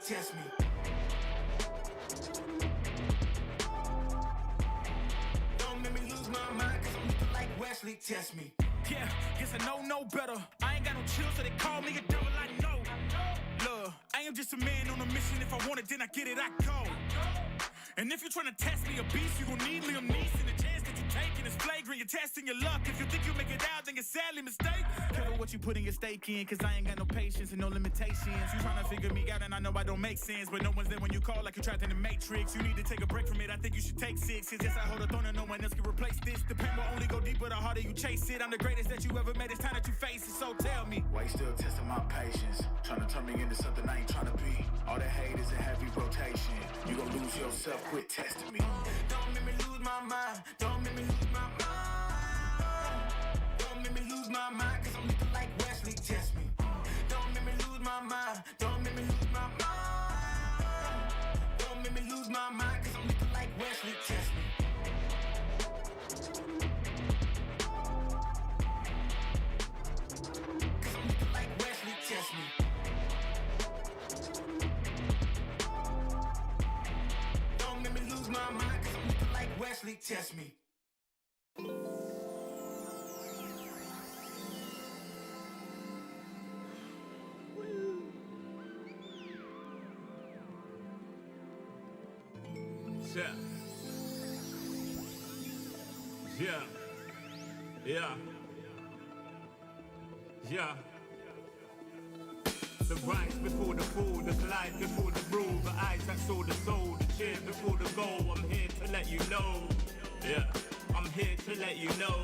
test me. Don't make me lose my mind, cause I'm looking like Wesley, test me. Yeah, guess I know no better. I ain't got no chill, so they call me a devil, I know. Look, I am just a man on a mission. If I want it, then I get it, I go. And if you're trying to test me a beast, you gon' need Liam Neeson. The chance that you taking is flagrant. You're testing your luck. If you think you make it out, then you're sadly mistaken. Careful what you putting your stake in, cause I ain't got no patience and no limitations. You trying to figure me out, and I know I don't make sense. But no one's there when you call, like you trapped in the Matrix. You need to take a break from it. I think you should take 6. Cause yes, I hold a throne and no one else can replace this. The pain will only go deeper the harder you chase it. I'm the greatest that you ever made. It's time that you face it. So tell me, why you still testing my patience? Trying to turn me into something I ain't trying to be. All that hate is in heavy rotation. You gon' lose yourself, quit testing me. Don't make me lose my mind. Don't make me lose my mind. Don't make me lose my mind, cause I'm looking like Wesley, test me. Don't make me lose my mind. Don't make me lose my mind. Don't make me lose my mind, cause I'm looking like Wesley, test me. Cause I'm looking like Wesley, test me. Don't make me lose my mind, cause I'm looking like Wesley, test me. Yeah. The rise before the fall, the glide before the rule, the eyes that saw the soul, the cheer before the goal. I'm here to let you know. Yeah, I'm here to let you know.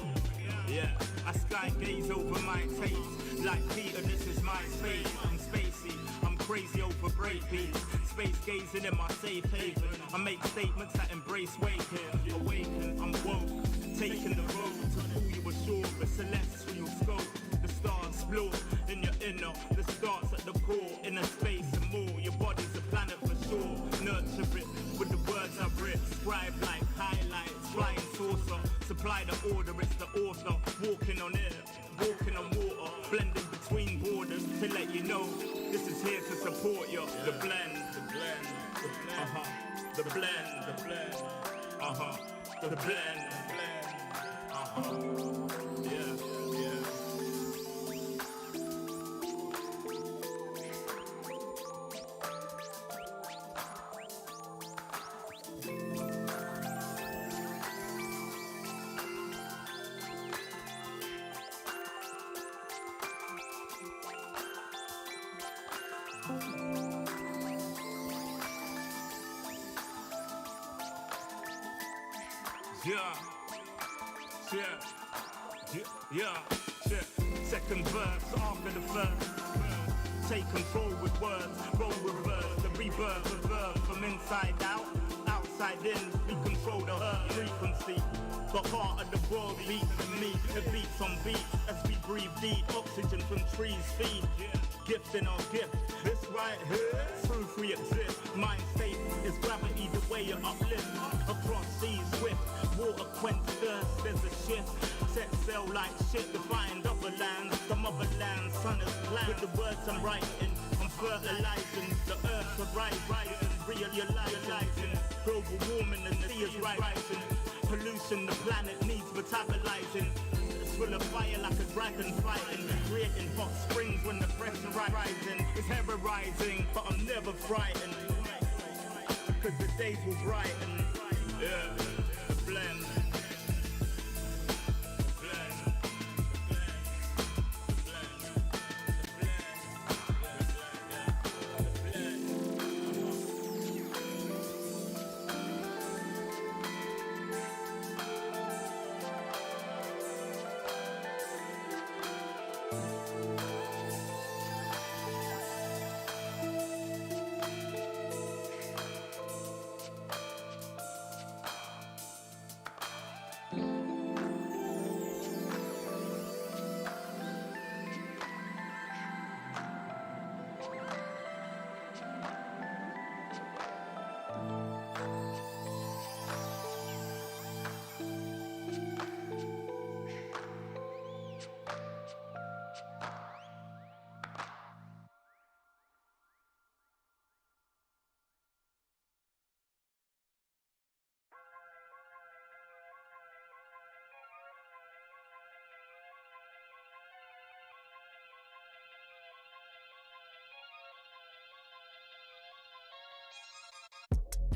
Yeah, I sky gaze over my taste. Like Peter, this is my space. I'm spacey, I'm crazy over breakbeats. Space gazing in my safe haven. I make statements that embrace waking. Awaken, I'm woke. Taking the road to fool you ashore. The celestial scope. The stars explore in your inner. The starts at the core. Inner space and more. Your body's a planet for sure. Nurture it with the words I've writ. Scribe like highlights. Flying saucer. Supply the order, it's the author. Walking on air. Walking on water. Blending between borders to let you know. This is here to support you. The blend. The blend. The blend. The blend. The blend. The blend. The blend. Yeah. Second verse after the first. Take control with words, roll reverse, the rebirth of verb from inside out, outside in. We control the earth frequency. The heart of the world beats in me. It beats on beats as we breathe deep. Oxygen from trees feed. Gift in our gift. This right here, proof we exist. Mind state is gravity, the way you uplift. Across seas swift, water quench thirst. There's a shift. Set sail like shit to find other lands. The motherland, sun is planned. With the words I'm writing, I'm fertilizing. The earth's a rising, realizing. Global warming and the sea is rising. Pollution, the planet needs metabolizing. It's full of fire like a dragon fighting. Creating hot springs when the pressure rising. It's ever rising, but I'm never frightened. Cause the days will brighten. Yeah, the blend.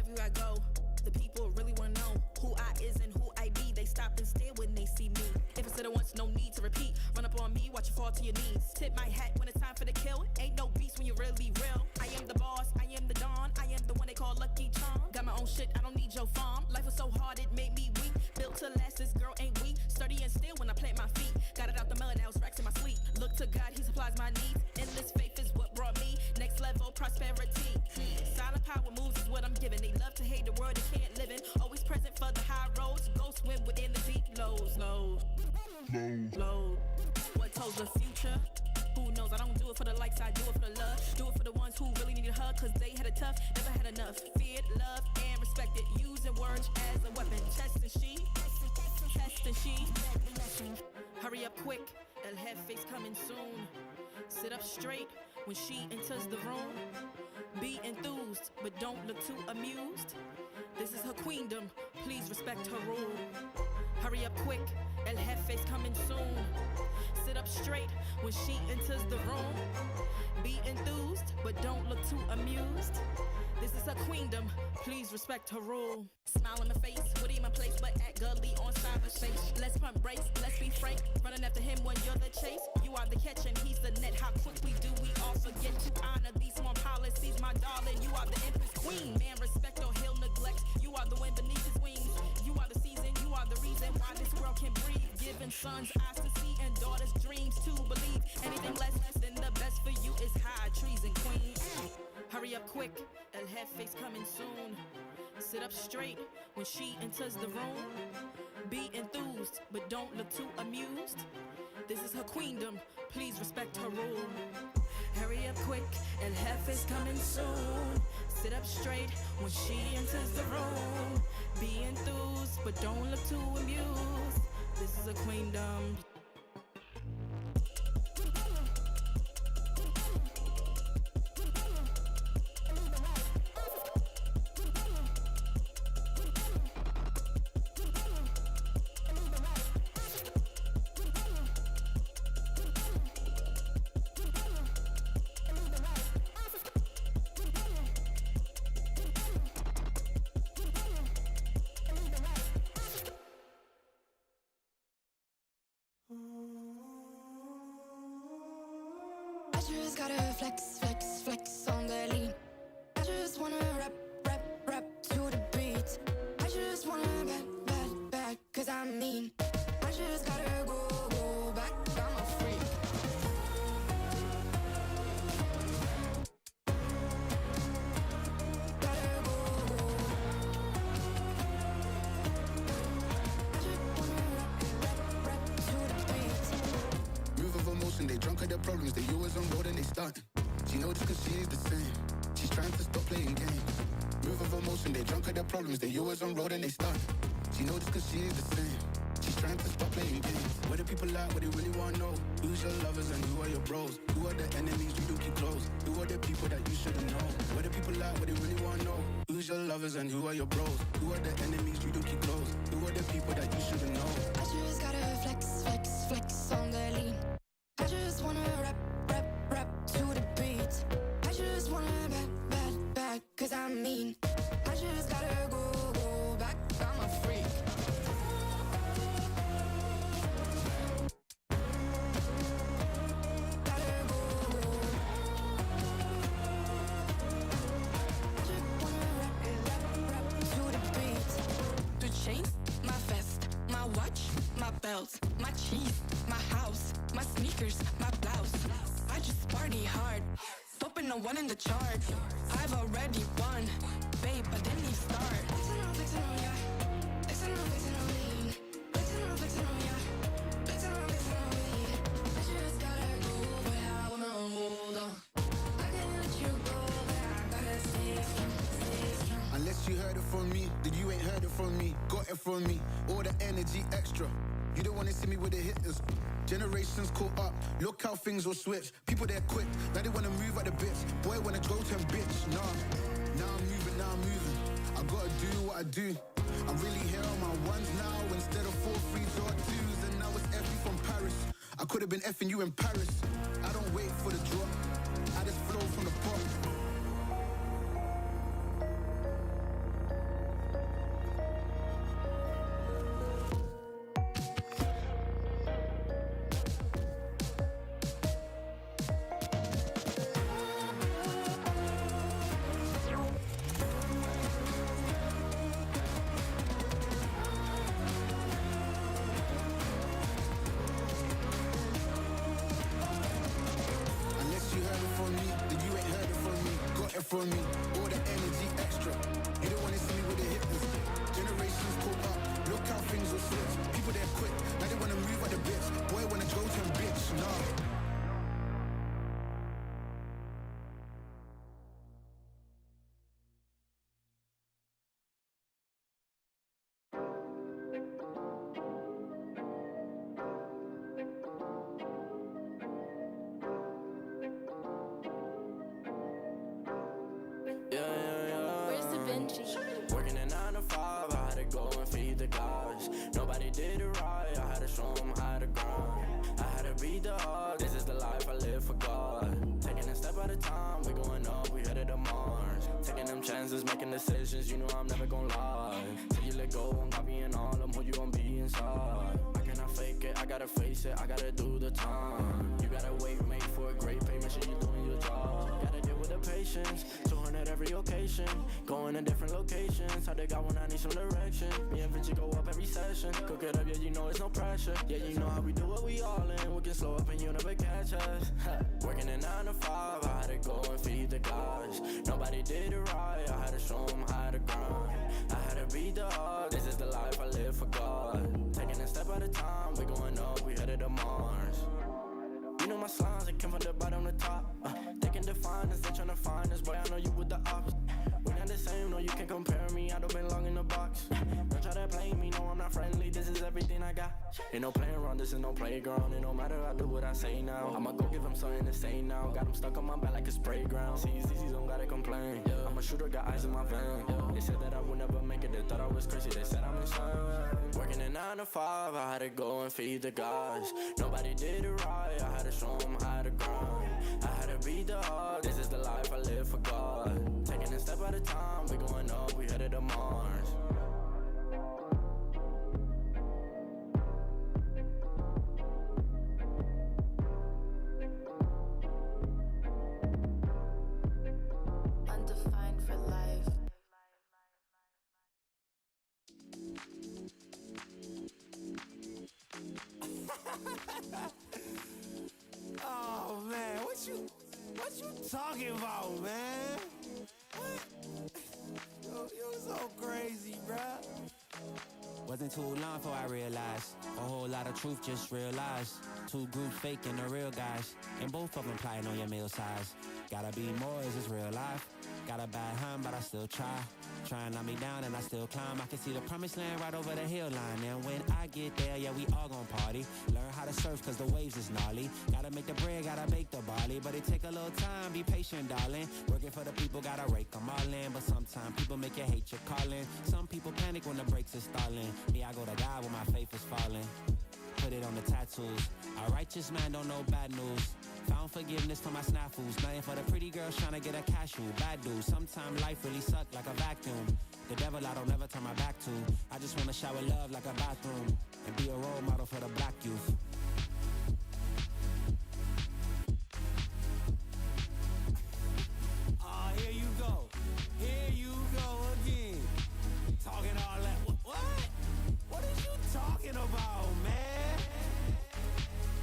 everywhere I go. The people really wanna know who I is and who I be. They stop and stare when they see me. If it's said it once, no need to repeat. Run up on me, watch you fall to your knees. Tip my hat when it's time for the kill. Ain't no beast when you're really real. I am the boss, I am the dawn. I am the one they call Lucky Charm. Got my own shit, I don't need your farm. Life was so hard, it made me weak. Built to last, this girl ain't weak. Sturdy and still when I plant my feet. Got it out the mud, now it's racks in my sleep. Look to God, he supplies my needs. Endless faith is what brought me next level prosperity. Silent power moves is what I'm giving. They love to hate the world they can't live in. Always present for the high roads. Go swim within the deep lows. What tells the future? Who knows? I don't do it for the likes, I do it for the love. Do it for the ones who really need a hug, cause they had it tough, never had enough. Feared, loved, and respected. Using words as a weapon. Test and she. Hurry up quick, El Jefe's coming soon. Sit up straight when she enters the room. Be enthused, but don't look too amused. This is her queendom, please respect her rule. Hurry up quick, El Jefe's coming soon. Sit up straight when she enters the room. Be enthused, but don't look too amused. This is her queendom, please respect her rule. Smile in my face, would in my place, but act gully on cyberspace. Let's pump brakes, let's be frank. Running after him when you're the chase. You are the catch and he's the net. How quickly do we all forget to honor these small policies, my darling? You are the empress queen. Man, respect or he'll neglect. You are the wind beneath his wings. You are the season, you are the reason why this world can breathe. Giving sons eyes to see and daughters dreams to believe. Anything less than the best for you is high treason, queen. Hurry up quick, El Jefe's coming soon. Sit up straight when she enters the room. Be enthused, but don't look too amused. This is her queendom, please respect her rule. Hurry up quick, El Jefe's coming soon. Sit up straight when she enters the room. Be enthused, but don't look too amused. This is her queendom. I just gotta flex, flex, flex on the lean. I just wanna rap, rap, rap to the beat. I just wanna back, cause I'm mean. I just gotta go back, I'm a freak. Gotta go. I just wanna rap to the beat. Move of emotion, they drunk at their problems. They always on road and they starting. She knows this cause she is the same. She's trying to stop playing games. Move of emotion, they drunk at their problems. They always on road and they starting. She knows this cause she is the same. She's trying to stop playing games. Where the people at, what they really want to know. Who's your lovers and who are your bros? Who are the enemies you do keep close? Who are the people that you shouldn't know? Where the people at, what they really want to know. Who's your lovers and who are your bros? Who are the enemies you do keep close? Who are the people that you shouldn't know? I just gotta flex, flex, flex on the lean. I just wanna rap, rap, rap to the beat. I just wanna back, cause I'm mean. I just gotta go back, I'm a freak. Gotta go. I just wanna rap to the beat. The chains, my vest, my watch, my belt, my cheese, my house, my sneakers, my blouse. I just party hard, topping the one in the chart. I've already won, babe, I didn't even start. Flexing on ya, flexing on me, flexing on ya, flexing on me. I just gotta go, but I wanna hold on. I can't let you go, but I gotta stay strong. Unless you heard it from me, then you ain't heard it from me. Got it from me, all the energy extra. You don't wanna see me with the hitters. Generations caught up, look how things will switch. People they're quick, now they wanna move at the bits. Boy wanna go to bitch, nah. Now I'm moving. I gotta do what I do. I'm really here on my ones now instead of 4 3s or 2s. And now it's effing from Paris. I could have been effing you in Paris. I don't wait for the drop, I just flow from the pop. from me. All the energy extra. You don't wanna see me with the hypness. Generations pull up. Look how things will switch. People they're quick. Now they wanna move on the bits. Boy wanna go to a bitch. Nah. Where's Da Vinci? Working a 9 to 5, I had to go and feed the guys. Nobody did it right, I had to show them how to grind. I had to beat the odds, this is the life I live for God. Taking a step at a time, we going up, we headed to Mars. Taking them chances, making decisions, you know I'm never gonna lie. Till you let go, I'm copying all them, who you gonna be inside. I cannot fake it, I gotta face it, I gotta do the time. You gotta wait, make for a great pay, make sure you're doing your job. Gotta deal with the patience, 200 every occasion. Going to different locations, how they got when I need some direction. Me and Vinci go up every session. Cook it up, yeah, you know it's no pressure. Yeah, you know how we do what we all in. We can slow up and you never catch us. Working a 9 to 5, I had to go and feed the guys. Nobody did it right, I had to show them how to grind. I had to beat the odds, this is the life I live for God. Taking a step at a time, we going up, we headed to Mars. You know my slimes, they came from the bottom to top. They can define us, they tryna find us. Boy, I know you with the ops. We not the same, no, you can't compare me. I don't belong in the box. Don't try to play me, no, I'm not friendly. This is everything I got. Ain't no playing around, this is no playground. It don't matter, I do what I say now. I'ma go give them something to say now. Got them stuck on my back like a spray ground. See, don't gotta complain. I'm a shooter, got eyes in my van. They said that I would never make it, they thought I was crazy. They said I'm insane. Working a 9 to 5, I had to go and feed the guys. Nobody did it right, I had to show them how to grind. I had to beat the odds, this is the life I live for God. Taking a step at a time, we going up, we headed to Mars. Undefined for life. Oh man, what you talking about, man? What? You're so crazy, bruh. Wasn't too long before I realized a whole lot of truth just realized. Two groups faking the real guys, and both of them plotting on your meal size. Gotta be more, is this real life? Got a bad hand, but I still try. Try and knock me down and I still climb. I can see the promised land right over the hill line. And when I get there, yeah, we all gon' party. Learn how to surf cause the waves is gnarly. Gotta make the bread, gotta bake the barley. But it take a little time, be patient, darling. Working for the people, gotta rake them all in. But sometimes people make you hate your calling. Some people panic when the brakes is stalling. Me, I go to God when my faith is falling. Put it on the tattoos. A righteous man don't know bad news. Found forgiveness for my snafus. Nothing for the pretty girls trying to get a cashew. Bad dude. Sometimes life really suck like a vacuum. The devil I don't ever turn my back to. I just wanna shower love like a bathroom. And be a role model for the black youth. Oh, here you go. Here you go again. Talking all that. What? What are you talking about, man?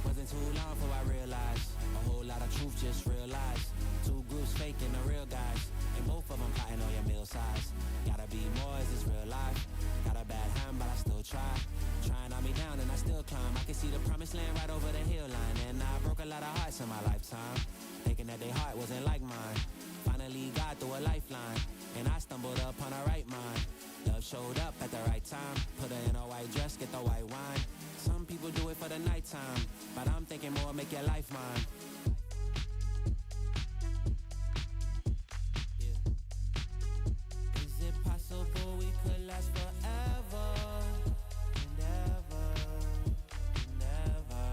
Wasn't too long before I realized a whole lot of truth just realized. Two groups faking the real guys, and both of them plotting on your meal size. Gotta be more, is this real life? Got a bad hand, but I still try. Trying on me down and I still climb. I can see the promised land right over the hill line. And I broke a lot of hearts in my lifetime, thinking that their heart wasn't like mine. Finally got through a lifeline, and I stumbled upon a right mind. Love showed up at the right time. Put her in a white dress, get the white wine. Some people do it for the nighttime, but I'm thinking more, make your life mine. Is it possible we could last forever and ever and ever?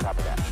Copy that.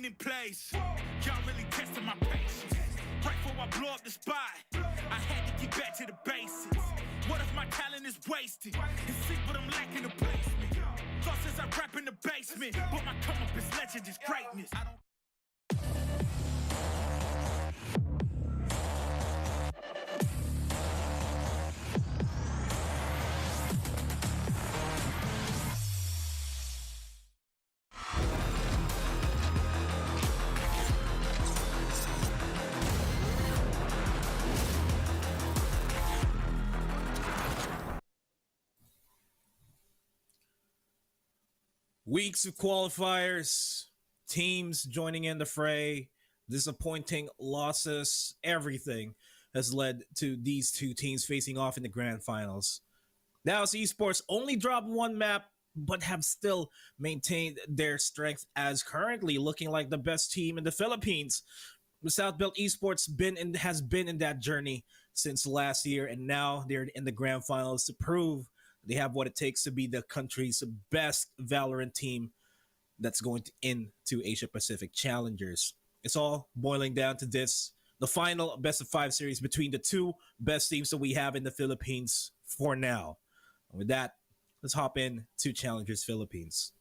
ain't in place. Y'all really testing my patience. Right before I blow up the spot, I had to get back to the basics. What if my talent is wasted? It's sick, but I'm lacking the placement. Thought since I rap in the basement, but my come up is legend, is greatness. I don't. Weeks of qualifiers, teams joining in the fray, disappointing losses, everything has led to these two teams facing off in the grand finals. NAOS Esports only dropped one map, but have still maintained their strength as currently looking like the best team in the Philippines. The South Belt Esports has been in that journey since last year, and now they're in the grand finals to prove they have what it takes to be the country's best Valorant team that's going into Asia Pacific Challengers. It's all boiling down to this, the final best of 5 series between the two best teams that we have in the Philippines for now. And with that, let's hop in to Challengers Philippines.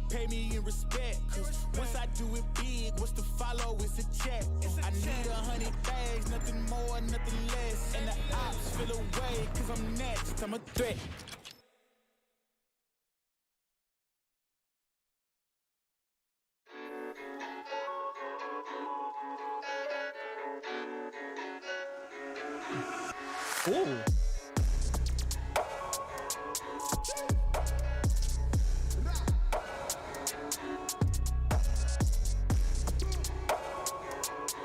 Pay me in respect, cause once I do it big, what's to follow is a check. I need 100 bags, nothing more, nothing less. And the ops feel away, cause I'm next, I'm a threat. Ooh.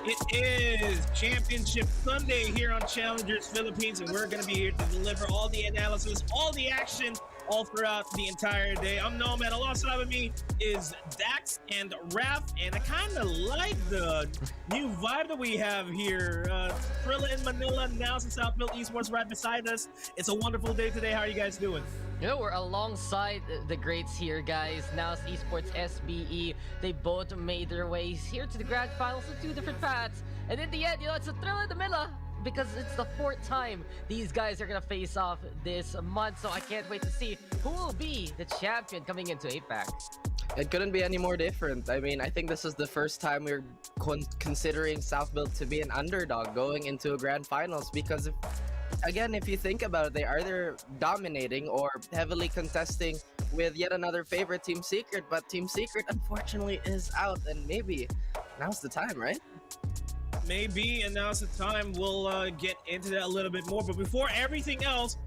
It is Championship Sunday here on Challengers Philippines, and we're going to be here to deliver all the analysis, all the action, all throughout the entire day. I'm Nomad. Alongside with me is Dax and Raph, and I kind of like the new vibe that we have here. Trilla in Manila, NAOS and South Belt Esports right beside us. It's a wonderful day today. How are you guys doing? You know, we're alongside the greats here, guys. NAOS Esports, SBE. They both made their ways here to the grand finals with 2 different paths. And in the end, you know, it's a thrill in the middle because it's the 4th time these guys are going to face off this month. So I can't wait to see who will be the champion coming into APAC. It couldn't be any more different. I mean, I think this is the first time we're considering South Belt to be an underdog going into a grand finals because if you think about it, they are either dominating or heavily contesting with yet another favorite, Team Secret, but Team Secret unfortunately is out, and maybe now's the time, right? Maybe, and now's the time. We'll get into that a little bit more, but before everything else,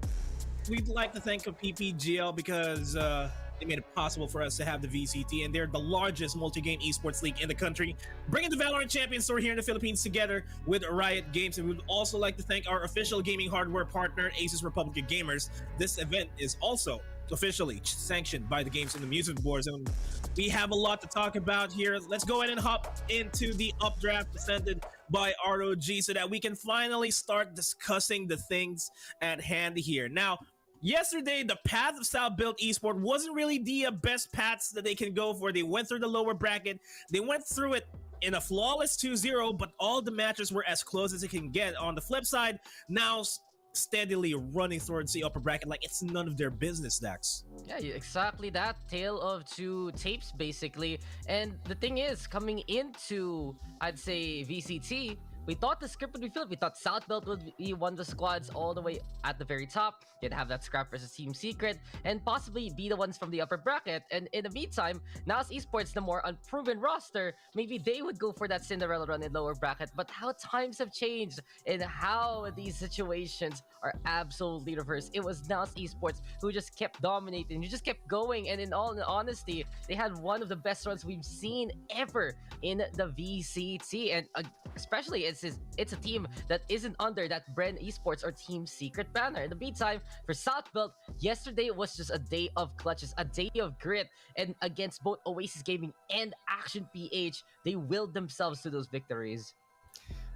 we'd like to thank PPGL because they made it possible for us to have the VCT, and they're the largest multi-game esports league in the country, bringing the Valorant Champions Tour here in the Philippines together with Riot Games. And we'd also like to thank our official gaming hardware partner, ASUS Republic of Gamers. This event is also officially sanctioned by the Games and the Music Boards, and we have a lot to talk about here. Let's go ahead and hop into the updraft presented by ROG so that we can finally start discussing the things at hand here. Now, yesterday, the path of South Belt Esports wasn't really the best paths that they can go for. They went through the lower bracket. They went through it in a flawless 2-0, but all the matches were as close as it can get. On the flip side, now steadily running towards the upper bracket like it's none of their business, Dax. Yeah, exactly that. Tale of two tapes, basically. And the thing is, coming into, I'd say, VCT, we thought the script would be flipped. We thought South Belt would be one of the squads all the way at the very top. You'd have that scrap versus Team Secret, and possibly be the ones from the upper bracket. And in the meantime, NAOS Esports, the more unproven roster, maybe they would go for that Cinderella run in lower bracket. But how times have changed and how these situations are absolutely reversed. It was NAOS Esports who just kept dominating, who just kept going, and in all honesty, they had one of the best runs we've seen ever in the VCT. And especially it's a team that isn't under that Bren Esports or Team Secret banner. In the meantime, for South Belt, yesterday was just a day of clutches, a day of grit, and against both Oasis Gaming and Action PH, they willed themselves to those victories.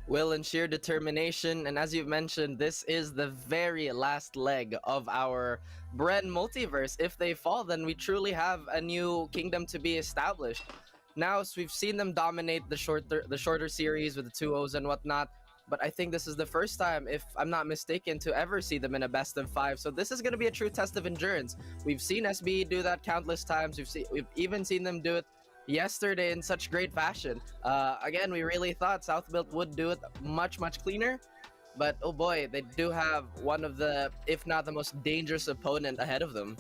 Will and sheer determination, and as you've mentioned, this is the very last leg of our Bren multiverse. If they fall, then we truly have a new kingdom to be established. Now, so we've seen them dominate the shorter series with the 2-0s and whatnot, but I think this is the first time, if I'm not mistaken, to ever see them in a best of 5. So this is going to be a true test of endurance. We've seen SB do that countless times. We've even seen them do it yesterday in such great fashion. Again, we really thought South Belt would do it much cleaner, but oh boy, they do have one of the, if not the most dangerous opponent ahead of them.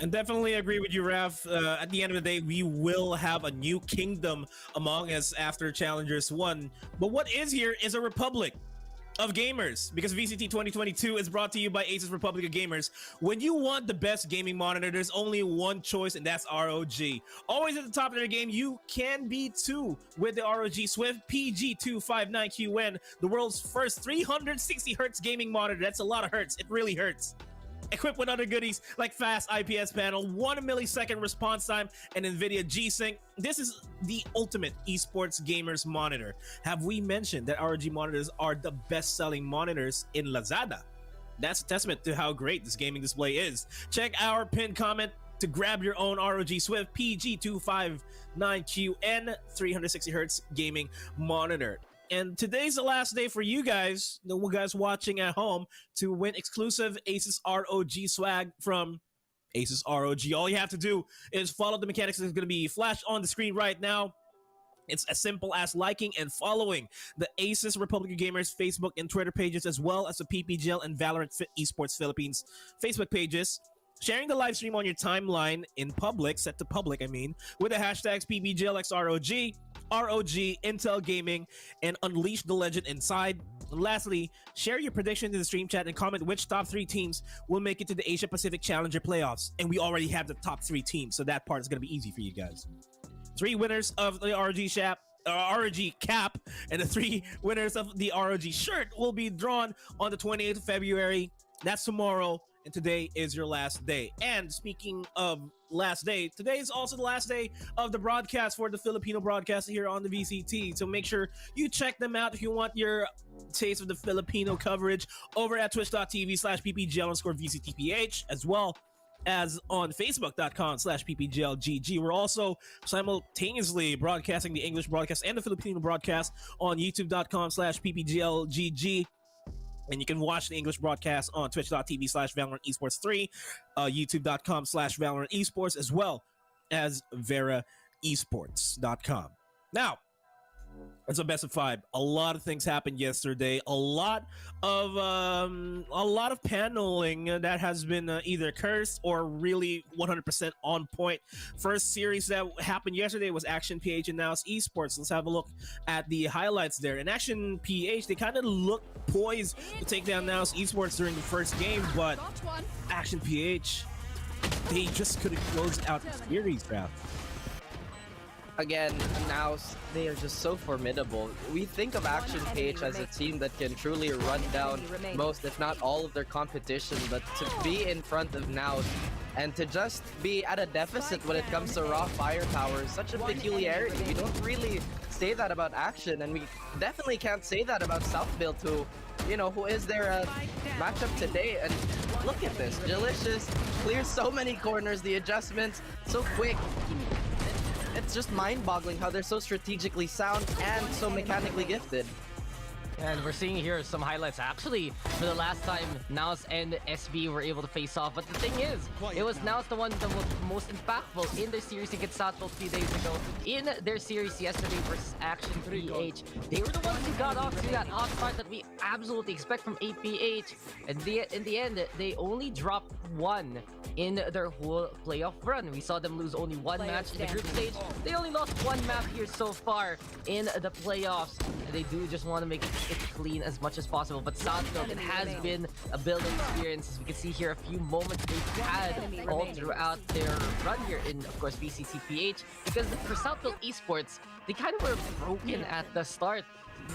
And definitely agree with you, Raf. At the end of the day, we will have a new kingdom among us after Challengers 1. But what is here is a republic of gamers, because VCT 2022 is brought to you by ASUS Republic of Gamers. When you want the best gaming monitor, there's only one choice, and that's ROG. Always at the top of their game, you can be too with the ROG Swift PG259QN, the world's first 360Hz gaming monitor. That's a lot of hertz. It really hurts. Equipped with other goodies like fast IPS panel, 1 millisecond response time, and NVIDIA G-Sync. This is the ultimate esports gamers monitor. Have we mentioned that ROG monitors are the best-selling monitors in Lazada? That's a testament to how great this gaming display is. Check our pinned comment to grab your own ROG Swift PG259QN 360Hz gaming monitor. And today's the last day for you guys, the guys watching at home, to win exclusive ASUS ROG swag from ASUS ROG. All you have to do is follow the mechanics that's going to be flashed on the screen right now. It's as simple as liking and following the ASUS Republic of Gamers Facebook and Twitter pages, as well as the PPGL and Valorant Esports Philippines Facebook pages. Sharing the live stream on your timeline in public, set to public, with the hashtags PPGLXROG, ROG, Intel Gaming, and Unleash the Legend inside. And lastly, share your prediction in the stream chat and comment which top 3 teams will make it to the Asia Pacific Challenger Playoffs. And we already have the top 3 teams, so that part is going to be easy for you guys. 3 winners of the ROG cap and the 3 winners of the ROG shirt will be drawn on the 28th of February. That's tomorrow. And today is your last day. And speaking of last day, today is also the last day of the broadcast for the Filipino broadcast here on the VCT. So make sure you check them out if you want your taste of the Filipino coverage over at twitch.tv/PPGL_VCTPH, as well as on Facebook.com/PPGLGG. We're also simultaneously broadcasting the English broadcast and the Filipino broadcast on YouTube.com/PPGLGG. And you can watch the English broadcast on twitch.tv/Valorant Esports 3, youtube.com/Valorant Esports, as well as VeraEsports.com. Now, it's a best of 5. A lot of things happened yesterday. A lot of paneling that has been either cursed or really 100% on point. First series that happened yesterday was Action PH and NAOS Esports. Let's have a look at the highlights there. In Action PH, they kind of looked poised to take down NAOS Esports during the first game, but Action PH, they just couldn't close out the series, Ralph. Again, now they are just so formidable. We think of Action PH as a team that can truly run down most, if not all, of their competition, but to be in front of NAOS and to just be at a deficit when it comes to raw firepower is such a peculiarity. We don't really say that about Action, and we definitely can't say that about Southfield, who is their matchup today. And look at this, Delicious clears so many corners, the adjustments so quick. It's just mind-boggling how they're so strategically sound and so mechanically gifted. And we're seeing here some highlights actually for the last time NAOS and SB were able to face off. But the thing is, it was NAOS the one that was most impactful in their series against Sato 3 days ago. In their series yesterday versus Action 3H, they were the ones who got off to that hot start that we absolutely expect from APH. And in the end, they only dropped one in their whole playoff run. We saw them lose only one match in the group stage. They only lost one map here so far in the playoffs. And they do just want to make it clean as much as possible. But Southfield, it has been a building experience. As we can see here, a few moments they've had all throughout their run here in, of course, VCTPH. Because for Southfield Esports, they kind of were broken at the start.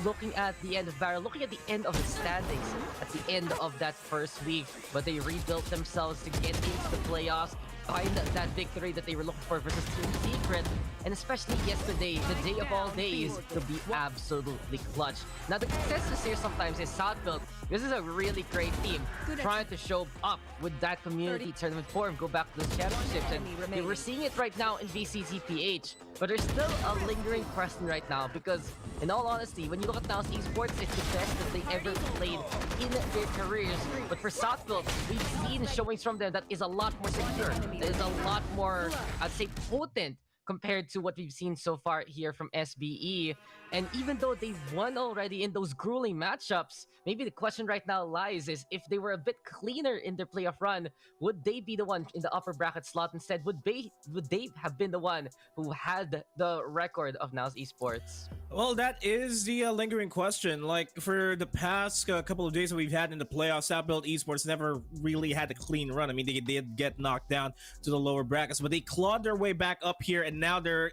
Looking at the end of Barrel, looking at the end of the standings at the end of that first week, but they rebuilt themselves to get into the playoffs, find that victory that they were looking for versus Team Secret, and especially yesterday, the day of all days, to be absolutely clutch. Now the consensus here sometimes is Southfield. This is a really great team trying to show up with that community tournament form, go back to those championships, and we're seeing it right now in VCTPH. But there's still a lingering question right now because, in all honesty, when you look at NAOS Esports, it's the best that they ever played in their careers. But for Southfield, we've seen showings from them that is a lot more secure, that is a lot more, I'd say, potent compared to what we've seen so far here from SBE. And even though they've won already in those grueling matchups, maybe the question right now lies is if they were a bit cleaner in their playoff run, would they be the one in the upper bracket slot instead? Would they have been the one who had the record of NAOS Esports? Well, that is the lingering question. Like, for the past couple of days that we've had in the playoffs, Southfield Esports never really had a clean run. I mean, they did get knocked down to the lower brackets, but they clawed their way back up here, and now they're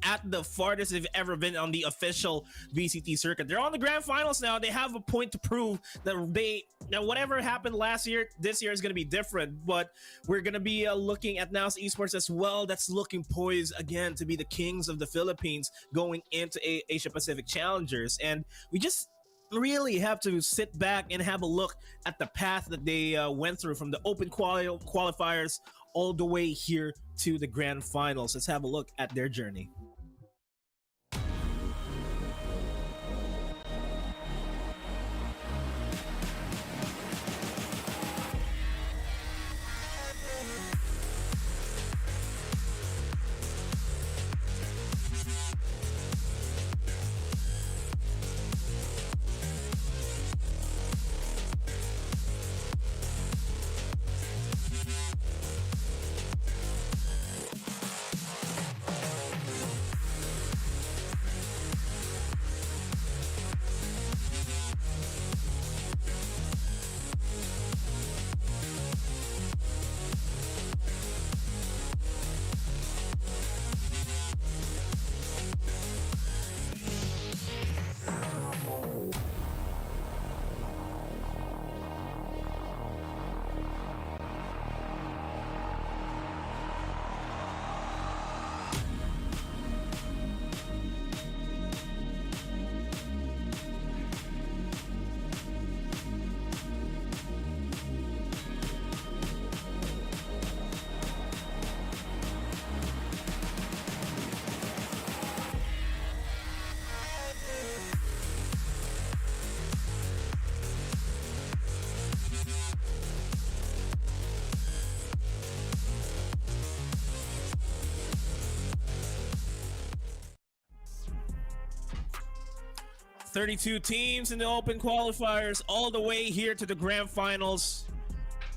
at the farthest they've ever been on the official VCT circuit. They're on the grand finals now. They have a point to prove that whatever happened last year, this year is going to be different. But we're going to be looking at NAOS Esports as well. That's looking poised again to be the kings of the Philippines going into Asia Pacific Challengers. And we just really have to sit back and have a look at the path that they went through from the open qualifiers all the way here to the grand finals. Let's have a look at their journey. 32 teams in the open qualifiers all the way here to the grand finals.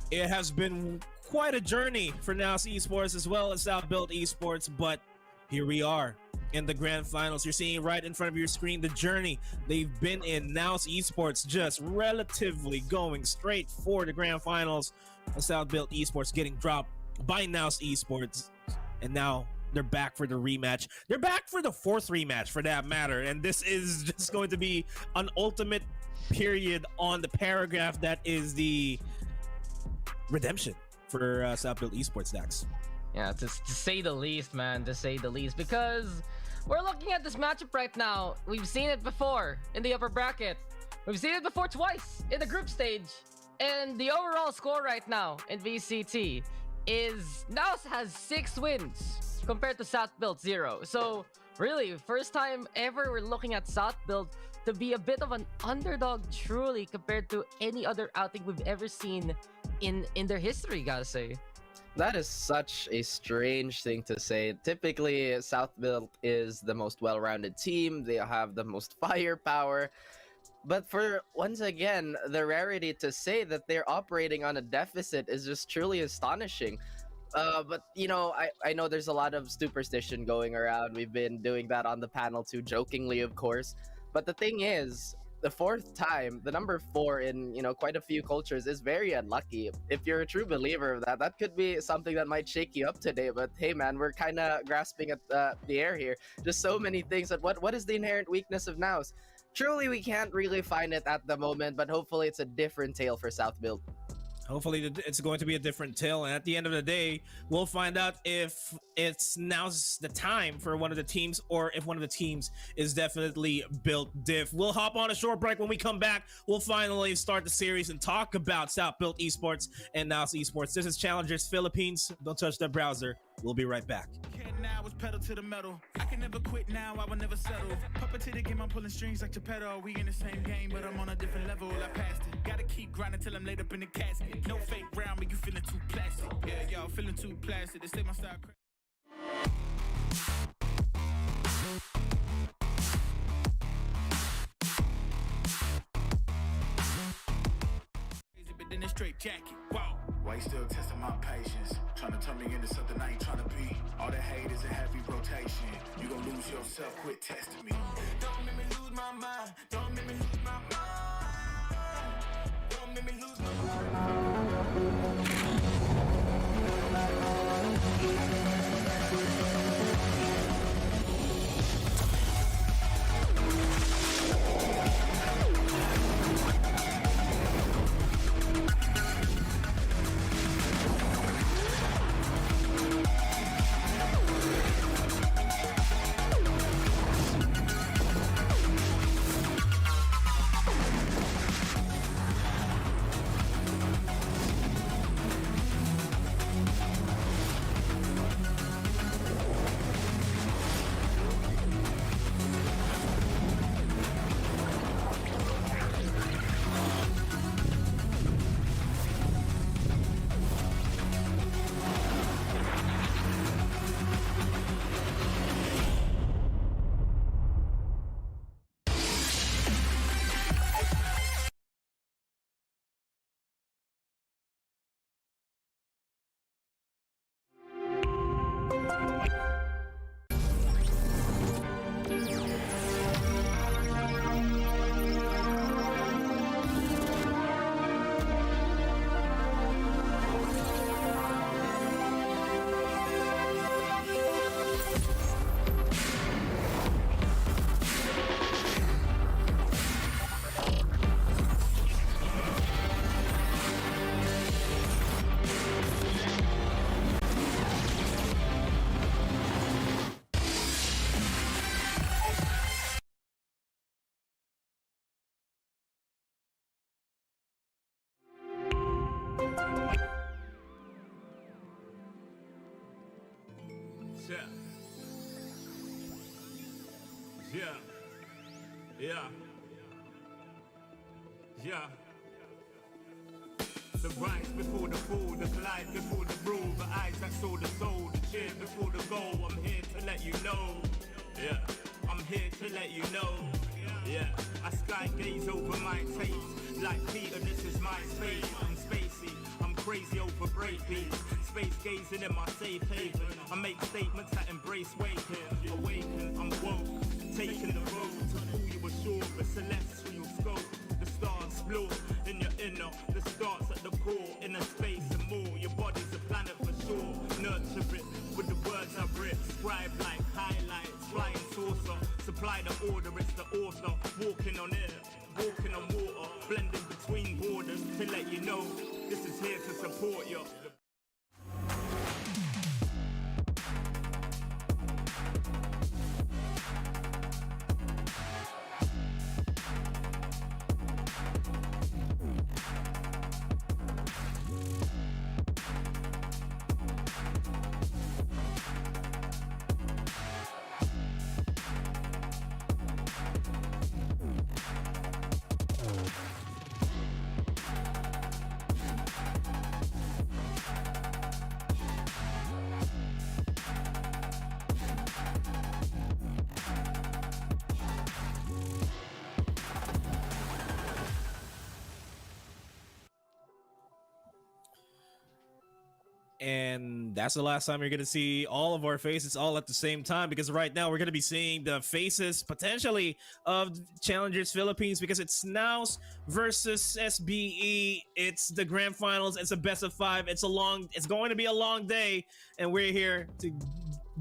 It has been quite a journey for NAOS Esports as well as Southfield Esports, but here we are in the grand finals. You're seeing right in front of your screen the journey they've been in. NAOS Esports just relatively going straight for the grand finals. Southfield Esports getting dropped by NAOS Esports, and now they're back for the rematch. They're back for the fourth rematch, for that matter, and this is just going to be an ultimate period on the paragraph that is the redemption for Southfield Esports next. Yeah, to say the least, man, to say the least, because we're looking at this matchup right now. We've seen it before in the upper bracket. We've seen it before twice in the group stage. And the overall score right now in VCT is NAOS has 6 wins compared to Southfield 0. So really, first time ever we're looking at Southfield to be a bit of an underdog truly compared to any other outing we've ever seen in their history, gotta say. That is such a strange thing to say. Typically, South Built is the most well-rounded team. They have the most firepower. But for, once again, the rarity to say that they're operating on a deficit is just truly astonishing. But, you know, I know there's a lot of superstition going around. We've been doing that on the panel too, jokingly, of course. But the thing is, the fourth time, the number 4 in, you know, quite a few cultures is very unlucky. If you're a true believer of that, that could be something that might shake you up today. But hey, man, we're kind of grasping at the air here. Just so many things. That what is the inherent weakness of NAOS? Truly, we can't really find it at the moment, but hopefully it's a different tale for South Build. Hopefully it's going to be a different tale, and at the end of the day, we'll find out if it's now's the time for one of the teams, or if one of the teams is definitely built diff. We'll hop on a short break. When we come back, we'll finally start the series and talk about South Built Esports and NAOS Esports. This is Challengers Philippines. Don't touch that browser. We'll be right back. Now it's pedal to the metal. I can never quit now, I will never settle. Puppet to the game, I'm pulling strings like Geppetto. We in the same game, but I'm on a different level. I passed it. Gotta keep grinding till I'm laid up in the casket. No fake round, but you feeling too plastic. Yeah, y'all feeling too plastic. They say my style crazy. But then it's straight jacket. Wow. Why you still testing my patience? Trying to turn me into something I ain't trying to be. All that hate is a heavy rotation. You gon' lose yourself, quit testing me. Don't make me lose my mind. Don't make me lose my mind. Don't make me lose my mind. Yeah. The rise before the fall, the glide before the rule, the eyes that saw the soul, the cheer before the goal. I'm here to let you know. Yeah, I'm here to let you know. Yeah, I sky gaze over my taste. Like Peter, this is my space. I'm spacey, I'm crazy over breakbeats. Space gazing in my safe haven. I make statements that embrace waking. Awaken, I'm woke. Taking the road to who you ashore, the celestial scope. The stars explore in your inner. The starts at the core, inner space and more. Your body's a planet for sure. Nurture it with the words I've written. Scribe like highlights, flying saucer. Supply the order, it's the author. Walking on air, walking on water. Blending between borders to let you know this is here to support you. And that's the last time you're going to see all of our faces all at the same time, because right now we're going to be seeing the faces potentially of Challengers Philippines, because it's NAOS versus SBE. It's the grand finals. It's a best of 5. It's going to be a long day, and we're here to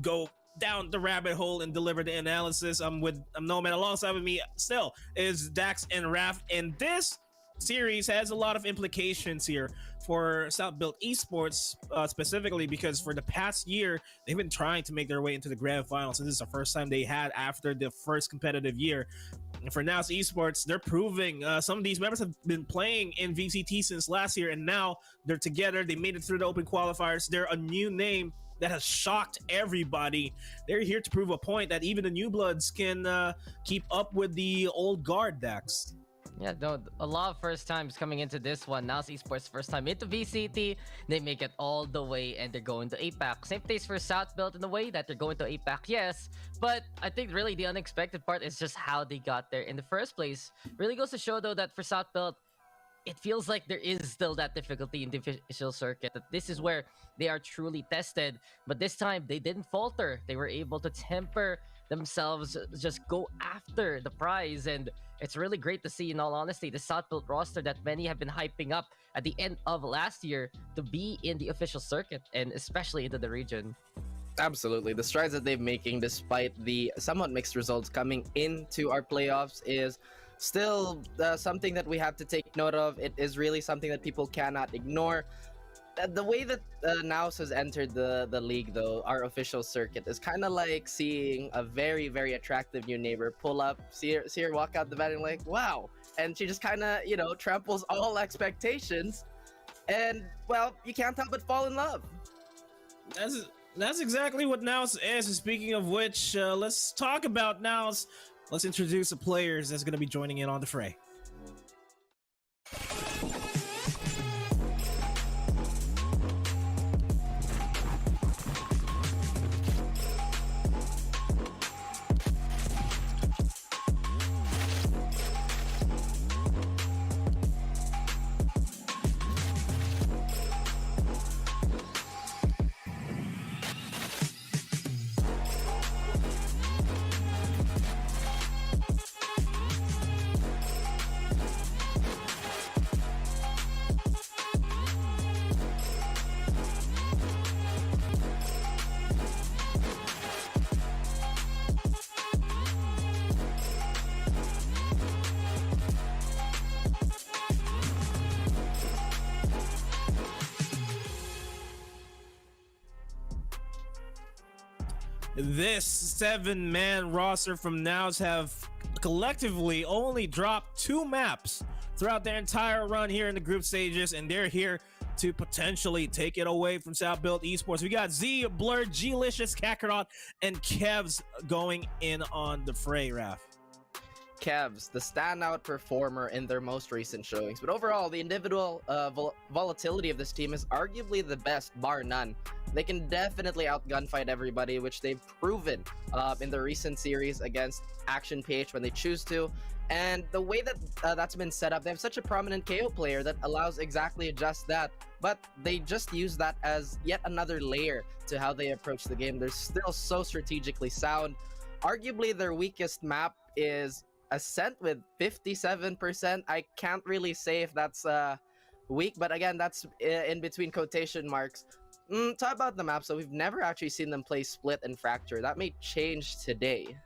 go down the rabbit hole and deliver the analysis. I'm Nomad. Alongside with me still is Dax and Raph, and this series has a lot of implications here for South Built Esports, specifically because for the past year they've been trying to make their way into the grand finals, and this is the first time they had after the first competitive year. And for NAOS Esports, they're proving some of these members have been playing in VCT since last year, and now they're together. They made it through the open qualifiers. They're a new name that has shocked everybody. They're here to prove a point that even the new bloods can keep up with the old guard, Dax. Yeah, no, a lot of first times coming into this one. NAOS Esports first time into VCT. They make it all the way and they're going to APAC. Same place for South Built in the way that they're going to APAC, yes. But I think really the unexpected part is just how they got there in the first place. Really goes to show though that for South Built, it feels like there is still that difficulty in the official circuit. That this is where they are truly tested. But this time they didn't falter. They were able to temper themselves, just go after the prize, and it's really great to see, in all honesty, the South Built roster that many have been hyping up at the end of last year to be in the official circuit, and especially into the region. Absolutely. The strides that they're making despite the somewhat mixed results coming into our playoffs is still something that we have to take note of. It is really something that people cannot ignore. The way that NAOS has entered the league, though, our official circuit, is kind of like seeing a very, very attractive new neighbor pull up, see her walk out the van, and like, wow. And she just kind of, tramples all expectations. And, well, you can't help but fall in love. That's exactly what NAOS is. Speaking of which, let's talk about NAOS. Let's introduce the players that's going to be joining in on the fray. This 7-man roster from NAOS have collectively only dropped 2 maps throughout their entire run here in the group stages, and they're here to potentially take it away from South Built Esports. We got Z, Blurred, G-Licious, Kakarot, and Kevs going in on the fray, Raph. Kevs, the standout performer in their most recent showings. But overall, the individual volatility of this team is arguably the best, bar none. They can definitely out-gunfight everybody, which they've proven in the recent series against Action PH when they choose to. And the way that that's been set up, they have such a prominent KO player that allows exactly just that. But they just use that as yet another layer to how they approach the game. They're still so strategically sound. Arguably, their weakest map is Ascent with 57%. I can't really say if that's weak, but again, that's in between quotation marks. Talk about the map. So we've never actually seen them play Split and Fracture. That may change today.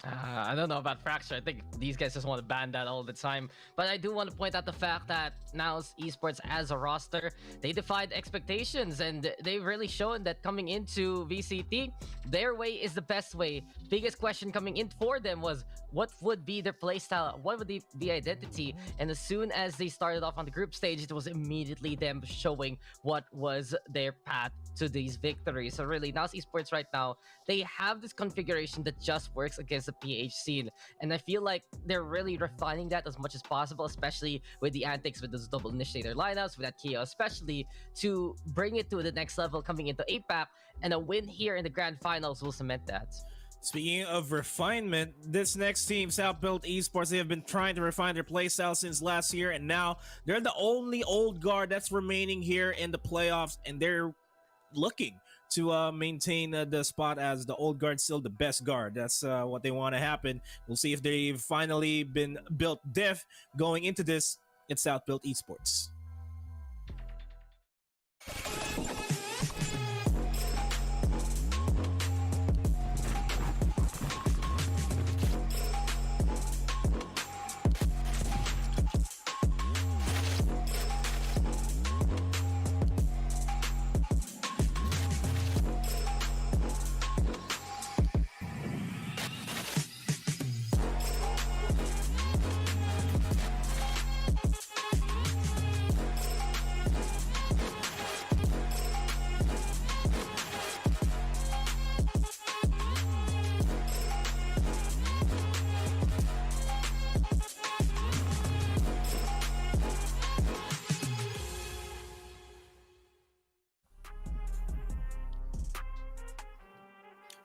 I don't know about Fracture. I think these guys just want to ban that all the time. But I do want to point out the fact that NAOS Esports as a roster, they defied expectations, and they've really shown that coming into VCT, their way is the best way. Biggest question coming in for them was, what would be their playstyle? What would be the identity? And as soon as they started off on the group stage, it was immediately them showing what was their path to these victories. So really, NAOS Esports right now, they have this configuration that just works against the PH scene. And I feel like they're really refining that as much as possible, especially with the antics with those double initiator lineups, with that KO, especially to bring it to the next level coming into APAC. And a win here in the grand finals will cement that. Speaking of refinement, this next team, South Built Esports, they have been trying to refine their playstyle since last year, and now they're the only old guard that's remaining here in the playoffs, and they're looking to maintain the spot as the old guard, still the best guard. That's what they want to happen. We'll see if they've finally been built diff going into this. It's South Built Esports.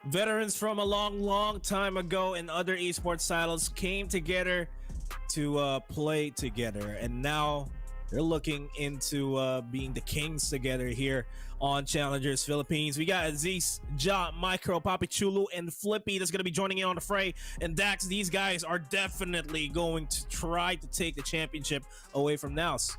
Veterans from a long time ago in other esports titles came together to play together, and now they're looking into being the kings together here on Challengers Philippines. We got Aziz, Ja, Micro, Papi Chulu, and Flippy that's going to be joining in on the fray. And Dax, these guys are definitely going to try to take the championship away from NAOS.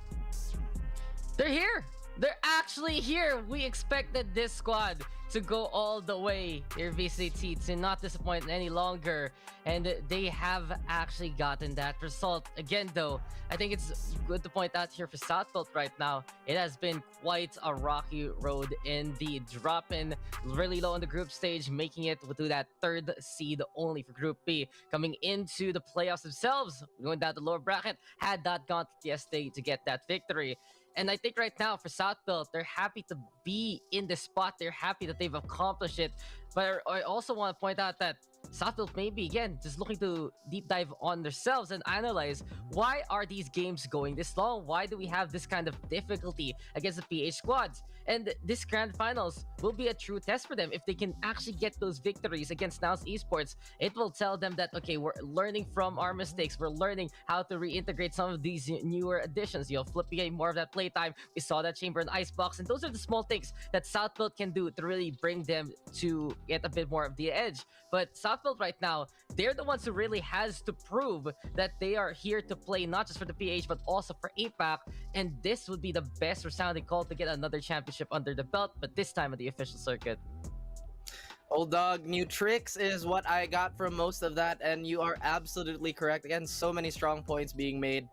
They're here. They're actually here. We expected this squad to go all the way here, VCT, to not disappoint any longer, and they have actually gotten that result. Again though, I think it's good to point out here for Southfield right now, it has been quite a rocky road indeed, dropping really low on the group stage, making it to that third seed only for Group B, coming into the playoffs themselves, going down the lower bracket, had not gone to yesterday to get that victory. And I think right now for Southfield, they're happy to be in this spot. They're happy that they've accomplished it. But I also want to point out that Southfield maybe, again, just looking to deep dive on themselves and analyze why are these games going this long? Why do we have this kind of difficulty against the PH squads? And this grand finals will be a true test for them. If they can actually get those victories against NAOS Esports, it will tell them that, okay, we're learning from our mistakes. We're learning how to reintegrate some of these newer additions. Flippy getting more of that playtime. We saw that Chamber and Icebox. And those are the small things that Southfield can do to really bring them to get a bit more of the edge. But Southfield right now, they're the ones who really has to prove that they are here to play not just for the PH, but also for APAC. And this would be the best resounding call to get another championship under the belt, but this time on the official circuit. Old dog, new tricks is what I got from most of that, and you are absolutely correct. Again, so many strong points being made.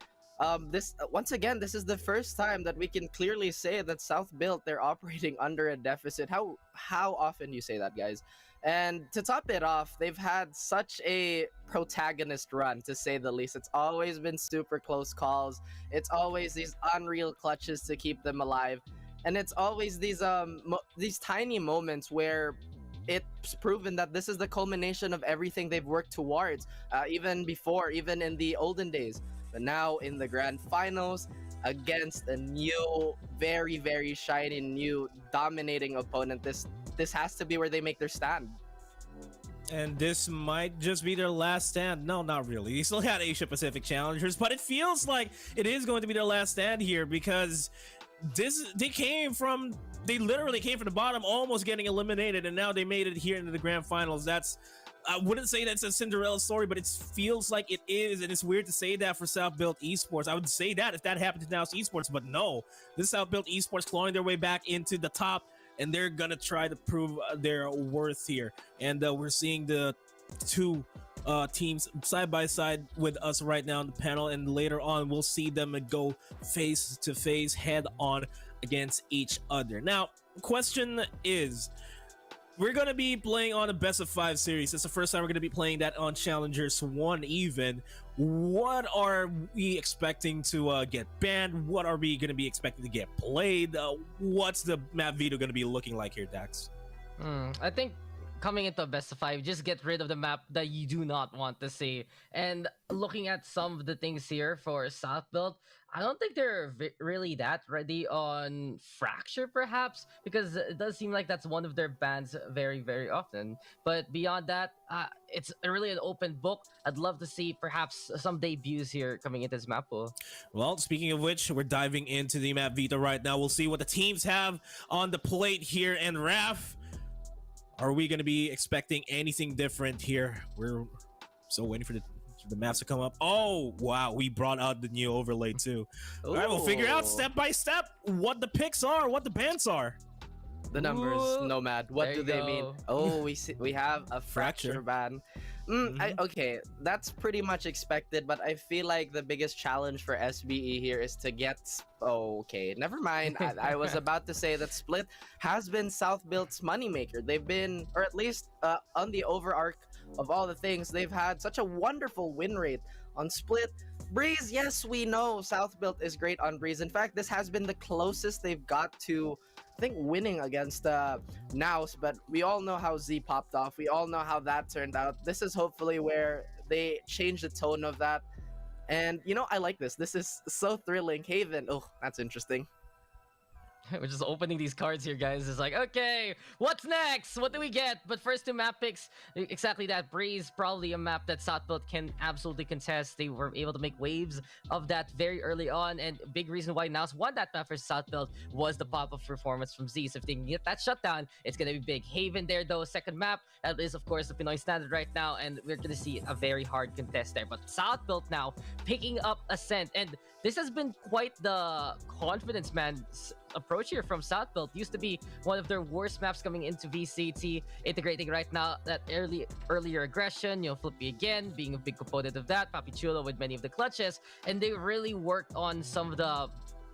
Once again, this is the first time that we can clearly say that South Built, they're operating under a deficit. How often do you say that, guys? And to top it off, they've had such a protagonist run, to say the least. It's always been super close calls. It's always these unreal clutches to keep them alive. And it's always these tiny moments where it's proven that this is the culmination of everything they've worked towards, even before, even in the olden days. But now in the grand finals, against a new, very, very shiny, new, dominating opponent, this has to be where they make their stand. And this might just be their last stand. No, not really. They still had Asia Pacific Challengers, but it feels like it is going to be their last stand here, because they literally came from the bottom, almost getting eliminated, and now they made it here into the grand finals. I wouldn't say that's a Cinderella story, but it feels like it is, and it's weird to say that for South Built Esports. I would say that if that happened to NAOS Esports, but no, this South Built Esports clawing their way back into the top, and they're gonna try to prove their worth here. And we're seeing the two teams side by side with us right now on the panel, and later on we'll see them go face to face, head on against each other. Now, question is, we're going to be playing on a best of 5 series. It's the first time we're going to be playing that on Challengers 1 even. What are we expecting to get banned? What are we going to be expecting to get played? What's the map veto going to be looking like here, Dax? I think coming into a best of 5, just get rid of the map that you do not want to see. And looking at some of the things here for South Built, I don't think they're really that ready on Fracture, perhaps, because it does seem like that's one of their bans very, very often. But beyond that, it's really an open book. I'd love to see perhaps some debuts here coming into this map pool. Well, speaking of which, we're diving into the map Vita right now. We'll see what the teams have on the plate here. And Raf, are we going to be expecting anything different here? We're so waiting for the maps to come up. Oh, wow. We brought out the new overlay too. All right, we'll figure out step by step what the picks are, what the bans are. The numbers, Ooh, Nomad. What do they mean? Oh, we have a fracture ban. Okay, that's pretty much expected, but I feel like the biggest challenge for SBE here is to get... Okay, never mind. I was about to say that Split has been South Built's moneymaker. They've been, or at least on the overarch of all the things, they've had such a wonderful win rate on Split. Breeze, yes, we know South Built is great on Breeze. In fact, this has been the closest they've got to, I think, winning against NAOS, but we all know how Z popped off. We all know how that turned out. This is hopefully where they change the tone of that. And, you know, I like this. This is so thrilling. Haven. Oh, that's interesting. We're just opening these cards here, guys. It's like, okay, what's next? What do we get? But first two map picks, exactly that. Breeze, probably a map that Southbuilt can absolutely contest. They were able to make waves of that very early on, and a big reason why NAOS won that map for Southbuilt was the pop-up performance from Z. So if they can get that shutdown, it's going to be big. Haven there, though, second map. That is, of course, the Pinoy standard right now, and we're going to see a very hard contest there. But Southbuilt now picking up Ascent, and this has been quite the confidence man's approach here from Southbuilt. Used to be one of their worst maps coming into VCT, integrating right now that earlier aggression, you know, Flippy again being a big component of that, Papi Chulo with many of the clutches, and they really worked on some of the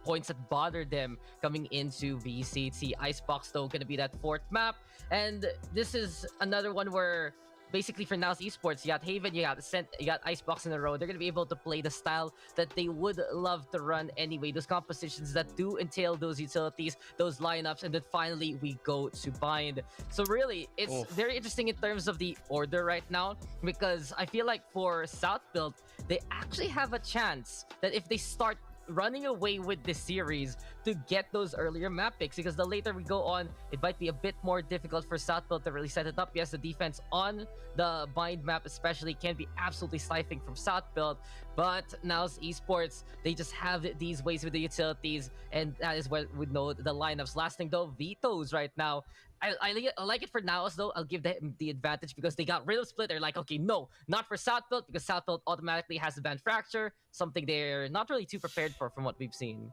points that bothered them coming into VCT. Icebox, though, gonna be that fourth map, and this is another one where basically for NAOS Esports, you got Haven, you got Ascent, you got Icebox in a row. They're going to be able to play the style that they would love to run anyway. Those compositions that do entail those utilities, those lineups, and then finally we go to Bind. So really, it's very interesting in terms of the order right now, because I feel like for Southbuilt, they actually have a chance that if they start running away with this series to get those earlier map picks, because the later we go on, it might be a bit more difficult for Southbuilt to really set it up. Yes, the defense on the Bind map especially can be absolutely stifling from Southbuilt, but NAOS Esports, they just have these ways with the utilities, and that is where we know the lineups. Last thing though, vetoes right now. I like it for NAOS though. I'll give them the advantage because they got rid of Split. They're like, okay, no, not for Southbuilt, because Southbuilt automatically has the ban Fracture, something they're not really too prepared for from what we've seen.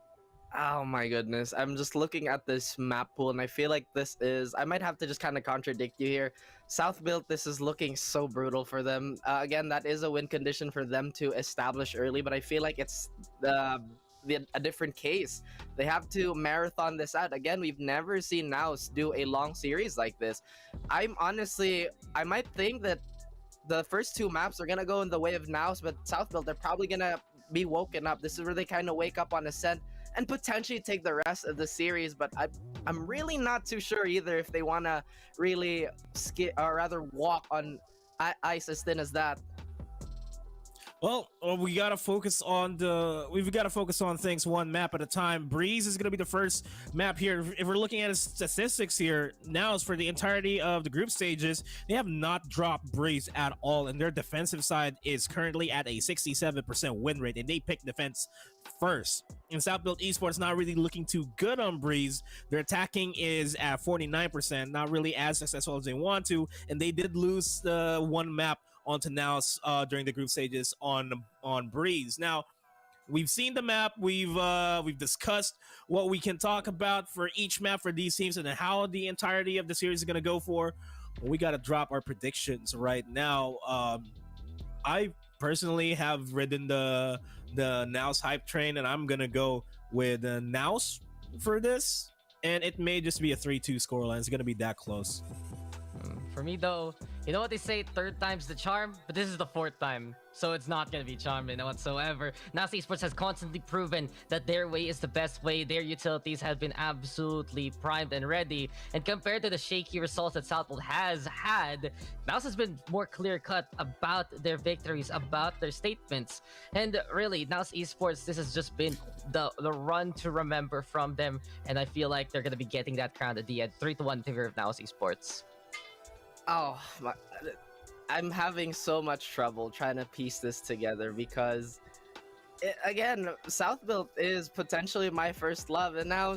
Oh my goodness. I'm just looking at this map pool and I feel like this is... I might have to just kind of contradict you here. Southbuilt, this is looking so brutal for them. Again, that is a win condition for them to establish early, but I feel like it's a different case. They have to marathon this out. Again, we've never seen NAOS do a long series like this. I might think that the first two maps are going to go in the way of NAOS, but Southbuilt, they're probably going to be woken up. This is where they kind of wake up on Ascent and potentially take the rest of the series, but I'm really not too sure either if they want to really walk on ice as thin as that. Well, we gotta focus on things one map at a time. Breeze is gonna be the first map here. If we're looking at his statistics here, now is for the entirety of the group stages, they have not dropped Breeze at all, and their defensive side is currently at a 67% win rate, and they pick defense first. And Southbuilt Esports not really looking too good on Breeze. Their attacking is at 49%, not really as successful as they want to, and they did lose the one map onto NAOS during the group stages on Breeze. Now, we've seen the map. We've discussed what we can talk about for each map for these teams and how the entirety of the series is going to go for. We got to drop our predictions right now. I personally have ridden the NAOS hype train, and I'm going to go with NAOS for this. And it may just be a 3-2 scoreline. It's going to be that close. For me, though, you know what they say, third time's the charm, but this is the fourth time, so it's not gonna be charming whatsoever. NAOS Esports has constantly proven that their way is the best way. Their utilities have been absolutely primed and ready, and compared to the shaky results that Southwold has had, NAOS has been more clear-cut about their victories, about their statements. And really, NAOS Esports, this has just been the run to remember from them, and I feel like they're gonna be getting that crown at the end. 3-1 in favor of NAOS Esports. Oh, I'm having so much trouble trying to piece this together because, again, South Built is potentially my first love, and now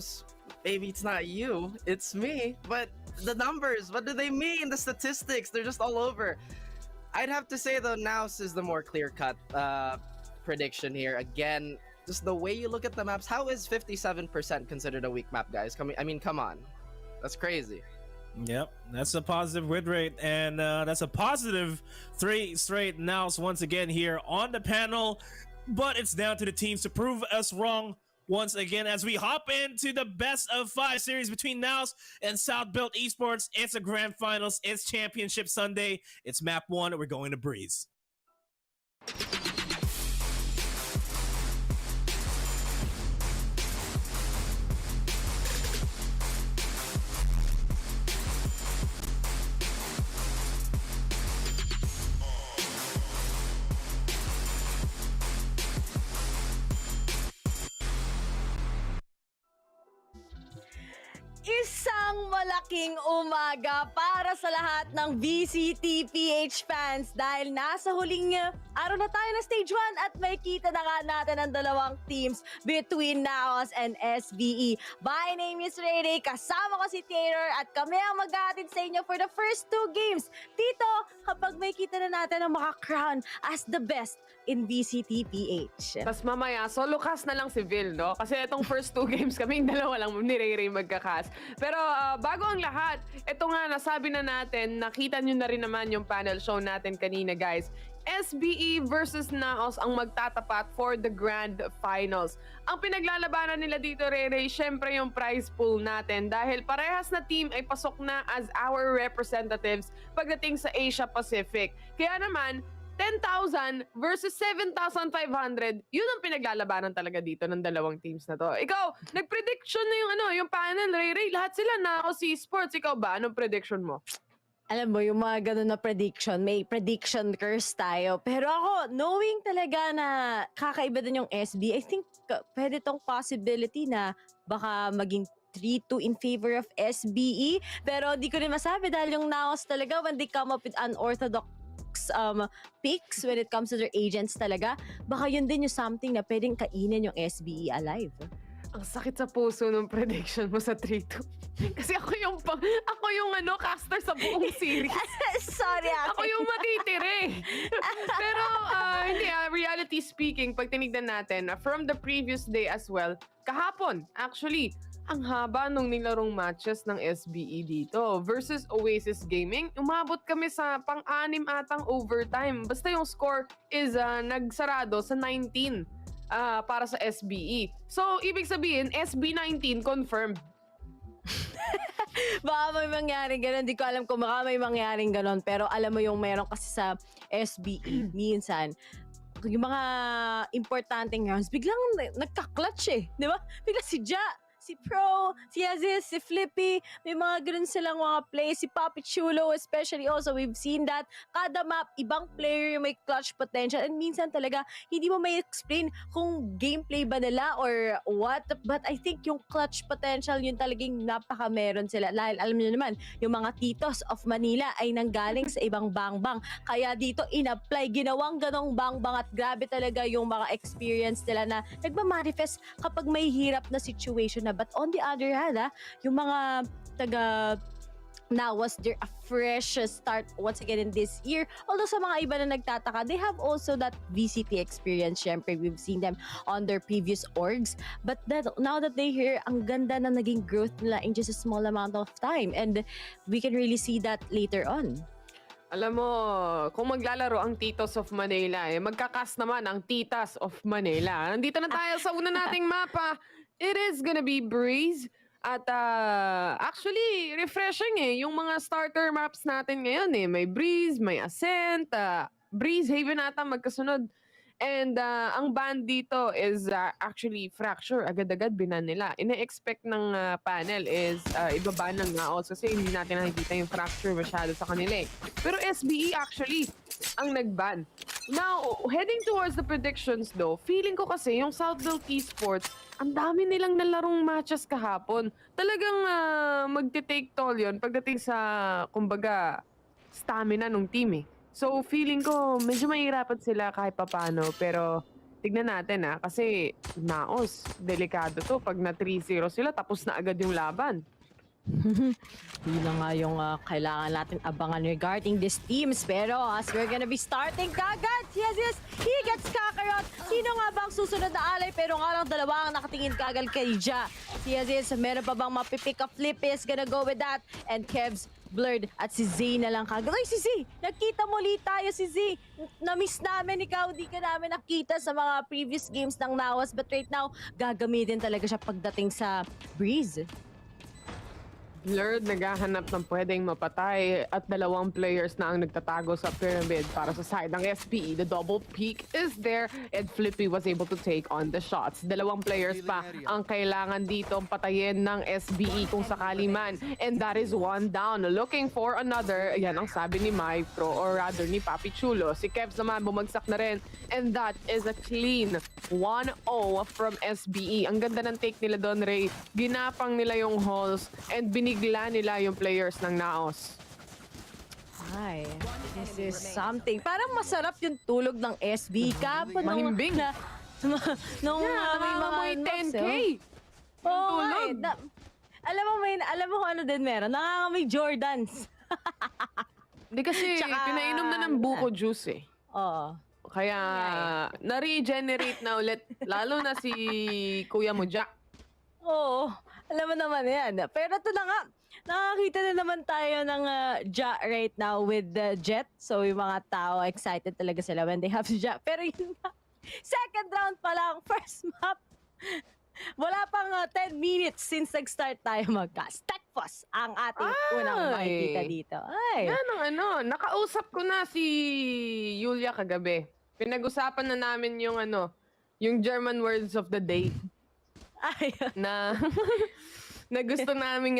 maybe it's not you, it's me. But the numbers, what do they mean? The statistics, they're just all over. I'd have to say, though, NAOS is the more clear-cut prediction here. Again, just the way you look at the maps, how is 57% considered a weak map, guys? I mean, come on. That's crazy. Yep, that's a positive win rate, and that's a positive 3 straight NAOS once again here on the panel. But it's down to the teams to prove us wrong once again as we hop into the best of 5 series between NAOS and South Built Esports. It's a grand finals, it's Championship Sunday, it's map 1, we're going to Breeze. Isang malaking umaga para sa lahat ng VCTPH fans dahil nasa huling araw na tayo ng Stage 1 at may kita na nga natin ang dalawang teams between NAOS and SBE. My name is Ray, kasama ko si Taylor at kami ang mag-aatid sa inyo for the first 2 games. Dito, kapag may kita na natin ang maka-crown as the best in VCTPH. Tapos mamaya, solo cast na lang si Vil, no? Kasi itong first 2 games kaming dalawa lang ni Ray magka-cast. Pero bago ang lahat, ito nga, nasabi na natin, nakita nyo na rin naman yung panel show natin kanina, guys. SBE versus NAOS ang magtatapat for the grand finals. Ang pinaglalabanan nila dito, Rere, syempre yung prize pool natin dahil parehas na team ay pasok na as our representatives pagdating sa Asia Pacific. Kaya naman, 10,000 versus 7,500, yun ang pinaglalabanan talaga dito ng dalawang teams na to. Ikaw, nag-prediction na yung panel, Ray, lahat sila na ako si Esports. Ikaw ba? Anong prediction mo? Alam mo, yung mga ganun na prediction, may prediction curse tayo. Pero ako, knowing talaga na kakaiba din yung SB, I think pwede tong possibility na baka maging 3-2 in favor of SBE. Pero di ko rin masabi dahil yung NAOS talaga, when they come up with unorthodox picks when it comes to their agents talaga, baka yun din yung something na pwedeng kainin yung SBE alive. Ang sakit sa puso ng prediction mo sa 3-2. Kasi ako yung caster sa buong series. Sorry, ako yung matitire. Pero hindi, reality speaking, pag tinignan natin, from the previous day as well, kahapon, actually, ang haba nung nilarong matches ng SBE dito versus Oasis Gaming. Umabot kami sa pang-6 atang overtime. Basta yung score is nagsarado sa 19 para sa SBE. So, ibig sabihin, SB19 confirmed. Baka may mangyaring ganun. Di ko alam kung baka may mangyaring ganun. Pero alam mo yung meron kasi sa SBE, minsan, yung mga importanteng rounds, biglang nagka-clutch eh. Di ba? Bigla si Ja, si Pro, si Aziz, si Flippy, may mga ganun silang mga plays. Si Papi Chulo especially also, we've seen that. Kada map, ibang player yung may clutch potential. And minsan talaga, hindi mo may explain kung gameplay ba nila or what. But I think yung clutch potential, yun talagang napaka meron sila. Dahil alam niyo naman, yung mga titos of Manila ay nanggaling sa ibang bangbang. Kaya dito, in-apply, ginawang ganong bangbang at grabe talaga yung mga experience nila na nagmamanifest kapag may hirap na situation na. But on the other hand, yung mga taga NAOS, they're a fresh start once again in this year. Although sa mga iba na nagtataka, they have also that VCT experience. Syempre, we've seen them on their previous orgs. But now that they hear, ang ganda na naging growth nila in just a small amount of time. And we can really see that later on. Alam mo, kung maglalaro ang Titos of Manila, magkakas naman ang Titas of Manila. Nandito na tayo sa una nating mapa. It is gonna be Breeze At actually, refreshing yung mga starter maps natin ngayon May Breeze, may Ascent, Breeze, Haven ata magkasunod. And ang ban dito is actually Fracture. Agad-agad binan nila. Ina-expect ng panel is ibaban ng NAOS kasi hindi natin nakikita yung Fracture masyado sa kanila Pero SBE actually ang nag-ban. Now, heading towards the predictions though, feeling ko kasi yung Southbelt Esports, ang dami nilang nalarong matches kahapon. Talagang magte-take toll yun pagdating sa, kumbaga, stamina ng team So, feeling ko, medyo mahirapan sila kahit papano. Pero, tignan natin kasi NAOS, delikado to. Pag na 3-0 sila, tapos na agad yung laban. Yun na nga yung kailangan natin abangan regarding these teams. Pero as we're gonna be starting kagad, yes, he gets Kakarot. Sino nga bang susunod na alay? Pero nga lang dalawa ang nakatingin kagad kay Ja. Yes, meron pa bang mapipick up flip is gonna go with that. And Kev's blurred at si Z na lang kagad. Ay, si Z! Nagkita muli tayo si Z. Na-miss namin ikaw. Di ka namin nakita sa mga previous games ng NAOS. But right now, gagamitin talaga siya pagdating sa Breeze. Blurred, naghahanap ng pwedeng mapatay at dalawang players na ang nagtatago sa pyramid para sa side ng SPE. The double peak is there and Flippy was able to take on the shots. Dalawang players pa ang kailangan dito patayin ng SBE kung sakali man. And that is one down. Looking for another. Yan ang sabi ni Micro or rather ni Papi Chulo. Si Kevs naman bumagsak na rin. And that is a clean 1-0 from SBE. Ang ganda ng take nila doon, Ray. Ginapang nila yung halls and binigla nila yung players ng NAOS. Ay, this is something. Parang masarap yung tulog ng SB kapon Mahimbing. Nung may mga 10K. Oo, alam mo kung ano din meron? Nangangamoy Jordans. Hindi kasi pinainom na ng buko juice Oo. Kaya na-regenerate na ulit. Lalo na si Kuya mo, Jack. Oo. Alam mo naman yan. Pero ito na nga, nakakita na naman tayo ng Ja right now with the Jet. So yung mga tao, excited talaga sila when they have Ja. Pero yun na, second round pa lang, first map. Wala pang 10 minutes since nag-start tayo mag-cast. Tekfos ang ating unang makikita dito. Ay. Yan ang nakausap ko na si Yulia kagabi. Pinag-usapan na namin yung yung German words of the day. Ay. na gusto naming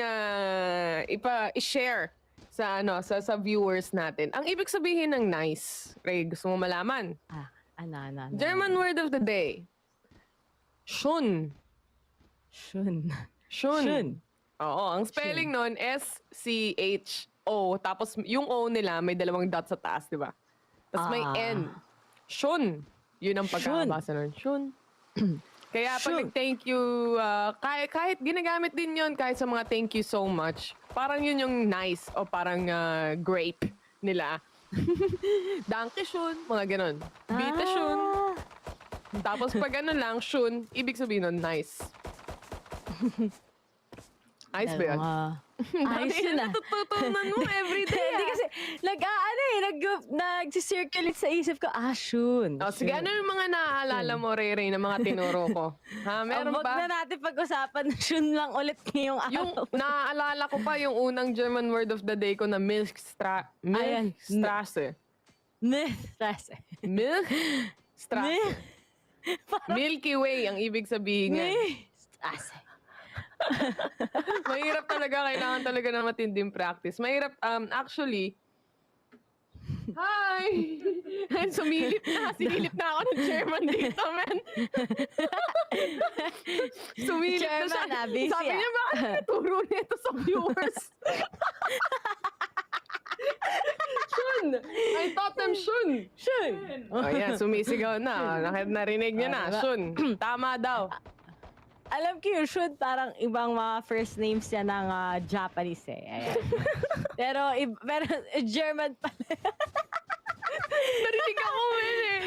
i-share sa sa viewers natin. Ang ibig sabihin ng nice, Ray, gusto mo malaman? German word of the day. Shun. Oo, ang spelling nun S-C-H-O. Tapos yung O nila may dalawang dot sa taas, di ba? Tapos may N. Shun. Yun ang pagkakabasa nun. Shun. Kaya pag nag-thank you, kahit ginagamit din yun, kahit sa mga thank you so much, parang yun yung nice o parang grape nila. Danke shun, mga ganon. Bita shun. Tapos pag lang, shun, ibig sabihin nun, nice. Ayos ba yun? Ayos yun natututunan mo everyday. Hindi kasi, nag-circulate sa isip ko, shun. Sige, ano yung mga naaalala mo, Ray, na mga tinuro ko? Meron ba? Huwag na natin pag-usapan, shun lang ulit ngayong araw. Yung naaalala ko pa yung unang German word of the day ko na Milchstraße. Milchstraße. Milky Way ang ibig sabihin nga. Milchstraße. Mahirap talaga, kailangan talaga ng matinding practice. Mahirap, actually, hi! Sumilip na. Sinilip na ako ng German dito, man. Sumilip na siya. Sabi niya, bakit naturo nito sa viewers? Shun! I taught them shun! Shun! Ayan, sumisigaw na. Narinig niya na. Shun. Tama daw. Alam ko yung shun, parang ibang mga first names yan ng Japanese Ayan. pero German pala. Narinig ako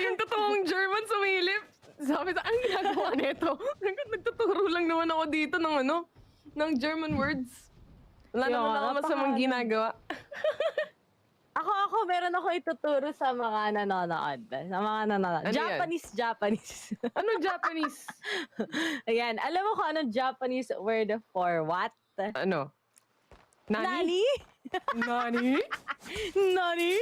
yung totoong German sumilip. Sabi sa, anong ginagawa nito? Nagtuturo lang naman ako dito ng German words. Wala naman ako masamang ginagawa. Meron ako ituturo sa mga nanonood. Ano yan? Japanese. Anong Japanese? Ayan, alam mo kung anong Japanese word for what? Ano? Nani? Nani? Nani?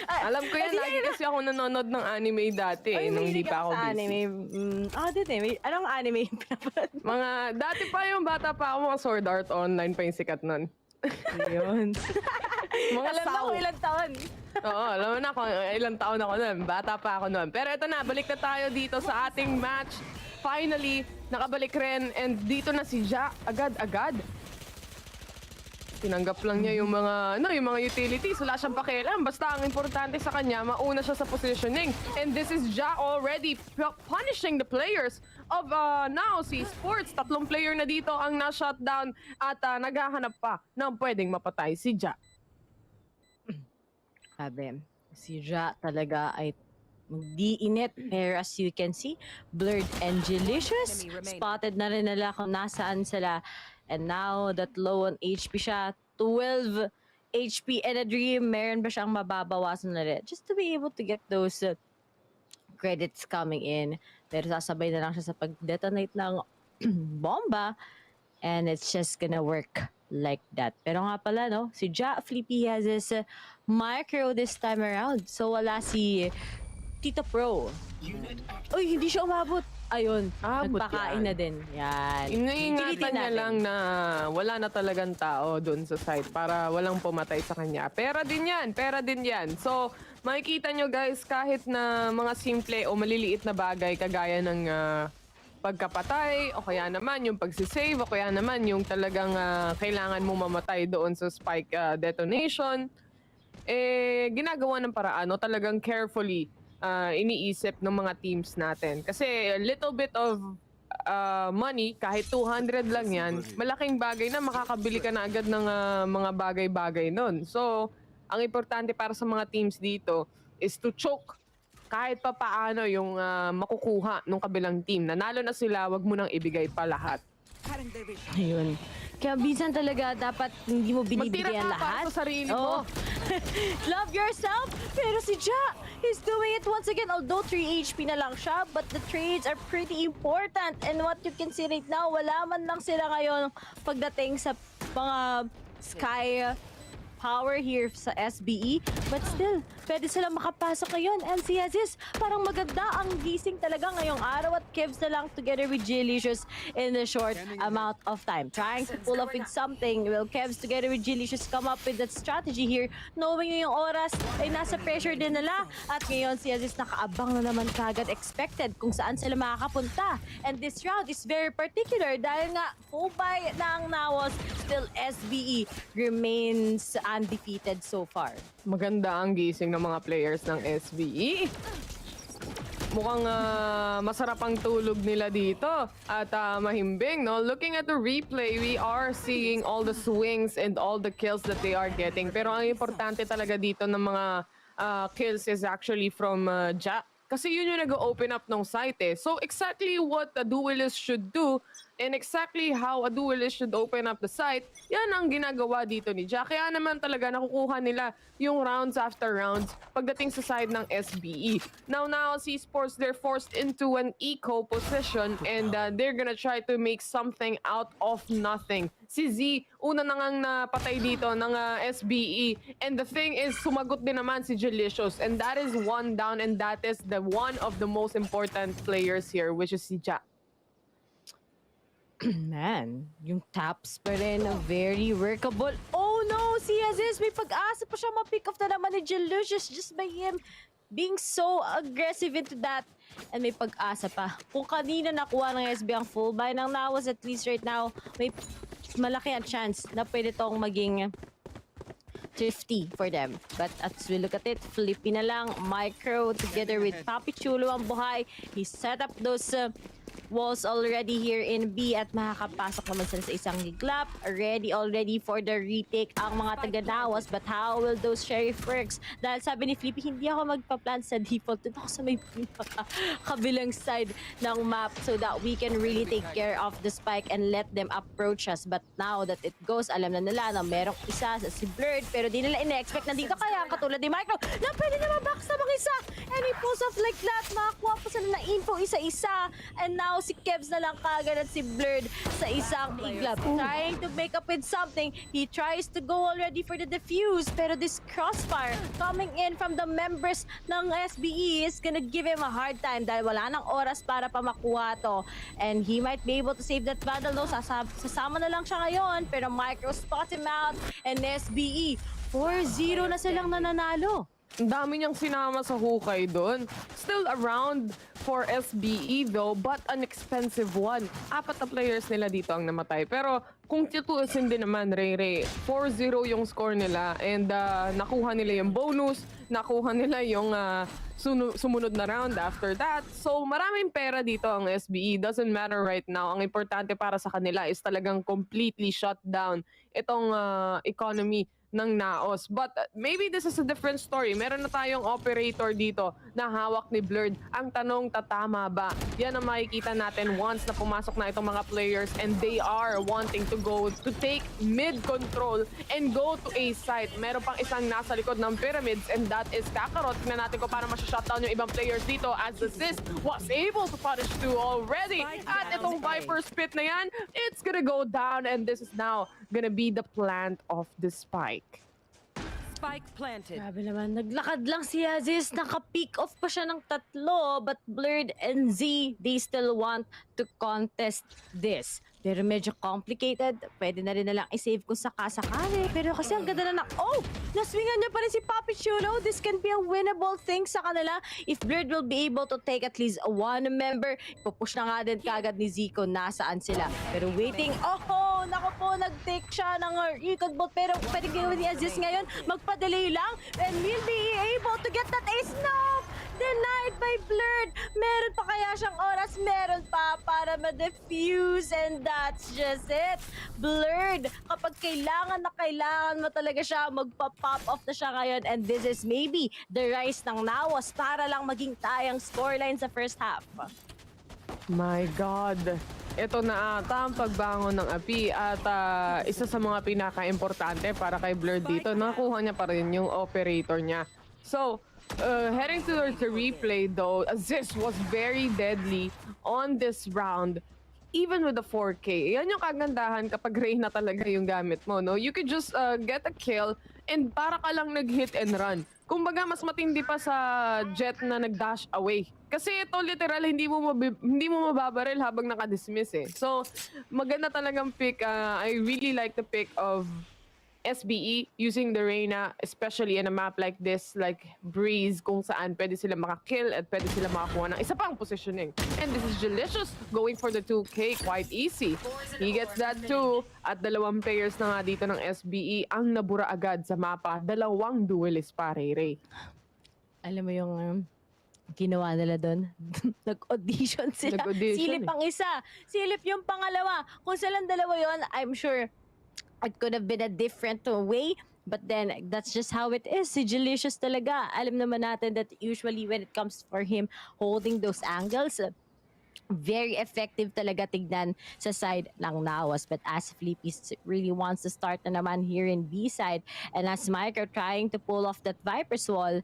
Alam ko yan, lagi kasi ako nanonood ng anime dati nung hindi pa ako busy. Anime. Anong anime yung pinapanood? Mga, dati pa yung bata pa ako, mga Sword Art Online pa yung sikat nun. Yun. Mga Alam na saw. kung ilang taon. Oo, alam mo na kung ilang taon ako nun. Bata pa ako nun. Pero ito na, balik na tayo dito sa ating match. Finally, nakabalik rin. And dito na si Ja, agad-agad. Tinanggap lang niya yung mga, yung mga utilities. Wala siyang pakialam. Basta ang importante sa kanya, mauna siya sa positioning. And this is Ja already punishing the players of NAOS Esports. 3 player na dito ang na-shutdown at naghahanap pa ng pwedeng mapatay si Ja. Sabi, si Ja talaga ay di-init. Pero as you can see, Blurred and Delicious. Spotted na rin nila kung nasaan sila. And now that low on HP siya, 12 HP and a dream, meron ba siyang mababawasan na rin? Just to be able to get those credits coming in. Pero sasabay na lang siya sa pag-detonate ng bomba. And it's just gonna work like that. Pero nga pala, no, si Ja Flippy has his micro this time around. So wala si Tito Pro. Uy, hindi siya umabot. Ayun, nagpakain na din. Yan. Iniingatan niya lang na wala na talagang tao doon sa site para walang pumatay sa kanya. Pera din yan. So, makikita nyo guys, kahit na mga simple o maliliit na bagay kagaya ng pagkapatay, o kaya naman yung pagsisave, o kaya naman yung talagang kailangan mo mamatay doon sa spike detonation, ginagawa ng paraan, o talagang carefully iniisip ng mga teams natin. Kasi a little bit of money, kahit 200 lang yan, malaking bagay na makakabili ka na agad ng mga bagay-bagay nun. So, ang importante para sa mga teams dito is to choke kahit pa paano yung makukuha ng kabilang team. Nanalo na sila, wag mo nang ibigay pa lahat. Ayun. Kaya minsan talaga dapat hindi mo binibigyan lahat. Magtira ka para sa sarili mo. Love yourself. Pero si Ja, he's doing it once again. Although 3 HP na lang siya, but the trades are pretty important. And what you can see right now, wala man lang sila ngayon pagdating sa mga Sky power here sa SBE. But still, pwede silang makapasok ngayon. And si Aziz, parang maganda ang gising talaga ngayong araw at Kevs na lang together with Jilicious in a short amount of time. Trying to pull off with something. Will Kevs together with Jilicious come up with that strategy here? Knowing yung oras ay nasa pressure din nila. At ngayon si Aziz nakaabang na naman kagad expected kung saan sila makakapunta. And this round is very particular dahil nga full buy ng NAOS, still SBE remains undefeated so far. Maganda ang gising ng mga players ng SBE. Mukhang masarap ang tulog nila dito at mahimbing, no? Looking at the replay, we are seeing all the swings and all the kills that they are getting. Pero ang importante talaga dito ng mga kills is actually from Ja. Kasi yun yung nag-open up ng site eh. So exactly what a duelist should do and exactly how a duelist should open up the site, yan ang ginagawa dito ni Ja. Kaya naman talaga nakukuha nila yung rounds after rounds pagdating sa side ng SBE. Now Esports, they're forced into an eco position and they're gonna try to make something out of nothing. Si Z, una na ngang napatay dito ng SBE. And the thing is, sumagot din naman si Delicious. And that is one down and that is the one of the most important players here, which is si Ja. Man, yung taps pa rin, very workable. Oh no, si Aziz, may pag-asa pa siya ma-pick off na naman ni Delicious just by him being so aggressive into that. And may pag-asa pa. Kung kanina nakuha ng SB ang full buy ng NAOS, at least right now, may malaki ang chance na pwede tong maging 50 for them. But as we look at it, Filipino lang, Micro together with Papi Chulo ang buhay. He set up those walls already here in B at makakapasok naman sila sa isang giglap. Ready already for the retake ang mga taga-NAOS, but how will those Sheriff works? Dahil sabi ni Flippy, hindi ako magpa-plan sa default. Doon ako sa may kabilang side ng map so that we can really take care of the spike and let them approach us. But now that it goes, alam na nila na merong isa sa si Blurred, pero di nila ina-expect na dito, kaya katulad ni Micro na pwede na mabaksa mga isa. And he pulls off like that, makakuha pa sila na info isa-isa. And now si Kebs na lang kagad at si Blurred sa isang iglap. Trying to make up with something. He tries to go already for the defuse, pero this crossfire coming in from the members ng SBE is gonna give him a hard time dahil wala nang oras para pa makuha to. And he might be able to save that battle though. Sasama na lang siya ngayon, pero Micro spot him out and SBE 4-0 na silang nananalo. Ang dami niyang sinama sa hukay doon. Still around for SBE though, but an expensive one. 4 na players nila dito ang namatay. Pero kung tituusin din naman, Ray, 4-0 yung score nila and nakuha nila yung bonus, nakuha nila yung sumunod na round after that. So maraming pera dito ang SBE. Doesn't matter right now. Ang importante para sa kanila is talagang completely shut down itong economy ng NAOS. But maybe this is a different story. Meron na tayong operator dito na hawak ni Blurred. Ang tanong, tatama ba? Yan ang makikita natin once na pumasok na itong mga players and they are wanting to go to take mid control and go to A site. Meron pang isang nasa likod ng pyramids and that is Kakarot. Tingnan natin kung paano masya-shutdown yung ibang players dito as the Sis was able to punish 2 already. At itong Viper Spit na yan, it's gonna go down and this is now gonna be the plant of the spike. Spike planted. Grabe naman, naglakad lang si Aziz, naka-pick off pa siya ng 3, but Blurred and Z, they still want to contest this. Pero medyo complicated. Pwede na rin nalang i-save kung sakasakali. Pero kasi ang ganda na naswingan niya pa rin si Papi Chulo. This can be a winnable thing sa kanila. If Blurred will be able to take at least 1 member, ipupush na nga din kagad ni Zico nasaan sila. Pero waiting, naku po, nag-take siya ng Recon Bot. Pero pwede gawin ni Aziz ngayon, magpa-delay lang. And will be able to get that ace. No! Denied by Blurred. Meron pa kaya siyang oras? Meron pa para ma-defuse and that's just it. Blurred, kapag kailangan na kailangan mo talaga siya, magpa-pop off na siya ngayon and this is maybe the rise ng NAOS para lang maging tayang scoreline sa first half. My God. Ito na ata ang pagbangon ng api at isa sa mga pinaka-importante para kay Blurred dito, nakuha niya pa rin yung operator niya. So, heading towards the replay though, Aziz was very deadly on this round. Even with the 4K, yan yung kagandahan kapag Reyna talaga yung gamit mo, no? You could just get a kill and para ka lang nag-hit and run. Kumbaga, mas matindi pa sa Jet na nag-dash away. Kasi ito literal, hindi mo mababaril habang naka-dismiss eh. So, maganda talagang pick. I really like the pick of SBE using the Reyna, especially in a map like this, like Breeze, kung saan pwede sila makakill at pwede sila makakuha ng isa pang positioning. And this is Delicious going for the 2K, quite easy. He gets that too. At 2 players na nga dito ng SBE ang nabura agad sa mapa. 2 duelist pa, Ray. Alam mo yung ginawa nila doon? Nag-audition sila. Silip ang isa. Silip yung pangalawa. Kung silang 2 yon, I'm sure it could have been a different way, but then that's just how it is. Si Delicious talaga. Alam naman natin that usually when it comes for him holding those angles, very effective talaga tignan sa side ng NAOS. But as Flippy really wants to start na naman here in B side, and as Micro trying to pull off that Viper's wall,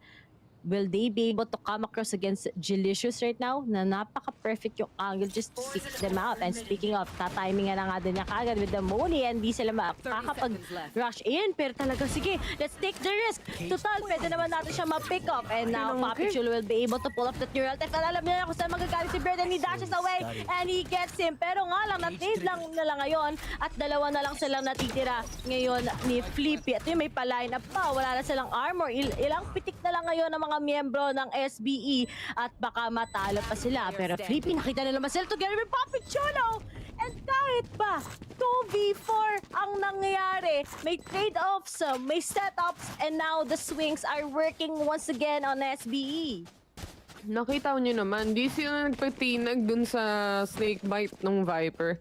will they be able to come across against Delicious right now? Na napaka-perfect yung angle just to pick them out. And speaking of, tatimingan na nga din niya kagad with the Moni and di sila makakapag-rush in. Pero talaga, sige, let's take the risk. Total, pwede naman natin siya ma-pick up. And now, Papi Chulo will be able to pull off that neural tech. Alam niya kung saan magagaling si Bird and he dashes away and he gets him. Pero nga lang, na-trade lang nila ngayon at 2 na lang silang natitira ngayon ni Flippy. At yung may pa-line up pa, wala na silang armor. Ilang pitik na lang ngayon ng mga miyembro ng SBE at baka matalo pa sila. Pero Flippy, nakita nila sila together with Papi Chulo. And kahit ba 2v4 ang nangyayari, may trade-offs, may setups, and now the swings are working once again on SBE. Nakita nyo naman, di sila nagpatinag dun sa snake bite ng Viper.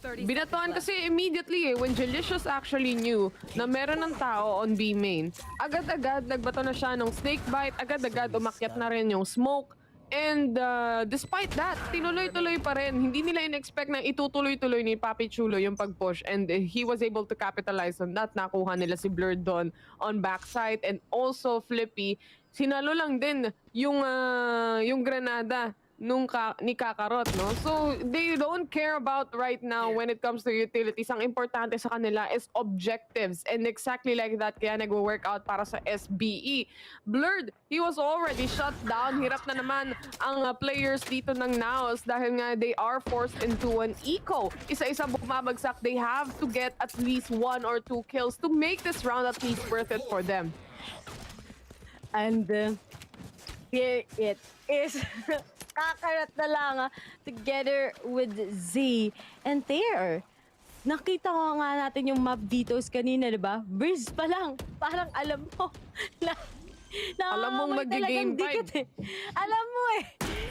Binatuan kasi immediately when Delicious actually knew na meron ng tao on B main. Agad-agad nagbato na siya ng snake bite, agad-agad umakyat na rin yung smoke. And despite that, tinuloy-tuloy pa rin. Hindi nila in-expect na itutuloy-tuloy ni Papi Chulo yung pag-push. And he was able to capitalize on that. Nakuha nila si Blurred doon on backside. And also Flippy, sinalo lang din yung granada ni Kakarot, no? So, they don't care about right now when it comes to utilities. Ang importante sa kanila is objectives. And exactly like that, kaya nag-work out para sa SBE. Blurred, he was already shut down. Hirap na naman ang players dito ng NAOS dahil nga they are forced into an eco. Isa-isa bumabagsak. They have to get at least 1 or 2 kills to make this round at least worth it for them. And here it is. Kakarot na lang together with Z. And there, nakita ko nga natin yung map details kanina, diba? Breeze pa lang. Parang alam mo. Alam mong mag-game fight. Alam mo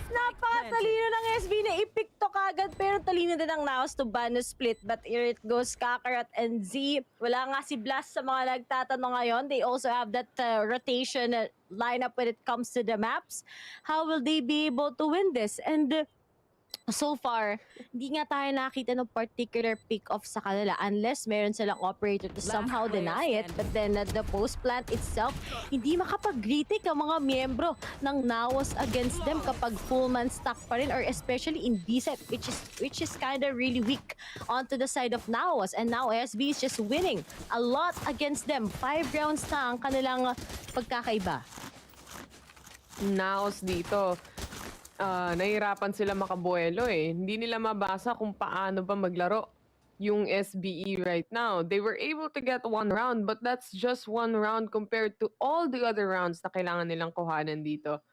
napakatalino ng SB na i-pick to kagad. Pero talino din ng NAOS to ban the split. But here it goes, Kakarot and Z. Wala nga si Blast sa mga nagtatanong ngayon. They also have that rotation lineup when it comes to the maps. How will they be able to win this? And so far, hindi nga tayo nakita ng particular pick-off sa kanila unless meron silang operator to somehow deny it. But then at the post plant itself, hindi makapag-retake ang mga miyembro ng NAOS against them kapag full man stack pa rin, or especially in B side, which is kind of really weak onto the side of NAOS. And now SB is just winning a lot against them. 5 rounds na ang kanilang pagkakaiba. NAOS dito, nahirapan sila makabuelo eh. Hindi nila mabasa kung paano ba maglaro yung SBE right now. They were able to get 1 round, but that's just 1 round compared to all the other rounds na kailangan nilang kuhanan dito.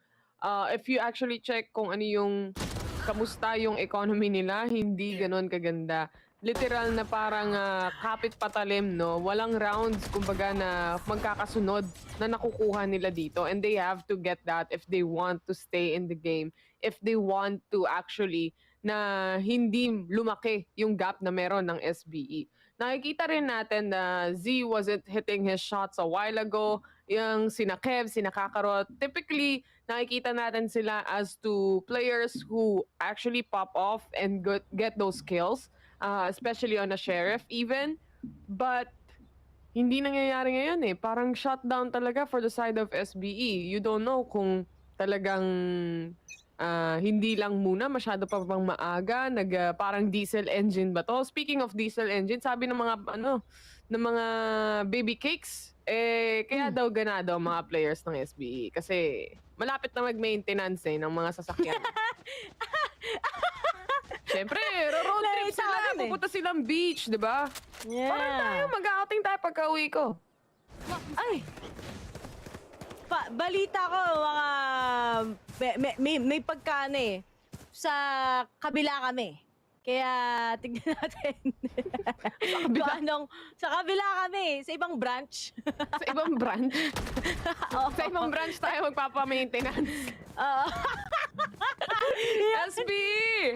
If you actually check kung ano yung kamusta yung economy nila, hindi ganon kaganda. Literal na parang kapit patalim, no? Walang rounds, kumbaga, na magkakasunod na nakukuha nila dito. And they have to get that if they want to stay in the game. If they want to actually na hindi lumaki yung gap na meron ng SBE. Nakikita rin natin na Z wasn't hitting his shots a while ago. Yung sina Kev, sina Kakarot, typically nakikita natin sila as to players who actually pop off and get those kills. Especially on a sheriff even. But hindi nangyayari ngayon eh. Parang shutdown talaga for the side of SBE. You don't know kung talagang hindi lang muna, masyado pa bang maaga, parang diesel engine ba to? Speaking of diesel engine, sabi ng mga baby cakes, kaya daw ganado ang mga players ng SBE kasi malapit na mag-maintenance ng mga sasakyan. Siyempre, road trip sila, pupunta silang beach, di ba? Yeah. Parang tayo, mag-outing tayo pagka-uwi ko. Ay! Balita ko, may pagkano eh. Sa kabila kami. Kaya, tignan natin. Sa kabila kami, sa ibang branch. Sa ibang branch? Sa ibang branch tayo magpapa-maintenance. SBE!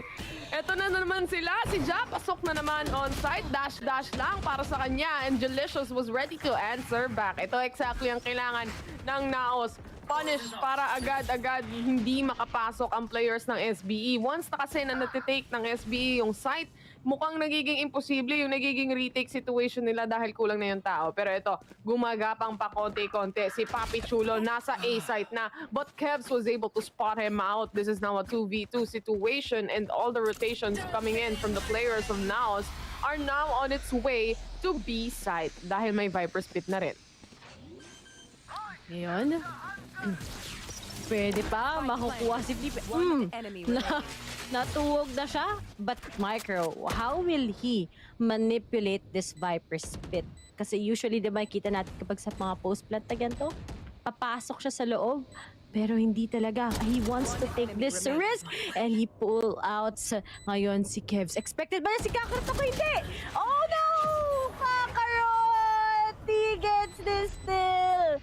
Eto na naman sila. Si Ja, pasok na naman on-site. Dash lang para sa kanya. And Delicious was ready to answer back. Ito exactly ang kailangan ng NAOS. Punish para agad-agad hindi makapasok ang players ng SBE. Once na kasi na natitake ng SBE yung site, mukhang nagiging imposible yung nagiging retake situation nila dahil kulang na yung tao. Pero ito, gumagapang pa konti-konti. Si Papi Chulo nasa A site na, but Kevs was able to spot him out. This is now a 2v2 situation and all the rotations coming in from the players of NAOS are now on its way to B site dahil may Viper Spit na rin. Ngayon, pwede pa makukuha si Felipe. Natuwag na siya. But Micro, how will he manipulate this Viper Spit? Kasi usually, diba, kita natin kapag sa mga post-plant na ganito, papasok siya sa loob. Pero hindi talaga. He wants to take this risk. And he pull out ngayon si Kevs. Expected ba na si Kakarot? Ako hindi! Oh no! Kakarot! He gets this still!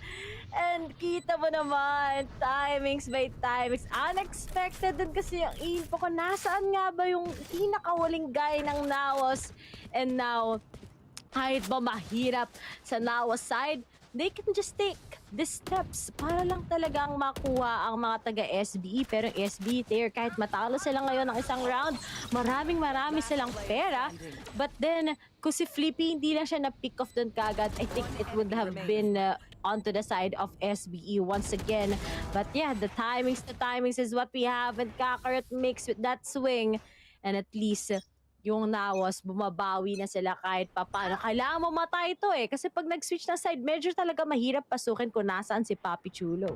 And Kita mo naman, timings by timings. Unexpected din kasi yung info ko. Nasaan nga ba yung pinakawaling guy ng NAOS? And now, kahit ba mahirap sa NAOS side, they can just take the steps para lang talagang makuha ang mga taga-SBE. Pero yung SBE there, kahit matalo sila ngayon ng isang round, marami silang pera. But then, kung si Flippy hindi lang siya na-pick off dun kagad, I think it would have been onto the side of SBE once again. But yeah, the timings is what we have. And Kakarot makes with that swing. And at least, yung NAOS, bumabawi na sila kahit paano. Kailangan mo matay ito eh. Kasi pag nag-switch na side, medyo talaga mahirap pasukin kung nasaan si Papi Chulo.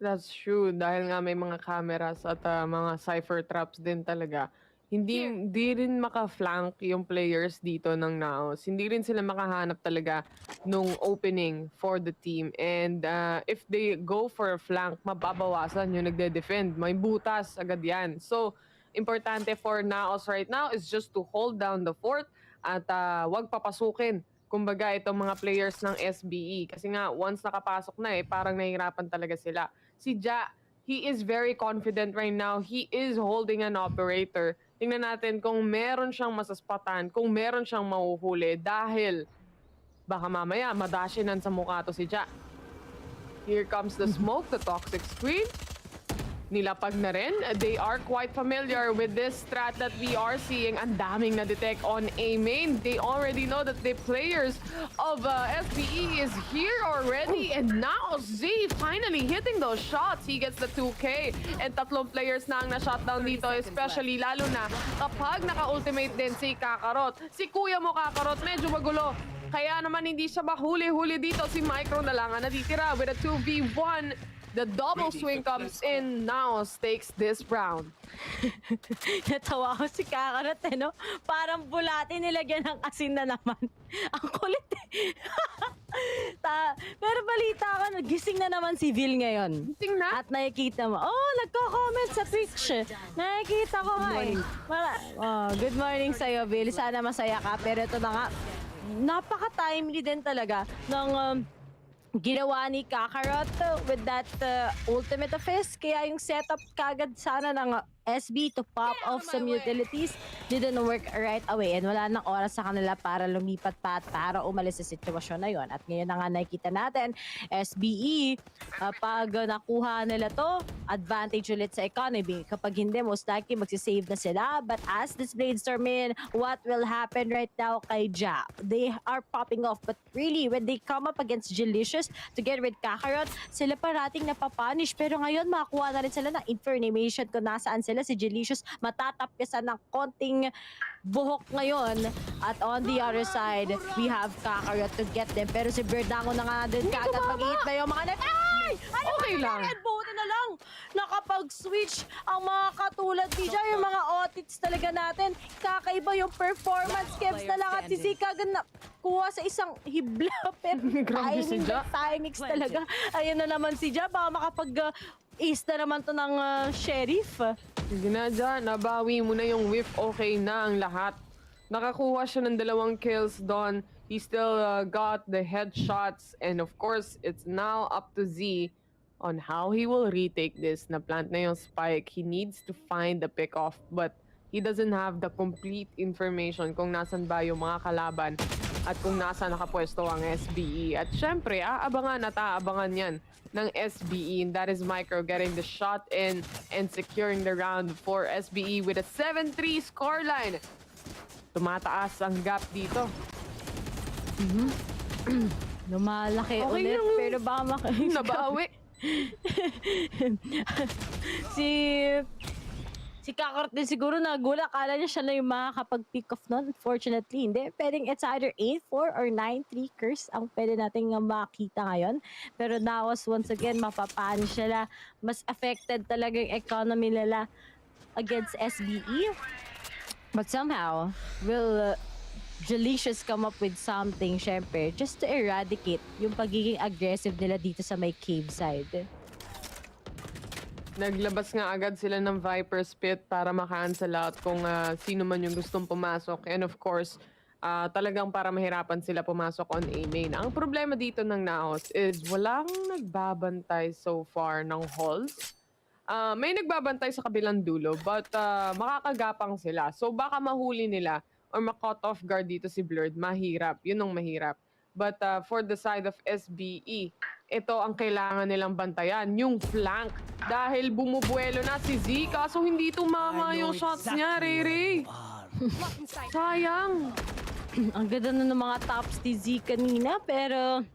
That's true. Dahil nga may mga cameras at mga cipher traps din talaga. Hindi rin maka-flank yung players dito ng NAOS. Hindi rin sila makahanap talaga nung opening for the team. And if they go for a flank, mababawasan yung nagde-defend. May butas agad yan. So, importante for NAOS right now is just to hold down the fort at wag papasukin. Kumbaga, itong mga players ng SBE. Kasi nga, once nakapasok na parang nahihirapan talaga sila. Si Ja, he is very confident right now. He is holding an operator. Tingnan natin kung meron siyang masaspatan, kung meron siyang mahuhuli dahil baka mamaya madashinan sa mukha to si Ja. Here comes the smoke, the toxic screen. Nilapag na rin. They are quite familiar with this strat that we are seeing. Ang daming na-detect on A main. They already know that the players of SBE is here already. And now Z finally hitting those shots. He gets the 2K. And tatlong players na ang na-shotdown dito. Especially lalo na kapag naka-ultimate din si Kakarot. Si kuya mo Kakarot, medyo magulo. Kaya naman hindi siya mahuli-huli dito. Si Micro na lang ang natitira with a 2v1. The double swing comes in. NAOS takes this round. Natawa ko si Kakarot no? Parang bulati nilagyan ng asin na naman. Ang kulit Pero balita ko, gising na naman si Vil ngayon. Gising na? At nakikita mo, nagko-comment sa Twitch. Nakikita ko nga good morning sa'yo, Vil. Sana masaya ka. Pero ito na nga, napaka-timely din talaga ng ginawa ni Kakarot with that ultimate of his. Kaya yung setup kagad sana ng SB to pop off some utilities didn't work right away and wala nang oras sa kanila para lumipat pa at para umalis sa sitwasyon na yon. At ngayon na nga nakikita natin, SBE, pag nakuha nila to, advantage ulit sa economy. Kapag hindi, most likely magsisave na sila. But as this brainstorm in, what will happen right now kay Ja? They are popping off, but really, when they come up against Delicious to get rid Kakarot, sila parating napapunish. Pero ngayon, makakuha na rin sila ng information kung nasaan sila. Si Delicious matatapyasan ng konting buhok ngayon. At on the other side, we have Kakarot to get them. Pero si Berdango na nga din kagad mag-hit na yung mga Ay! Ano okay lang. Buti na lang. Nakapag-switch ang mga katulad ni Ja, yung mga audits talaga natin. Kakaiba yung performance. Kevs na lang at si Zika na kuha sa isang hibla. Pero timings talaga. Ayun na naman si Ja. Baka makapag-ace na naman to ng sheriff. Sige na dyan, nabawi mo na yung whiff, okay na ang lahat. Nakakuha siya ng 2 kills doon. He still got the headshots and of course, it's now up to Z on how he will retake this. Na-plant na yung spike. He needs to find the pick-off but he doesn't have the complete information kung nasan ba yung mga kalaban at kung nasa nakapwesto ang SBE. At syempre, aabangan at aabangan yan ng SBE. And that is Micro getting the shot in and securing the round for SBE with a 7-3 scoreline. Tumataas ang gap dito. Lumalaki okay ulit, lang. pero baka nabawi. Si Kakarot din siguro nagulat. Akala niya siya na yung makakapag-pick off nun. Unfortunately, hindi. Pwedeng it's either 8-4 or 9-3 curse ang pwede natin makita ngayon. Pero NAOS, once again, mapapanish nila. Mas affected talaga yung economy nila against SBE. But somehow, will Delicious come up with something, syempre, just to eradicate yung pagiging aggressive nila dito sa may cave side. Naglabas nga agad sila ng Viper's Pit para makancel out kung sino man yung gustong pumasok. And of course, talagang para mahirapan sila pumasok on A main. Ang problema dito ng NAOS is walang nagbabantay so far ng halls. May nagbabantay sa kabilang dulo but makakagapang sila. So baka mahuli nila or ma-cut off guard dito si Blurred. Mahirap. Yun ang mahirap. But for the side of SBE, ito ang kailangan nilang bantayan, yung flank. Dahil bumubuelo na si Z, kaso hindi tumama yung shots niya, Ray. Sayang. Ang ganda na ng mga tops ni Z kanina, pero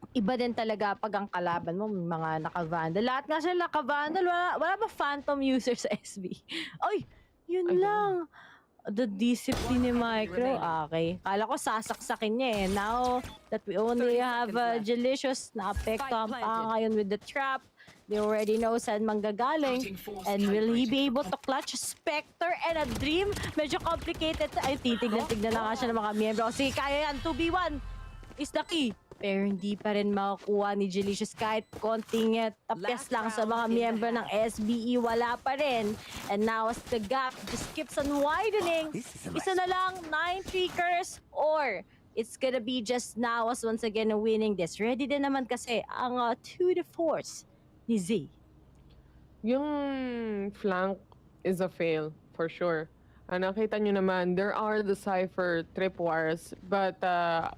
iba din talaga pag ang kalaban mo, may mga naka-vandal. Lahat nga sila naka-vandal. Wala ba phantom user sa SB? Ay, yun lang. The discipline ni Micro. Okay. Kala ko sasaksakin niya eh. Now that we only have Delicious na apekto pa ngayon with the trap, they already know saan manggagaling. And will he be able to clutch Spectre and a Dream? Medyo complicated. Ay, titignan-tignan na nga siya ng mga miyembro. Sige, kaya yan. 2v1 is the key. Pero hindi pa rin makukuha ni Delicious kahit konting tapyas lang sa mga miyembro ng SBE. Wala pa rin. And now as the gap just keeps on widening, isa na lang, 9 Trickers, or it's gonna be just NAOS once again winning this. Ready din naman kasi ang 2 the force ni Z. Yung flank is a fail, for sure. Nakita nyo naman, there are the Cypher tripwires, but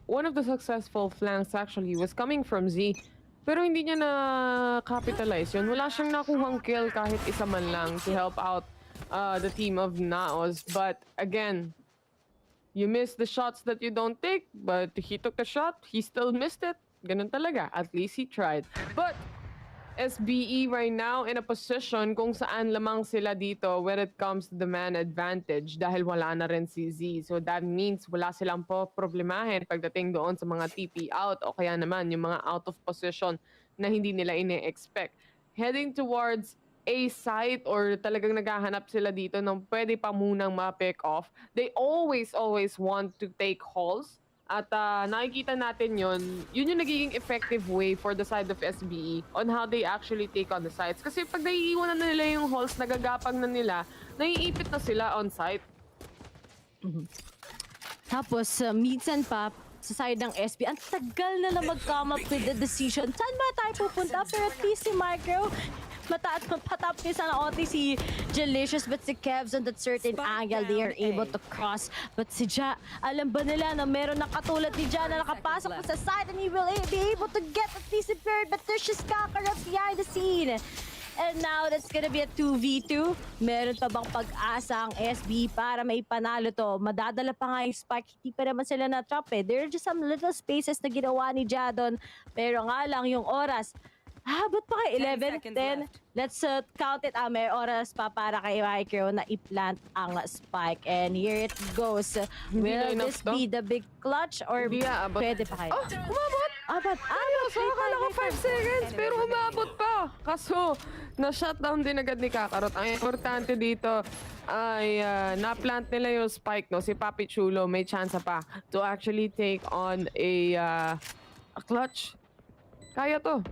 one of the successful flanks actually was coming from Z. Pero hindi niya na-capitalize yun. Wala siyang nakuhang kill kahit isa man lang to help out the team of NAOS. But again, you miss the shots that you don't take, but he took a shot, he still missed it. Ganun talaga. At least he tried. But SBE right now in a position kung saan lamang sila dito when it comes to the man advantage dahil wala na rin si Z. So that means wala silang problemahin pagdating doon sa mga TP out o kaya naman yung mga out of position na hindi nila ine-expect. Heading towards a site or talagang naghahanap sila dito ng pwede pa munang ma-pick off. They always want to take halls. At nakikita natin yun yung nagiging effective way for the side of SBE on how they actually take on the sites. Kasi pag naiiwanan na nila yung halls, nagagapang na nila, naiipit na sila on site. Tapos, minsan pa, sa side ng SB, ang tagal na mag-come up with the decision. Saan ba tayo pupunta? Pero at least si Micro, patap niya sana OT si Delicious, but si Kevs on that certain angle, they are able to cross. But si Ja, alam ba nila na meron na katulad ni Ja na nakapasok pa sa side and he will be able to get at least a bird, but there's just Kakarot behind the scene. And now, that's gonna be a 2v2. Meron pa bang pag-asa ang SB para may panalo to? Madadala pa nga yung Spike. Hindi pa naman sila na-trap eh. There are just some little spaces na ginawa ni Jadon. Pero nga lang yung oras. Ba't pa kay 11, 10? Let's count it. May oras pa para kay Micro na i-plant ang Spike. And here it goes. Will this be the big clutch or pwede pa kayo? Umabot! Abot! So, akala ko 5 seconds, pero umabot pa. Kaso, na-shutdown din agad ni Kakarot. Ang importante dito ay na-plant nila yung Spike, no? Si Papi Chulo may chance pa to actually take on a clutch. Kaya to.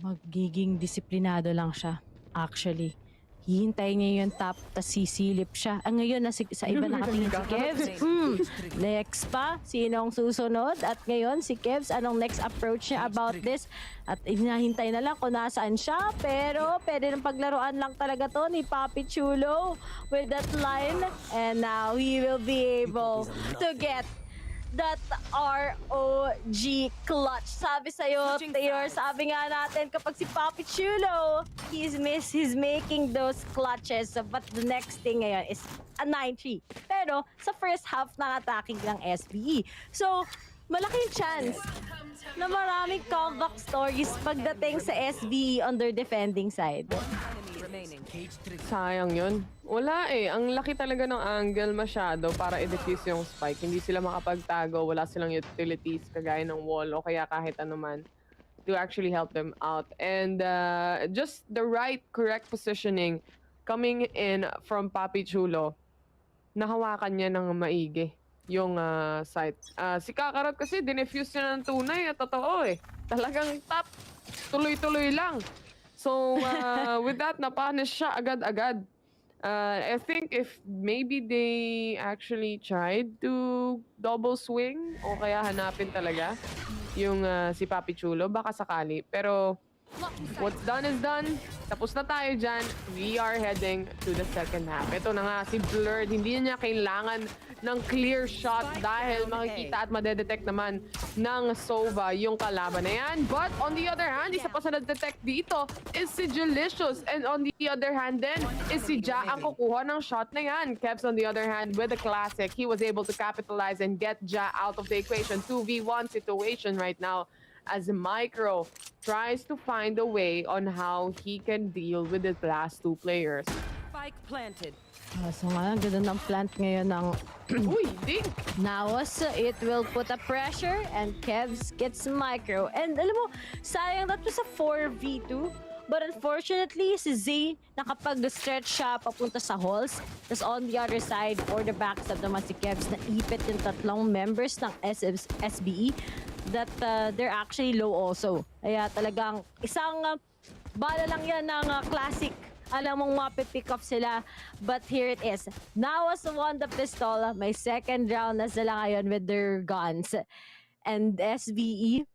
Magiging disiplinado lang siya, actually. Hihintay niya yung top, tas sisilip siya. Ngayon, sa iba nakatingin si Kevs. Next pa, sinong susunod? At ngayon, si Kevs, anong next approach niya about this? At hinahintay na lang kung nasaan siya. Pero, pwede nang paglaruan lang talaga to ni Papi Chulo with that line. And now, he will be able to get that ROG clutch. Sabi sa'yo, Taylor, sabi nga natin, kapag si Papi Chulo, he's making those clutches. But the next thing ngayon is a 9-3. Pero, sa first half ng attacking ng SBE. So, malaking chance na maraming comeback stories pagdating sa SBE on their defending side. Sayang yun. Wala eh. Ang laki talaga ng angle masyado para i-defuse yung Spike. Hindi sila makapagtago. Wala silang utilities kagaya ng wall o kaya kahit ano man to actually help them out. And just the right, correct positioning coming in from Papi Chulo, nahawakan niya ng maigi yung site. Si Kakarot kasi dinefuse niya ng tunay at totoo eh. Talagang top. Tuloy-tuloy lang. So, with that, napanish siya agad-agad. I think if maybe they actually tried to double swing o kaya hanapin talaga yung si Papi Chulo, baka sakali. Pero what's done is done. Tapos na tayo dyan. We are heading to the second half. Ito na nga, si Blurred, hindi niya kailangan ng clear shot dahil makikita at madedetect naman ng Sova yung kalaban na yan. But on the other hand, isa pa sa nag-detect dito is si Delicious. And on the other hand din is si Ja ang kukuha ng shot na yan. Kevs on the other hand with the classic, he was able to capitalize and get Ja out of the equation. 2v1 situation right now as Micro tries to find a way on how he can deal with the last two players. Spike planted. So nga, ganda ng plant ngayon ng Uy, dink! NAOS. It will put a pressure and Kevs gets Micro. And alam mo, sayang that was a 4v2. But unfortunately, si Z nakapag-stretch siya papunta sa halls. Tapos on the other side, or the backstab naman si Kevs na ipit yung tatlong members ng SBE that they're actually low also. Kaya talagang isang bala lang yan ng classic. Alam mong mapipick off sila. But here it is. NAOS won the pistol. May second round na sila ngayon with their guns. And SBE,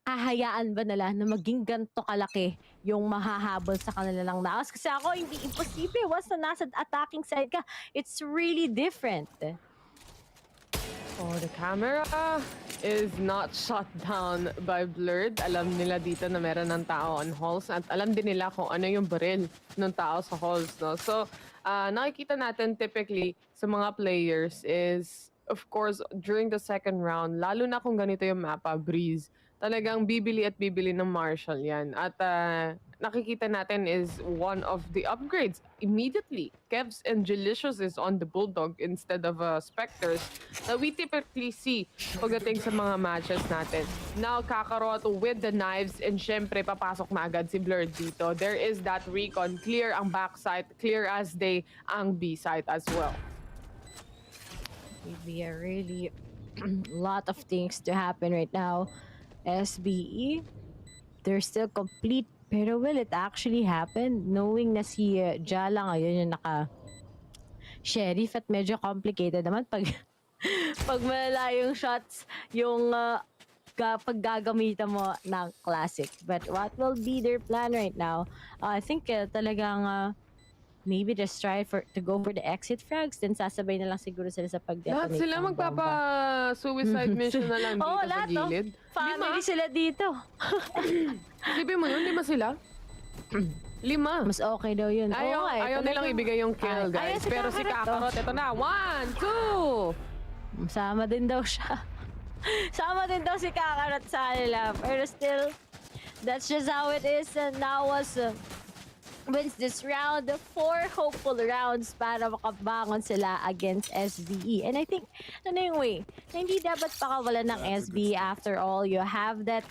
ahayaan ba nila na maging ganito kalaki yung mahahabol sa kanila ng NAOS? Kasi ako, hindi imposible. Once na nasa attacking side ka, it's really different. Oh, the camera is not shut down by Blurred. Alam nila dito na meron ng tao on halls at alam din nila kung ano yung baril ng tao sa halls, no? So, nakikita natin typically sa mga players is, of course, during the second round, lalo na kung ganito yung mapa, Breeze, talagang bibili at bibili ng Marshall yan. At nakikita natin is one of the upgrades immediately. Kevs and Delicious is on the Bulldog instead of Spectres that we typically see pagdating sa mga matches natin. Now, Kakarot with the knives and syempre papasok na agad si Blurred dito. There is that recon. Clear ang backside, clear as day ang B-side as well. Maybe a really lot of things to happen right now. SBE, they're still complete. Pero will it actually happen? Knowing na si Jala ngayon yung naka-sheriff at medyo complicated naman pag malala yung shots, yung pag gagamitan mo ng classic. But what will be their plan right now? I think talagang maybe just try to go for the exit frags, then sasabay na lang siguro sila sa pag-detonate. Lahat sila magpapa-suicide mission na lang dito sa gilid. Family sila dito. Isipin mo yun, 5 sila? 5. Mas okay daw yun. Ayaw nilang ibigay yung kill, guys. Pero si Kakarot, ito na. 1, 2! Sama din daw siya. Sama din daw si Kakarot sa kanila. Pero still, that's just how it is. NAOS wins this round. 4 hopeful rounds para makabangon sila against SBE. And I think, ano yung way, na hindi dapat pakawalan ng SBE. After all, you have that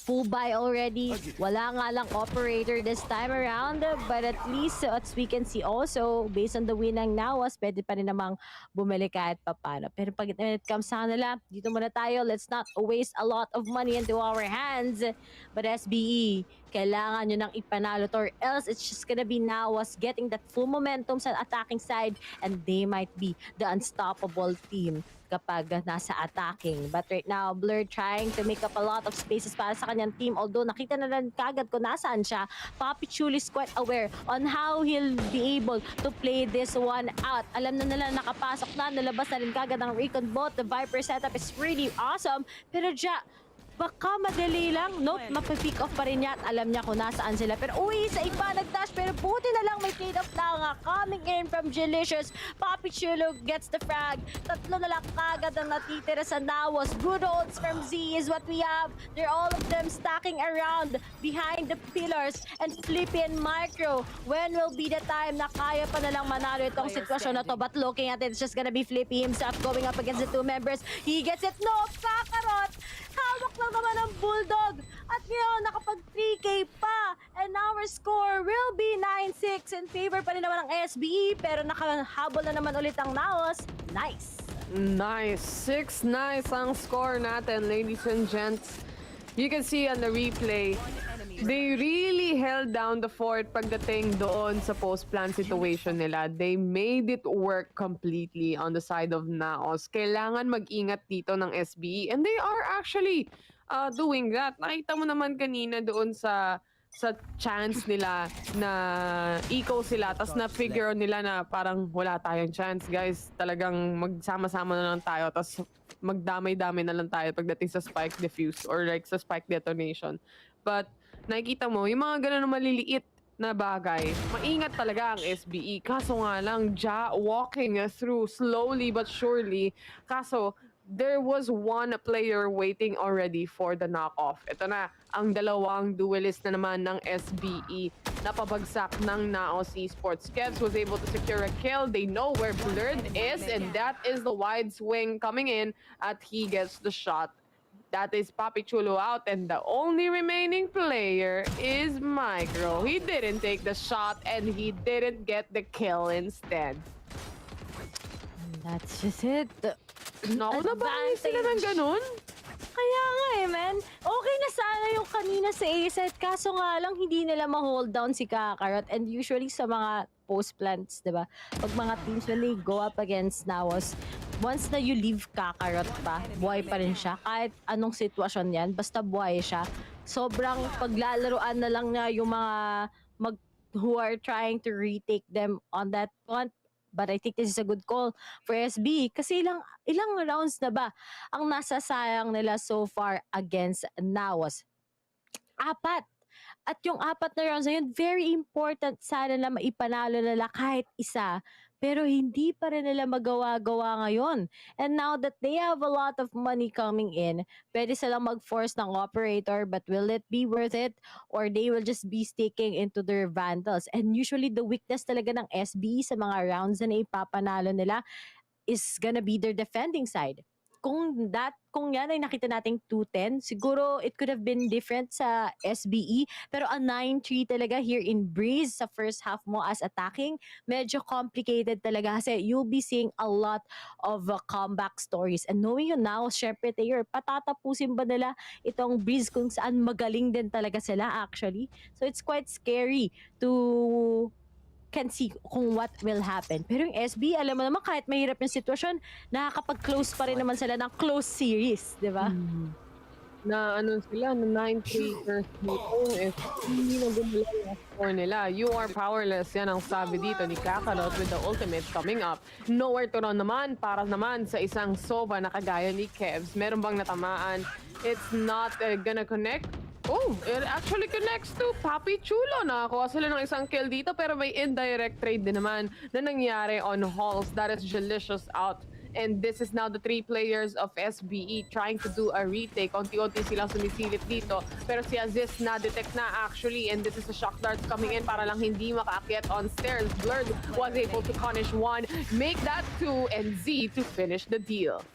full buy already. Wala nga lang operator this time around. But at least, as we can see also, based on the win ng NAOS, pwede pa rin namang bumili kahit papano. Pero pag it comes sa kanila, dito muna tayo. Let's not waste a lot of money into our hands. But SBE, kailangan nyo nang ipanalo to, or else it's just gonna be NAOS getting that full momentum sa attacking side, and they might be the unstoppable team kapag nasa attacking. But right now, Blur trying to make up a lot of spaces para sa kanyang team. Although nakita na lang kagad kung nasaan siya, Papi Chul is quite aware on how he'll be able to play this one out. Alam na nila nakapasok na, nalabas na rin kagad ang Recon bot. The Viper setup is really awesome. Pero baka madali lang. Nope, mapipick off pa rin niya at alam niya kung nasaan sila. Pero uy, sa iba nag-dash. Pero buti na lang may trade-off na coming in from Delicious. Papi Chulo gets the frag. 3 na lang kagad ang natitira sa NAOS. Good holds from Z is what we have. They're all of them stacking around behind the pillars. And Flippy and Micro, when will be the time na kaya pa nalang manalo itong sitwasyon na to? But looking at it, it's just gonna be Flippy himself going up against the 2 members. He gets it. No, Kakarot! Hawak lang naman ang Bulldog. At ngayon, nakapag 3K pa. And our score will be 9-6 in favor pa rin naman ng SBE. Pero nakahabol na naman ulit ang NAOS. Nice. Nice. 6-9 ang score natin, ladies and gents. You can see on the replay, They really held down the fort pagdating doon sa post-plan situation nila. They made it work completely on the side of NAOS. Kailangan mag-ingat dito ng SBE. And they are actually doing that. Nakita mo naman kanina doon sa chance nila na eco sila. Tapos na-figure nila na parang wala tayong chance. Guys, talagang magsama-sama na lang tayo. Tapos magdamay-damay na lang tayo pagdating sa spike defuse or like sa spike detonation. But nakikita mo, yung mga ganun na maliliit na bagay, maingat talaga ang SBE. Kaso nga lang, walking through slowly but surely. Kaso, there was one player waiting already for the knockoff. Ito na, ang dalawang duelist na naman ng SBE. Napabagsak ng NAOS Esports. Kevs was able to secure a kill. They know where Blurred is, and that is the wide swing coming in at he gets the shot. That is Papi Chulo out, and the only remaining player is Micro. He didn't take the shot, and he didn't get the kill instead. That's just it. Naku, nabahay sila ng ganun? Kaya nga man. Okay na sana yung kanina sa A-set. Kaso nga lang, hindi nila ma-hold down si Kakarot. And usually sa mga post-plants, diba? Pag mga teams, when they go up against NAOS, once na you leave Kakarot pa, buhay pa rin siya. Kahit anong sitwasyon yan, basta buhay siya. Sobrang paglalaroan na lang niya yung mga who are trying to retake them on that front. But I think this is a good call for SB kasi ilang rounds na ba ang nasasayang nila so far against NAOS? 4. At yung 4 na rounds na yun, very important sana na maipanalo nila kahit isa. Pero hindi pa rin nila magawa-gawa ngayon. And now that they have a lot of money coming in, pwede silang mag-force ng operator, but will it be worth it? Or they will just be sticking into their Vandals? And usually the weakness talaga ng SB sa mga rounds na ipapanalo nila is gonna be their defending side. Kung yan ay nakita nating 2-10, siguro it could have been different sa SBE. Pero a 9-3 talaga here in Breeze sa first half mo as attacking, medyo complicated talaga kasi you'll be seeing a lot of comeback stories. And knowing you now, syempre Taylor, patatapusin ba nila itong Breeze kung saan magaling din talaga sila actually. So it's quite scary to can see kung what will happen. Pero yung SB, alam mo naman, kahit mahirap yung sitwasyon, nakakapag-close pa rin naman sila ng close series, di ba? Na ano sila, na 9-3 first meeting, hindi na gumula yung score nila. You are powerless, yan ang sabi dito ni Kakarot with the ultimate coming up. Nowhere to run naman, para naman sa isang Sova na kagaya ni Kevs. Meron bang natamaan? It's not gonna connect. Oh, it actually connects to Papi Chulo. Nakakuha sila ng isang kill dito pero may indirect trade din naman na nangyari on Halls. That is Delicious out. And this is now the 3 players of SBE trying to do a retake. Unti-unti silang sumisilip dito. Pero si Aziz na-detect na actually. And this is a shock dart coming in para lang hindi makaakyat on stairs. Blurred was able to punish 1, make that 2, and Z to finish the deal.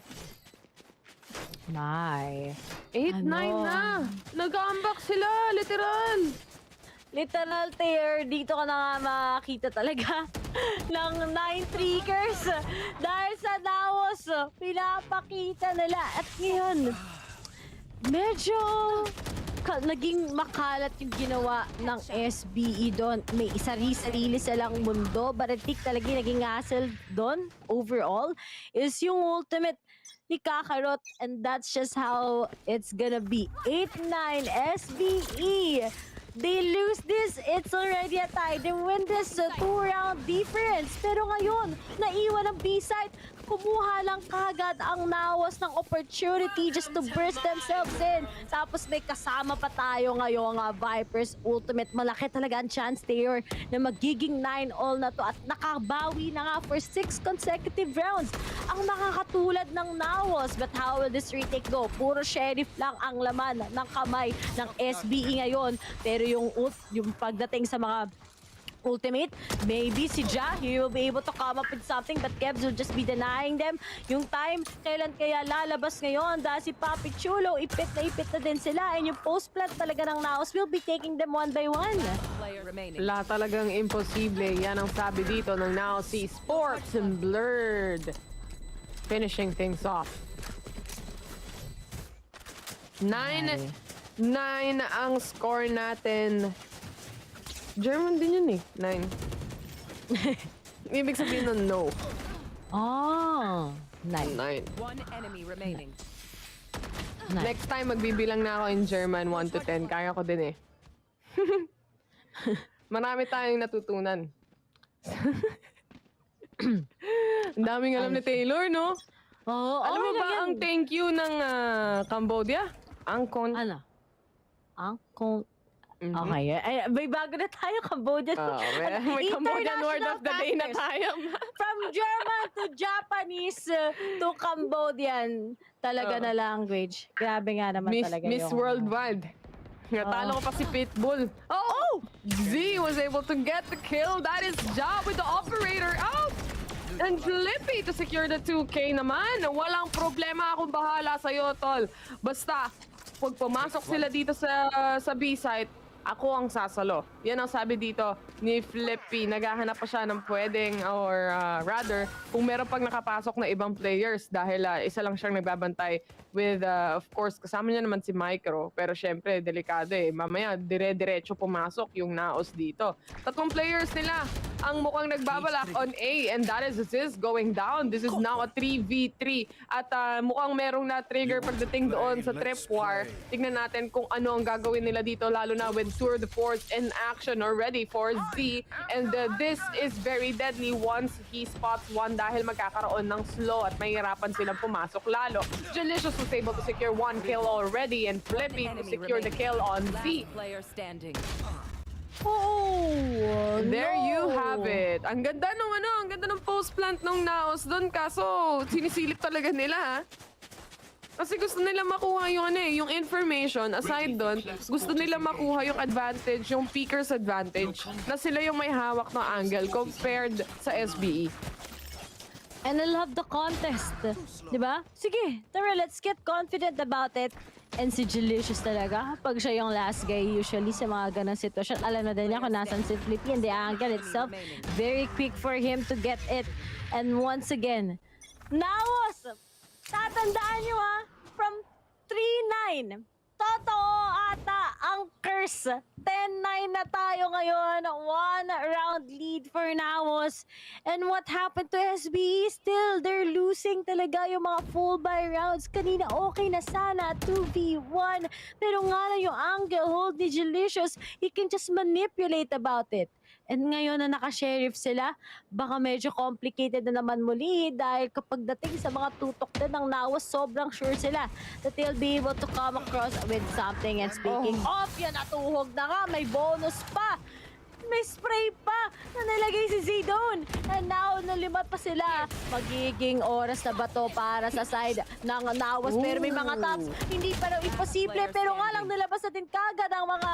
My. 8-9 na. Nag-comeback sila, literal. Literal, Taylor, dito ka na nga makakita talaga ng 9-3kers. Dahil sa NAOS, pinapakita nila. At ngayon, medyo naging makalat yung ginawa ng SBE doon. May sarili silang mundo, but I think talaga naging hassle doon overall is yung ultimate ni Kakarot, and that's just how it's gonna be. 8-9 SBE. They lose this, it's already a tie. They win this 2-round difference. Pero ngayon, naiwan ang B-side. Kumuha lang kagad ang NAOS ng opportunity just to burst themselves in. Tapos may kasama pa tayo ngayong Vipers Ultimate. Malaki talaga ang chance there na magiging 9-all na to at nakabawi na nga for 6 consecutive rounds ang nakakatulad ng NAOS. But how will this retake go? Puro sheriff lang ang laman ng kamay ng SBE ngayon. Pero yung pagdating sa mga ultimate, maybe si Ja, he will be able to come up with something, but Kevs will just be denying them. Yung time, kailan kaya lalabas ngayon? Dahil si Papi Chulo, ipit na din sila. And yung post-plant talaga ng NAOS will be taking them 1 by 1. Wala talagang imposible. Yan ang sabi dito ng NAOS Esports and Blurred. Finishing things off. 9 9 ang score natin. German din yun eh. 9. Ibig sabihin nun, no. Oh, 9. 9. One enemy remaining. Next time, magbibilang na ako in German 1 to 10. Kaya ko din eh. Marami tayong natutunan. Ang daming alam ni Taylor, no? Oo, Alam mo ba ang thank you ng Cambodia? Angkon. Ano? Angkon. Okay. Ay, may bago na tayo, Cambodia. May Cambodian word of the day na tayo. From German to Japanese to Cambodian. Talaga na language. Grabe nga naman talaga Miss yung... Worldwide. Natalo ko pa si Pitbull. Oh! Z was able to get the kill. That is job with the operator. Oh! And Flippy to secure the 2K naman. Walang problema, akong bahala sa'yo, tol. Basta, pag pumasok sila dito sa B-site, ako ang sasalo. Yan ang sabi dito ni Flippy. Naghahanap pa siya ng pwedeng or rather, kung meron pag nakapasok na ibang players dahil isa lang siyang nagbabantay with, of course, kasama niya naman si Micro. Pero syempre, delikado eh. Mamaya, dire-diretso pumasok yung NAOS dito. 3 players nila ang mukhang nagbabalak on A and that is this going down. This is now a 3v3 at mukhang merong na-trigger pagdating doon sa trip war. Tignan natin kung ano ang gagawin nila dito lalo na with Tour de Force in action already for Z and this is very deadly once he spots one dahil magkakaroon ng slow at mahirapan silang pumasok lalo. Delicious was able to secure 1 kill already and Flippy to secure the kill on Z. Player standing. Oh, there you have it. Ang ganda nung ang ganda ng post plant nung NAOS doon kaso sinisilip talaga nila ha. Kasi gusto nila makuha yung information aside doon, gusto nila makuha yung advantage, yung peaker's advantage na sila yung may hawak ng angle compared sa SBE. And I love the contest. Diba? Sige, tara, let's get confident about it. And si Delicious talaga, pag siya yung last guy usually sa mga ganang sitwasyon, alam na din niya kung nasan si Flippy and the angle itself, very quick for him to get it. And once again, NAOS! Tatandaan nyo from 3-9, totoo ata ang curse. 10-9 na tayo ngayon, 1 round lead for NAOS. And what happened to SBE? Still, they're losing talaga yung mga full buy rounds. Kanina okay na sana, 2v1. Pero nga lang yung angle hold ni Delicious, he can just manipulate about it. And ngayon na naka-sheriff sila, baka medyo complicated na naman muli dahil kapag dating sa mga tutok din ng NAOS, sobrang sure sila that they'll be able to come across with something. And speaking of, yan natuhog na nga, may bonus pa! May spray pa na nilagay si Z doon. And now, nalimat pa sila. Magiging oras na ba to para sa side ng NAOS? Pero may mga taps. Hindi pa daw imposible. Pero nga lang nilabas natin kagad ang mga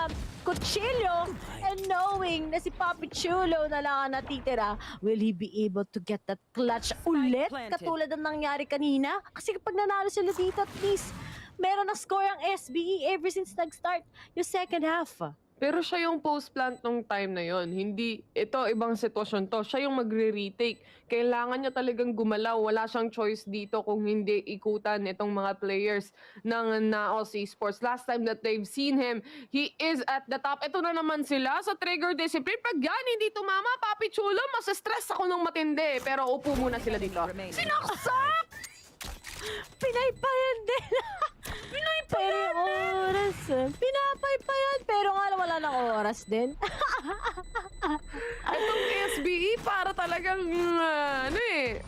kutsilyo. And knowing na si Papi Chulo na lang ang natitira, will he be able to get that clutch ulit? Katulad ng nangyari kanina? Kasi kapag nanalo sila dito, at least meron na score ang SBE ever since nag-start yung second half. Pero siya yung post-plant nung time na yon. Hindi, ito, ibang sitwasyon to. Siya yung magre-retake. Kailangan niya talagang gumalaw. Wala siyang choice dito kung hindi ikutan itong mga players ng NAOS Esports. Last time that they've seen him, he is at the top. Ito na naman sila sa trigger discipline. Pag yan, hindi tumama, Papi Chulo, mas-stress ako ng matindi. Pero upo muna sila dito. Sinaksak! Pinaypayan din. Pinaypayan oras. Pinapaypayan. Pero nga wala ng oras din. Itong SBE para talagang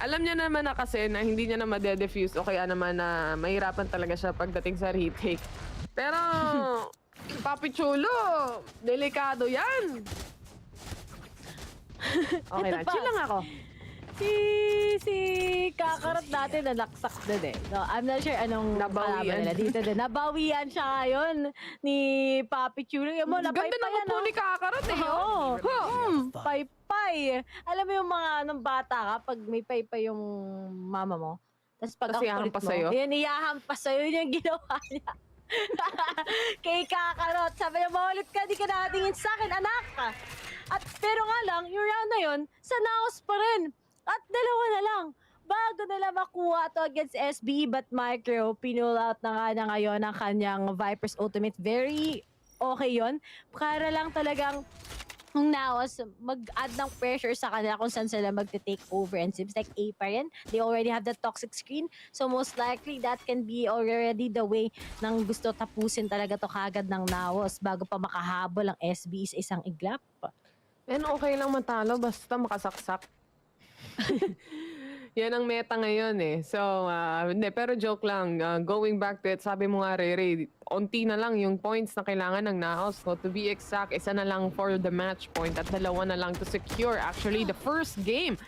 alam niya naman na kasi na hindi niya na ma-defuse o kaya naman na mahirapan talaga siya pagdating sa retake. Pero Papi Chulo, delikado yan. Okay na, chill lang ako. Si Kakarot natin nalaksak din eh. So, I'm not sure anong kalaban nila dito din. Nabawian siya ngayon ni Papi Chulo. Yung mo, ganda naman po ni Kakarot eh. Oo. Paypay. Alam mo yung mga nung bata ka, pag may paypay yung mama mo, tapos pag ang kulit mo, yun, iyahampas sa'yo, yun yung ginawa niya. Kay Kakarot, sabi niya, maulit ka, di ka nakatingin sa akin, anak. At pero nga lang, yung round na yun, sa NAOS pa rin. At dalawa na lang. bago nila makuha to against SBE, but Micro, pinull out na nga na ngayon ang kanyang Vipers Ultimate. Very okay yon. Para lang talagang kung NAOS mag-add ng pressure sa kanila kung saan sila magte-take over. And seems like A pa rin. They already have the toxic screen. So most likely that can be already the way nang gusto tapusin talaga to kagad ng NAOS bago pa makahabol ang SB sa isang iglap. And okay lang matalo basta makasaksak. Yan ang meta ngayon eh. So, hindi, pero joke lang. Going back to it, sabi mo nga, Rere, onti na lang yung points na kailangan ng NAOS. So, to be exact, isa na lang for the match point at dalawa na lang to secure actually the first game.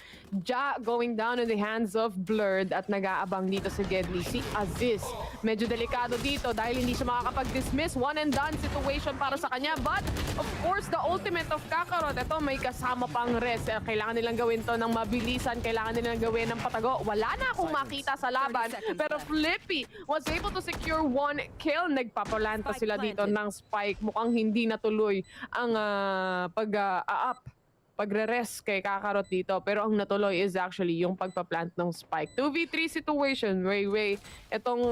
Ja going down in the hands of Blurred at nag-aabang dito si Gedli. Si Aziz, medyo delikado dito dahil hindi siya makakapag-dismiss. One and done situation para sa kanya. But, of course, the ultimate of Kakarot. Ito, may kasama pang rest. Kailangan nilang gawin to ng mabilisan. Kailangan nilang gawin ng patago. Wala na akong makita sa laban. Pero Flippy was able to secure one kill. Nagpapalanta sila dito ng spike. Mukhang hindi natuloy ang pagre-rest kay Kakarot dito. Pero ang natuloy is actually yung pagpa-plant ng spike. 2v3 situation. Way. Itong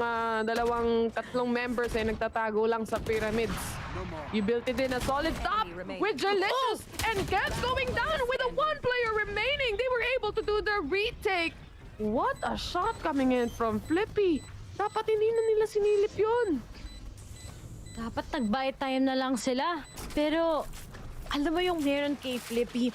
tatlong members ay nagtatago lang sa pyramids. You built it in a solid top with Jalicious and Kev's going down with a one player remaining. They were able to do the retake. What a shot coming in from Flippy. Dapat hindi na nila sinilip yun. Dapat nag-buy time na lang sila. Pero, alam mo yung meron kay Flippy,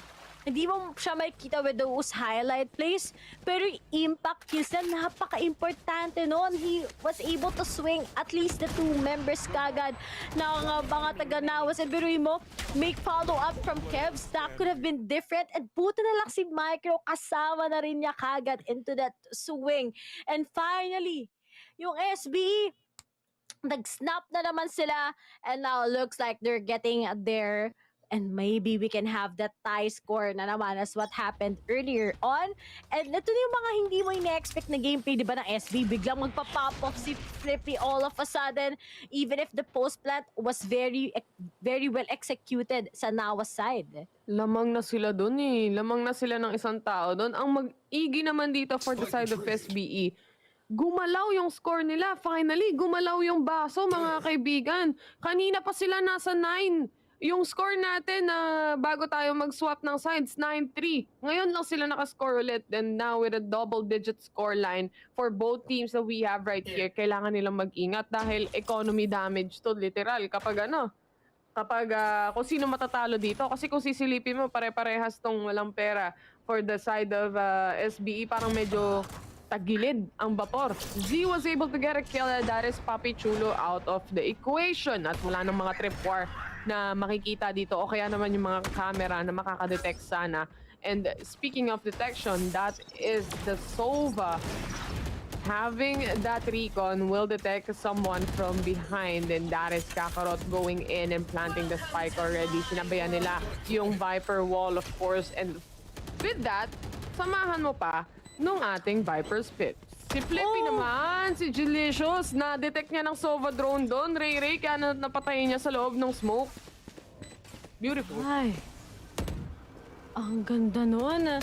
hindi mo siya makikita with those highlight plays, pero impact kills na napaka-importante noon. He was able to swing at least the two members kagad ng mga taga-NAOS. And biruin mo, make follow-up from Kevs. That could have been different. And puto na lang si Micro, kasama na rin niya kagad into that swing. And finally, yung SBE, nag-snap na naman sila. And now looks like they're getting there. And maybe we can have that tie score na naman as what happened earlier on. And ito na yung mga hindi mo ina-expect na gameplay, di ba, ng SB. Biglang magpa-pop off si Flippy all of a sudden. Even if the post-plant was very well executed sa NAOS side. Lamang na sila dun eh. Lamang na sila ng isang tao dun. Ang mag-igi naman dito for the side of SBE. Gumalaw yung score nila. Finally, gumalaw yung baso, mga kaibigan. Kanina pa sila nasa 9. Yung score natin bago tayo mag-swap ng sides, 9-3. Ngayon lang sila nakascore ulit. And now with a double-digit score line for both teams that we have right here, kailangan nilang mag-ingat dahil economy damage to, literal. Kapag kung sino matatalo dito. Kasi kung sisilipin mo, pare-parehas tong walang pera for the side of SBE. Parang medyo tagilid ang Vapor. Z was able to get a kill. That is Papi Chulo out of the equation. At wala ng mga tripwire na makikita dito o kaya naman yung mga camera na makakadetect sana. And speaking of detection, that is the Sova. Having that recon will detect someone from behind, and that is Kakarot going in and planting the spike already. Sinabayan nila yung Viper wall, of course. And with that, samahan mo pa nung ating Viper's Pit. Si Flippy naman, si Delicious, na-detect niya ng Sova drone doon. Ray, kaya napatayin niya sa loob ng smoke. Beautiful. Ay, ang ganda nun.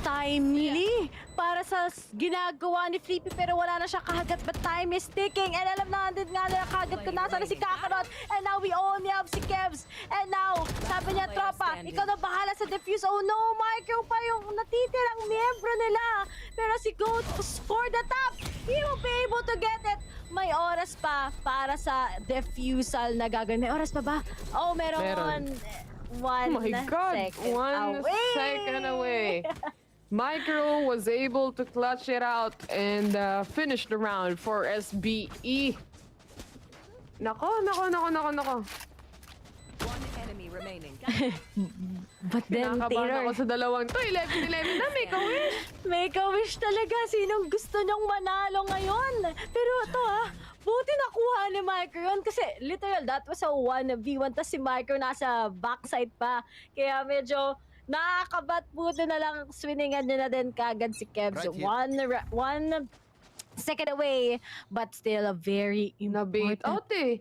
Timely para sa ginagawa ni Flippy, pero wala na siya kahagat, but time is ticking. And alam natin nga na kahagat ko nasa na si Kakarot. And now we only have si Kevs. And now, sabi niya, tropa, ikaw na bahala sa defuse. Oh no, Micro pa yung natitirang miyembro nila. Pero si Goat score the top. He will be able to get it. May oras pa para sa defusal na gagawin. May oras pa ba? Oh, meron. One oh my God, second one away. second away. Micro was able to clutch it out and finish the round for SBE. Nako. One enemy remaining. But then, Kinakabahan ako Taylor, sa dalawang to. 11-11 na, make-a-wish. Make-a-wish talaga. Sinong gusto niyong manalo ngayon? Pero ito buti nakuha ni Micro yun. Kasi literal, that was a 1v1. Tapos si Micro nasa backside pa. Kaya medyo nakakabat, buti na lang swinningan niya na din kagad si Kevs. One second away, but still a very Na-bait important. out eh.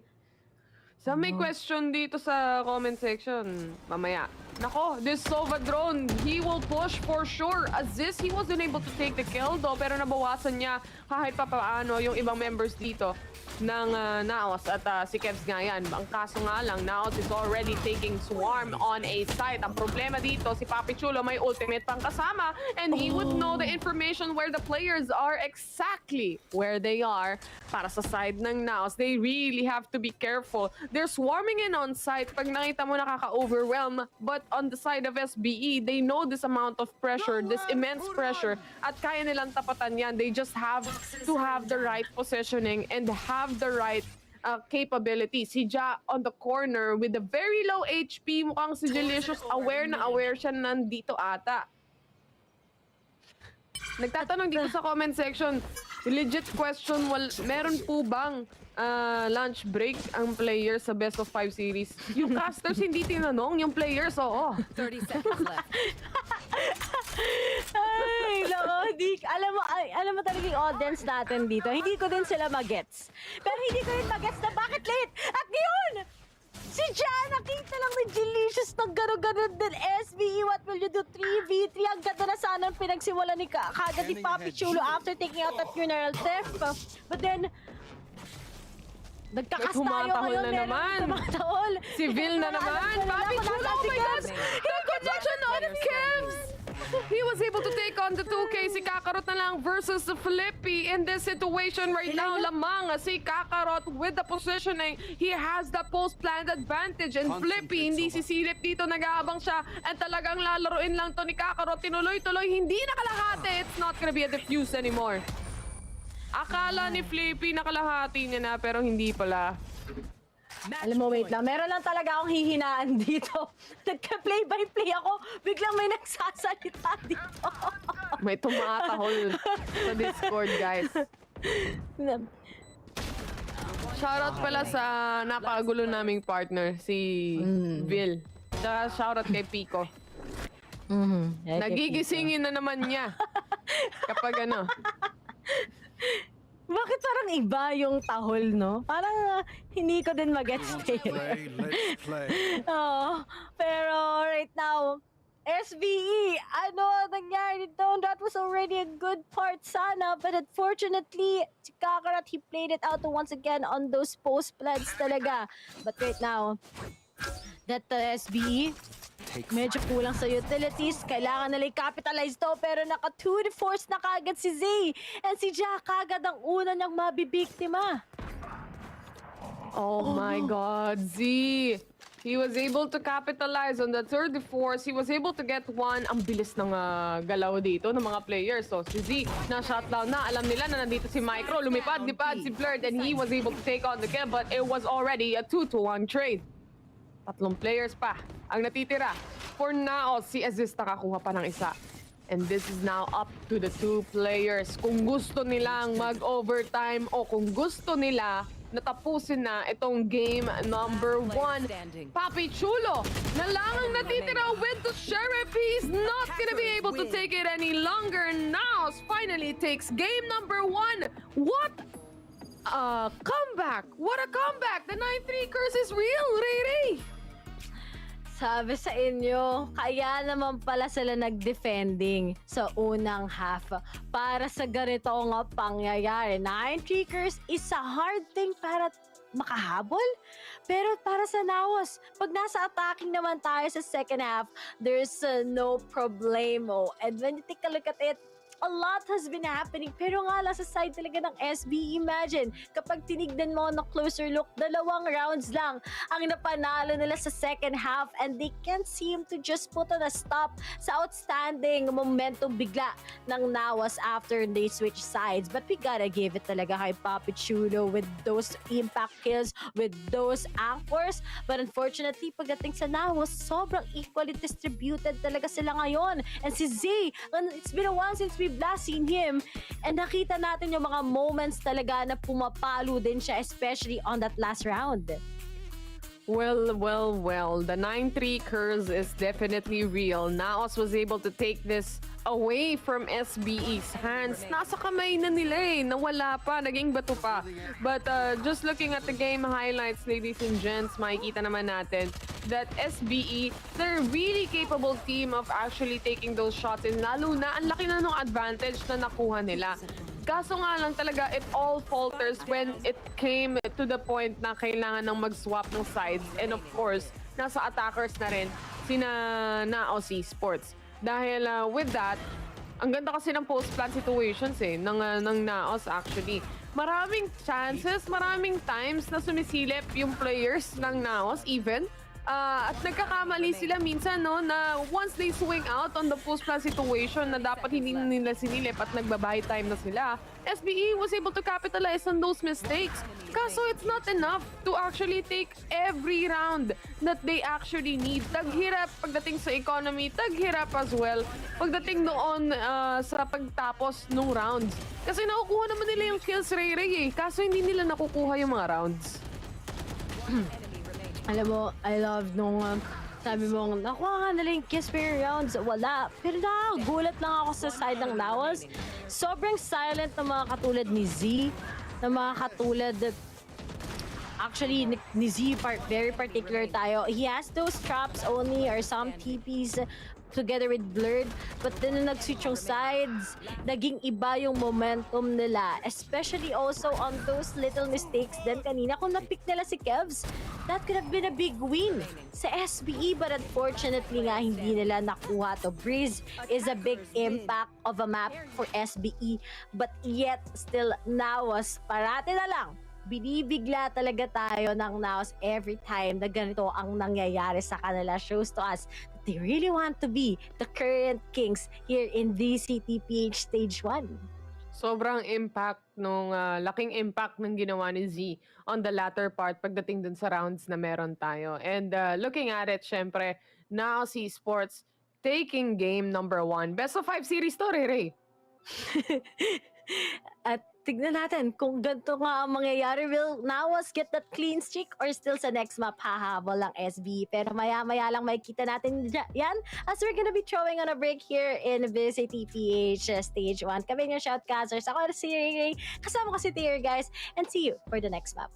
Sa may question dito sa comment section, mamaya. Nako, this Sova drone, he will push for sure. Aziz, he wasn't able to take the kill though, pero nabawasan niya kahit pa paano yung ibang members dito ng NAOS at si Kevs nga yan. Ang kaso nga lang, NAOS is already taking swarm on a site. Ang problema dito, si Papi Chulo may ultimate pang kasama and he would know the information where the players are exactly where they are para sa side ng NAOS. They really have to be careful. They're swarming in on site. Pag nakita mo nakaka-overwhelm, but on the side of SBE, they know this amount of pressure, this immense pressure, at kaya nilang tapatan yan. They just have to have the right positioning and have the right capability. Si Ja on the corner with a very low HP, mukhang si Delicious aware na aware siya nandito ata. Nagtatanong dito sa comment section, legit question, meron po bang lunch break ang players sa best of 5 series? Yung casters hindi tinanong, yung players, oo. 30 seconds left. Ay, loko, alam mo talaga yung audience natin dito. Hindi ko din sila magets. Pero hindi ko rin magets na bakit late. At ngayon, si Jan, nakita lang ni Delicious ng gano'n-gano'n din. SBE, what will you do? 3v3. Ang ganda na sana ang pinagsimula ni kagad ni Papi Chulo after taking out that funeral theft. But then, nagkakas tayo ngayon. Na naman. Tumatahol. Si Vil na naman. Papi Chulo, oh my God! The connection on Kevs! He was able to take on the 2K. Si Kakarot na lang versus Flippy in this situation right now. Lamang si Kakarot with the positioning. He has the post-plant advantage. And Flippy, hindi sisilip dito. Nag-aabang siya. And talagang lalaroin lang to ni Kakarot. Tinuloy-tuloy. Hindi nakalahati. It's not gonna be a defuse anymore. Akala ni Flippy nakalahati niya na, pero hindi pala. Alam mo, wait lang. Meron lang talaga akong hihinaan dito. Nagka-play-by-play ako. Biglang may nagsasalita dito. May tumatahol sa Discord, guys. Shoutout pala sa napakagulo naming partner, si Vil. Tsaka shoutout kay Pico. Nagigisingin na naman niya. Kapag ano. Bakit parang iba yung tahol, no? Parang hindi ko din mag-gets Let's play. Oo. Pero right now, SBE, ano nangyari dito? That was already a good part sana. But unfortunately, si Kakarot, he played it out once again on those post-plans talaga. But right now, that SBE, medyo kulang sa utilities. Kailangan nila i-capitalize to. Pero naka 2 to force na kagad si Zay. And si Jack kagad ang una niyang mabibiktima. Oh my God, Z! He was able to capitalize on the third force. He was able to get one. Ang bilis ng galaw dito ng mga players. So si Z, na-shutdown na. Alam nila na nandito si Micro. Lumipad-lipad si Blurred and he was able to take on the kill. But it was already a 2-to-1 trade. 3 players pa ang natitira. For now, si Aziz nakakuha pa ng isa. And this is now up to the 2 players. Kung gusto nilang mag-overtime o kung gusto nila natapusin na itong game number 1. Papi Chulo na lang ang natitira with the Sheriff. He's not gonna be able to take it any longer. Now, finally takes game number 1. What a comeback! What a comeback! The 9-3 curse is real, Riri! Sabi sa inyo, kaya naman pala sila nag-defending sa unang half para sa ganito nga pangyayari. 9-3 curse is a hard thing para makahabol. Pero para sa NAOS, pag nasa attacking naman tayo sa second half, there's no problemo. And when you take a look at it, a lot has been happening. Pero nga lang sa side talaga ng SB, imagine, kapag tinignan mo ng closer look, 2 rounds lang ang napanalo nila sa second half and they can't seem to just put on a stop sa outstanding momentum bigla ng NAOS after they switch sides. But we gotta give it talaga kay Papi Chulo with those impact kills, with those anchors. But unfortunately, pagdating sa NAOS, sobrang equally distributed talaga sila ngayon. And si Zay, it's been a while since we've last seen him. And nakita natin yung mga moments talaga na pumapalo din siya, especially on that last round. Well. The 9-3 curse is definitely real. NAOS was able to take this away from SBE's hands. Nasa kamay na nila nawala pa, naging bato pa. But just looking at the game highlights, ladies and gents, makikita naman natin that SBE, they're a really capable team of actually taking those shots, and lalo na ang laki na nung advantage na nakuha nila. Kaso nga lang talaga, it all falters when it came to the point na kailangan ng mag-swap ng sides. And of course, nasa attackers na rin sina NAOS Esports. Dahil with that, ang ganda kasi ng post-plant situations ng NAOS actually. Maraming chances, maraming times na sumisilip yung players ng NAOS even. At nagkakamali sila minsan na once they swing out on the post-plant situation na dapat hindi nila sinilip at nagbabuy time na sila, SBE was able to capitalize on those mistakes. Kaso it's not enough to actually take every round that they actually need. Taghirap pagdating sa economy, taghirap as well pagdating doon sa pagtapos ng rounds. Kasi nakukuha naman nila yung kills Ray kaso hindi nila nakukuha yung mga rounds. Alam mo, I love nung sabi mo, nakuha nga nila yung kiss per rounds. Wala. Pero gulat lang ako sa side ng NAOS. Sobrang silent na mga katulad ni Z. Na mga katulad actually, ni Z, very particular tayo. He has those traps only or some TPs together with Blurred. But then nung nag-switch yung sides, naging iba yung momentum nila. Especially also on those little mistakes din kanina. Kung napick nila si Kevs, that could have been a big win sa SBE. But unfortunately nga, hindi nila nakuha to. Breeze is a big impact of a map for SBE. But yet, still, NAOS, parati na lang. Binibigla talaga tayo ng NAOS every time na ganito ang nangyayari sa kanila. Shows to us that they really want to be the current kings here in VCTPH Stage 1. Sobrang impact laking impact ng ginawa ni Z on the latter part pagdating dun sa rounds na meron tayo. And looking at it, syempre, NAOS Esports taking game number 1. Best of 5 series to, Ray. At tignan natin kung ganito nga ang mangyayari. Will NAOS get that clean streak or still sa next map hahabol lang SB? Pero maya-maya lang makikita natin yan as we're gonna be throwing on a break here in VCTPH Stage 1. Kami yung shoutcasters. Ako si Ray, kasama ko si Tier, guys. And see you for the next map.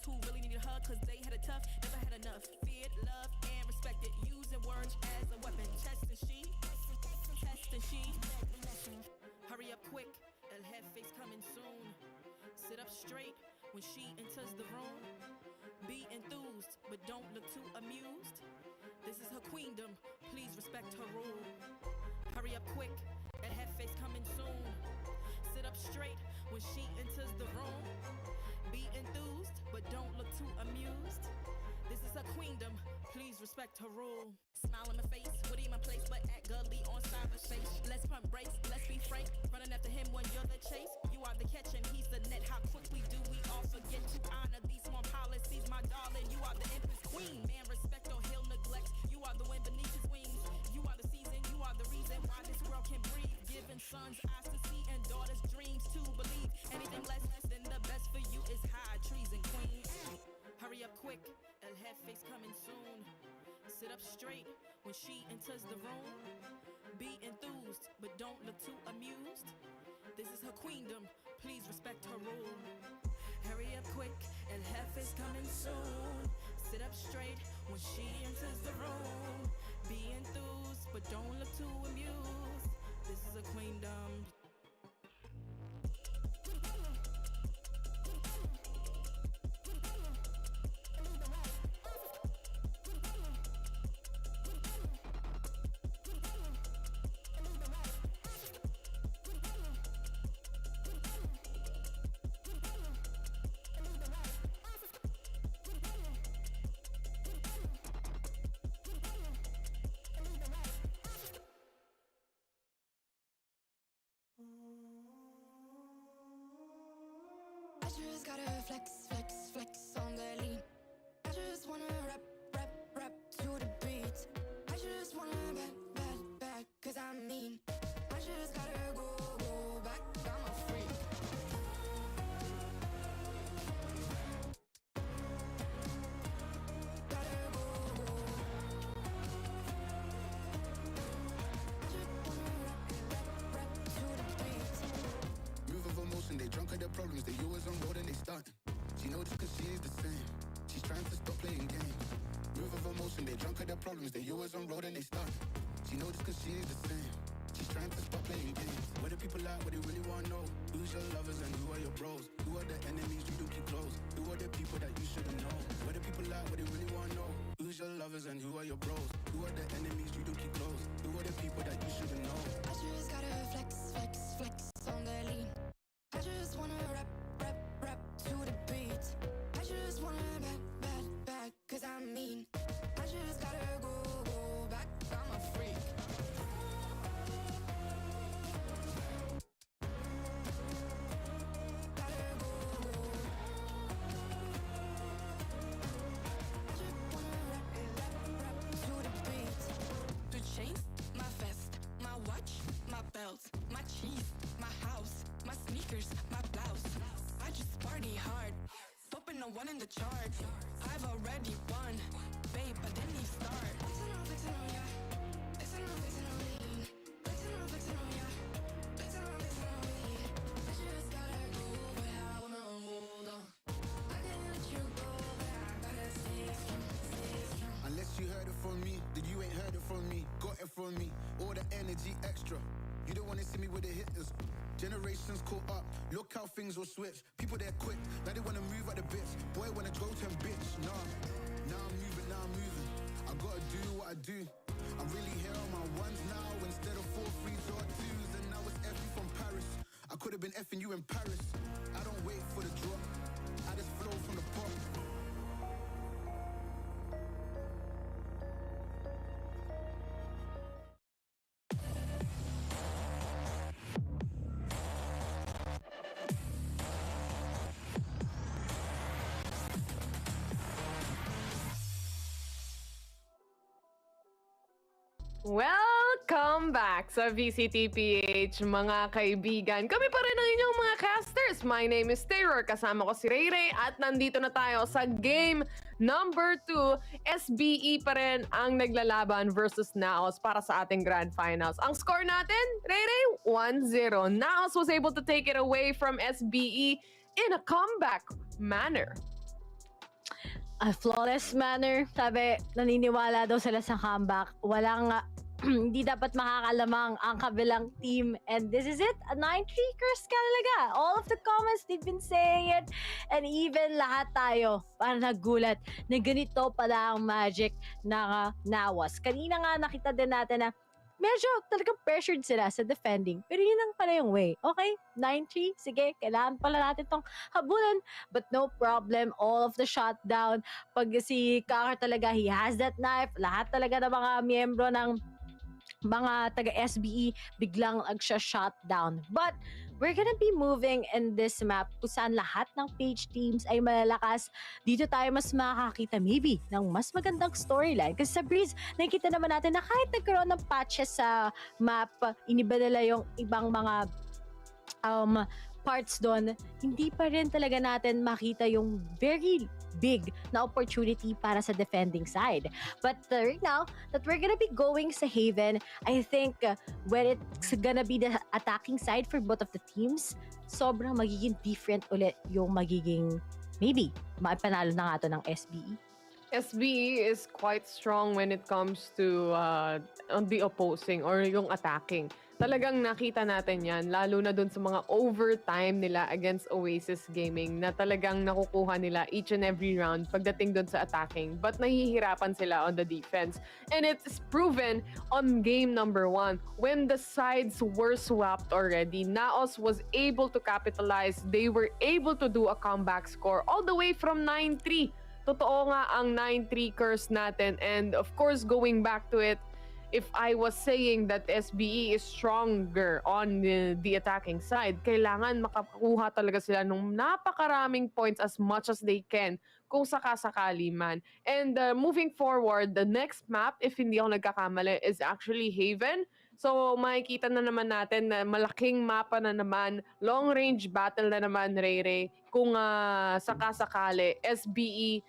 who really needed a hug cause they had it tough, never had enough. Feared, loved, and respected, using words as a weapon. Test and she. Hurry up quick, El Jefe's coming soon. Sit up straight when she enters the room. Be enthused, but don't look too amused. This is her queendom, please respect her rule. Hurry up quick, El Jefe's coming soon. Sit up straight when she enters the room. Be enthused, but don't look too amused. This is her queendom, please respect her rule. Smile in my face, Woody in my place, but act gully on cyberspace. Let's pump brakes, let's be frank. Running after him when you're the chase. You are the catch and he's the net. How quickly do we all forget to honor these small policies, my darling? You are the empress queen. Man, respect or he'll neglect. You are the wind beneath his wings. You are the season, you are the reason why this world can breathe. Giving sons eyes to see and daughters dreams to believe. Anything less than the best for you is high treason, queen. Hurry up quick, El Jefe's coming soon. Sit up straight when she enters the room. Be enthused, but don't look too amused. This is her queendom, please respect her rule. Hurry up quick, El Jefe's coming soon. Sit up straight when she enters the room. Be enthused, but don't look too amused. This is her queendom. I just gotta flex, flex, flex on the lean. I just wanna rap, rap, rap to the beat. I just wanna back, cause I'm mean. I just gotta go back, I'm a freak. Gotta go. I just wanna rap to the beat. Move of emotion, they drunk at their problems, they always on road and they starting. She knows cause she is the same. She's trying to stop playing games. Move of emotion, they drunk at their problems, they always on road and they starting. She knows cause she is the same. She's trying to stop playing games. Where the people at, what they really wanna know? Who's your lovers and who are your bros? Who are the enemies you don't keep close? Who are the people that you shouldn't know? Where the people at, what they really wanna know? Who's your lovers and who are your bros? Who are the enemies you don't keep close? Who are the people that you shouldn't know? I just gotta flex, flex, flex on the lean. I just wanna rap, rap, rap to the beat. I just wanna back, cause I'm mean. I just gotta go back, I'm a freak. Gotta go. I just wanna rap to the beat. The chains, my vest, my watch, my belt, my cheese, my house, my sneakers, my blouse. I just party hard, hoping no one in the chart. I've already won, babe, but then you start. Flexing on ya, flexing on lean. Flexing on ya, flexing on weed. I just gotta go, but I wanna hold on. I can't let you go, but I gotta stay strong, stay strong. Unless you heard it from me, then you ain't heard it from me. Got it from me, all the energy extra. You don't wanna see me with the hitters. Generations caught up, look how things will switch. People they're quick, now they wanna move at the bits. Boy wanna go to him, bitch. Nah, now I'm moving. I gotta do what I do. I'm really here on my ones now instead of 4 3s or 2s. And now it's F from Paris. I could have been effing you in Paris. I don't wait for the drop, I just flow from the pot. Welcome back sa VCTPH, mga kaibigan. Kami pa rin ang inyong mga casters. My name is Terror, kasama ko si Ray Ray at nandito na tayo sa game number 2. SBE pa rin ang naglalaban versus NAOS para sa ating Grand Finals. Ang score natin, Ray Ray, 1-0. NAOS was able to take it away from SBE in a comeback manner. a flawless manner. Sabi, naniniwala daw sila sa comeback. Walang hindi dapat makakalamang ang kabilang team. And this is it. A 9-3 curse ka talaga. All of the comments, they've been saying it. And even lahat tayo, parang nagulat na ganito pala ang magic ng NAOS. Kanina nga nakita din natin na medyo talagang pressured sila sa defending. Pero yun lang pala yung way. Okay, 9-3. Sige, kailangan pala natin tong habulin. But no problem. All of the shutdown. Pag si Kakar talaga, he has that knife. Lahat talaga ng mga miyembro ng mga taga-SBE biglang shutdown. But we're gonna be moving in this map kung saan lahat ng page teams ay malalakas. Dito tayo mas makakita maybe ng mas magandang storyline. Kasi sa Breeze, nakikita naman natin na kahit nagkaroon ng patches sa map, iniba nila yung ibang mga parts doon, hindi pa rin talaga natin makita yung very big na opportunity para sa defending side. But right now, that we're gonna be going sa Haven, I think when it's gonna be the attacking side for both of the teams, sobrang magiging different ulit yung magiging, maybe, maipanalo na nga to ng SBE. SBE is quite strong when it comes to on the opposing or yung attacking. Talagang nakita natin yan, lalo na dun sa mga overtime nila against Oasis Gaming na talagang nakukuha nila each and every round pagdating dun sa attacking. But nahihirapan sila on the defense. And it's proven on game number 1. When the sides were swapped already, NAOS was able to capitalize. They were able to do a comeback score all the way from 9-3. Totoo nga ang 9-3 curse natin. And of course, going back to it, if I was saying that SBE is stronger on the attacking side, kailangan makakuha talaga sila ng napakaraming points as much as they can kung sakasakali man. And moving forward, the next map, if hindi ako nagkakamali, is actually Haven. So makikita na naman natin na malaking mapa na naman, long-range battle na naman, Ray, kung sakasakali, SBE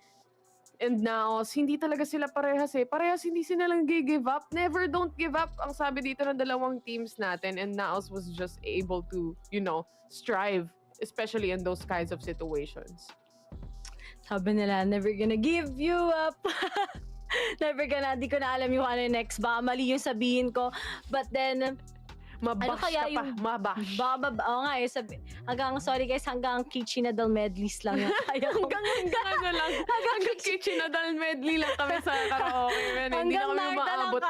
and NAOS, hindi talaga sila parehas eh. Parehas hindi sila lang give up. Never don't give up. Ang sabi dito ng dalawang teams natin, and NAOS was just able to, strive, especially in those kinds of situations. Sabi nila, never gonna give you up. Never gonna, di ko na alam yung ano next. Baka mali yung sabihin ko. But then, mabash ka pa, mabash. Oo nga eh, sorry guys, hanggang Kichinadal medleys lang yung kaya ko. hanggang Kichinadal medley lang kami sa karaoke. Hindi na kami umaabot.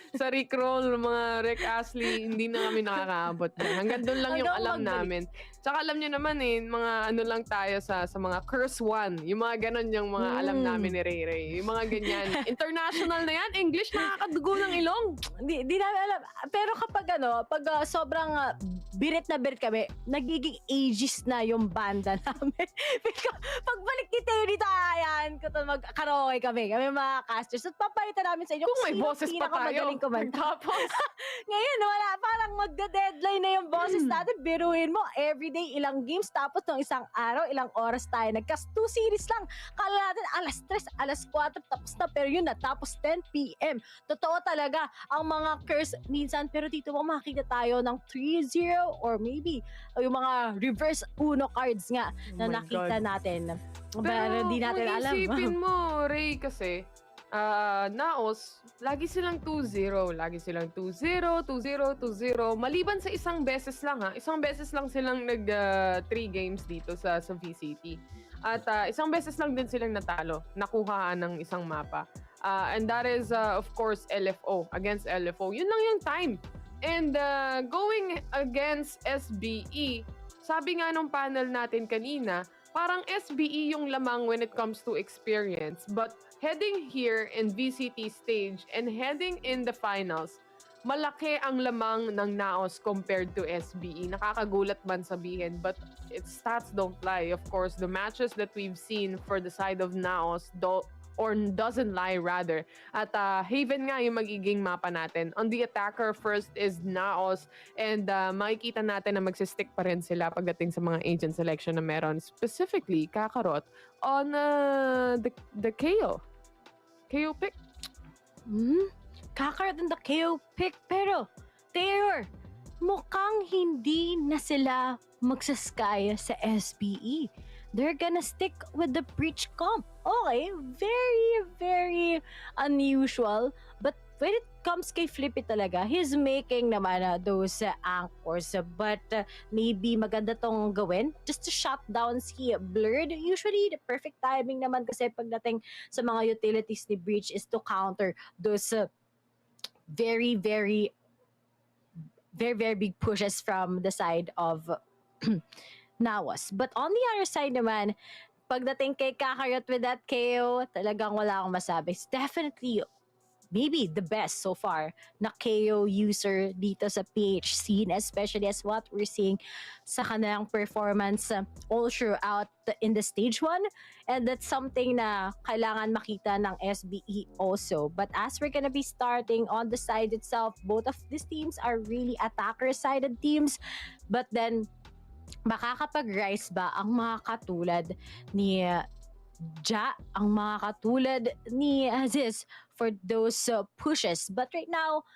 Sa Rickroll, mga Rick Astley, hindi na kami nakakaabot. Hanggang doon lang yung alam namin. Tsaka alam nyo naman mga ano lang tayo sa mga Curse One. Yung mga ganon yung mga alam namin ni Ray Ray. Yung mga ganyan. International na yan. English, nakakadugo ng ilong. Di namin alam. Pero kapag pag sobrang birit na birit kami, nagiging ages na yung banda namin. Pagbalik ni Teo dito, ayan, mag-karaoke kami mga casters. At papalitan namin sa inyo kung may boses pa tayo. Tapos, ngayon, wala. Parang magda-deadline na yung boses natin. Biruin mo, everyday, ilang games. Tapos nung isang araw, ilang oras tayo. Nagkas 2 series lang. Kala natin, alas 3, alas 4, tapos na. Pero yun na, tapos 10 p.m. Totoo talaga ang mga curse minsan. Pero dito mo makikita tayo ng 3-0 or maybe yung mga reverse uno cards nga na nakita natin. Pero di natin alam. Pero isipin mo, Ray, kasi NAOS, lagi silang 2-0. Lagi silang 2-0, 2-0, 2-0. Maliban sa isang beses lang Isang beses lang silang nag 3 games dito sa VCT. At isang beses lang din silang natalo. Nakuhaan ng isang mapa. And that is, of course, LFO. Against LFO. Yun lang yung time. And going against SBE, sabi nga nung panel natin kanina, parang SBE yung lamang when it comes to experience. But heading here in VCT Stage and heading in the finals, malaki ang lamang ng NAOS compared to SBE. Nakakagulat man sabihin, but its stats don't lie. Of course, the matches that we've seen for the side of NAOS doesn't lie rather. At Haven nga yung magiging mapa natin. On the attacker first is NAOS, and makikita natin na magsistick pa rin sila pagdating sa mga agent selection na meron. Specifically, Kakarot on the KO. KO pick? Kakarot on the KO pick, pero Taylor, mukhang hindi na sila magsaskaya sa SBE. they're gonna stick with the breach comp. Okay, very, very unusual. But when it comes kay Flippy talaga, he's making naman those anchors. But maybe maganda tong gawin just to shut down si Blurred. Usually, the perfect timing naman kasi pagdating sa mga utilities ni Breach is to counter those very, very, very, very big pushes from the side of NAOS. But on the other side naman, pagdating kay Kakarot with that KO, talagang wala akong masabi. It's definitely maybe the best so far na KO user dito sa PH scene, especially as what we're seeing sa kanilang performance all throughout in the stage 1. And that's something na kailangan makita ng SBE also. But as we're gonna be starting on the side itself, both of these teams are really attacker-sided teams. But then, makakapag-rise ba ang mga katulad ni Ja, ang mga katulad ni Aziz for those pushes? But right now,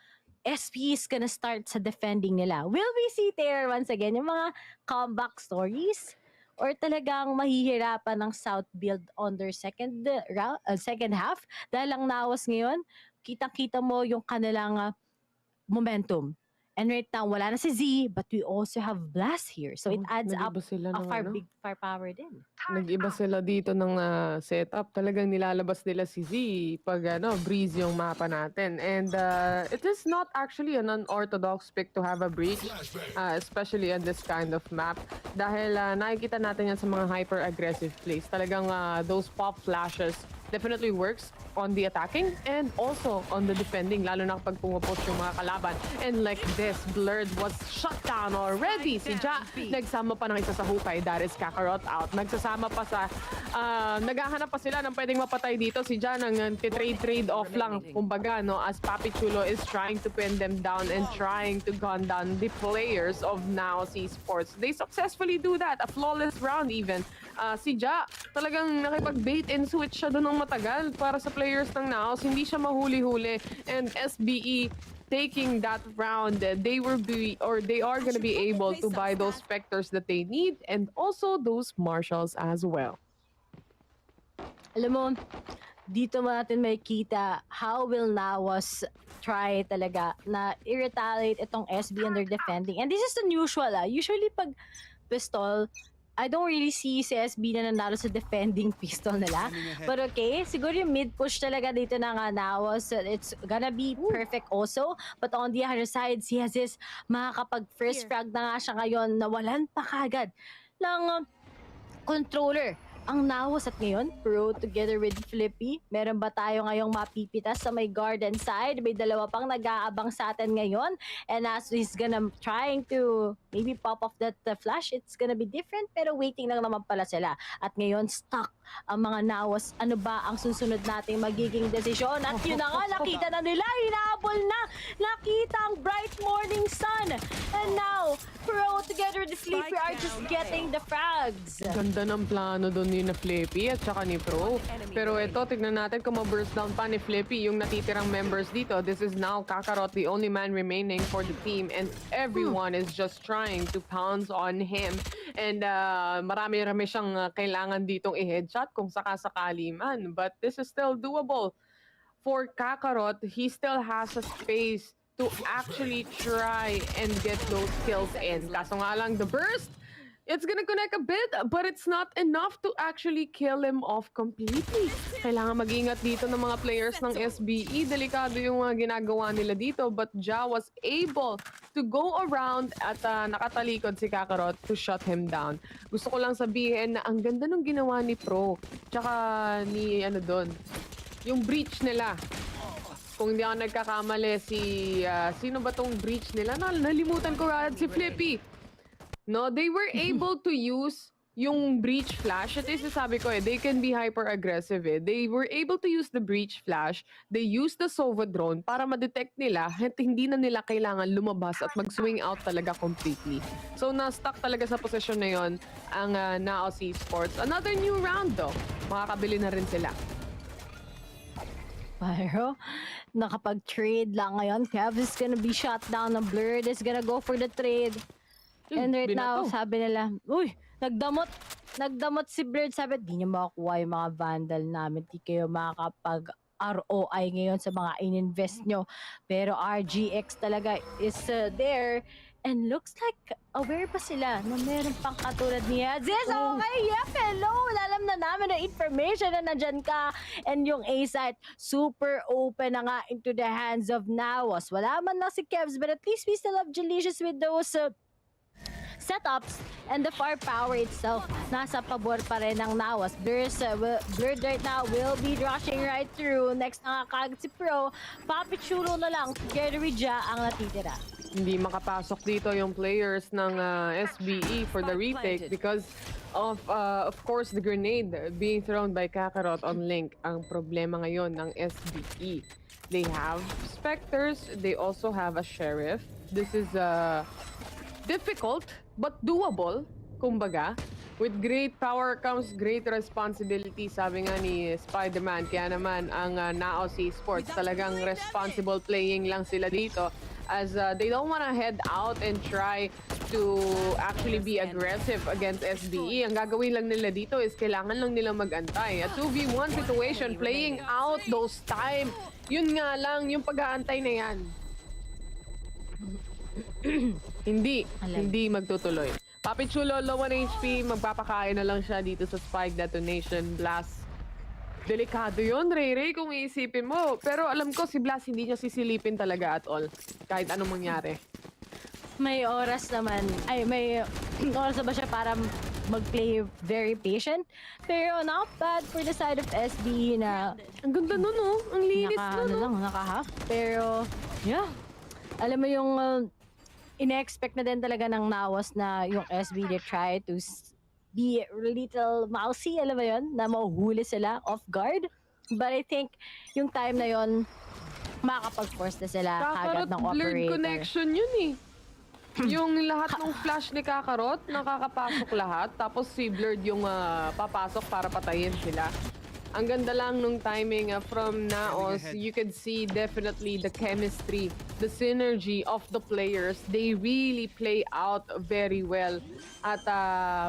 SB is gonna start sa defending nila. Will we see there once again yung mga comeback stories? Or talagang mahihirapan ng South build on their second half? Dahil lang NAOS ngayon, kitang-kita mo yung kanilang momentum. And right now, wala na si Z, but we also have Blast here. So it adds up a big firepower din. Nag-iba sila dito ng setup. Talagang nilalabas nila si Z pag breeze yung mapa natin. And it is not actually an unorthodox pick to have a breach, especially on this kind of map. Dahil nakikita natin yan sa mga hyper-aggressive plays. Talagang those pop flashes definitely works on the attacking and also on the defending, lalo na kapag pumupost yung mga kalaban. And like this, Blurred was shut down already. Si Ja, nagsama pa ng isa sa hukay. That is Kakarot out. Nagsasama pa sa, naghahanap pa sila ng pwedeng mapatay dito. Si Ja nang trade off lang, kumbaga, no, as Papi Chulo is trying to pin them down and trying to gun down the players of NAOS Esports. They successfully do that. A flawless round even. Si Ja, talagang nakipag-bait and switch siya doon ng matagal para sa players ng NAOS. Hindi siya mahuli-huli. And SBE taking that round, they are going to be able to buy those Spectres that they need and also those Marshals as well. Alam mo, dito natin makikita how will NAOS try talaga na i-retaliate itong SB and their defending. And this is unusual. Usually pag pistol, I don't really see si SB na nanalo sa defending pistol nila. But okay, siguro yung mid-push talaga dito ng NAOS. It's gonna be perfect also. But on the other side, si Aziz makakapag-first frag na nga siya ngayon. Nawalan pa kagad ng controller ang NAOS at ngayon, Pro together with Flippy. Meron ba tayo ngayong mapipitas sa may garden side? May dalawa pang nag-aabang sa atin ngayon. And as he's gonna trying to maybe pop off that flash, it's gonna be different. Pero waiting lang naman pala sila. At ngayon, stuck ang mga NAOS. Ano ba ang susunod nating magiging desisyon? At yun na nga, nakita na nila. Hinahabol na. Nakita ang bright morning sun. And now, Pro together with Flippy are just getting the frags. Ganda ng plano doon ni na Flippy at saka ni Pro. Pero ito, tignan natin kung ma-burst down pa ni Flippy yung natitirang members dito. This is now Kakarot, the only man remaining for the team. And everyone is just trying to pounce on him. And marami-rami siyang kailangan ditong i-headshot kung sakasakali man. But this is still doable. For Kakarot, he still has a space to actually try and get those kills in. Kaso nga lang, the burst, it's gonna connect a bit, but it's not enough to actually kill him off completely. Kailangan mag-ingat dito ng mga players ng SBE. Delikado yung ginagawa nila dito, but Ja was able to go around at nakatalikod si Kakarot to shut him down. Gusto ko lang sabihin na ang ganda nung ginawa ni Pro, tsaka ni doon, yung breach nila. Kung hindi ako nagkakamali, sino ba tong breach nila? Nalimutan ko agad si Flippy. No, they were able to use yung breach flash. Ito yung sabi ko they can be hyper-aggressive They were able to use the breach flash. They used the Sova drone para ma-detect nila at hindi na nila kailangan lumabas at mag-swing out talaga completely. So, na-stuck talaga sa posisyon na yon ang NAOS Esports. Another new round though. Makakabili na rin sila. Pero, nakapag-trade lang ngayon. Kev is gonna be shut down. Blurred is gonna go for the trade. And right now, binato. sabi nila, uy, nagdamot si Blurred. Sabi, di niya makukuha yung mga vandal namin. Di kayo makakapag ROI ngayon sa mga ininvest nyo. Pero RGX talaga is there. And looks like aware pa sila na meron pang katulad niya. Yes, okay, yeah, hello. Alam na namin ang information na nandyan ka. And yung A-site, super open na nga into the hands of NAOS. Wala man lang si Kevs, but at least we still have Jalicious with those setups, and the firepower itself nasa pabor pa rin ng NAOS. Blurred right now will be rushing right through. Next na kagad si Pro. Papichulo na lang together with Ja ang natitira. Hindi makapasok dito yung players ng SBE for the retake because of course the grenade being thrown by Kakarot on Link. Ang problema ngayon ng SBE. They have Spectres, they also have a Sheriff. This is difficult but doable, kumbaga. With great power comes great responsibility, sabi nga ni Spider-Man. Kaya naman ang NAOS Esports talagang responsible playing lang sila dito as they don't want to head out and try to actually be aggressive against SBE. Ang gagawin lang nila dito is kailangan lang nila mag-antay. A 2v1 situation playing out those time. Yun nga lang, yung pag-aantay na yan. Hindi magtutuloy. Papi Chulo, low 1 HP, magpapakain na lang siya dito sa Spike Detonation Blast. Delikado yun, Ray, kung iisipin mo. Pero alam ko si Blast hindi niya sisilipin talaga at all. Kahit anong mangyari. May oras naman. Ay, may oras na ba siya para mag-play very patient? Pero not bad for the side of SB na... Ang ganda nun, oh. Ang linis nun, oh. Naka-half. Pero, yeah. Alam mo yung... ina-expect na din talaga ng NAOS na yung SB they try to be a little mousy, alam mo yun? Na mahuhuli sila off guard. But I think yung time na yun, makakapag-force na sila kagad ng operator. Blurred connection yun eh. Yung lahat ng flash ni Kakarot, nakakapasok lahat. Tapos si Blurred yung papasok para patayin sila. Ang ganda lang nung timing from NAOS. You could see definitely the chemistry, the synergy of the players. They really play out very well. At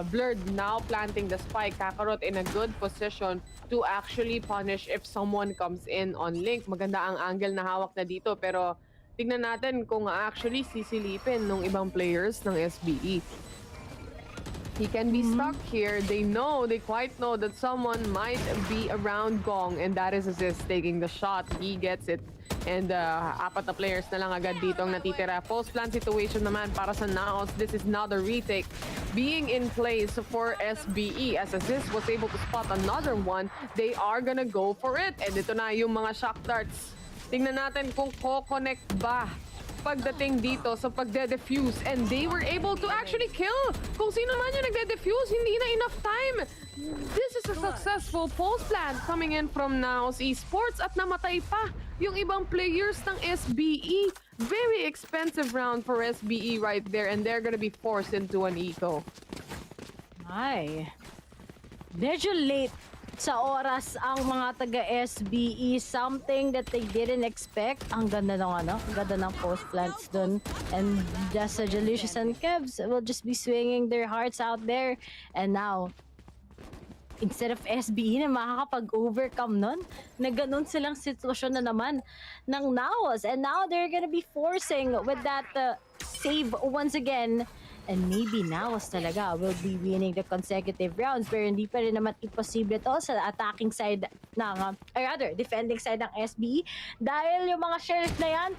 Blurred now planting the spike. Kakarot in a good position to actually punish if someone comes in on Link. Maganda ang angle na hawak na dito. Pero tignan natin kung actually sisilipin ng ibang players ng SBE. He can be stuck here. They quite know that someone might be around Gong, and that is ASUS taking the shot. He gets it. And apat na players na lang agad dito ang natitira. Post-plant situation naman para sa NAOS. This is not a retake being in place for SBE. As ASUS was able to spot another one, they are gonna go for it. And ito na yung mga shock darts. Tingnan natin kung ko-connect ba pagdating dito sa pagde-defuse, and they were able to actually kill kung sino man yung nagde-defuse. Hindi na enough time. This is a successful post plant coming in from NAOS Esports at namatay pa yung ibang players ng SBE. Very expensive round for SBE right there, and they're gonna be forced into an eco. Ay, medyo late sa oras ang mga taga-SBE, something that they didn't expect. Ang ganda ng ang ganda ng post plants dun. And just Jalicious and Kevs will just be swinging their hearts out there. And now, instead of SBE na makakapag-overcome nun, na ganun silang sitwasyon na naman ng NAOS. And now they're gonna be forcing with that save once again. And maybe NAOS talaga will be winning the consecutive rounds, pero hindi pa rin naman imposible to sa attacking side ng, or rather, defending side ng SBE. Dahil yung mga sheriff na yan,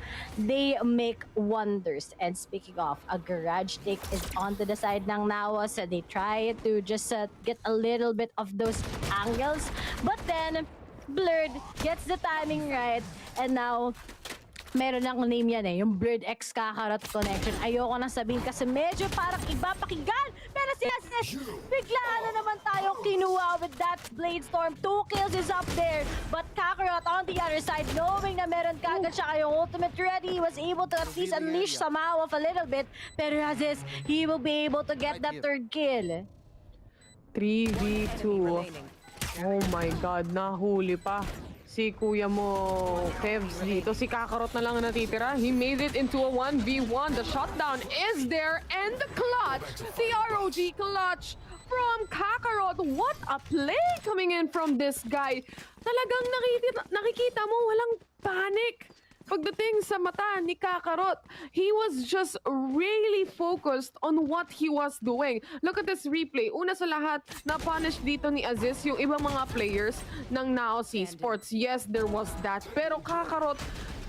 they make wonders. And speaking of, a garage take is onto the side ng NAOS. They try to just get a little bit of those angles. But then, Blurred gets the timing right. And now, meron ng name yan eh, yung Blurred X Kakarot connection. Ayoko nang sabihin kasi medyo parang iba pakinggan. Pero si ASUS, bigla na naman tayo kinuha with that Blade Storm. 2 kills is up there. But Kakarot on the other side, knowing na meron kagad siya kayong ultimate ready, was able to at least unleash somehow of a little bit. Pero ASUS, he will be able to get that third kill. 3v2. Oh my God, nahuli pa si kuya mo, Kevs, dito. Si Kakarot na lang ang natitira. He made it into a 1v1. The shutdown is there and the clutch. The ROG clutch from Kakarot. What a play coming in from this guy. Talagang nakikita mo, walang panic. Pagdating sa mata ni Kakarot, he was just really focused on what he was doing. Look at this replay. Una sa lahat, na-punish dito ni Aziz yung ibang mga players ng NAOS Esports. Yes, there was that. Pero Kakarot,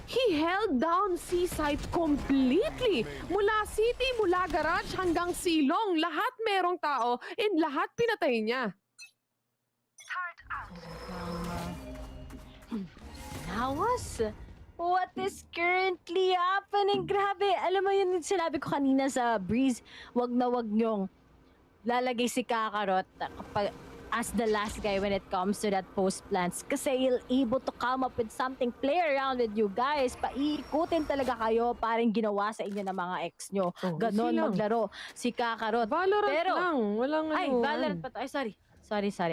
he held down Seaside completely. Mula city, mula garage, hanggang silong. Lahat merong tao and lahat pinatay niya. NAOS? What is currently happening? Grabe, alam mo yun sinabi ko kanina sa Breeze, wag na wag nyong lalagay si Kakarot kapag as the last guy when it comes to that post plants kasi you'll able to come up with something, play around with you guys, paiikutin talaga kayo parang ginawa sa inyo ng mga ex nyo. Ganon maglaro si Kakarot. Valorant pero, lang, walang ay, Valorant pa to. Ay, sorry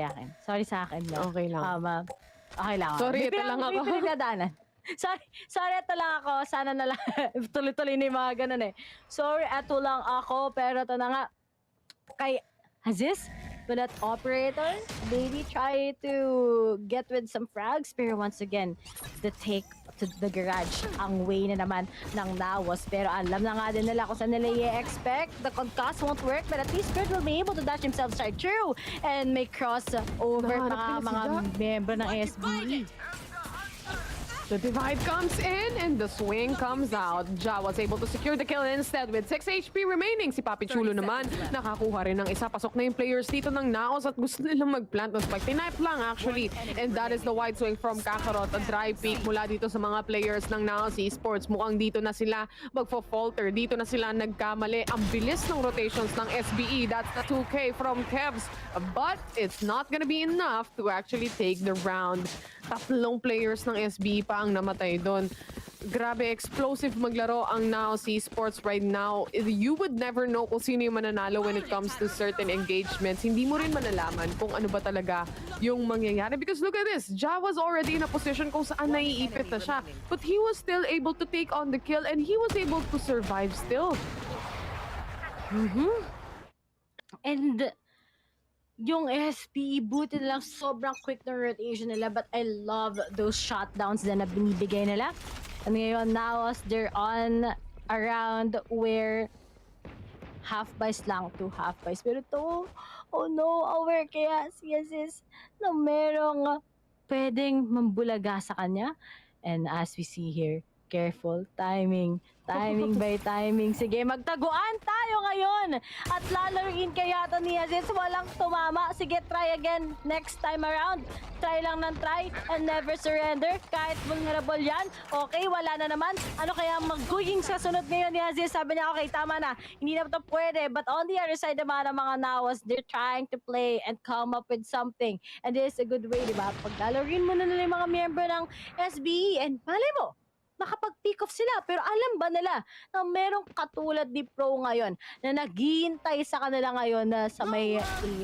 akin. Sorry sa akin. No? Okay lang. Okay lang. Sorry, ito lang ako. Sorry, ito lang ako. Sana na lang. Tuloy-tuloy na yung mga ganun eh. Sorry, ito lang ako. Pero ito na nga. Kay Aziz, but that operator, maybe try to get with some frags. Pero once again, the take to the garage, ang way na naman ng NAOS. Pero alam na nga din nila kung saan nila i-expect. The concuss won't work, but at least Bird will be able to dash himself straight through and may cross over mga member ng SBE. The divide comes in and the swing comes out. Ja was able to secure the kill instead with 6 HP remaining. Si Papi Chulo naman, nakakuha rin ng isa. Pasok na yung players dito ng NAOS at gusto nilang mag-plant ng spike. Tinipe lang actually. And that is the wide swing from Kakarot. A dry peek mula dito sa mga players ng NAOS Esports. Mukhang dito na sila magfo-falter. Dito na sila nagkamali. Ang bilis ng rotations ng SBE. That's the 2K from Kevs. But it's not gonna be enough to actually take the round. Tatlong players ng SBE pa ang namatay doon. Grabe, explosive maglaro ang NAOS Esports right now. You would never know kung sino yung mananalo when it comes to certain engagements. Hindi mo rin manalaman kung ano ba talaga yung mangyayari. Because look at this, Ja was already in a position kung saan naiipit na siya. But he was still able to take on the kill and he was able to survive still. And yung SPE, buti na lang sobrang quick na rotation nila, but I love those shutdowns na binibigay nila. And ngayon, NAOS, they're on around where half buys lang to half buys. Pero to, oh no, aware kaya si Aziz na merong pwedeng mambulaga sa kanya. And as we see here, careful, timing by timing. Sige, magtaguan tayo ngayon. At lalaruin kaya ito ni Aziz, walang tumama. Sige, try again next time around. Try lang ng try and never surrender. Kahit vulnerable yan, okay, wala na naman. Ano kaya maguging sa sunod ngayon ni Aziz? Sabi niya, okay, tama na. Hindi na ito pwede. But on the other side naman ng mga NAOS, they're trying to play and come up with something. And this is a good way, di ba? Pag lalaruin mo na nila yung mga member ng SBE and malay mo, makapag-pick off sila. Pero alam ba nila na merong katulad ni Pro ngayon na naghihintay sa kanila ngayon na sa may...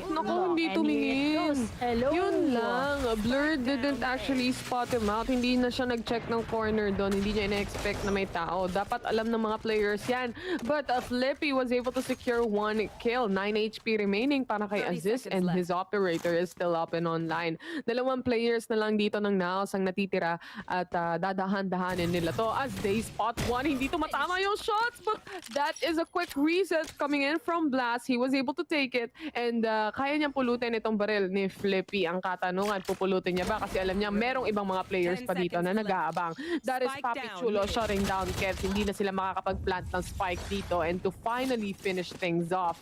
Naku, hindi tumingin. Hello. Yun lang. Blur didn't actually spot him out. Hindi na siya nag-check ng corner doon. Hindi niya ina-expect na may tao. Dapat alam ng mga players yan. But Flippy was able to secure 1 kill. 9 HP remaining para kay Aziz and his operator is still up and online. 2 players na lang dito ng NAOS ang natitira at dadahan-dahanin nila to as they spot one. Hindi tumatama yung shots, but that is a quick reset coming in from Blast. He was able to take it and kaya niyang pulutin itong baril ni Flippy. Ang katanungan, pupulutin niya ba? Kasi alam niya merong ibang mga players pa dito na nag-aabang. That is Papi Chulo shutting down Kevs. Hindi na sila makakapag-plant ng spike dito. And to finally finish things off,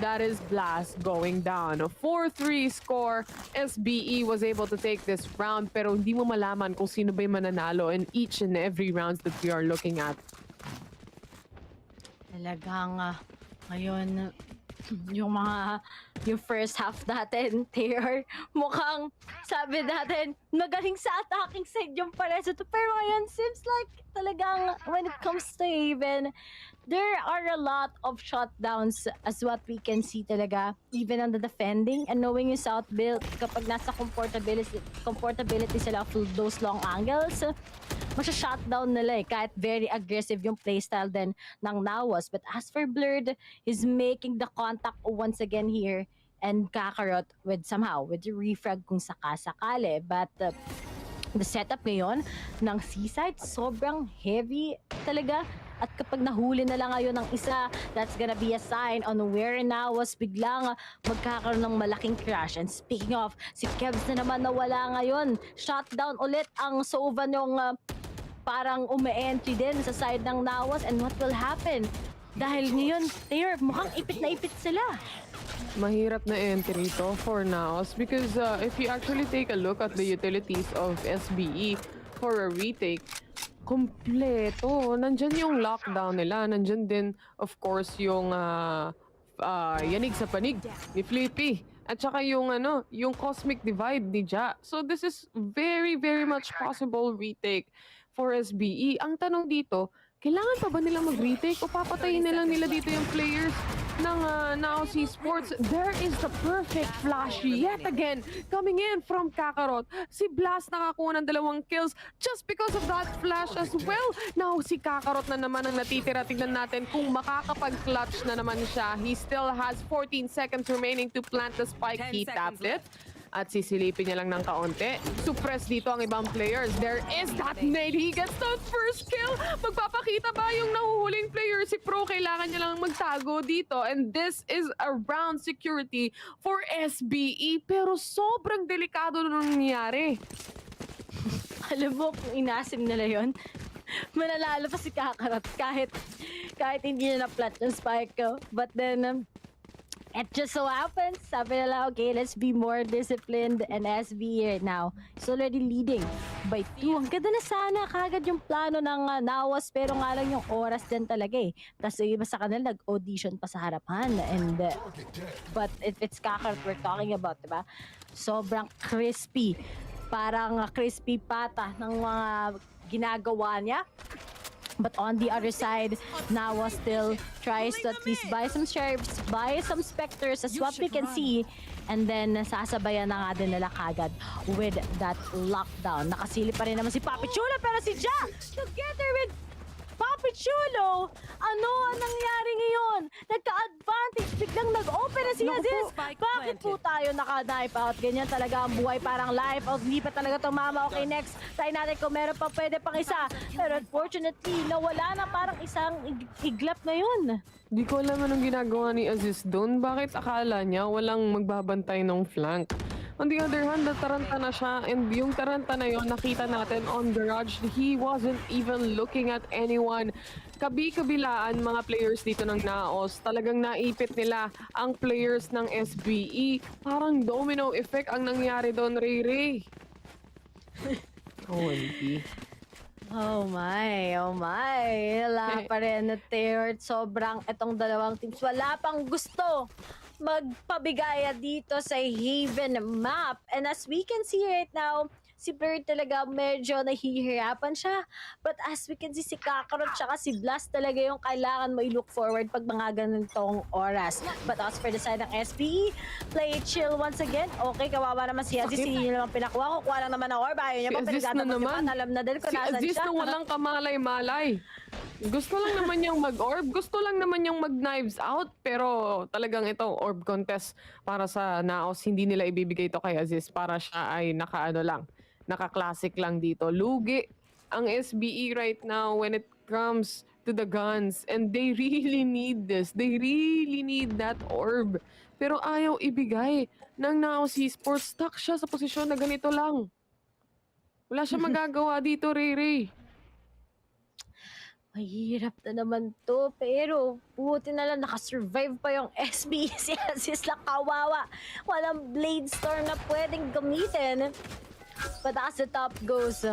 that is Blast going down. A 4-3 score. SBE was able to take this round pero hindi mo malaman kung sino ba yung mananalo in each and every rounds that we are looking at. Talagang ngayon yung mga yung first half natin, Taylor, mukhang sabi natin, magaling sa attacking side yung pares ito. Pero ngayon, seems like talagang when it comes to Haven, there are a lot of shutdowns as what we can see talaga, even on the defending. And knowing yung South build, kapag nasa comfortability sila for those long angles, masya-shutdown nila eh, kahit very aggressive yung playstyle din ng NAOS. But as for Blurred, he's making the contact once again here and Kakarot with the refrag kung sakasakali. But the setup ngayon ng Seaside, sobrang heavy talaga. At kapag nahuli na lang ngayon ng isa, that's gonna be a sign on where NAOS biglang magkakaroon ng malaking crash. And speaking of, si Kevs na naman nawala ngayon. Shutdown ulit ang Sova nung parang ume-entry din sa side ng NAOS. And what will happen? Dahil ngayon, Taylor, mukhang ipit na ipit sila. Mahirap na entry to for NAOS because if you actually take a look at the utilities of SBE for a retake, kompleto. Nandyan yung lockdown nila. Nandyan din, of course, yung yanig sa panig ni Flippy. At saka yung yung cosmic divide ni Ja. So this is very, very much possible retake for SBE. Ang tanong dito, kailangan pa ba nila mag-retake o papatayin na lang nila dito yung players ng NAOS Esports? There is the perfect flash yet again coming in from Kakarot. Si Blast nakakuha ng 2 kills just because of that flash as well. Now si Kakarot na naman ang natitira. Tignan natin kung makakapag-clutch na naman siya. He still has 14 seconds remaining to plant the spike. He tapped it. At sisilipin niya lang ng kaunti. Suppress dito ang ibang players. There is that nade. He gets the first kill. Magpapakita ba yung nahuhuling player? Si Pro, kailangan niya lang magtago dito. And this is around security for SBE. Pero sobrang delikado na nangyayari. Alam mo, kung inasim nila yun, manalalo pa si Kakarot kahit hindi niya na-plant yung spike ko. But then, it just so happens, sabi nila, okay, let's be more disciplined, and SB right now is already leading by 2. Ang ganda na sana kagad yung plano ng NAOS, pero nga lang yung oras din talaga eh. Tapos yung iba sa kanila nag-audition pa sa harapan. And, but if it's Kakarot we're talking about, diba? Sobrang crispy. Parang crispy pata ng mga ginagawa niya. But on the other side, NAOS still tries to at least buy some sheriffs, buy some specters as what we can see. And then sasabayan na nga din nila kagad with that lockdown. Nakasili pa rin naman si Papi Chulo, pero si Ja together with Papi Chulo, ano ang nangyari ngayon? Nagka-advantage, biglang nag-open na si Aziz. Bakit po tayo naka-knife out? Ganyan talaga ang buhay, parang life out. Hindi pa talaga tumama. Okay, next. Try natin kung meron pa pwede pang isa. Pero unfortunately, nawala na parang isang iglap na yun. Di ko alam anong ginagawa ni Aziz doon. Bakit akala niya walang magbabantay ng flank? On the other hand, nataranta na siya, and yung taranta na yun, nakita natin on Garage, he wasn't even looking at anyone. Kabi-kabilaan mga players dito ng NAOS, talagang naipit nila ang players ng SBE. Parang domino effect ang nangyari doon, Ray. OMG. Oh my. Wala pa rin na Taylor. Sobrang itong dalawang teams. Wala pang gusto magpabigaya dito sa Haven map. And as we can see right now, si Blur talaga medyo nahihirapan siya. But as we can see, si Kakarot tsaka si Blast talaga yung kailangan mo i-look forward pag mga ganitong oras. But as for the side ng SBE, play it chill once again. Okay, kawawa naman si Aziz. Hindi niya naman pinakuha. Kukuha lang naman ang orb. Ayaw niya pa pinagtatapos niya pa. Alam na din kung nasan siya. Si Aziz na walang kamalay-malay. Gusto lang naman niyang mag-orb. Gusto lang naman niyang mag-knives out. Pero talagang itong orb contest para sa NAOS, hindi nila ibibigay ito kay Aziz para siya ay naka-classic lang dito. Lugi ang SBE right now when it comes to the guns. And they really need this. They really need that orb. Pero ayaw ibigay ng NAOS Esports. Stuck siya sa posisyon na ganito lang. Wala siya magagawa dito, Ray. Mahirap na naman to, pero buti na lang nakasurvive pa yung SB. Si Aziz lang kawawa. Walang blade storm na pwedeng gamitin. But as the top goes,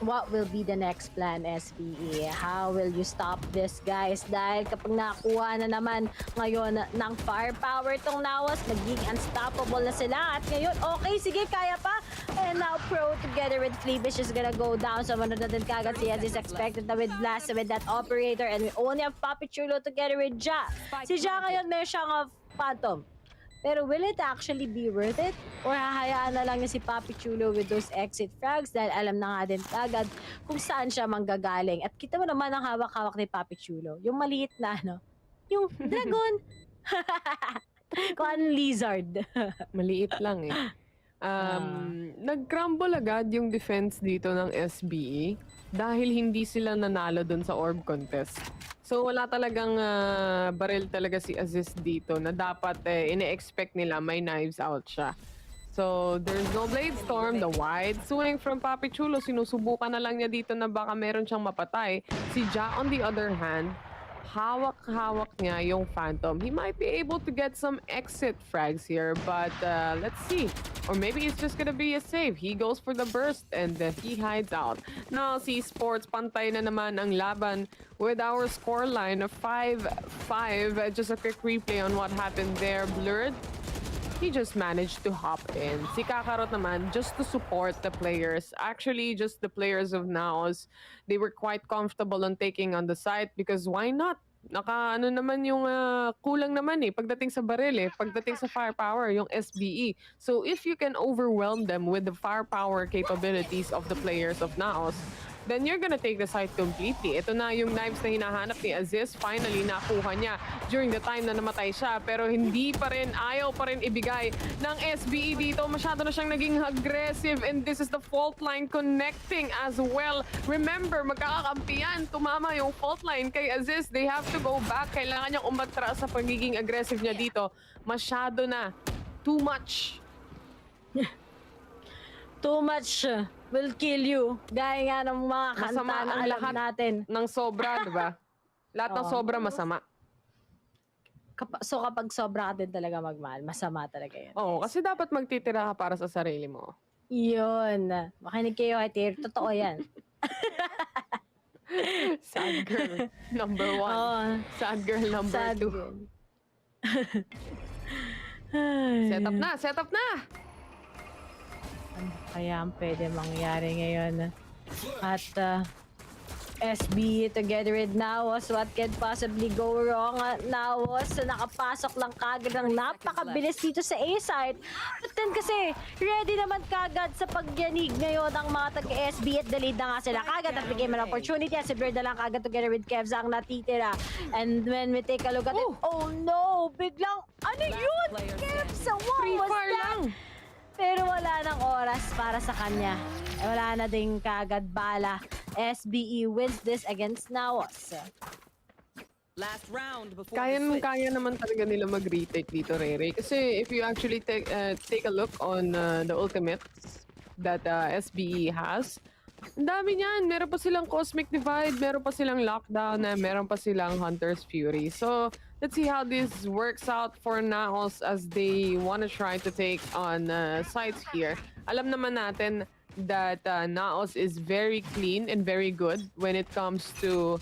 What will be the next plan, SBE? How will you stop this, guys? Dahil kapag nakuha na naman ngayon ng firepower itong NAOS, naging unstoppable na sila. At ngayon, okay, sige, kaya pa. And now Pro together with Fleebish is gonna go down. So manunod natin kagad si is expected na with Blast with that operator. And we only have Papi Chulo together with Ja. Si Ja ngayon may siyang Phantom. Pero will it actually be worth it? Or hahayaan na lang niya si Papi Chulo with those exit frags dahil alam na nga din agad kung saan siya manggagaling. At kita mo naman ang hawak-hawak ni Papi Chulo. Yung maliit na yung dragon. Kung anong lizard. Maliit lang eh. Nag-crumble agad yung defense dito ng SBE dahil hindi sila nanalo dun sa orb contest. So wala talagang barrel talaga si Aziz dito na dapat ine-expect nila may knives out siya. So there's no blade storm, the wide swing from Papi Chulo. Sinusubukan na lang niya dito na baka meron siyang mapatay. Si Ja on the other hand, hawak-hawak niya yung Phantom. He might be able to get some exit frags here, but let's see. Or maybe it's just gonna be a save. He goes for the burst and he hides out. Now, si Esports, pantay na naman ang laban with our scoreline of 5-5. Just a quick replay on what happened there. Blurred. He just managed to hop in. Si Kakarot naman, just to support the players. Actually, just the players of NAOS. They were quite comfortable on taking on the site because why not? Naka naman yung kulang naman pagdating sa baril pagdating sa firepower yung SBE. So if you can overwhelm them with the firepower capabilities of the players of NAOS, then you're gonna take the site completely. Ito na yung knives na hinahanap ni Aziz. Finally, nakuha niya during the time na namatay siya. Pero hindi pa rin, ayaw pa rin ibigay ng SBE dito. Masyado na siyang naging aggressive and this is the fault line connecting as well. Remember, magkakakampiyan. Tumama yung fault line kay Aziz. They have to go back. Kailangan niyang umatras sa pagiging aggressive niya dito. Masyado na. Too much. Too much will kill you. Gaya nga ng mga kanta Masama na ang alam lahat natin. ng sobra, di ba? Lahat ng sobra masama. So kapag sobra ka din talaga magmahal, masama talaga yun. Oo, kasi dapat magtitira ka para sa sarili mo. Yun. Makinig kayo kay Tyr. Totoo yan. Sad girl number 1. Sad girl number 2. Set up na! Set up na! Ano kaya ang pwede mangyari ngayon? At SB together with NAOS, what can possibly go wrong? NAOS, nakapasok lang kagad ng napakabilis dito sa A-site. But then kasi, ready naman kagad sa pagyanig ngayon ang mga taga-SB at delayed na nga sila. Kagad at bigay man opportunity. Si Bird na lang kagad together with Kevza ang natitira. And when we take a look at it, oh no! Biglang, ano yun? Kevza, what was that? Pero wala nang oras para sa kanya. Wala na ding kagad bala. SBE wins this against NAOS. Last round before Kaya naman talaga nila mag-retake dito, Rere. Kasi if you actually take a look on the ultimates that SBE has, ang dami niyan. Meron pa silang Cosmic Divide, meron pa silang Lockdown, meron pa silang Hunter's Fury. So, let's see how this works out for NAOS as they want to try to take on sites here. Alam naman natin that NAOS is very clean and very good when it comes to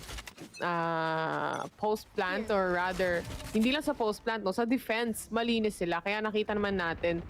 post-plant or rather, hindi lang sa post-plant, no, sa defense, malinis sila. Kaya nakita naman natin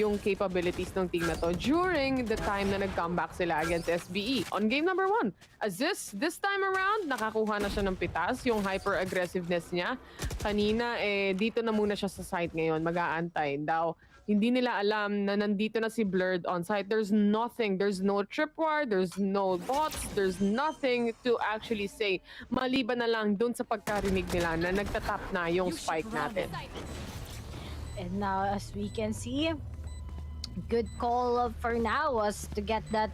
yung capabilities ng team na to during the time na nag-comeback sila against SBE. On game number 1, Aziz, this time around, nakakuha na siya ng pitas, yung hyper-aggressiveness niya. Kanina, dito na muna siya sa site ngayon, mag-aantay daw. Hindi nila alam na nandito na si Blurred on site. There's nothing. There's no tripwire. There's no bots. There's nothing to actually say. Maliban na lang dun sa pagkarinig nila na nagtatap na yung spike natin. And now, as we can see, good call for now was to get that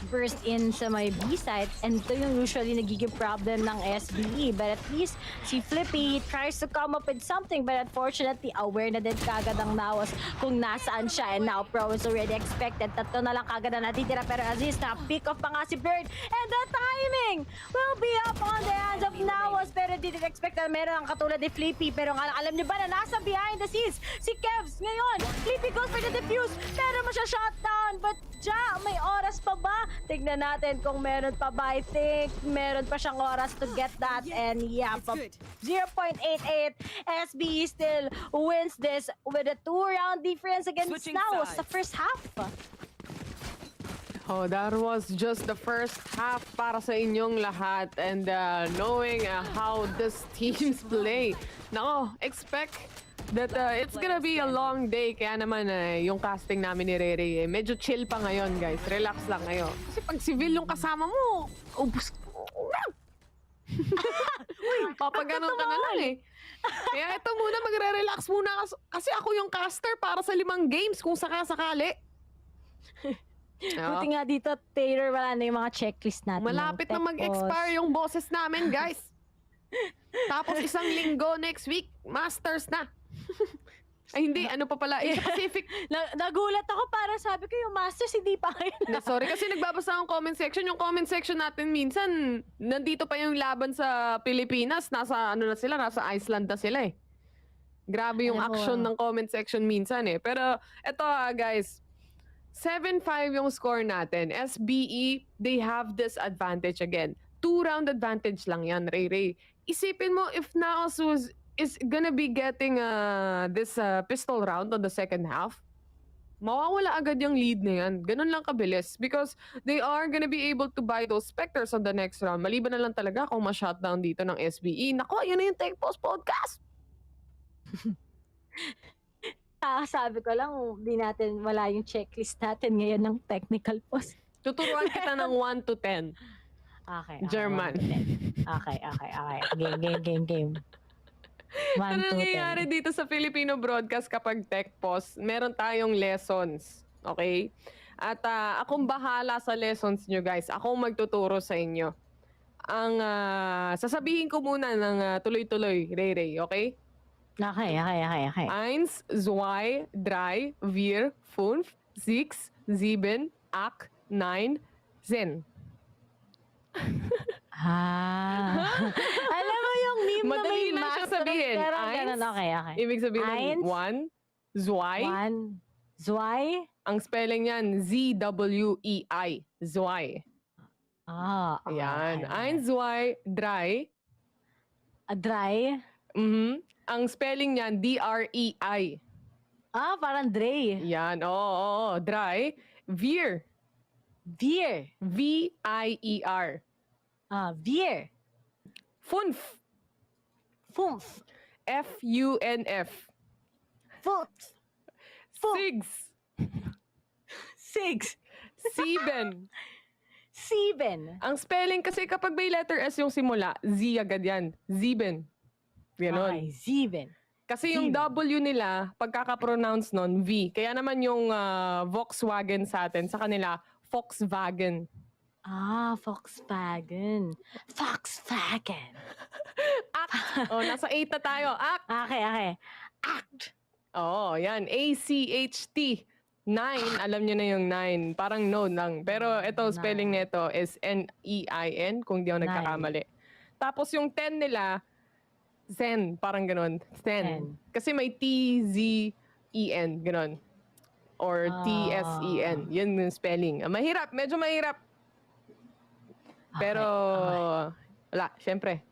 burst in sa may B side, and ito yung usually nagiging problem ng SBE. But at least si Flippy, he tries to come up with something, but unfortunately aware na din kagad ang NAOS kung nasaan siya, and now Pro is already expected. Tatlo na lang kagad na natitira, pero Aziz na pick off pa nga si Bird, and the timing will be up on the hands of NAOS, pero didn't expect na meron ang katulad ni Flippy. Pero nga, alam niyo ba na nasa behind the scenes si Kevs ngayon? Flippy goes for the defuse, pero masya-shotdown. But Ja, may oras pa ba? Tignan natin kung meron pa ba. I think meron pa siyang oras to get that. And yeah, 0.88. SBE still wins this with a 2-round difference against NAOS sa first half. Oh, that was just the first half para sa inyong lahat. And knowing how these teams play, nako, expect that it's gonna be a long day. Kaya naman yung casting namin ni Rere, medyo chill pa ngayon, guys. Relax lang kayo. Kasi pag civil yung kasama mo, ubus. Papaganon ka na lang eh. Kaya ito muna, magre-relax muna. Kasi ako yung caster para sa 5 games kung sakasakali. Buti nga dito, Taylor, wala na yung mga checklist natin. Malapit na mag-expire yung bosses namin, guys. Tapos 1 linggo next week, masters na. Ay hindi, ano pa pala, Asia Pacific. Nagulat ako para sabi ko yung masters hindi pa kayo. Sorry kasi nagbabasa ang comment section. Yung comment section natin minsan, nandito pa yung laban sa Pilipinas. Nasa ano na sila, nasa Iceland na sila eh. Grabe yung action ng comment section minsan eh. Pero eto guys, 7-5 yung score natin. SBE, they have this advantage again. 2-round advantage lang yan, Ray. Isipin mo if NAOS is gonna be getting this pistol round on the second half, mawawala agad yung lead na yan. Ganun lang kabilis. Because they are gonna be able to buy those Spectres on the next round. Maliban na lang talaga kung ma-shutdown dito ng SBE. Nako, yun na yung Tech Post Podcast! Sabi ko lang, di natin, wala yung checklist natin ngayon ng technical post. Tuturuan kita ng 1 to 10. Okay. German. Okay. Game. 1 Ano to 10. nangyayari dito sa Filipino broadcast kapag tech post? Meron tayong lessons. Okay? At akong bahala sa lessons nyo, guys. Akong magtuturo sa inyo. Ang sasabihin ko muna ng tuloy-tuloy, Ray. Okay? Okay. 1, 2, 3, 4, 5, 6, 7, 8, 9, 10. Alam mo yung meme na may Madali lang math siya sabihin. pero ganun, okay. Ibig sabihin 1, Zwei. 1, Zwei. Ang spelling niyan, Z-W-E-I. Zwei. Ayan. 1, 2, 3. Dry. Ang spelling niyan, D-R-E-I. Parang Dre. Yan, oo. Dry. Veer. V-I-E-R. Veer. Funf. F-U-N-F. Sigs. Sieben. Ang spelling kasi kapag may letter S yung simula, Z agad yan. Sieben. Ganon. Okay, Sieben. Kasi yung W nila, pagkaka-pronounce nun, V. Kaya naman yung Volkswagen sa atin, sa kanila, Volkswagen. Volkswagen. Act. Nasa 8 na tayo. Act. Okay. Act. Yan. A-C-H-T. 9. Alam nyo na yung 9. Parang no lang. Pero ito, spelling nito is N-E-I-N, kung di ako nagkakamali. Tapos yung 10 nila, Zen. Parang ganon. Zen. Kasi may T-Z-E-N. Ganon. Or T-S-E-N. Yun yung spelling. Mahirap. Medyo mahirap. Pero, wala. Siyempre.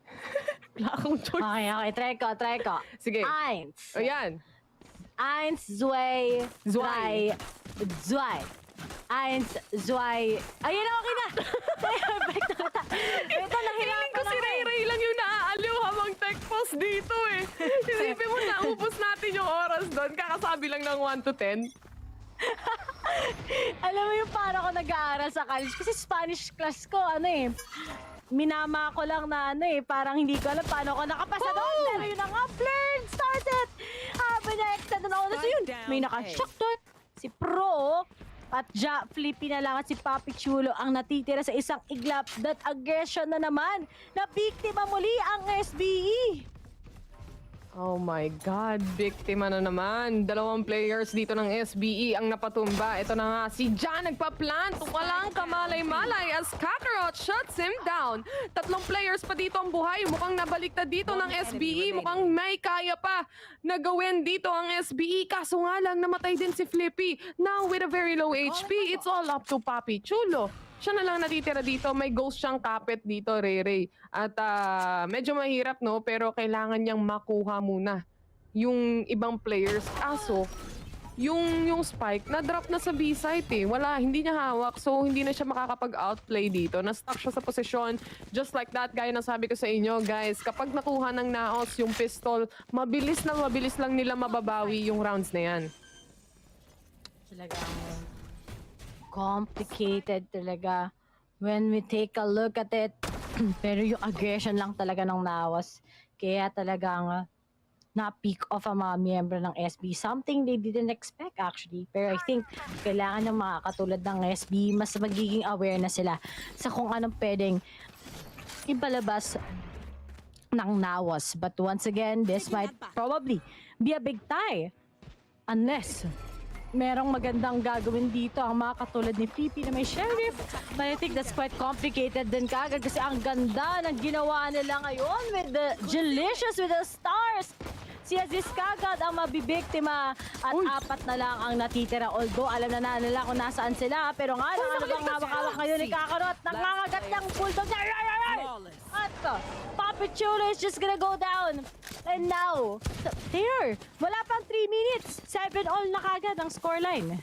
Wala akong choice. Okay. Try ko. Sige. 1. Ayan. 1, 2, 3, 2. 1, 2. Ayun, okay na. Ito, Feeling ko si Ray lang yung naaaliw habang tech post dito eh. Isipin mo, naubos natin yung oras doon. Kakasabi lang ng 1 to 10. Alam mo yung para ko nag-aaral sa college. Kasi Spanish class ko, minama ko lang na parang hindi ko alam paano ko nakapasa doon. Pero yun ang uplearn started. Habang na-extend na ako. So yun, may nakashock doon. Si Pro at Flippy na lang at si Papi Chulo ang natitira sa isang iglap. That aggression na naman na biktima muli ang SBE. Oh my God, biktima na naman. 2 players dito ng SBE ang napatumba. Ito na nga, si Jan nagpa-plant. Walang kamalay-malay as Kakarot shuts him down. 3 players pa dito ang buhay. Mukhang nabaliktad dito ng SBE. Mukhang may kaya pa na gawin dito ang SBE. Kaso nga lang, namatay din si Flippy. Now with a very low HP, it's all up to Papi Chulo. Siya na lang natitira dito. May ghost siyang kapit dito, Rere. At medyo mahirap, no? Pero kailangan niyang makuha muna yung ibang players. Kaso, yung spike, na-drop na sa B-site eh. Wala, hindi niya hawak. So, hindi na siya makakapag-outplay dito. Na-stuck siya sa posisyon. Just like that, gaya na sabi ko sa inyo, guys. Kapag nakuha ng NAOS yung pistol, mabilis lang nila mababawi yung rounds na yan. Talagang complicated talaga when we take a look at it. Pero yung aggression lang talaga ng NAOS. Kaya talagang na-peak off ang mga miyembro ng SB. Something they didn't expect actually. Pero I think kailangan ng mga katulad ng SB, mas magiging aware na sila sa kung anong pwedeng ipalabas ng NAOS. But once again, this might probably be a big tie. Unless merong magandang gagawin dito ang mga katulad ni Fifi na may sheriff. But I think that's quite complicated din kagad kasi ang ganda ng ginawa nila ngayon with the delicious with the stars. Si Aziz kagad ang mabibiktima at 4 na lang ang natitira. Although alam na nila kung nasaan sila. Pero nga lang ano bang hawak-hawak ngayon ni Kakarot. Nangangagat ng bulldog niya. At Papi Chulo is just gonna go down. And now, there, wala pang 3 minutes. 7-all na kagad ang scoreline.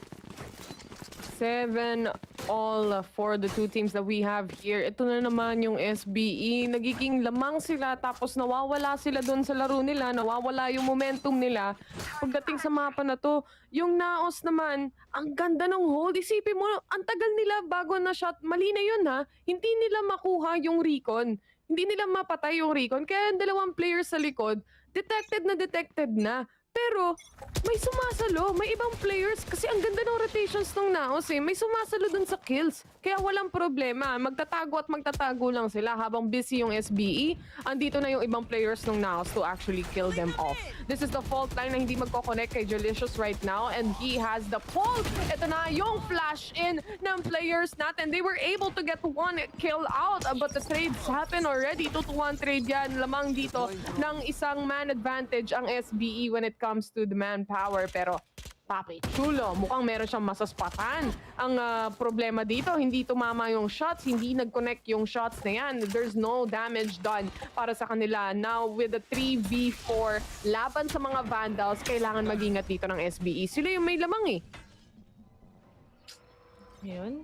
7-all for the 2 teams that we have here. Ito na naman yung SBE. Nagiging lamang sila tapos nawawala sila doon sa laro nila. Nawawala yung momentum nila. Pagdating sa mapa na to, yung NAOS naman, ang ganda ng hold. Isipin mo, ang tagal nila bago na shot. Mali na yun ha. Hindi nila makuha yung recon. Hindi nila mapatay yung recon. Kaya yung 2 players sa likod, detected na. Pero, may sumasalo. May ibang players. Kasi ang ganda ng rotations ng NAOS eh. May sumasalo dun sa kills. Kaya walang problema. Magtatago at magtatago lang sila habang busy yung SBE. Andito na yung ibang players ng NAOS to actually kill them off. This is the fault line na hindi magkoconnect kay Delicious right now. And he has the fault. Ito na yung flash in ng players natin. They were able to get 1 kill out. But the trades happen already. 2-1 trade yan. Lamang dito ng isang man advantage ang SBE when it comes to the manpower. Pero Papi Chulo, mukhang meron siyang masaspatan. Ang problema dito, hindi tumama yung shots, hindi nag-connect yung shots na yan. There's no damage done para sa kanila. Now, with the 3v4 laban sa mga Vandals, kailangan mag-ingat dito ng SBE. Sila yung may lamang eh. Yun.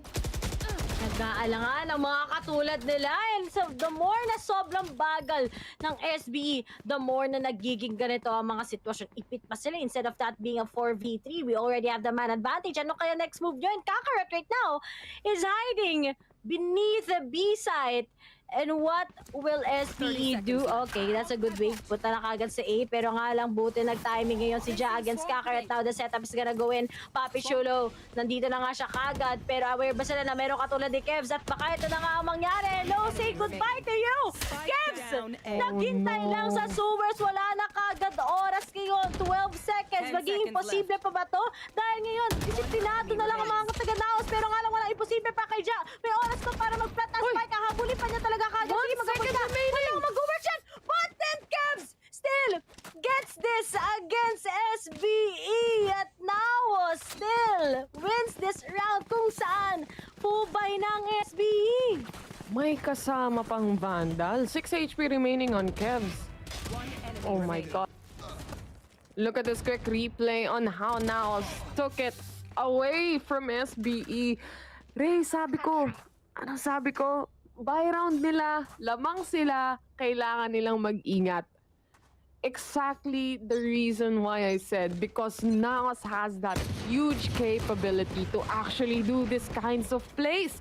Nag-aalangan ang mga katulad nila. And so, the more na sobrang bagal ng SBE, the more na nagiging ganito ang mga sitwasyon. Ipit pa sila instead of that being a 4v3. We already have the man advantage. Ano kaya next move nyo? And Kakarot right now is hiding beneath the B site. And what will SBE do? Okay, that's a good way. Punta na kagad sa A. Pero nga lang, buti nag-timing ngayon si Ja against Kakarot. Now the setup is gonna go in. Papi Chulo, nandito na nga siya kagad. Pero aware ba sila na meron katulad ni Kevs? At baka ito na nga ang mangyari. No, say goodbye to you! Kevs! Naghintay lang sa sewers. Wala na kagad oras ngayon. 12 seconds. Magiging imposible pa ba to? Dahil ngayon, disiplinado na lang ang mga taga-NAOS. Pero nga lang, walang imposible pa kay Ja. May oras to para mag-plant ang spike. Habulin pa niya talaga kagad. 1 second remaining. Mag-over siya. But then Kevs still gets this against SBE. At NAOS still wins this round kung saan hubay ng SBE. May kasama pang Vandal. 6 HP remaining on Kevs. Oh my God. Look at this quick replay on how NAOS took it away from SBE. Ray, sabi ko, buy round nila, lamang sila, kailangan nilang mag-ingat. Exactly the reason why I said, because NAOS has that huge capability to actually do these kinds of plays.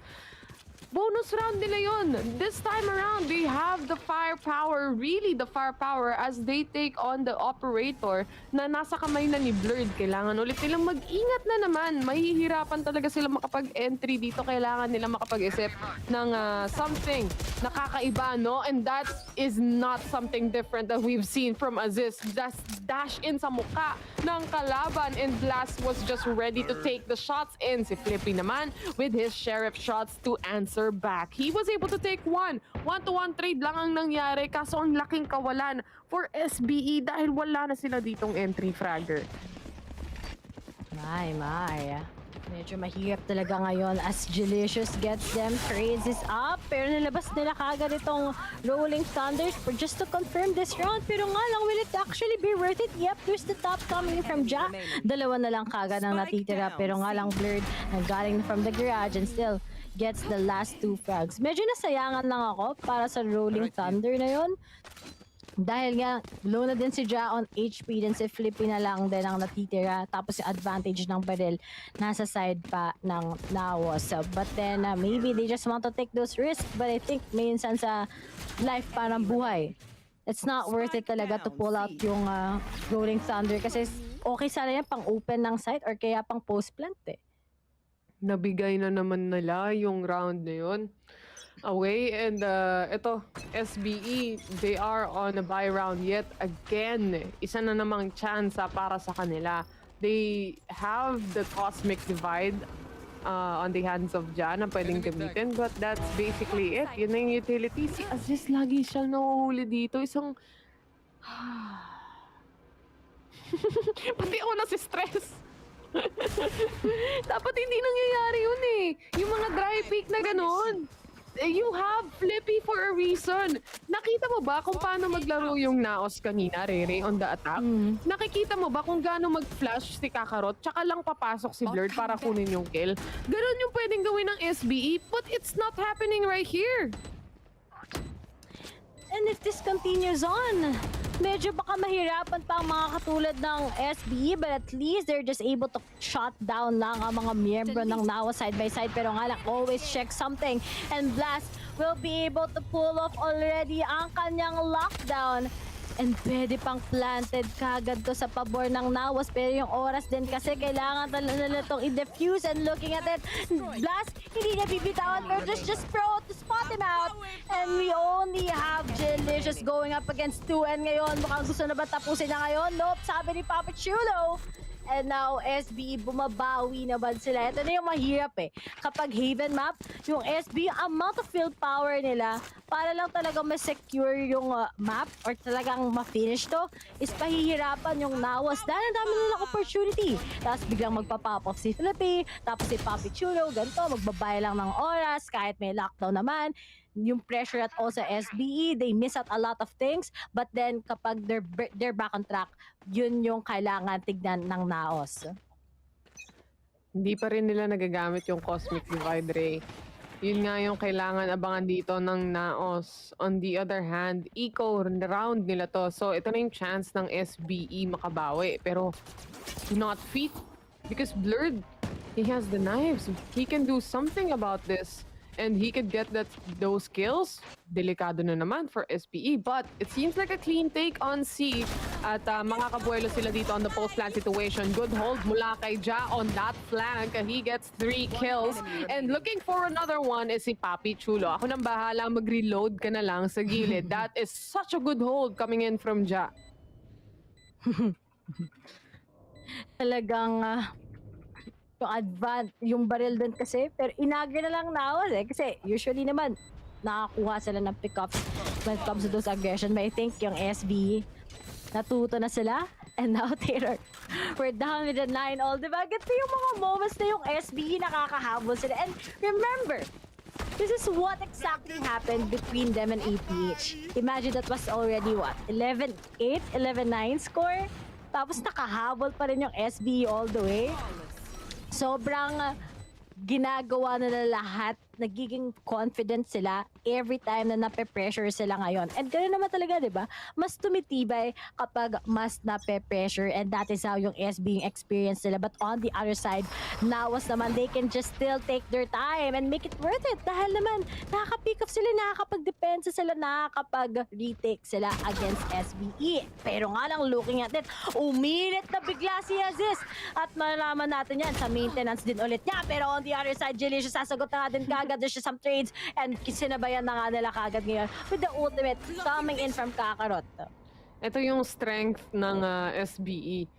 bonus round nila yun. This time around, they have the firepower, really the firepower, as they take on the operator na nasa kamay na ni Blurred. Kailangan ulit nilang mag-ingat na naman. Mahihirapan talaga sila makapag-entry dito. Kailangan nila makapag-isip ng something nakakaiba, no? And that is not something different that we've seen from ASUS. Just dash in sa mukha ng kalaban, and Blast was just ready to take the shots in. Si Flippy naman with his sheriff shots to answer back. He was able to take one. 1-to-1 trade lang ang nangyari, kaso ang laking kawalan for SBE dahil wala na sila ditong entry fragger. My. Medyo mahirap talaga ngayon as Delicious gets them. Trades is up. Pero nilabas nila kagad itong Rolling Thunders for just to confirm this round. Pero nga lang, will it actually be worth it? Yep, there's the top coming from Jack. Dalawa na lang kagad ang natitira. Pero nga lang, Blurred galing from the garage and still gets the last 2 frags. Medyo nasayangan lang ako para sa Rolling Thunder na yon. Dahil nga, low na din si Ja on HP, din si Flippy na lang din ang natitira. Tapos yung advantage ng baril, nasa side pa ng NAOS. But then, maybe they just want to take those risks. But I think minsan sa life parang buhay, it's not worth it talaga to pull out yung Rolling Thunder. Kasi okay sana yan pang open ng site or kaya pang post plant eh. Nabigay na naman nila yung round na yun away, and ito, SBE, they are on a bye round yet again. Isa na namang chance para sa kanila. They have the Cosmic Divide on the hands of Jan na pwedeng gamitin, but that's basically it. Yun na yung utility. Si ASUS lagi siyang nahuhuli dito. Isang... Pati ako na si stress. Dapat hindi nangyayari yun eh. Yung mga dry peak na ganun. You have Flippy for a reason. Nakita mo ba kung paano maglaro yung NAOS kanina, Rere, on the attack? Nakikita mo ba kung gaano mag-flash si Kakarot, tsaka lang papasok si Blurred para kunin yung kill? Ganun yung pwedeng gawin ng SBE, but it's not happening right here. And if this continues on, medyo baka mahirapan pa ang mga katulad ng SBE, but at least they're just able to shut down lang ang mga miyembro ng NAOS side by side. Pero nga lang, always check something. And Blast will be able to pull off already ang kanyang lockdown. And pwede pang planted kagad to sa pabor ng NAOS. Pero yung oras din kasi kailangan nila itong i-defuse. And looking at it, Blast, hindi na bibitawan. Pero there's just Pro to spot him out. And we only have Delicious going up against 2. And ngayon, mukhang gusto na ba tapusin na ngayon? Nope, sabi ni Papa Chulo. And now, SB, bumabawi naman sila. Ito na yung mahirap eh. Kapag Haven map, yung SB, amount of field power nila para lang talagang ma-secure yung map or talagang ma-finish to, is pahihirapan yung NAOS dahil ang dami nilang opportunity. Tapos biglang magpa-pop off si Flippy, tapos si Papi Chulo, ganito, magbabay lang ng oras kahit may lockdown naman. Yung pressure at also SBE, they miss out a lot of things, but then kapag they're back on track, yun yung kailangan tignan ng NAOS. Hindi pa rin nila nagagamit yung Cosmic Divide, Ray. Yun nga yung kailangan abangan dito ng NAOS. On the other hand, eco round nila to. So ito na yung chance ng SBE makabawi. Pero not fit because Blurred, he has the knives. He can do something about this. And he could get those kills. Delikado na naman for SPE. But it seems like a clean take on C. At mga kabuelo sila dito on the post-plant situation. Good hold mula kay Ja on that flank. He gets 3 kills. And looking for another one is si Papi Chulo. Ako nang bahala, mag-reload ka na lang sa gilid. That is such a good hold coming in from Ja. Talagang... yung baril din kasi, pero inagri na lang NAOS eh. Kasi usually naman, nakakuha sila ng pick-ups when it comes to those aggression. But I think yung SB, natuto na sila. And now we're down with the 9 all. Diba? Ganda yung mga moments na yung SB nakakahabol sila. And remember, this is what exactly happened between them and APH. Imagine that was already what? 11-8? 11-9 score? Tapos nakahabol pa rin yung SB all the way. Sobrang ginagawa nila lahat, nagiging confident sila every time na nape-pressure sila ngayon. And ganoon naman talaga, di ba? Mas tumitibay kapag mas nape-pressure, and that is how yung SB yung experience nila. But on the other side, NAOS naman, they can just still take their time and make it worth it. Dahil naman, nakaka-pick off sila, nakakapag-depensa sila, nakakapag-retake sila against SBE. Pero nga lang, looking at it, uminit na bigla si Aziz. At malalaman natin yan sa maintenance din ulit niya. Pero on the other side, Jelicious sasagot na nga din kagad. There's just some trades and sinabayan na nga nila kagad ngayon with the ultimate coming in from Kakarot. Ito yung strength ng SBE.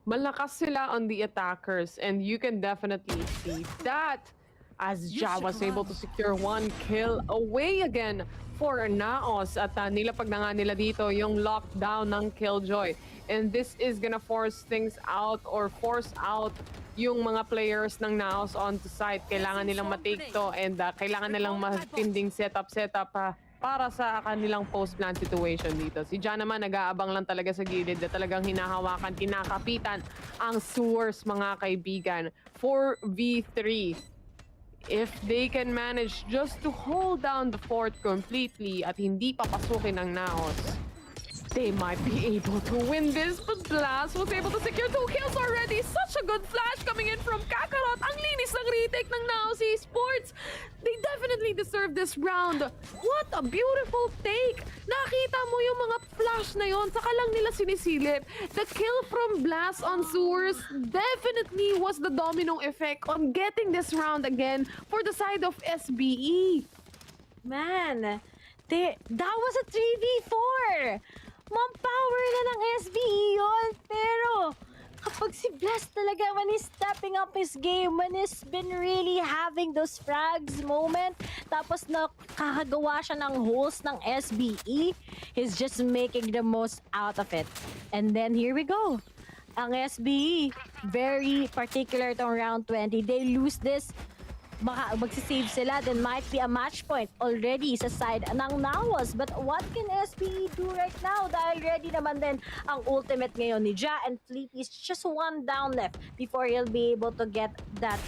Malakas sila on the attackers, and you can definitely see that as Ja was able to secure 1 kill away again for NAOS, at nilapag na nga nila dito yung lockdown ng Killjoy. And this is gonna force things out, or force out yung mga players ng NAOS onto site. Kailangan nilang matake to, and kailangan nilang matinding setup para sa kanilang post-plan situation dito. Si Ja naman nag-aabang lang talaga sa gilid na talagang hinahawakan, kinakapitan ang sewers, mga kaibigan. 4v3. If they can manage just to hold down the fort completely at hindi papasukin ng NAOS, they might be able to win this. But Blast was able to secure 2 kills already. Such a good flash coming in from Kakarot. Ang linis ng retake ng NAOS Esports. They definitely deserve this round. What a beautiful take. Nakita mo yung mga flash na yon, saka lang nila sinisilip. The kill from Blast on Sewers definitely was the domino effect on getting this round again for the side of SBE. Man, that was a 3v4. Manpower na ng SBE yun. Pero kapag si Blast talaga, when he's stepping up his game, when he's been really having those frags moment, tapos nakakagawa siya ng holes ng SBE, he's just making the most out of it. And then here we go. Ang SBE, very particular tong round 20. They lose this, magsisave sila, then might be a match point already sa side ng NAOS. But what can SBE do right now? Dahil ready naman din ang ultimate ngayon ni Ja, and Fleepy's just 1 down left before he'll be able to get that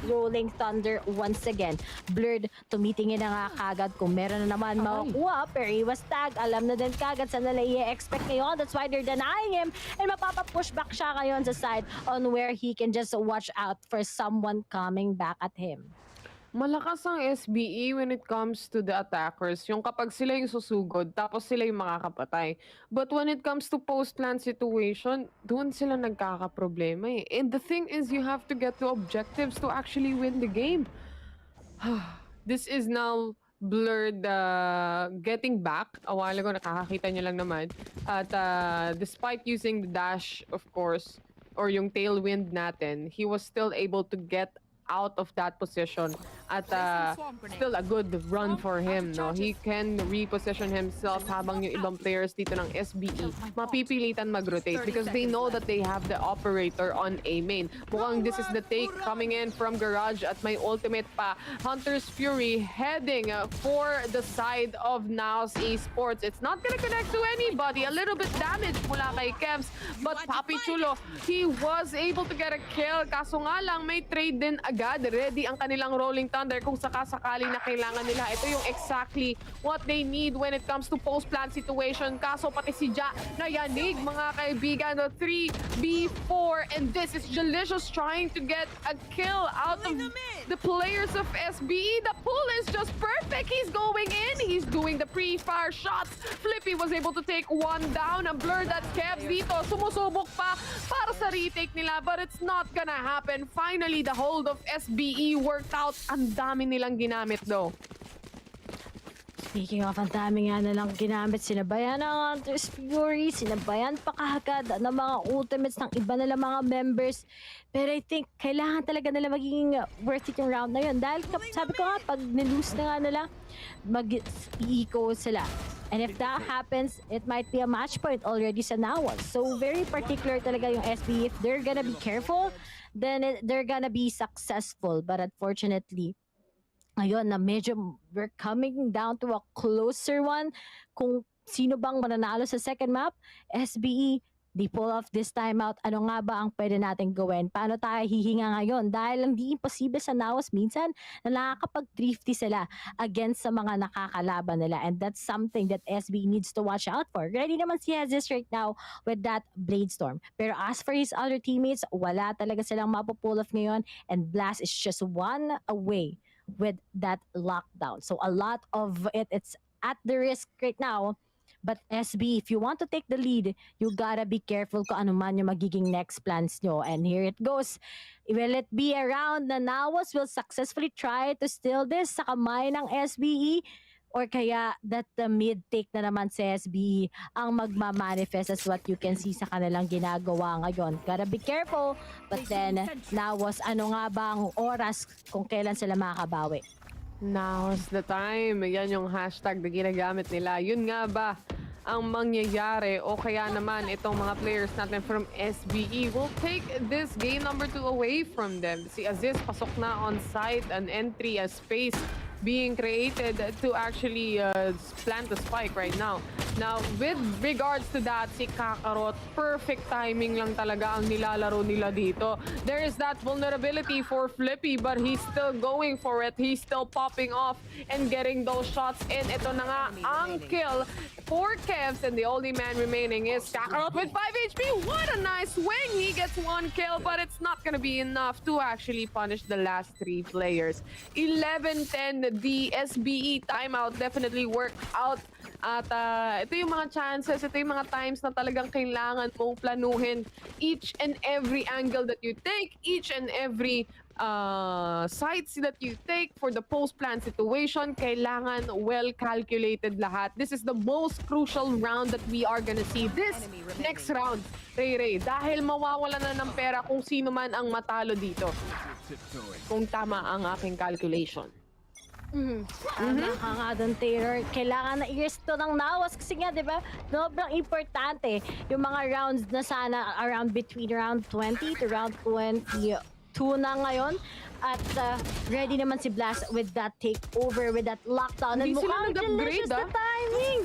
rolling thunder once again. Blurred, tumitingin na nga kagad kung meron na naman makukuha, pero he was tagged. Alam na din kagad sa nila i-expect ngayon. That's why they're denying him, and mapapapush back siya ngayon sa side on where he can just watch out for someone coming back at him. Malakas ang SBE when it comes to the attackers. Yung kapag sila yung susugod, tapos sila yung makakapatay. But when it comes to post-land situation, doon sila nagkakaproblema eh. And the thing is, you have to get to objectives to actually win the game. This is now Blurred getting back. A while ago, nakakakita nyo lang naman. At despite using the dash, of course, or yung tailwind natin, he was still able to get out of that position at still a good run for him, no? He can reposition himself habang yung ibang players dito ng SBE mapipilitan mag-rotate because they know that they have the operator on A main. Mukhang this is the take coming in from Garage at may ultimate pa. Hunter's Fury heading for the side of NAOS Esports. It's not gonna connect to anybody. A little bit damage mula kay Kevs, but Papi Chulo, he was able to get a kill. Kaso nga lang, may trade din agad. Ready ang kanilang Rolling Thunder kung sakasakaling na kailangan nila. Ito yung exactly what they need when it comes to post-plant situation. Kaso pati si Ja nayanig, mga kaibigan. 3v4, and this is Delicious trying to get a kill out of the players of SBE. The pull is just perfect. He's going in. He's doing the pre-fire shots. Flippy was able to take 1 down. A blur that Kevs dito. Sumusubok pa para sa retake nila, but it's not gonna happen. Finally, the hold of SBE worked out. Ang dami nilang ginamit though. Speaking of, ang dami nga nalang ginamit. Sinabayan ng Hunter's Fury, sinabayan pa kahagad ng mga ultimates ng iba nila mga members. Pero I think kailangan talaga nila magiging worth it yung round na yun. Dahil sabi ko nga, pag nilose na nga nila, mag-eco sila. And if that happens, it might be a match point already sa NAOS. So very particular talaga yung SB. If they're gonna be careful, then they're gonna be successful. But unfortunately, ngayon na medyo we're coming down to a closer one. Kung sino bang mananalo sa second map, SBE They pull off this timeout. Ano nga ba ang pwede natin gawin? Paano tayo hihinga ngayon? Dahil lang di imposible sa NAOS minsan na nakakapag-thrifty sila against sa mga nakakalaban nila. And that's something that SB needs to watch out for. Ready naman si Hazes right now with that Blade Storm. Pero as for his other teammates, wala talaga silang mapupull off ngayon. And Blast is just one away with that lockdown. So a lot of it's at the risk right now. But SB, if you want to take the lead, you gotta be careful kung ano man yung magiging next plans nyo. And here it goes. Will it be around na NAOS will successfully try to steal this sa kamay ng SBE? Or kaya that the mid-take na naman sa SBE ang magmamanifest as what you can see sa kanilang ginagawa ngayon. Gotta be careful. But then, NAOS, ano nga ba ang oras kung kailan sila makakabawi? Now's the time. Yan yung hashtag na ginagamit nila. Yun nga ba ang mangyayari o kaya naman itong mga players natin from SBE will take this game number 2 away from them. Si Aziz pasok na on site, an entry, a space being created to actually plant the spike right now. Now, with regards to that, si Kakarot, perfect timing lang talaga ang nilalaro nila dito. There is that vulnerability for Flippy, but he's still going for it. He's still popping off and getting those shots in. Ito na nga ang kill for Kevs, and the only man remaining is Kakarot with 5 HP. What a nice swing! He gets 1 kill, but it's not gonna be enough to actually punish the last 3 players. 11-10, the SBE timeout definitely worked out. At ito yung mga chances, ito yung mga times na talagang kailangan mong planuhin each and every angle that you take, each and every sites that you take for the post-plan situation. Kailangan well-calculated lahat. This is the most crucial round that we are gonna see this next round, Ray. Dahil mawawala na ng pera kung sino man ang matalo dito. Kung tama ang aking calculation. Ka nga doon, Taylor. Kailangan na i-risk to ng NAOS kasi nga, di ba? Sobrang importante yung mga rounds na sana around between round 20 to round 22 na ngayon. At ready naman si Blast with that takeover, with that lockdown. Hindi And sila mukhang nag-upgrade, delicious na timing.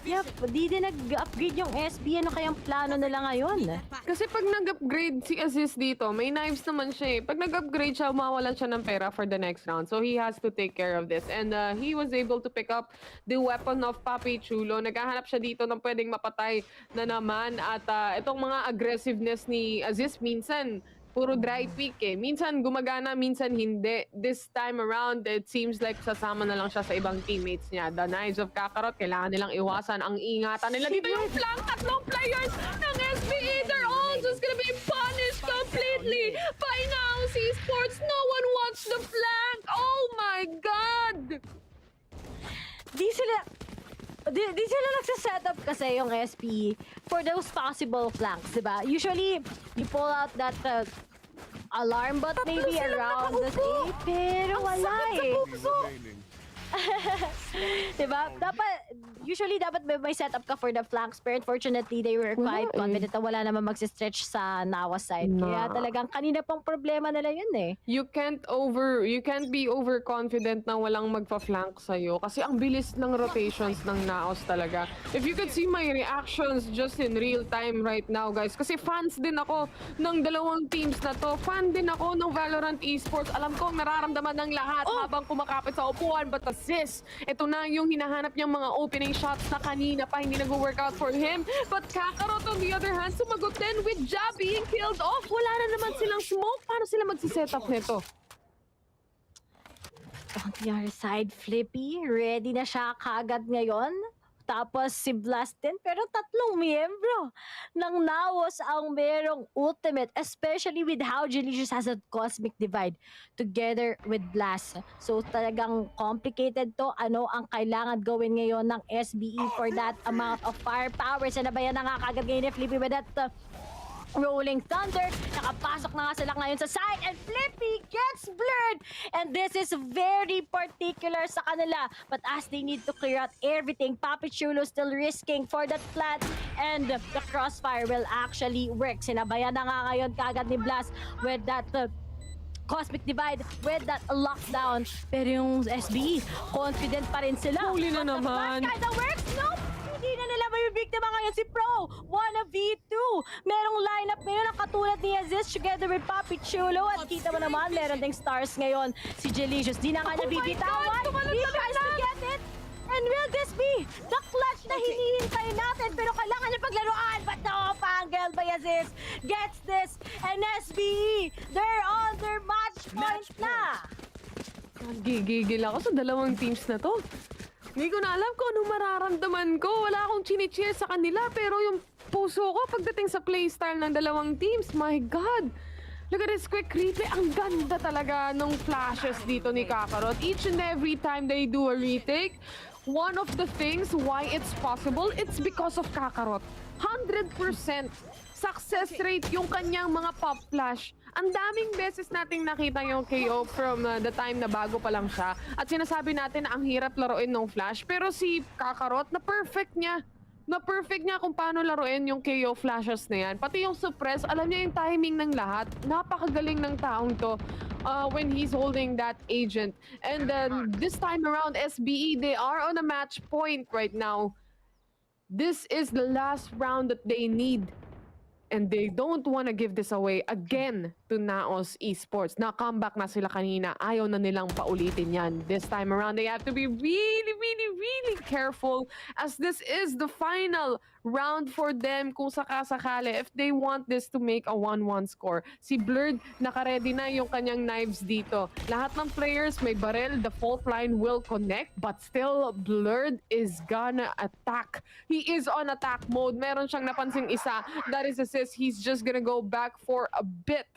Yep, di din nag-upgrade yung SB. Ano kayang plano nila ngayon? Kasi pag nag-upgrade si Aziz dito, may knives naman siya eh. Pag nag-upgrade siya, mawalan siya ng pera for the next round. So he has to take care of this. And he was able to pick up the weapon of Papi Chulo. Naghahanap siya dito ng pwedeng mapatay na naman. At itong mga aggressiveness ni Aziz, minsan puro dry pick eh. Minsan gumagana, minsan hindi. This time around, it seems like sasama na lang siya sa ibang teammates niya. The Knives of Kakarot, kailangan nilang iwasan ang ingatan nila. Dito yung flank, tatlong players ng SBE. They're all just gonna be punished completely by NAOS Esports. No one wants the flank. Oh my God! Di sila nagsa-setup kasi yung SP for those possible flanks, diba? Usually, you pull out that alarm bot maybe around the state, pero wala eh. Diba? Usually dapat may setup ka for the flanks, pero unfortunately, they were quite confident na wala naman magsistretch sa NAOS side. Kaya talagang kanina pang problema nila yun eh. You can't be overconfident na walang magpa-flank sa'yo kasi ang bilis ng rotations ng NAOS talaga. If you could see my reactions just in real time right now, guys, kasi fans din ako ng dalawang teams na to. Fan din ako ng Valorant Esports. Alam ko ang nararamdaman ng lahat habang kumakapit sa upuan. But Aziz, ito na yung hinahanap niyang mga opening shots na kanina pa hindi nag-work out for him. But Kakarot on the other hand, sumagot din with Jab being killed off. Wala na naman silang smoke. Paano sila magsiset-up nito? On the other side, Flippy, ready na siya kagad ngayon. Tapos si Blast din, pero tatlong miyembro ng NAOS ang merong ultimate, especially with how Delicious has a Cosmic Divide together with Blast. So talagang complicated to. Ano ang kailangan gawin ngayon ng SBE for that amount of firepower? Sanabayan na nga kagad ngayon ni Flippy with that Rolling Thunder. Nakapasok na nga sila ngayon sa side and Flippy gets blurred. And this is very particular sa kanila. But as they need to clear out everything, Papi Chulo still risking for that plant and the crossfire will actually work. Sinabayan na nga ngayon kagad ni Blast with that Cosmic Divide, with that lockdown. Pero yung SB, confident pa rin sila. Huli na naman. Kinda works? Nope! Hindi na nila may biktima ngayon si Pro. 1v2. this together with Papi Chulo. At kita mo naman, meron ding stars ngayon. Si Delicious, di na nga nabibitawan. He tries to get it. And will this be the clutch na hinihintay natin? Pero kailangan niya paglaruan. But no, Pangel Bayazis gets this. And SBE, they're on their match point na. Gigigil ako sa dalawang teams na to. Hindi ko na alam kung anong mararamdaman ko. Wala akong chini-cheer sa kanila. Pero yung puso ko pagdating sa playstyle ng dalawang teams, my God! Look at this quick replay. Ang ganda talaga ng flashes dito ni Kakarot. Each and every time they do a retake, one of the things why it's possible, it's because of Kakarot. 100% success rate yung kanyang mga pop flash. Ang daming beses nating nakita yung KO from the time na bago pa lang siya. At sinasabi natin na ang hirap laruin ng flash. Pero si Kakarot, na-perfect niya. Na-perfect niya kung paano laruin yung KO flashes na yan. Pati yung suppress, alam niya yung timing ng lahat. Napakagaling ng taong to when he's holding that agent. And then this time around, SBE, they are on a match point right now. This is the last round that they need. And they don't want to give this away again to NAOS Esports. Na-comeback na sila kanina. Ayaw na nilang paulitin yan. This time around, they have to be really, really, really careful as this is the final round for them kung sakasakali if they want this to make a 1-1 score. Si Blurred, naka-ready na yung kanyang knives dito. Lahat ng players may barrel, the fault line will connect, but still Blurred is gonna attack. He is on attack mode. Meron siyang napansing isa. That is assist. He's just gonna go back for a bit.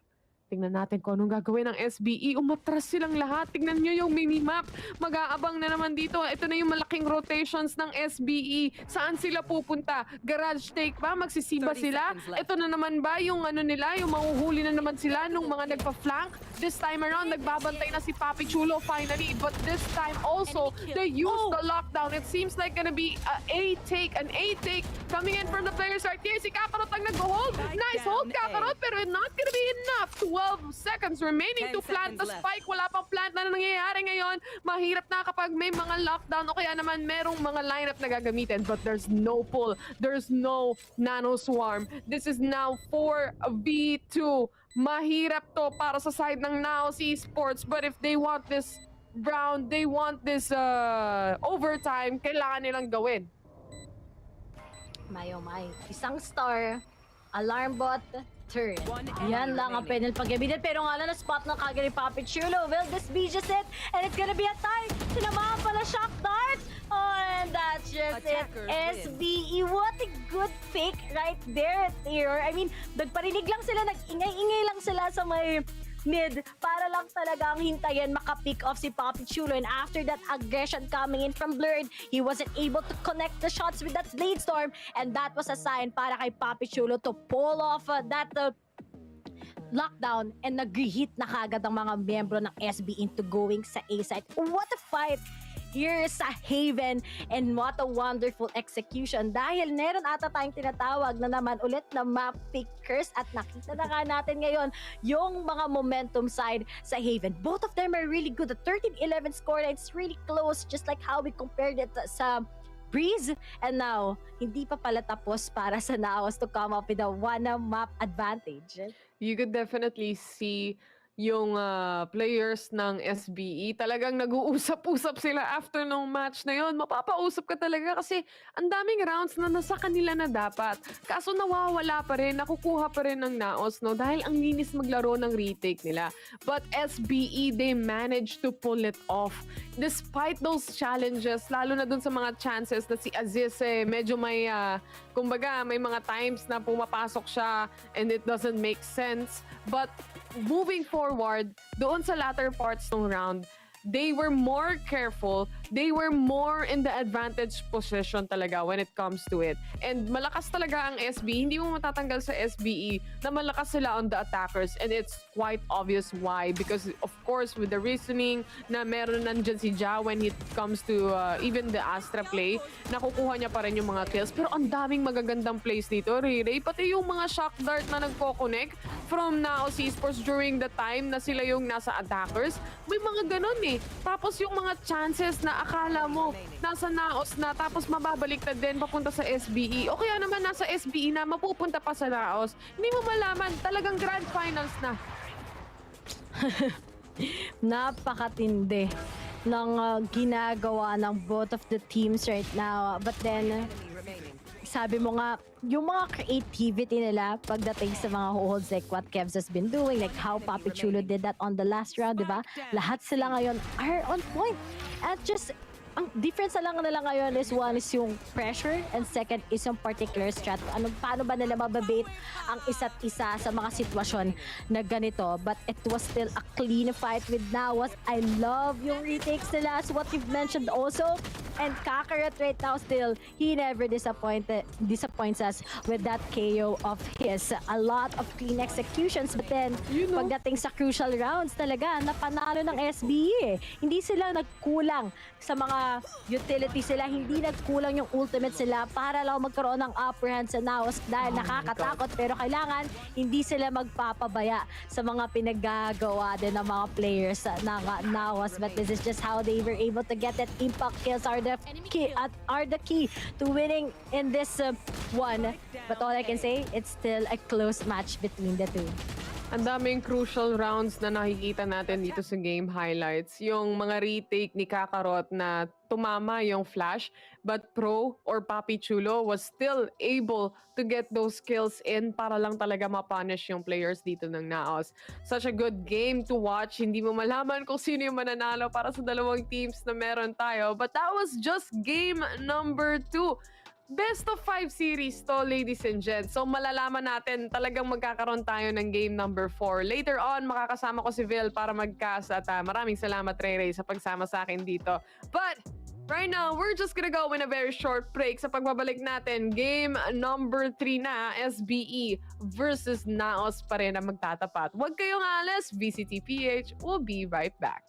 Tingnan natin kung anong gagawin ng SBE. Umatras silang lahat. Tingnan nyo yung minimap. Mag-aabang na naman dito. Ito na yung malaking rotations ng SBE. Saan sila pupunta? Garage take ba? Magsisiba sila? Ito na naman ba yung ano nila? Yung mahuhuli na naman sila nung mga nagpa-flank? This time around, nagbabantay na si Papi Chulo finally. But this time also, they used the lockdown. It seems like gonna be an A-take coming in from the players right here. Si Kakarot ang nag-hold. Nice hold, Kakarot, pero not gonna be enough. 12 seconds remaining to plant the spike. Wala pang plant na nangyayari ngayon. Mahirap na kapag may mga lockdown o kaya naman merong mga lineup na gagamitin. But there's no pull. There's no nano swarm. This is now 4v2. Mahirap to para sa side ng NAOS Esports. But if they want this round, they want this overtime, kailangan nilang gawin. May. Isang star, alarm bot, turn. Yan lang ang pwede paggamitin. Pero nga lang na-spot ng kagad ni Papi Chulo. Will this be just it? And it's gonna be a tie. Sinamahan pala shock dart. Oh, and that's just it. SBE, what a good fake right there, Theor. I mean, nagparinig lang sila, nag-ingay-ingay lang sila sa may mid para lang talagang hintayin maka-pick off si Papi Chulo. And after that aggression coming in from Blurred, he wasn't able to connect the shots with that Blade Storm, and that was a sign para kay Papi Chulo to pull off that lockdown, and nag-reheat na kagad ang mga miyembro ng SB into going sa A site. What a fight here sa Haven, and what a wonderful execution dahil meron ata tayong tinatawag na naman ulit na map pickers, at nakita na nga natin ngayon yung mga momentum side sa Haven. Both of them are really good. The 13-11 score, it's really close, just like how we compared it sa Breeze. And now, hindi pa pala tapos para sa NAOS to come up with a one map advantage. You could definitely see yung players ng SBE, talagang nag-uusap-usap sila after nung match na yon. Mapapausap ka talaga kasi ang daming rounds na nasa kanila na dapat. Kaso nawawala pa rin, nakukuha pa rin ng NAOS, no? Dahil ang linis maglaro ng retake nila. But SBE, they managed to pull it off. Despite those challenges, lalo na dun sa mga chances na si Aziz medyo may, kumbaga, may mga times na pumapasok siya and it doesn't make sense. But moving forward, doon sa latter parts ng round, they were more careful. They were more in the advantage position talaga when it comes to it. And malakas talaga ang SB. Hindi mo matatanggal sa SBE na malakas sila on the attackers. And it's quite obvious why. Because of course, with the reasoning na meron nandyan si Ja when it comes to even the Astra play, nakukuha niya pa rin yung mga kills. Pero ang daming magagandang plays dito, Ray. Pati yung mga shock dart na nagko-connect from NAOS Esports during the time na sila yung nasa attackers. May mga ganun eh. Tapos yung mga chances na na akala mo nasa NAOS na tapos mababaliktad din papunta sa SBE. O kaya naman nasa SBE na mapupunta pa sa NAOS. Hindi mo malaman, talagang grand finals na. Napakatindi ng ginagawa ng both of the teams right now. But then, sabi mo nga, yung mga creativity nila pagdating sa mga holds like what Kevs has been doing, like how Papi Chulo did that on the last round, di ba? Lahat sila ngayon are on point. And just, ang difference na lang nila ngayon is one is yung pressure and second is yung particular strat. Paano ba nila mababait ang isa't isa sa mga sitwasyon na ganito. But it was still a clean fight with NAOS. I love yung retakes nila as what you've mentioned also. And Kakarot right now still, he never disappoints us with that KO of his. A lot of clean executions, but then pagdating sa crucial rounds talaga, napanalo ng SBE. Hindi sila nagkulang sa mga utility sila, hindi nagkulang yung ultimate sila para lang magkaroon ng upper hand sa NAOS dahil nakakatakot, pero kailangan hindi sila magpapabaya sa mga pinaggagawa din ng mga players ng NAOS. But this is just how they were able to get that impact kills are the key to winning in this one. But all I can say, it's still a close match between the two. Ang daming crucial rounds na nakikita natin dito sa game highlights. Yung mga retake ni Kakarot na tumama yung flash, but Pro or Papi Chulo was still able to get those kills in para lang talaga ma-punish yung players dito ng NAOS. Such a good game to watch. Hindi mo malaman kung sino yung mananalo para sa dalawang teams na meron tayo. But that was just game number 2. Best of 5 series to, ladies and gents. So malalaman natin, talagang magkakaroon tayo ng game number 4. Later on, makakasama ko si Vil para mag-cast at maraming salamat, Ray, sa pagsama sa akin dito. But right now, we're just gonna go in a very short break. Sa pagbabalik natin, game number 3 na, SBE versus NAOS pa rin ang magtatapat. Huwag kayong alas, VCTPH will be right back.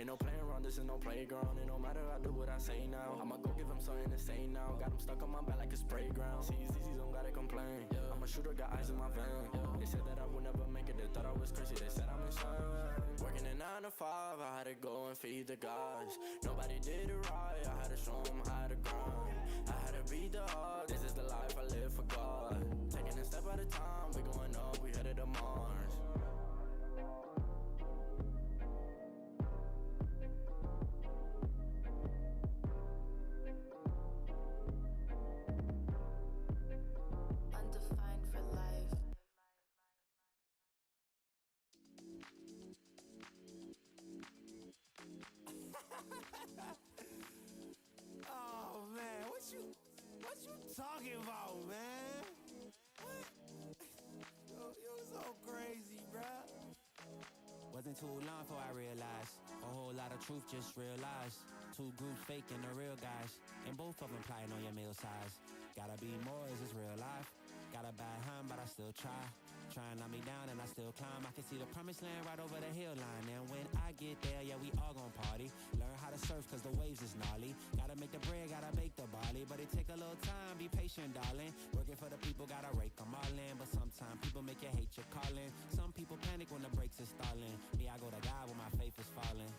Ain't no playing around, this is no playground. It no matter, I do what I say now. I'ma go give him something to say now. Got him stuck on my back like a spray ground. See, easy, don't gotta complain. I'm a shooter, got eyes in my vein. They said that I would never make it, they thought I was crazy. They said I'm insane. Working a 9 to 5, I had to go and feed the guys. Nobody did it right, I had to show them how to grind. I had to beat the odds, this is the life I live for God. Taking a step at a time, we going up, we headed to Mars. Undefined for life. Oh man, what you talking about, man? What? You're so crazy, bruh. Wasn't too long before I realized a whole lot of truth just realized. Two groups faking the real guys, and both of them plotting on your meal size. Gotta be more, is this real life? Got a bad hand, but I still try. Trying to knock me down and I still climb. I can see the promised land right over the hill line. And when I get there, yeah, we all gon' party. Learn how to surf cause the waves is gnarly. Gotta make the bread, gotta bake the barley. But it take a little time, be patient, darling. Working for the people, gotta rake them all in. But sometimes people make you hate your calling. Some people panic when the brakes is stalling. Me, I go to God when my faith is falling.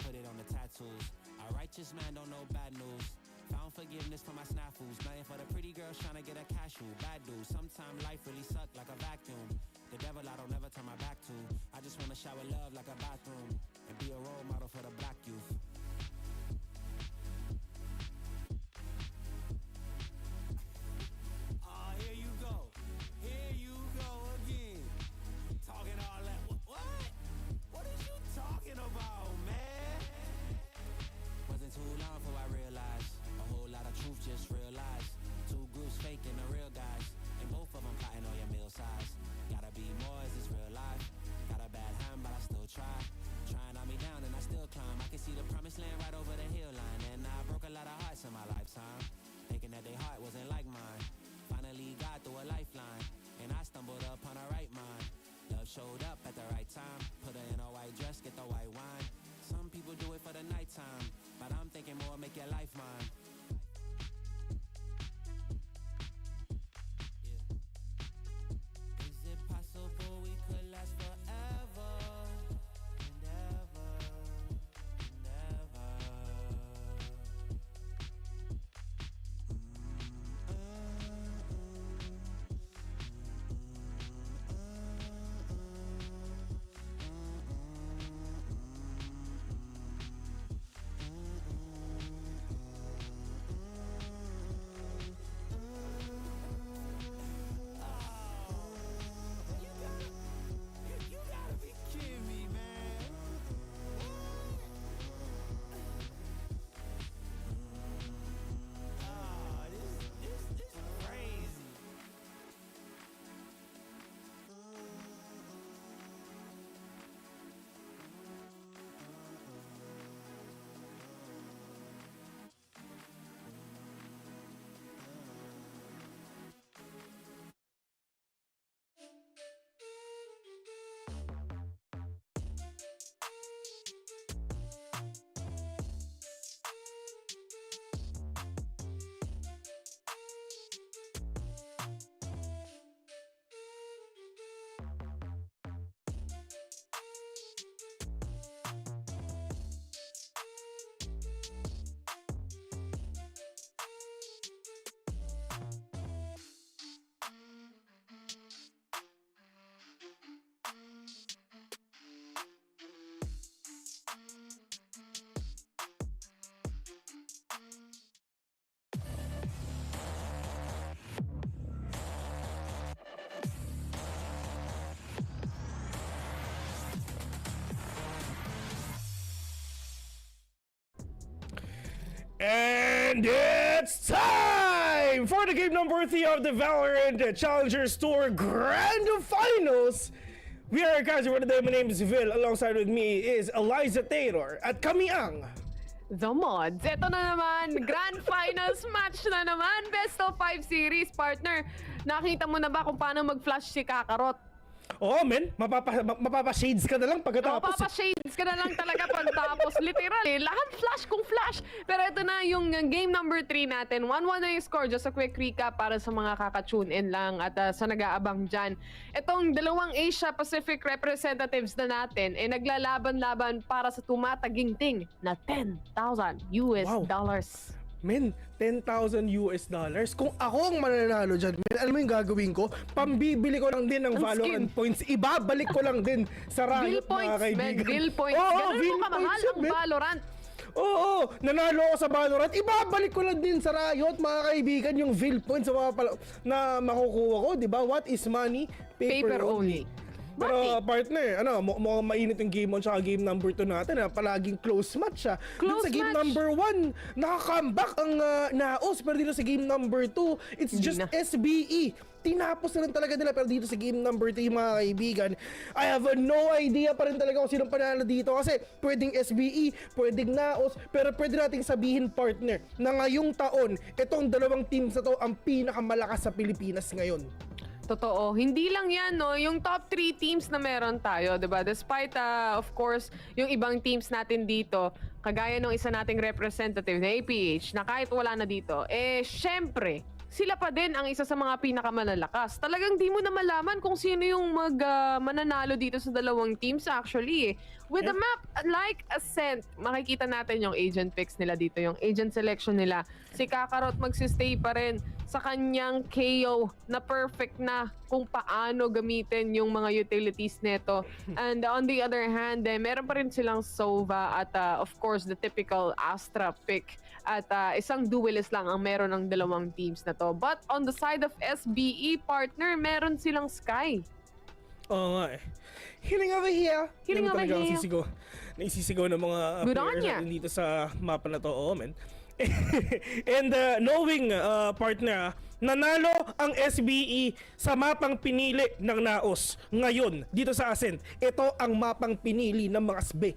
Put it on the tattoos. A righteous man don't know bad news. Found forgiveness for my snafus. Nothing for the pretty girls trying to get a cashew. Bad dude. Sometimes life really suck like a vacuum. The devil I don't ever turn my back to. I just wanna shower love like a bathroom. And be a role model for the black youth. Oh, here you go. Here you go again. Talking all that. What? What is you talking about, man? Wasn't too long before I realized a whole lot of truth just realized. Two groups faking the real guys, and both of them plotting on your meal size. Gotta be more, is this real life? Got a bad hand, but I still try. Trying on me down and I still climb. I can see the promised land right over the hill line. And I broke a lot of hearts in my lifetime, thinking that their heart wasn't like mine. Finally got through a lifeline, and I stumbled upon a right mind. Love showed up at the right time. Put her in a white dress, get the white wine. Some people do it for the nighttime, but I'm thinking more, make your life mine. Is it possible we could last forever and ever and ever? You gotta be kidding me, man. Ah, this is crazy. And it's time for the game number 3 of the Valorant Challengers Tour Grand Finals. We are guys for today. My name is Vil. Alongside with me is Eliza Taylor. At kami ang The Mods. Ito na naman, Grand Finals match na naman. Best of 5 series, partner. Nakita mo na ba kung paano mag-flash si Kakarot? Oo, men. Mapapa-shades ka na lang pagkatapos. Mapapa-shades ka na lang talaga pagtapos. Literal eh. Lahat flash kung flash. Pero ito na yung game number 3 natin. 1-1 na yung score. Just a quick recap para sa mga kaka-tune in lang at sa nag-aabang dyan. Itong dalawang Asia Pacific representatives na natin ay naglalaban-laban para sa tumataginting na $10,000 dollars. Men, $10,000 Kung ako ang mananalo dyan, men, alam mo yung gagawin ko? Pambibili ko lang din ng Valorant points. Ibabalik ko lang din sa Riot, mga kaibigan. Vil points. Ganun mo kamahal ang Valorant. Oo, nanalo ako sa Valorant. Ibabalik ko lang din sa Riot, mga kaibigan, yung Vil points na makukuha ko, di ba? What is money? Paper only. Pero partner, mukhang mainit yung game 1 tsaka game number 2 natin. Palaging close match siya. Dun sa game number 1, naka-comeback ang NAOS. Pero dito sa game number 2, it's just SBE. Tinapos na rin talaga nila. Pero dito sa game number 3, mga kaibigan, I have no idea pa rin talaga kung sinong panalo dito. Kasi pwedeng SBE, pwedeng NAOS, pero pwede nating sabihin, partner, na ngayong taon, itong dalawang teams na to ang pinakamalakas sa Pilipinas ngayon. Totoo. Hindi lang yan, no? Yung top 3 teams na meron tayo, diba? Despite, of course, yung ibang teams natin dito, kagaya ng isa nating representative na APH, na kahit wala na dito, syempre, sila pa din ang isa sa mga pinakamalalakas. Talagang di mo na malaman kung sino yung mananalo dito sa dalawang teams actually. With a map like Ascent, makikita natin yung agent picks nila dito, yung agent selection nila. Si Kakarot magsistay pa rin sa kanyang KO na perfect na kung paano gamitin yung mga utilities neto. And on the other hand, meron pa rin silang Sova at of course the typical Astra pick. At isang duelist lang ang meron ng dalawang teams na to. But on the side of SBE, partner, meron silang Sky. Oo nga eh. Healing over here. Healing over here. Naisisigaw ng mga players natin dito sa mapa na to. Oo, men. And knowing, partner, nanalo ang SBE sa mapang pinili ng NAOS ngayon dito sa Ascent. Ito ang mapang pinili ng mga SB.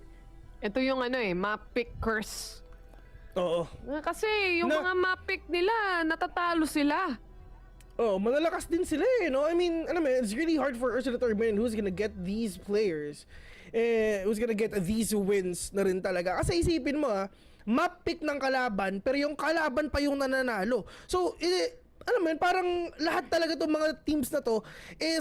Ito yung map pickers. Oo. Kasi yung mga map pick nila, natatalo sila. Oh, malalakas din sila eh, no? I mean, it's really hard for us to determine who's gonna get these players. Who's gonna get these wins na rin talaga. Kasi isipin mo map pick ng kalaban, pero yung kalaban pa yung nananalo. So, parang lahat talaga itong mga teams na to,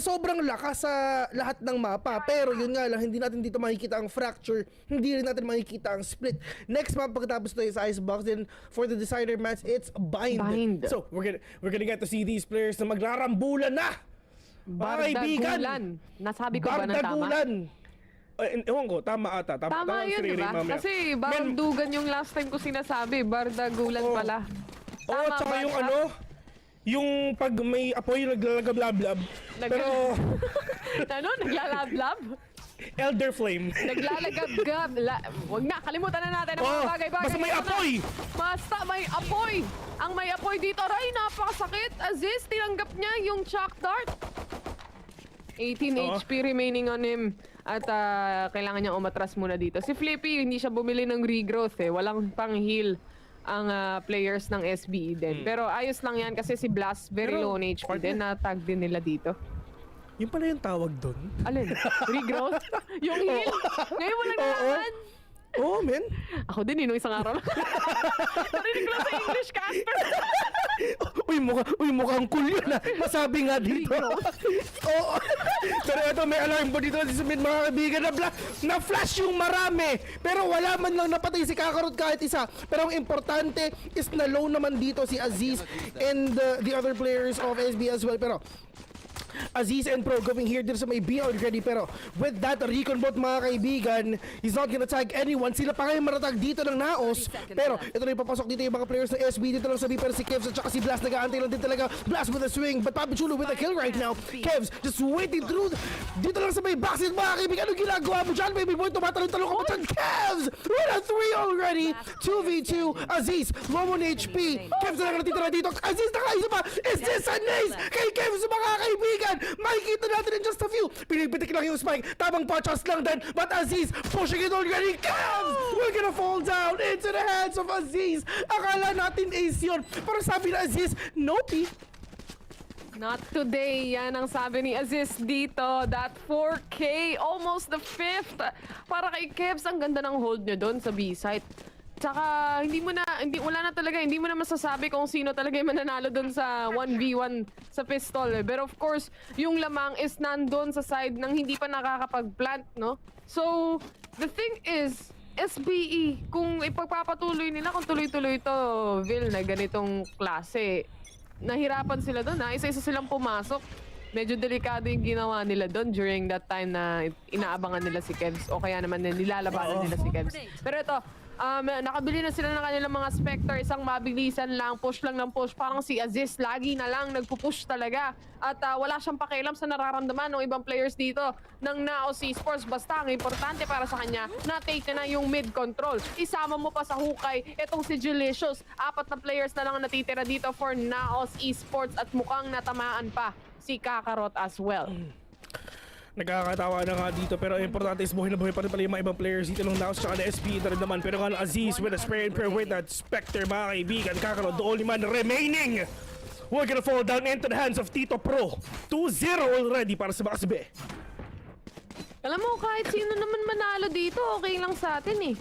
sobrang lakas sa lahat ng mapa. Pero yun nga lang, hindi natin dito makikita ang fracture, hindi rin natin makikita ang split. Next map pagkatapos ito is Icebox, then for the decider match, it's Bind. So, we're gonna get to see these players na maglarambulan na! Bardagulan. Nasabi ko ba ng tama? Bardagulan. Ewan ko, tama ata. Tama yun, diba? Kasi Bardugan yung last time ko sinasabi. Bardagulan pala. Oo, tsaka yung yung pag may apoy naglalagablab. Pero naglalablab? Elder Flame. Naglalagab. Wag na, kalimutan na natin ang mga bagay-bagay. Basta may apoy! Basta may apoy! Ang may apoy dito, Ray, napakasakit. Aziz, tinanggap niya yung shock dart. 18 HP remaining on him. At kailangan niyang umatras muna dito. Si Flippy, hindi siya bumili ng regrowth Walang pang heal ang players ng SBE din. Pero ayos lang yan kasi si Blast very low on HP din. Na-tag din nila dito. Yung pala yung tawag doon. Alin? Regrowth? Yung heal? Ngayon mo naglaman? Oo, men. Ako din, yung isang araw. Narinig ko lang sa English caster. Mukhang cool yun Masabi nga dito. Oo. Pero ito, may alarm po dito sa mga kaibigan na flash yung marami. Pero wala man lang napatay si Kakarot kahit isa. Pero ang importante is na low naman dito si Aziz and the other players of SB as well. Pero Aziz and Pro going here dito sa may B already, pero with that recon bot mga kaibigan, he's not gonna tag anyone. Sila pa ngayon maratag dito ng NAOS, pero ito na ipapasok dito yung mga players ng SB dito lang sa B, pero si Kevs at saka si Blast nag-aantay lang din talaga. Blast with a swing, but Papi Chulo with a kill right now. Kevs just waiting through dito lang sa may backseat mga kaibigan. Anong ginagawa mo dyan, baby boy? Tumatalong-talong ka pa dyan. Kevs with a 3 already. 2v2 Aziz, low on HP. Kevs na lang natitira dito. Aziz nakaisa pa. Is this a nice kay Kevs mga kaibigan? Makikita natin in just a few. Pinipitik lang yung spike. Tamang patchas lang din. But Aziz pushing it already. Cavs! We're gonna fall down into the hands of Aziz. Akala natin ace yun. Pero sabi na Aziz, nope. Not today. Yan ang sabi ni Aziz dito. That 4K, almost the 5th. Para kay Kevs, ang ganda ng hold nyo doon sa B-site. Tsaka, wala na talaga, hindi mo na masasabi kung sino talaga yung mananalo doon sa 1v1 sa pistol. But of course, yung lamang is nandun sa side ng hindi pa nakakapag-plant, no? So, the thing is, SBE, kung ipagpapatuloy nila, kung tuloy-tuloy to, Vil, na ganitong klase, nahirapan sila doon, ha? Isa-isa silang pumasok. Medyo delikado yung ginawa nila doon during that time na inaabangan nila si Kevs o kaya naman nilalabanan nila si Kevs. Pero ito, nakabili na sila ng kanilang mga Spectre, isang mabilisan lang, push lang ng push. Parang si Aziz lagi na lang nagpupush talaga. At wala siyang pakialam sa nararamdaman ng ibang players dito ng NAOS Esports. Basta ang importante para sa kanya, na-take na yung mid control. Isama mo pa sa hukay itong si Delicious. 4 na players na lang ang natitira dito for NAOS Esports at mukhang natamaan pa si Kakarot as well. Nagkakatawa na nga dito pero importante is buhay na buhay pa rin pala yung mga ibang players dito ng NAOS tsaka na SB na rin naman. Pero nga Aziz with a spray and prayer with that Spectre, mga kaibigan. Kakarot, the only man remaining. We're gonna fall down into the hands of Tito Pro. 2-0 already para sa Max B. Alam mo, kahit sino naman manalo dito, okay lang sa atin eh.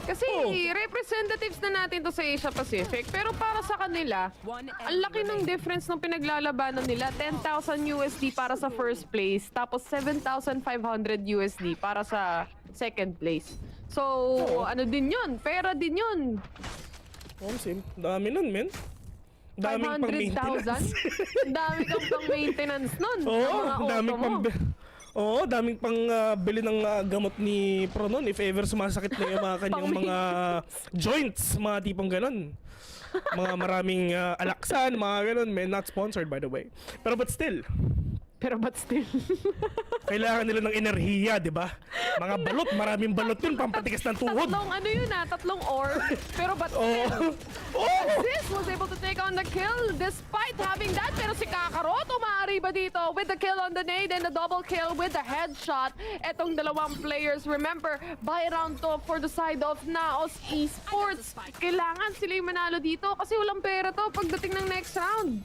Kasi representatives na natin to sa Asia Pacific, pero para sa kanila, ang laki ng difference ng pinaglalabanan nila. 10,000 USD para sa first place, tapos 7,500 USD para sa second place. So, ano din yun? Pera din yun. Same. Dami nun, men. Daming pang maintenance. Dami kang pang maintenance nun. Daming pang bili ng gamot ni Pro nun if ever sumasakit na yung mga kanyang mga joints, mga tipong ganon. Mga maraming alaksan, mga ganon. Not sponsored by the way. Pero but still. Kailangan nila ng enerhiya, di ba? Mga balot, maraming balot yun, pampatigas ng tuhod. Tatlong ore. Pero but still, Aziz was able to take on the kill despite having that. Pero si Kakarot, umaariba dito with the kill on the nade and the double kill with the headshot. Etong dalawang players, remember, by round 2 for the side of NAOS Esports. Kailangan sila yung manalo dito kasi walang pera to pagdating ng next round.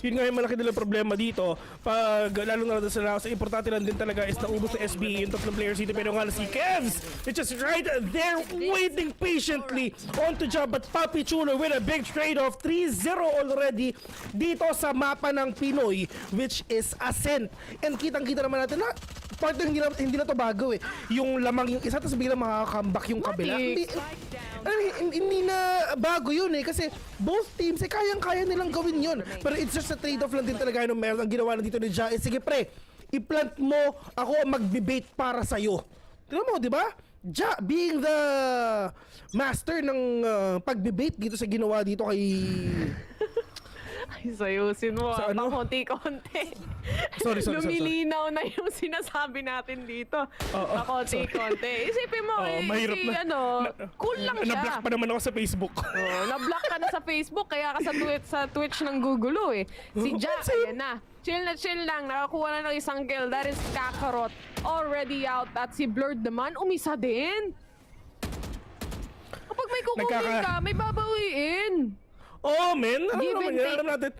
Yun nga yung malaki nilang problema dito. Pag lalo na sa NAOS, importante lang din talaga is naubos ng SBE yung tatlong players dito. Pero nga si Kevs, it's just right there waiting patiently on to job. But Papi Chulo with a big trade-off, 3-0 already dito sa mapa ng Pinoy, which is Ascent. And kitang-kita naman natin na part na hindi na to bago eh. Yung lamang yung isa, tapos biglang makaka-comeback yung kabila. Hindi na bago yun eh. Kasi both teams, kayang-kaya nilang gawin yun. Pero it's just a trade-off lang din talaga yung meron. Ang ginawa na dito ni Ja, sige pre, i-plant mo, ako mag-debate para sa'yo. Tignan mo, di ba? Ja, being the master ng pag-debate dito sa ginawa dito kay... Ay, sayusin mo. Sa ano? Konti-konti. Sorry. Lumilinaw na yung sinasabi natin dito. Konti-konti. Isipin mo, mahirap cool lang siya. Na-block pa naman ako sa Facebook. Na-block ka na sa Facebook, kaya ka sa Twitch ng gugulo eh. Si Jack, ayan na. Chill lang. Nakakuha na ng isang kill. That is Kakarot. Already out. At si Blurred naman, umisa din. Kapag may kukunin ka, may babawiin. Men. Alam natin.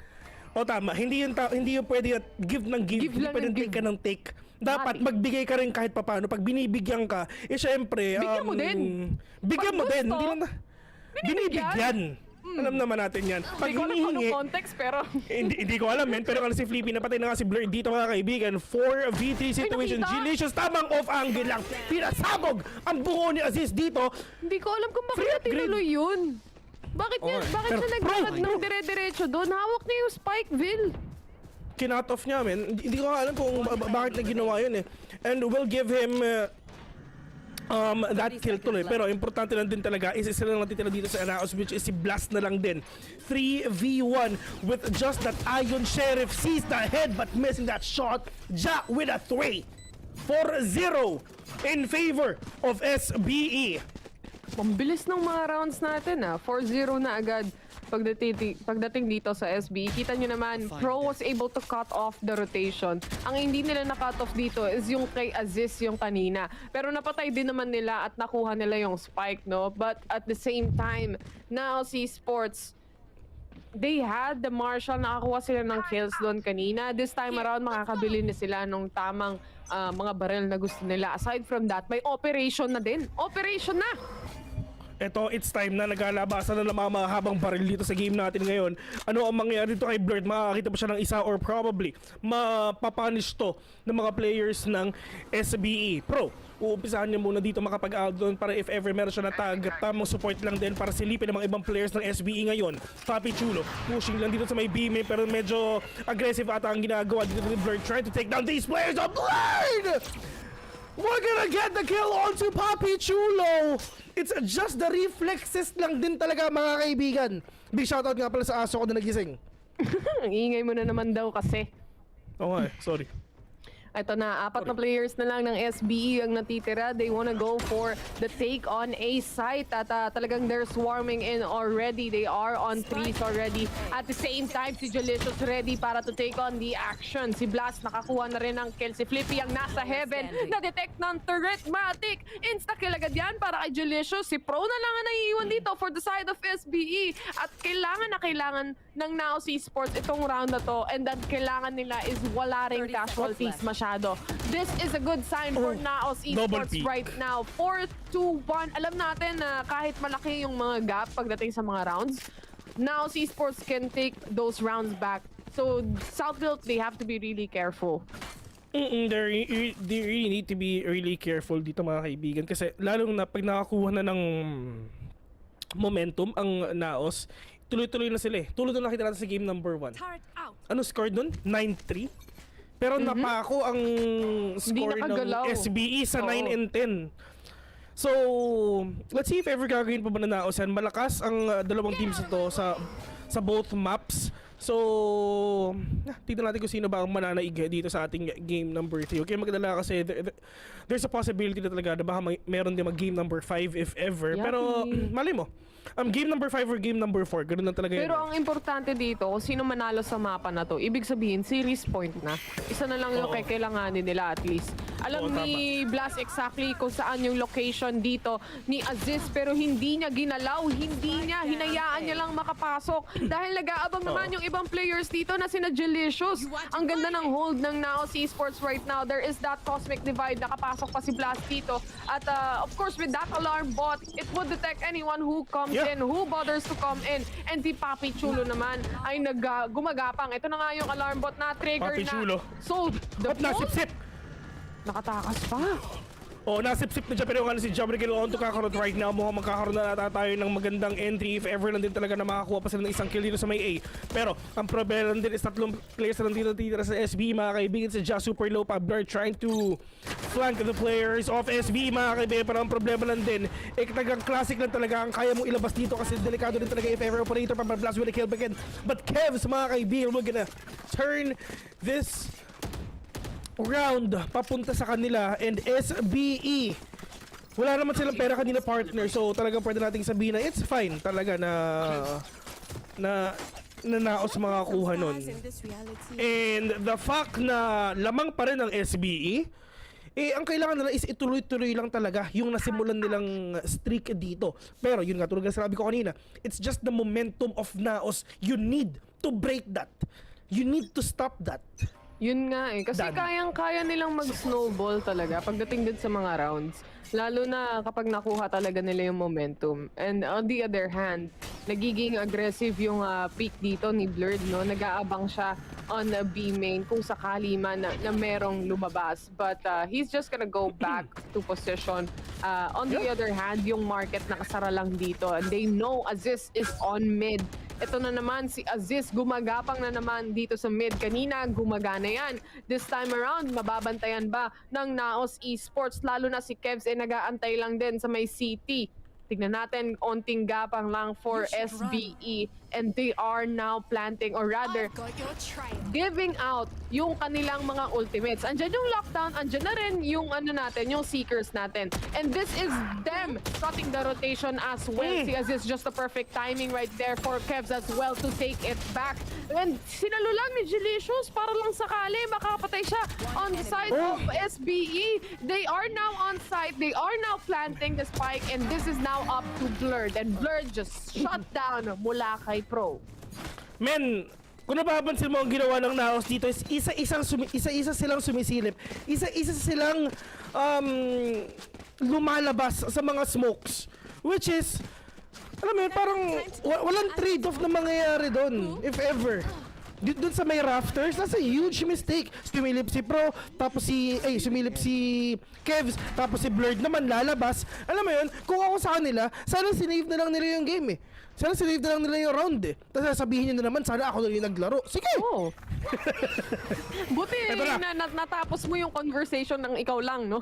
Tama. Hindi yung pwede give ng give. Hindi pwede take ka ng take. Dapat magbigay ka rin kahit papaano. Pag binibigyan ka, syempre... Bigyan mo din. Bigyan mo din. Hindi lang binibigyan. Alam naman natin yan. Pag hinihingi... context, pero... hindi ko alam, men. Pero kasi si Flippy, napatay na nga si Blur dito, mga kaibigan. 4v3 situation. Gelicious, tamang off-angle lang. Pinasabog ang bungo ni Aziz dito. Hindi ko alam kung bakit tinuloy yun. Bakit siya naglalad ng dire-diretso doon? Hawak niya yung spike, Vil. Kinut off niya, men. Hindi ko alam kung bakit na ginawa yun eh. And we'll give him that kill tuloy. Pero importante lang din talaga is isa lang natitira dito sa NAOS, which is si Blast na lang din. 3v1 with just that Iron Sheriff sees the head but missing that shot. Ja with a 3. 4-0 in favor of SBE. Pambilis ng mga rounds natin 4-0 na agad pagdating dito sa SB. Kita nyo naman, Pro was able to cut off the rotation. Ang hindi nila na-cut off dito is yung kay Aziz yung kanina. Pero napatay din naman nila at nakuha nila yung spike, no? But at the same time, NAOS Esports, they had the Marshall, nakakuha sila ng kills doon kanina. This time around, makakabili na sila nung tamang mga barrel na gusto nila. Aside from that, may operation na din. Operation na! Eto, it's time na naglalabasan na ng mga mahabang baril dito sa game natin ngayon. Ano ang mangyayari dito kay Blurred? Makakakita pa siya ng isa or probably mapapunish to ng mga players ng SBE. Pro, uumpisahan niya muna dito makapag-out doon para if ever meron siya na tag, tamang support lang din para silipin ng mga ibang players ng SBE ngayon. Papi Chulo, pushing lang dito sa may B-main pero medyo aggressive ata ang ginagawa dito ni Blurred, trying to take down these players of Blurred! We're gonna get the kill onto Papi Chulo! It's just the reflexes lang din talaga mga kaibigan. Big shoutout nga pala sa aso ko na nagising. Ang ingay mo na naman daw kasi. Oo nga sorry. Ito na, 4 na players na lang ng SBE ang natitira. They wanna go for the take on A site at talagang they're swarming in already. They are on 3s already. At the same time, si Jalicious ready para to take on the action. Si Blast nakakuha na rin ng kill. Si Flippy ang nasa heaven. Na-detect ng turret-matic. Insta-kill agad yan para kay Jalicious. Si Pro na lang ang naiiwan dito for the side of SBE. At kailangan ng NAOS Esports itong round na to. And that kailangan nila is wala ring casualties masyado. This is a good sign for NAOS Esports right now. 4-2-1. Alam natin na kahit malaki yung mga gap pagdating sa mga rounds, NAOS Esports can take those rounds back. So Southfield, they have to be really careful. They really need to be really careful dito mga kaibigan kasi lalong na pag nakakuha na ng momentum ang NAOS, tuloy-tuloy na sila eh. Tulad na nakita natin sa game number 1. Ano score dun? 9-3? Pero napako ang score ng SBE sa 9 and 10. So, let's see if ever gagawin pa ba na NAOS yan. Malakas ang dalawang teams ito sa both maps. So, tignan natin kung sino ba ang mananaig dito sa ating game number 3. Okay, magdala kasi there's a possibility na talaga na baka meron din mag game number 5 if ever. Pero, mali mo. Game number 5 or game number 4, ganoon na talaga. Pero ang importante dito, kung sino manalo sa mapa na to, ibig sabihin, series point na. Isa na lang yung kailanganin nila at least. Alam ni Blast exactly kung saan yung location dito ni Aziz, pero hindi niya ginalaw, hinayaan niya lang makapasok. Dahil nag-aabang naman yung ibang players dito na sina Jalicious. Ang ganda ng hold ng NAOS Esports right now. There is that cosmic divide, nakapasok pa si Blast dito. At of course, with that alarm bot, it would detect anyone who comes in, who bothers to come in. And si Papi Chulo naman ay gumagapang. Ito na nga yung alarm bot na trigger Papi na. Chulo. So, the nasip-sip. Nakatakas pa. Nasip-sip na siya pero yung si Jabriel on to kakarot right now. Mukhang magkakaroon na nata tayo ng magandang entry if ever lang din talaga na makakuha pa sila ng isang kill dito sa may A. Pero ang problema lang din is 3 players na lang dito titira sa SB mga kaibigan. Si Ja super low pa. Blur trying to flank the players of SB mga kaibigan. Pero ang problema lang din talagang classic lang talaga ang kaya mong ilabas dito kasi delikado din talaga if ever operator pa blast with a kill back in. But Kevs mga kaibigan, we're gonna turn this round papunta sa kanila and SBE. Wala naman silang pera kanina partner, so talagang pwede nating sabihin na it's fine talaga na NAOS makakuha nun. And the fact na lamang pa rin ang SBE, ang kailangan nila is ituloy-tuloy lang talaga yung nasimulan nilang streak dito. Pero yun nga, tulad na sabi ko kanina, it's just the momentum of NAOS. You need to break that. You need to stop that. Yun nga eh. Kasi kayang-kaya nilang mag-snowball talaga pagdating din sa mga rounds. Lalo na kapag nakuha talaga nila yung momentum. And on the other hand, nagiging aggressive yung peak dito ni Blurred, no? Nag-aabang siya on the B main kung sakali man na merong lumabas. But he's just gonna go back to position. On the other hand, yung market nakasara lang dito. And they know Aziz is on mid. Ito na naman si Aziz, gumagapang na naman dito sa mid. Kanina, gumagana yan. This time around, mababantayan ba ng NAOS Esports? Lalo na si Kevs nag-aantay lang din sa may CT. Tignan natin, onting gapang lang for SBE. And they are now planting, or rather, giving out yung kanilang mga ultimates. Andyan yung lockdown, andyan na rin yung yung seekers natin. And this is them cutting the rotation as well. Si Aziz, just the perfect timing right there for Kevs as well to take it back. And sinalo lang ni Jalicious para lang sakali makapatay siya on the side of SBE. They are now on site. They are now planting the spike, and this is now up to Blurred. And Blurred just shut down mula kay Pro. Men, kung napapansin mo ang ginawa ng NAOS dito is isa-isa silang sumisilip. Isa-isa silang lumalabas sa mga smokes. Which is, alam mo yun, parang walang trade-off na mangyayari doon, if ever. Doon sa may rafters, that's a huge mistake. Sumilip si Pro, tapos sumilip si Kevs, tapos si Blurred naman lalabas. Alam mo yun, kung ako sa kanila, sana sinave na lang nila yung game eh. Sana sinave na lang nila yung round eh. Tapos sabihin nyo na naman, sana ako na yung naglaro. Sige! Oo. Buti natapos mo yung conversation ng ikaw lang, no?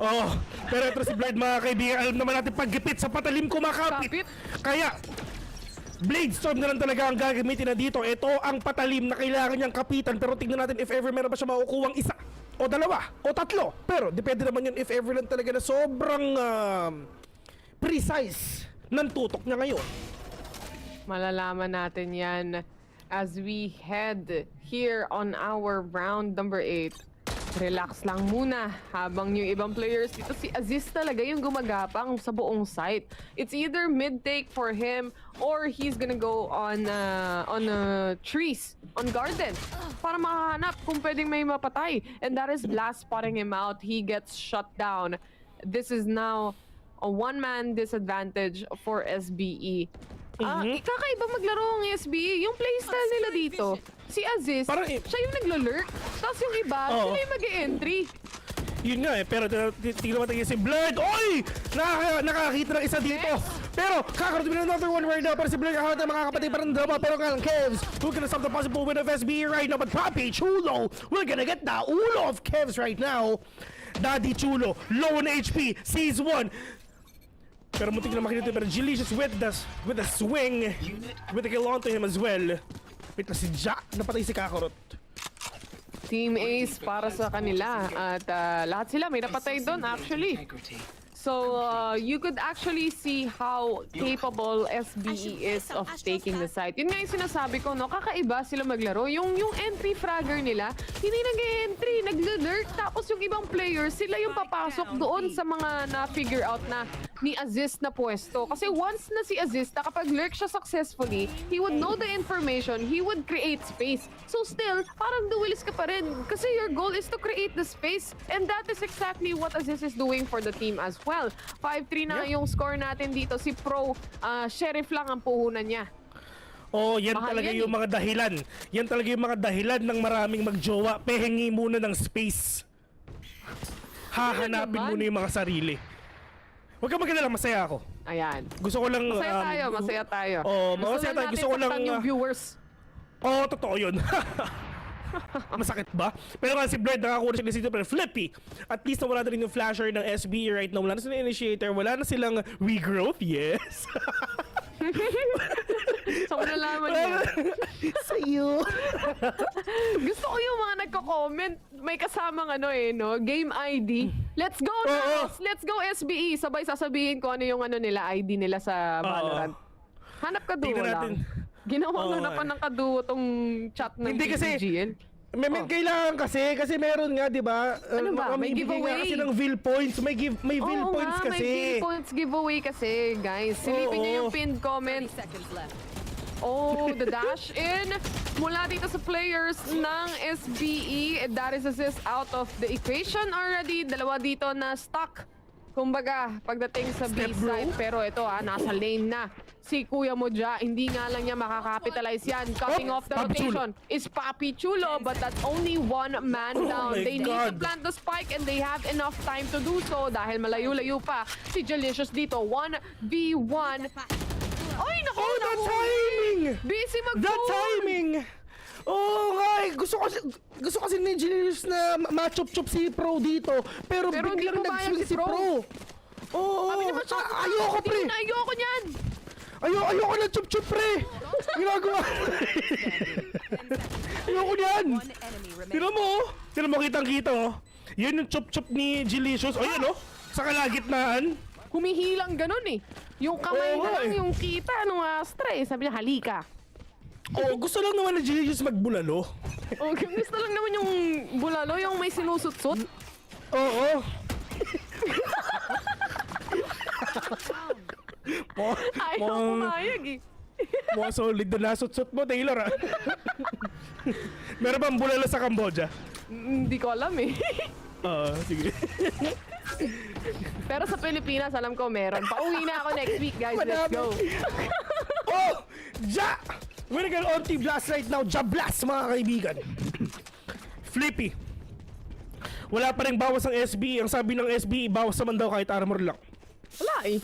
Oo. Pero ito si Blurred, mga kaibigan, alam naman natin paggipit sa patalim kumakapit. Kaya, Blade Storm na lang talaga ang gagamitin na dito. Ito ang patalim na kailangan niyang kapitan. Pero tignan natin if ever meron ba siya makukuhang isa o dalawa o tatlo. Pero depende naman yun if ever lang talaga na sobrang precise ng tutok niya ngayon. Malalaman natin yan as we head here on our round number 8. Relax lang muna habang yung ibang players dito. Si Aziz talaga yung gumagapang sa buong site. It's either mid-take for him or he's gonna go on trees, on garden, para makahanap kung pwedeng may mapatay. And that is Blast spotting him out. He gets shut down. This is now a one-man disadvantage for SBE. Kakaiba maglaro ang SBE. Yung playstyle nila dito, si Aziz, siya yung naglo-lurk. Tapos yung iba, sila yung mag-e-entry. Yun nga eh, pero tingnan natin si Blurred. Oy! Nakakita ng isa dito. Pero kakaroon din another one right now para si Blurred. Kakaroon ng makakapatay pa rin dalawa. Pero nga lang, Kevs, who can stop the possible win of SBE right now? But Papi Chulo, we're gonna get the ulo of Kevs right now. Daddy Chulo, low on HP, sees one. Pero muntik na makita, pero Delicious with the swing, with the kill onto him as well. Wait na si Jack, napatay si Kakarot. Team Ace para sa kanila at lahat sila may napatay doon actually. So you could actually see how capable SBE is of taking the site. Yun nga yung sinasabi ko, no? Kakaiba sila maglaro. Yung entry fragger nila, hindi nag-entry, nag-lurk. Tapos yung ibang players, sila yung papasok doon sa mga na-figure out na ni Aziz na pwesto. Kasi once na si Aziz, nakapag-lurk siya successfully, he would know the information, he would create space. So still, parang duelis ka pa rin. Kasi your goal is to create the space. And that is exactly what Aziz is doing for the team as well. 5-3 na yung score natin dito. Si Pro, Sheriff lang ang puhunan niya. Oh, yan mahal talaga yan, yung mga dahilan. Yan talaga yung mga dahilan ng maraming magjowa. Pehingi muna ng space. Hahanapin muna yung mga sarili. Huwag ka magkala, masaya ako. Ayan. Gusto ko lang... Masaya tayo. Oh, masaya tayo. Gusto ko lang... yung viewers. Oh, totoo yun. Masakit ba? Pero nga si Blurred nakakuha siya dito pero Flippy. At least nawala na rin yung flasher ng SBE right now. Wala na silang initiator. Wala na silang regrowth. Yes. So, nalaman niya. Sa'yo. Gusto ko yung mga nagko-comment. May kasamang no? Game ID. Let's go NAOS! Let's go SBE! Sabay sasabihin ko ano yung nila, ID nila sa Valorant. Hanap ka duo lang. Ginawa na pa ng kaduo tong chat ng PPGL. Kailangan kasi meron nga, di ba? Ano ba? May giveaway. Kasi ng VIL points. May VIL points kasi. May VIL points giveaway kasi, guys. Silipin niyo yung pinned comment. Oh, the dash in mula dito sa players ng SBE. That is assist out of the equation already. Dalawa dito na stuck. Kumbaga, pagdating sa B-side. Pero ito nasa lane na. Si Kuya Moja, hindi nga lang niya makakapitalize yan. Cutting off the rotation is Papi Chulo, but that's only one man down. They need to plant the spike and they have enough time to do so dahil malayo-layo pa si Delicious dito. 1v1. Ay, naku! Oh, the timing! Busy mag-goal! The timing! Oh, nga gusto kasi ni Delicious na ma-chop-chop si Pro dito. Pero biglang nag-swing si Pro. Oh, ayoko pre! Ayoko niyan! Ayoko na chup-chup pre! Ginagawa! Ayoko niyan! Tinan mo kitang-kita oh. Yan yung chup-chup ni Delicious. O yan oh, sa kalagitnaan. Humihilang ganun eh. Yung kamay na lang yung kita nung Astra eh. Sabi niya, halika. Oh, gusto lang naman ni Delicious magbulalo. Oh, gusto lang naman yung bulalo, yung may sinusut-sut. Oo. Ayaw pumayag eh. Mga solid na nasut-sut mo, Taylor, ah. Meron bang bulalo sa Cambodia? Hindi ko alam eh. Sige. Pero sa Pilipinas, alam ko meron. Pauwi na ako next week, guys. Let's go. Oh! Ja! We're gonna on team blast right now. Ja blast, mga kaibigan. Flippy. Wala pa rin bawas ang SB. Ang sabi ng SB, bawas naman daw kahit armor lang. Wala eh.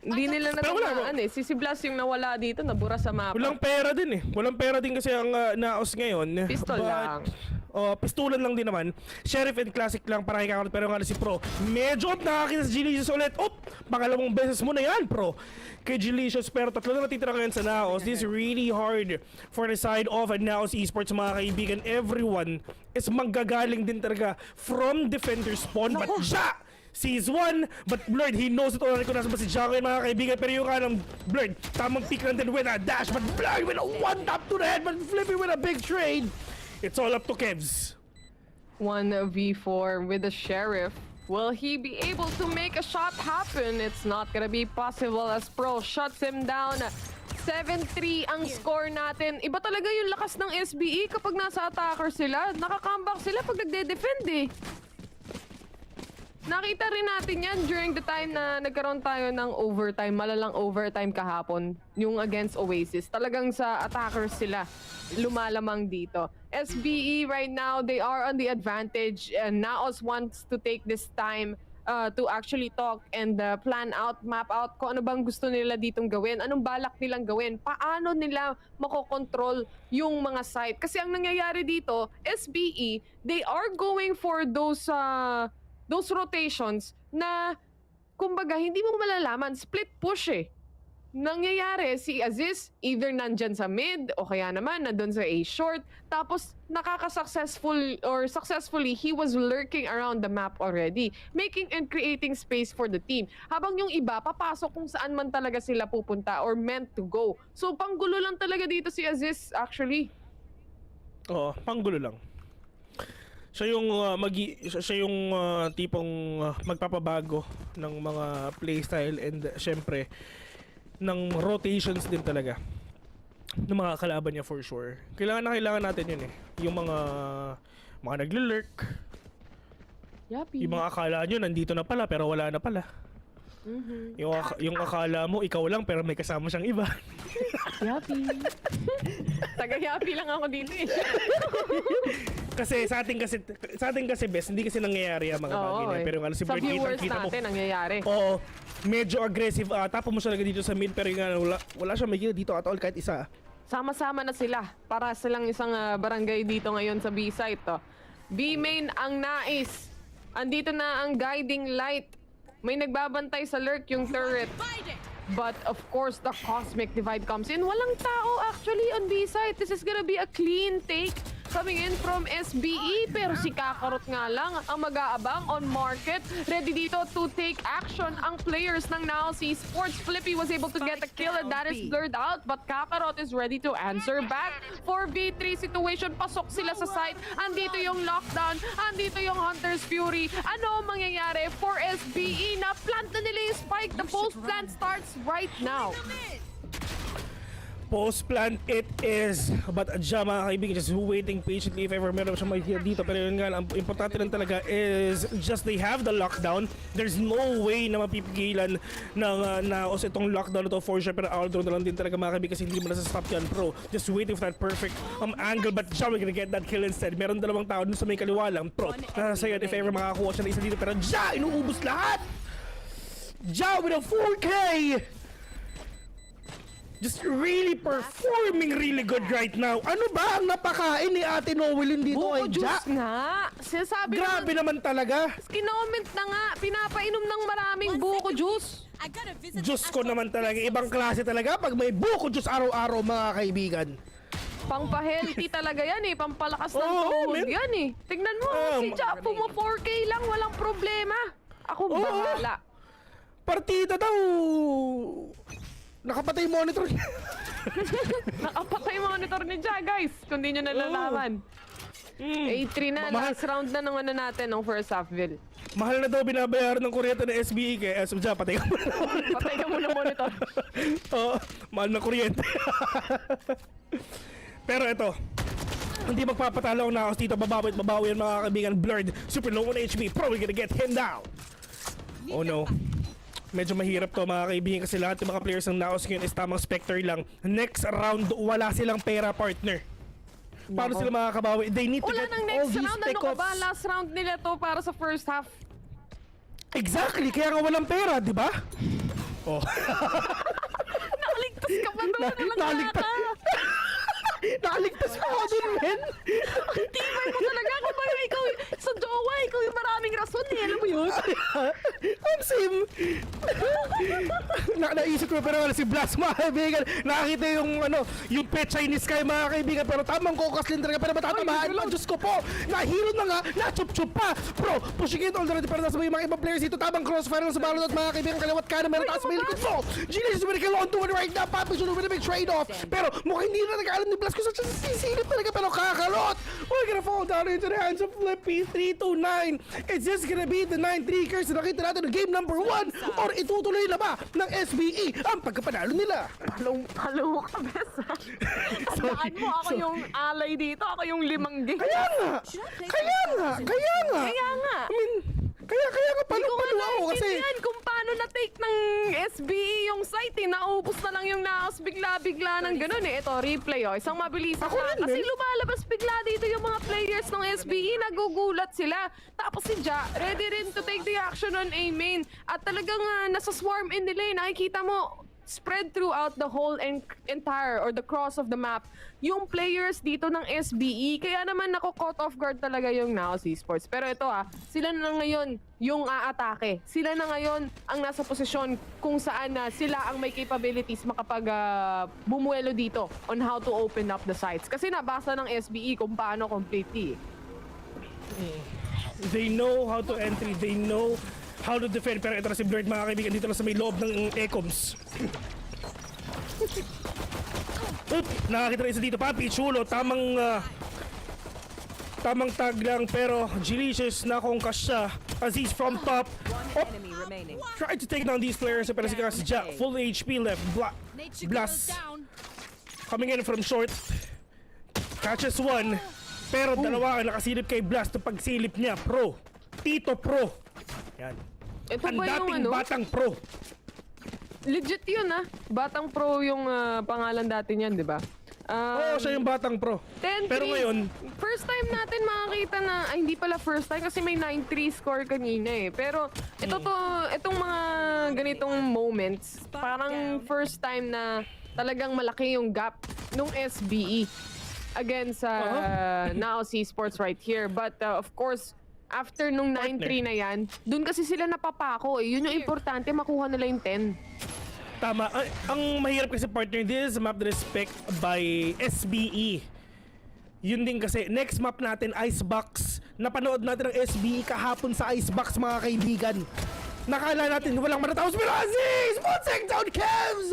Hindi nila natandaan eh. Si Blas yung nawala dito, nabura sa mapa. Walang pera din eh. Walang pera din kasi ang NAOS ngayon. Pistol lang. Pistulan lang din naman. Sheriff and Classic lang para kay pero nga si Pro. Medyo nakakita si Gelicious ulit. Pangalawang beses mo na yan, Pro. Kay Gelicious pero tatlo na natitira ngayon sa NAOS. This is really hard for the side of NAOS Esports, mga kaibigan. Everyone is manggagaling din talaga from defender spawn. But siya sees one, but Blurred, he knows it already kung nasa ba si Jacko, mga kaibigan. Pero yung kanang Blurred, tamang peek lang din with a dash, but Blurred with a one tap to the head, but Flippy with a big trade. It's all up to Kevs. 1v4 with the Sheriff. Will he be able to make a shot happen? It's not gonna be possible as Pro shuts him down. 7-3 ang score natin. Iba talaga yung lakas ng SBE kapag nasa attacker sila. Nakakambak sila pag nagde-defend eh. Nakita rin natin yan during the time na nagkaroon tayo ng overtime, malalang overtime kahapon, yung against Oasis. Talagang sa attackers sila lumalamang dito. SBE right now, they are on the advantage, and NAOS wants to take this time to actually talk and plan out, map out kung ano bang gusto nila ditong gawin, anong balak nilang gawin, paano nila makokontrol yung mga site. Kasi ang nangyayari dito, SBE, they are going for those rotations na, kumbaga, hindi mo malalaman. Split push eh. Nangyayari, si Aziz, either nandyan sa mid, o kaya naman nandun sa A short, tapos nakaka-successful, or successfully, he was lurking around the map already, making and creating space for the team. Habang yung iba, papasok kung saan man talaga sila pupunta, or meant to go. So, panggulo lang talaga dito si Aziz, actually. Oo, panggulo lang. Siya yung tipong magpapabago ng mga playstyle and syempre ng rotations din talaga ng mga kalaban niya for sure. Kailangan natin yun eh. Yung mga nagli-lurk. Yapi. Yung mga akala nyo nandito na pala pero wala na pala. Yung akala mo ikaw lang pero may kasama siyang iba. Yapi. Taga-yapi lang ako dito eh. Kasi sa atin kasi best, hindi kasi nangyayari ang mga bagay na. Pero si sa viewers natin nangyayari. Oo, medyo aggressive. Tapo mo siya talaga dito sa mid pero wala siya may dito at all kahit isa. Sama-sama na sila para silang isang barangay dito ngayon sa B-site. B-main ang nais. Andito na ang guiding light. May nagbabantay sa lurk yung turret. But of course, the cosmic divide comes in. Walang tao actually on B-side. This is gonna be a clean take coming in from SBE. Pero si Kakarot nga lang ang mag-aabang on market. Ready dito to take action ang players ng NAOS Esports. Flippy was able to get a kill and that is blurred out. But Kakarot is ready to answer back. 4v3 situation. Pasok sila sa site. Andito yung lockdown. Andito yung Hunter's Fury. Ano ang mangyayari for SBE? Na-plant na nila yung spike. The post-plant starts right now. Post-plant it is. But dyan mga kaibigan, just waiting patiently if ever meron siya makikita dito. Pero yun nga, ang importante lang talaga is just they have the lockdown. There's no way na mapipigilan ng NAOS itong lockdown ito for sure. Pero outdoor na lang din talaga mga kaibigan kasi hindi mo nasa-stop yan, Pro. Just waiting for that perfect angle. But dyan, we're gonna get that kill instead. Meron dalawang tao dun sa may kaliwa lang, Pro. Nasa yan if ever makakuha siya na isa dito. Pero dyan, inuubos lahat! Dyan with a 4K! Just really performing really good right now. Ano ba ang napakain ni Ate Noelin dito Buko ay juice nga. Sinasabi grabe naman talaga. Kinoment na nga. Pinapainom ng maraming buko juice. Diyos ko naman talaga. Ibang klase talaga pag may buko juice araw-araw mga kaibigan. Pampa-healthy talaga yan eh. Pampalakas ng tuhod yan eh. Tignan mo, si Japo mo 4K lang. Walang problema. Ako bahala. Partida daw. Nakapatay monitor niya. Nakapatay monitor ni Ja, guys. Kung di nyo nalalaman. A3 na, last round na ng ano natin, ng first half, Vil. Mahal na daw binabayaran ng kuryente ng SBE kaya SMJ, patay ka muna monitor. Patay ka muna monitor. Oo, mahal na kuryente. Pero ito, hindi magpapatalo ang NAOS dito. Babawi ang mga kaibigan. Blurred, super low on HP, probably gonna get him down. Oh no. Medyo mahirap to mga kaibigan kasi lahat ng mga players ng NAOS ngayon is tamang Spectre lang. Next round, wala silang pera, partner. Paano sila makakabawi? They need to Wala get nang all next these round. Ano ka pickups. ba? Last round nila to para sa first half. Exactly, kaya nga walang pera, di ba? Oh. Nakaligtas ka pa doon. Nakaligtas. Nakaligtas pa ako dun, men. Tibay mo talaga. Kung ba ikaw sa jowa, ikaw yung maraming rason eh. Alam mo yun? Ang sim. Naisip ko pero si Blast mga kaibigan. Nakakita yung pet Chinese kay mga kaibigan. Pero tamang Cocos Linder ka. Pero matatamaan pa. Diyos ko po. Nahilo na nga. Nachup-chup pa. Bro, pushing it all the way. Pero nasa may mga ibang players dito. Tamang crossfire ng Subalot mga kaibigan. Kalawat ka na meron taas may likod mo. Genius is medical on to one right now. Papi should have been a big trade-off. Pero mukhang hindi na nag-aalam ni Blast kung saan siya sisilip talaga. Pero kakalot. We're gonna fall down into the hands of Flippy 329. Is this gonna be the 9-3 curse na nakita natin ng game number 1? Or itutuloy na ba ng SBE ang pagkapanalo nila? Halo ka, Besa. Tandaan mo, ako yung alay dito. Ako yung limang game. Kaya nga. I mean, kaya nga palo ako kasi kung paano na-take ng SBE yung site eh. Naubos na lang yung NAOS bigla-bigla ng ganun eh. Ito, replay oh. Isang mabilis ako. Kasi lumalabas bigla dito yung mga players ng SBE. Nagugulat sila. Tapos si Ja, ready rin to take the action on A main. At talagang nasa swarm in nila eh. Nakikita mo, spread throughout the whole entire or the cross of the map yung players dito ng SBE. Kaya naman nako-caught off guard talaga yung NAOS Esports. Pero ito sila na ngayon yung aatake. Sila na ngayon ang nasa posisyon kung saan sila ang may capabilities makapag bumuelo dito on how to open up the sites. Kasi nabasa ng SBE kung paano completely. They know how to entry, they know how to defend. Pero ito na si Blurred mga kaibigan dito lang sa may loob ng Ecoms. Nakakita rin isa dito. Papi, chulo. Tamang tag lang pero Delicious na kung kasya. Aziz from top. Try to take down these players. Pero si Jack, full HP left. Blast. Coming in from short. Catches one. Pero dalawa ang nakasilip kay Blast. Ang pagsilip niya, pro. Tito Pro. Yan. Ito ang ba yung dating batang pro. Legit yun Batang Pro yung pangalan dati niyan, di ba? Oo, siya yung batang pro. 10-3. Pero ngayon, first time natin makakita na, hindi pala first time kasi may 9-3 score kanina eh. Pero itong mga ganitong moments, parang first time na talagang malaki yung gap nung SBE against NAOS Esports right here. But of course, after nung 9-3 na yan, dun kasi sila napapako eh. Yun yung importante, makuha nila yung 10. Tama. Ang mahirap kasi partner, this is a map that is spec by SBE. Yun din kasi, next map natin, Icebox. Napanood natin ang SBE kahapon sa Icebox mga kaibigan. Nakala natin walang matatapos, pero Aziz! Sponsec down Cavs!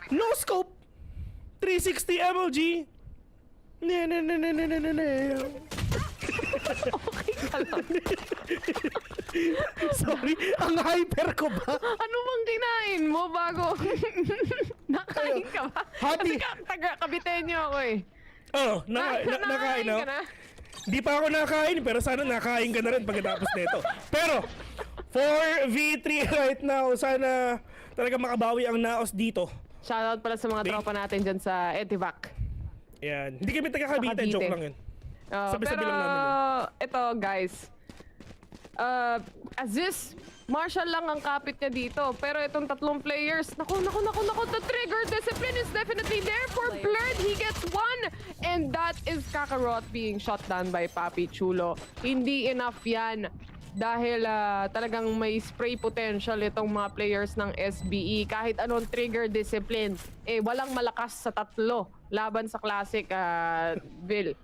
No scope! 360 MLG! Okay ka lang. Sorry, ang hyper ko ba? Ano bang kinain mo bago? Nakain ka ba? Happy. Kasi taga-Kabitenyo ako eh. Oo, nakain ka na? Di pa ako nakain, pero sana nakain ka na rin pagkatapos nito. Pero, 4v3 right now, sana talaga makabawi ang NAOS dito. Shoutout pala sa mga tropa natin dyan sa Etivac. Yan. Hindi kami taga-Cavite, joke lang yun. Sabi-sabi pero lang namin yun. Ito guys, Aziz, Marshall lang ang kapit niya dito. Pero itong tatlong players, naku, the trigger discipline is definitely there for Blurred. He gets one. And that is Kakarot being shot down by Papi Chulo. Hindi enough yan. Dahil talagang may spray potential itong mga players ng SBE. Kahit anong trigger discipline, walang malakas sa tatlo laban sa Classic Vil.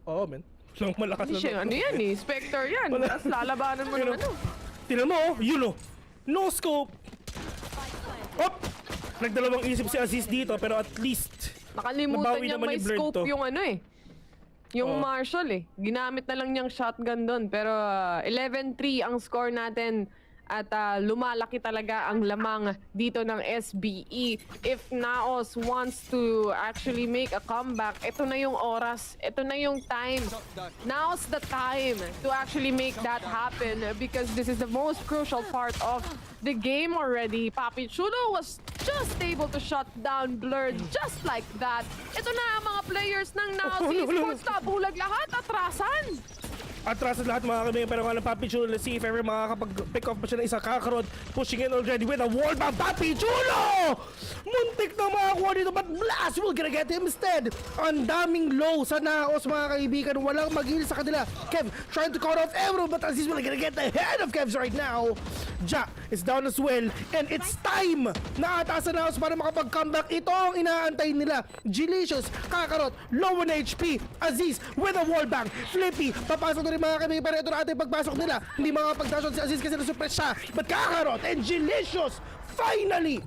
Oo, man. Walang malakas na tatlo. Ano yan eh? Spectre yan. Tapos lalabanan mo naman Tinan mo, no scope. Op! Nagdalawang isip si Aziz dito, pero at least nakalimutan niya may scope yung yung Marshall eh. Ginamit na lang niyang shotgun doon. Pero 11-3 ang score natin. At lumalaki talaga ang lamang dito ng SBE. If NAOS wants to actually make a comeback, ito na yung oras, ito na yung time. Now's the time to actually make that happen because this is the most crucial part of the game already. Papi Chulo was just able to shut down Blurred just like that. Ito na ang mga players ng NAOS Esports na bulag lahat, atrasan! Atras at lahat mga kami, pero nga ng Papi Chulo, let's see if ever makakapag-pick off pa siya ng isa. Kakarot pushing in already with a wall bomb. Papi Chulo! Muntik na makakuha dito, but Blast will gonna get him instead. Ang daming low sa NAOS mga kaibigan, walang mag-heal sa kanila. Kev trying to cut off everyone, but Aziz will gonna get the head of Kev's right now. Ja is down as well, and it's time na ata sa NAOS para makapag-comeback. Ito ang inaantay nila. Gelicious, Kakarot, low on HP. Aziz with a wall bang. Flippy, papasok na rin mga kami, pero ito na ating pagpasok nila. Hindi makapag-dash si Aziz kasi nasuppress siya. But Kakarot and Gelicious, finally,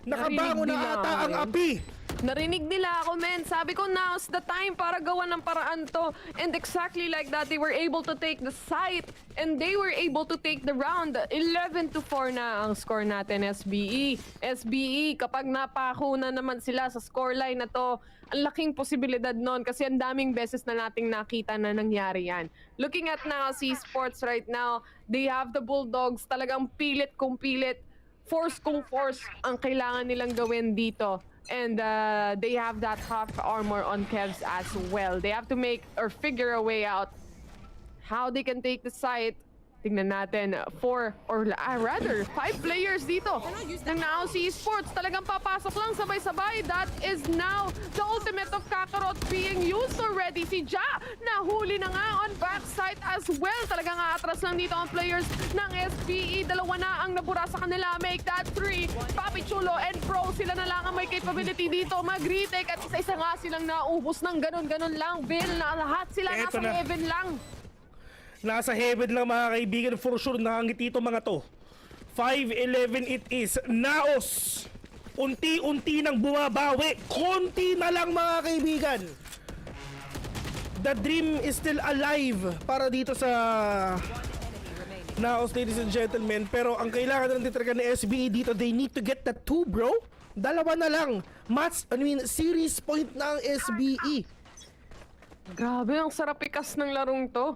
nakabangon na ata ang api. Narinig nila ako, men. Sabi ko, now's the time para gawa ng paraan to. And exactly like that, they were able to take the site. And they were able to take the round. 11-4 na ang score natin, SBE. SBE, kapag napako na naman sila sa scoreline na to, ang laking posibilidad nun kasi ang daming beses na nating nakita na nangyari yan. Looking at NAOS Esports right now, they have the Bulldogs. Talagang pilit kung pilit. Force kung force ang kailangan nilang gawin dito. And they have that half armor on Kevs as well. They have to make or figure a way out how they can take the site. Tingnan natin, 4 or rather 5 players dito ng NAOS Esports. Talagang papasok lang sabay-sabay. That is now the ultimate of Kakarot being used already. Si Ja, nahuli na nga on backside as well. Talagang atras lang dito ang players ng SBE. Dalawa na ang nabura sa kanila. Make that 3. Papi Chulo and Pro, sila na lang ang may capability dito mag-retake. At isa-isa nga silang naubos ng ganun-ganun lang. Bill, na lahat sila nasa heaven lang. Nasa heaven lang mga kaibigan, for sure nakangiti ito mga to. 5-11 it is. NAOS, unti-unti nang bumabawi. Konti na lang mga kaibigan. The dream is still alive para dito sa NAOS, ladies and gentlemen. Pero ang kailangan ng titragan ni SBE dito, they need to get that 2, bro. Dalawa na lang. Series point na ang SBE. Grabe, ang sarap ikas ng larong to.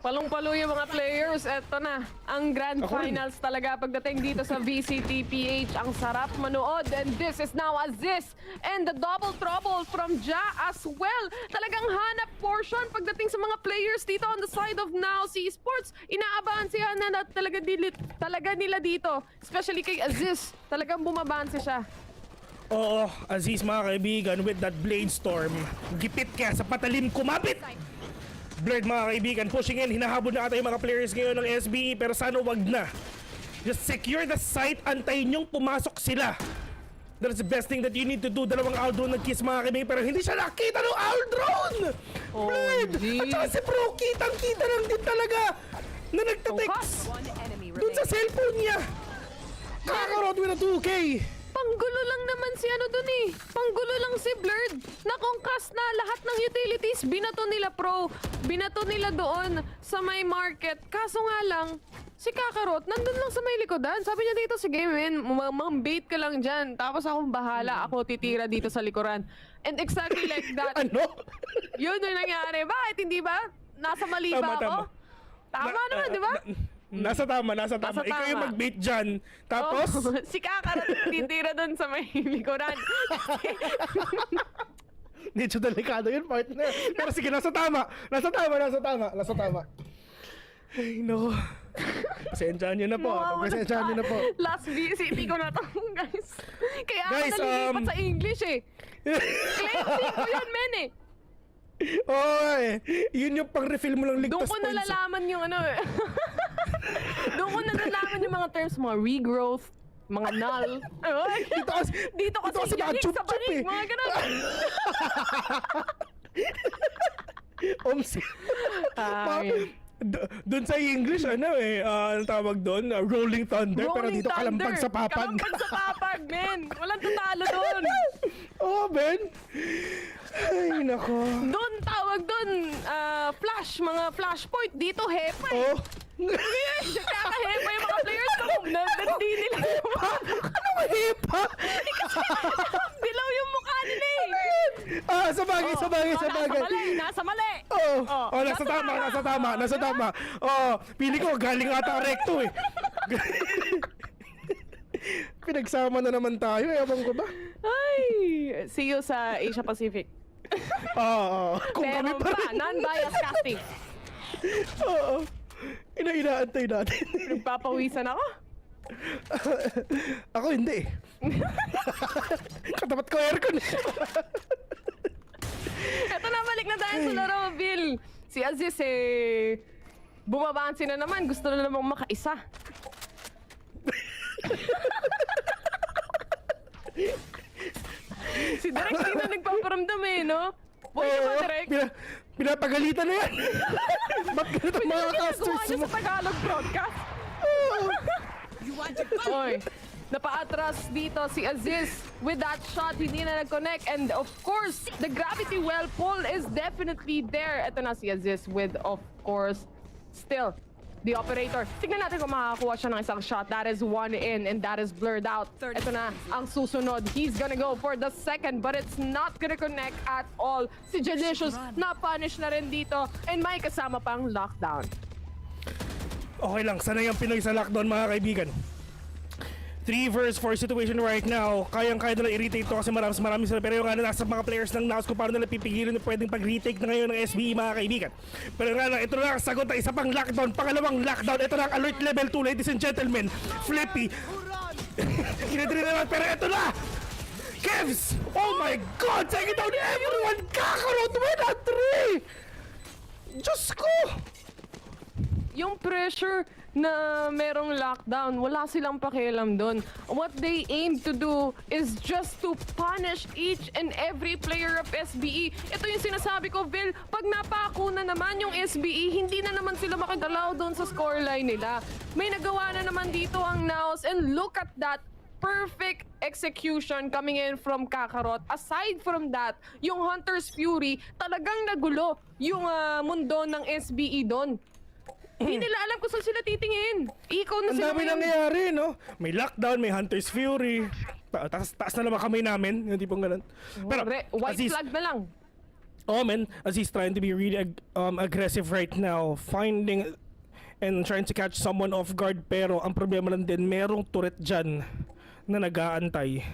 Palong-palo yung mga players. Eto na, ang Grand Finals talaga pagdating dito sa VCTPH. Ang sarap manood. And this is now Aziz. And the double trouble from Ja as well. Talagang hanap portion pagdating sa mga players dito on the side of NAOS Esports. Inaabansihan na talaga nila dito. Especially kay Aziz. Talagang bumabansi siya. Oo, Aziz mga kaibigan, with that Blade Storm. Gipit kaya sa patalim kumapit. Blurred mga kaibigan, pushing in, hinahabol na ata yung mga players ngayon ng SBE, pero sana wag na. Just secure the site, antayin yung pumasok sila. That's the best thing that you need to do. Dalawang Aldron nag-kiss mga kaibigan, pero hindi siya nakita ng Aldron! Blurred! At saka si Pro, kitang-kita lang din talaga na nagtatext dun sa cellphone niya. Kakarot with a 2K. Panggulo lang naman si ano dun eh. Panggulo lang si Blurred. Nakongkas na lahat ng utilities. Binato nila Pro. Binato nila doon sa may market. Kaso nga lang, si Kakarot nandun lang sa may likodan. Sabi niya dito, sige men, mang-bait ka lang dyan. Tapos akong bahala. Ako titira dito sa likuran. And exactly like that. Ano? Yun yung nangyari. Bakit hindi ba? Nasa mali ba ako? Tama naman, di ba? Nasa tama. Ikaw yung mag-bait dyan. Tapos? Oh, si Kakarot titira doon sa may likuran. Medyo delikado yun, partner. Pero sige, nasa tama. Ay, no. Pasensyahan nyo na po. Last VCT ko na to, guys. Kaya guys, ako nalilipat sa English eh. Cleansing ko yan, men eh. Oo eh. Yun yung pang-refill mo lang ligtas points. Doon ko nalalaman yung ano eh. Doon ko nalalaman yung mga terms, mga regrowth, mga null. Dito kasi yanig sa banig, mga ganun. Doon sa English, ano tawag doon? Rolling Thunder. Pero dito kalampag sa papag. Kalampag sa papag, men. Walang tatalo doon. Oo, men. Ay, nako. Doon tawag doon. mga flashpoint dito, hepa eh. Oh. Nagkakahepa yung mga players ko. Hindi nila yung Ano ba hepa? dilaw yung mukha nila eh. Sa bagay. Nasa mali. Nasa tama. Pili ko galing ata recto eh. Pinagsama na naman tayo, ewan ko ba? Ay, see you sa Asia Pacific. Kung Pero kami pa rin. non-bias casting. Oo. Inaantay natin. Nagpapawisan ako. Ako hindi. Katapat ko aircon. Eto na, balik na tayo sa laro, Bill. Si Aziz bumabansi na naman. Gusto na namang makaisa. Si Direk hindi na nagpaparamdam eh, no? Boy, ba, Direk? Pinapagalitan na yan. Ba't ganito ang mga casters Ano mo? sa Tagalog broadcast? Oy, napaatras dito si Aziz with that shot, hindi na nag-connect. And of course, the gravity well pull is definitely there. Ito na si Aziz with, of course, still the operator. Tignan natin kung makakakuha siya ng isang shot. That is one in and that is blurred out. Ito na ang susunod. He's gonna go for the second but it's not gonna connect at all. Si Jelicious na-punish na rin dito and may kasama pang lockdown. Okay lang, sanay ang Pinoy sa lockdown mga kaibigan. 3 vs 4 situation right now. Kayang-kaya nila i-retake to kasi marami sila. Pero yung nasa mga players ng NAOS kung paano nila pipigilin na pwedeng pag-retake na ngayon ng SBE mga kaibigan. Pero ito na ang sagot na isa pang lockdown, pangalawang lockdown. Ito na ang alert level 2, ladies and gentlemen. Flippy. Kinadiri naman, pero ito na! Kevs! Oh my God! Take it down everyone! Kakarot! Win at 3! Diyos ko! Yung pressure na merong lockdown, wala silang pakialam doon. What they aim to do is just to punish each and every player of SBE. Ito yung sinasabi ko, Bill, pag napako na naman yung SBE, hindi na naman sila makagalaw doon sa scoreline nila. May nagawa na naman dito ang NAOS and look at that. Perfect execution coming in from Kakarot. Aside from that, yung Hunter's Fury, talagang nagulo yung mundo ng SBE doon. Hindi nila alam kung saan sila titingin. Ikaw na sila. Ang dami nangyayari, no? May lockdown, may Hunter's Fury. Taas na naman kamay namin. Yung tipong ganun. Pero, white flag na lang. Oh, man. Aziz trying to be really aggressive right now. Finding and trying to catch someone off guard. Pero, ang problema lang din, merong turret dyan na nag-aantay.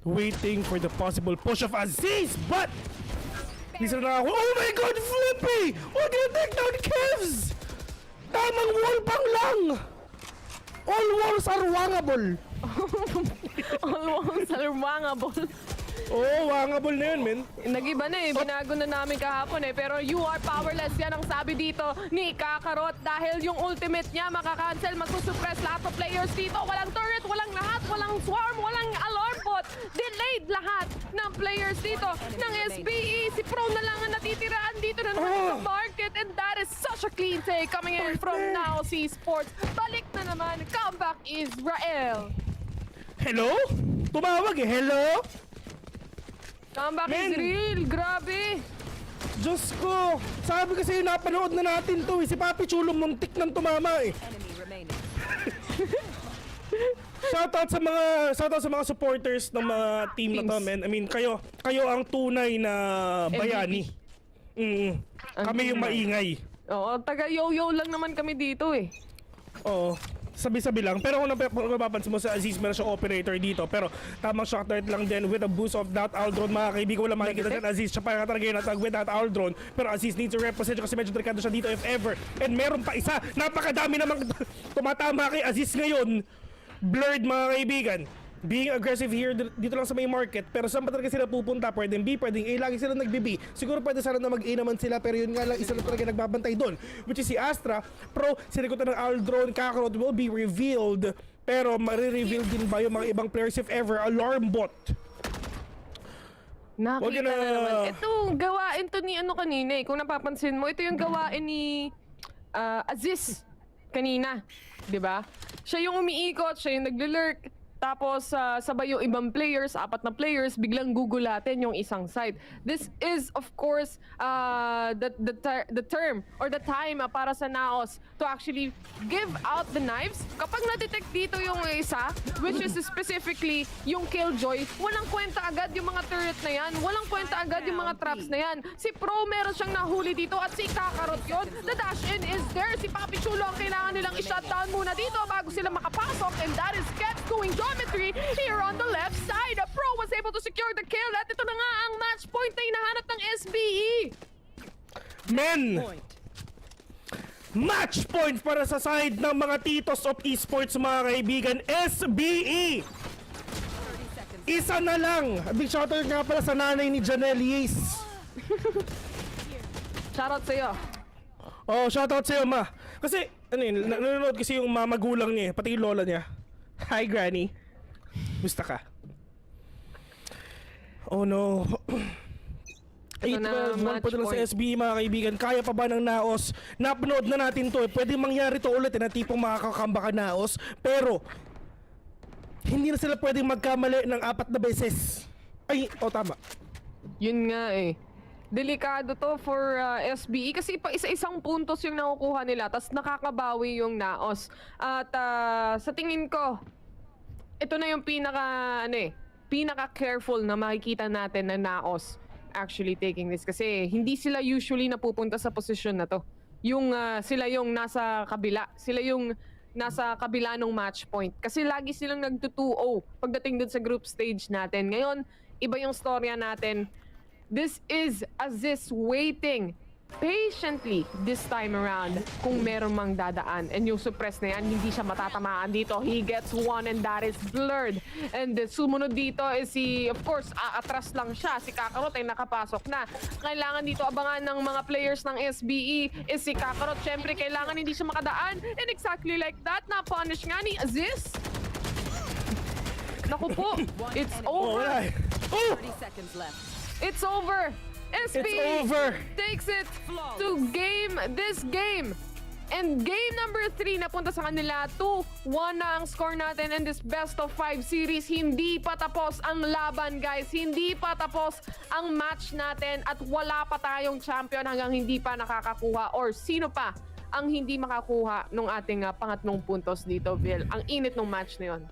Waiting for the possible push of Aziz. But, isa na ako. Oh my God, Flippy! What do you take down Kevs? Tamang wall pang lang! All walls are wangable! All walls are wangable. Oo, wangable na yun, men. Nag-iba na eh, binago na namin kahapon eh. Pero you are powerless, yan ang sabi dito ni Kakarot. Dahil yung ultimate niya makakancel, magsusuppress lahat ng players dito. Walang turret, walang lahat, walang swarm, walang alarm bot. Delayed lahat ng players dito ng SBE. Si Pro na lang ang natitiraan dito na naman sa market. And that is such a clean take coming in from NAOS Esports. Balik na naman, comeback Israel. Hello? Tumawag eh, hello? Comeback is real, grabe. Diyos ko, sabi kasi napanood na natin to eh. Si Papi Chulo muntik nang tumama eh. Shoutout sa mga supporters ng mga team na to, men. I mean, kayo ang tunay na bayani. Kami yung maingay. Oo, taga yo-yo lang naman kami dito eh. Oo. Sabi-sabi lang. Pero kung napapansin mo sa Aziz, meron siyang operator dito. Pero tamang shot dart lang din with a boost of that Aldron. Mga kaibigan, wala makikita dyan. Aziz, siya pa talaga yung natag with that Aldron. Pero Aziz needs to represent kasi medyo delikado siya dito if ever. And meron pa isa. Napakadami namang tumatama kay Aziz ngayon. Blurred, mga kaibigan. Being aggressive here dito lang sa may market. Pero saan pa talaga sila pupunta? Pwedeng B, pwedeng A. Lagi sila nag-B. Siguro pwede sana na mag-A naman sila. Pero yun nga lang, isa lang talaga nagbabantay doon. Which is si Astra. Pro, sinikutan ng Aldron. Kakarot will be revealed. Pero marireveal din ba yung mga ibang players if ever? Alarm bot. Nakita na naman. Ito, gawain to ni ano kanina eh. Kung napapansin mo, ito yung gawain ni Aziz kanina. 'Di ba? Siya yung umiikot, siya yung nagli-lurk. Tapos sabay yung ibang players, 4 na players, biglang gugulatin yung isang side. This is of course the term or the time para sa NAOS to actually give out the knives. Kapag na-detect dito yung isa, which is specifically yung Killjoy, walang kwenta agad yung mga turret na yan, walang kwenta agad yung mga traps na yan. Si Pro meron siyang nahuli dito at si Kakarot yun. The dash in is there. Si Papi Chulo ang kailangan nilang i-shutdown muna dito bago sila makapasok, and that is Keps doing geometry here on the left side. Pro was able to secure the kill at ito na nga ang match point na hinahanap ng SBE. Men! Match point para sa side ng mga titos of esports, mga kaibigan. SBE! Isa na lang! Big shoutout nga pala sa nanay ni Janelle Yace. Shoutout sa'yo. Oh, shoutout sa'yo, ma. Kasi, ano yun, nanonood kasi yung magulang niya, pati yung lola niya. Hi, Granny. Gusta ka? Oh no. 8-12, 1 po na lang sa SBE, mga kaibigan. Kaya pa ba ng NAOS? Napanood na natin to eh. Pwede mangyari to ulit na tipong makakakamba ka NAOS. Pero, hindi na sila pwedeng magkamali ng 4 na beses. Ay, tama. Yun nga eh. Delikado to for SBE kasi isa-isang puntos yung nakukuha nila, tas nakakabawi yung NAOS. At sa tingin ko, ito na yung pinaka-careful na makikita natin na NAOS actually taking this, kasi hindi sila usually napupunta sa posisyon na to. Yung sila yung nasa kabila, sila yung nasa kabila ng match point. Kasi lagi silang nagtu-2-0 pagdating dun sa group stage natin. Ngayon, iba yung storya natin. This is ASUS waiting patiently this time around kung meron mang dadaan. And yung suppress na yan, hindi siya matatamaan dito. He gets one and that is blurred. And the sumunod dito is si, of course, atras lang siya. Si Kakarot ay nakapasok na. Kailangan dito abangan ng mga players ng SBE is si Kakarot. Siyempre, kailangan hindi siya makadaan. And exactly like that, na-punish nga ni ASUS. Naku po, it's over. 30 seconds left. It's over. SB It's over. takes it to this game. And game number 3 napunta sa kanila. 2-1 na ang score natin in this best of 5 series. Hindi pa tapos ang laban, guys. Hindi pa tapos ang match natin at wala pa tayong champion hanggang hindi pa nakakakuha or sino pa ang hindi makakuha nung ating pangatlong puntos dito, Bill. Ang init ng match na yun.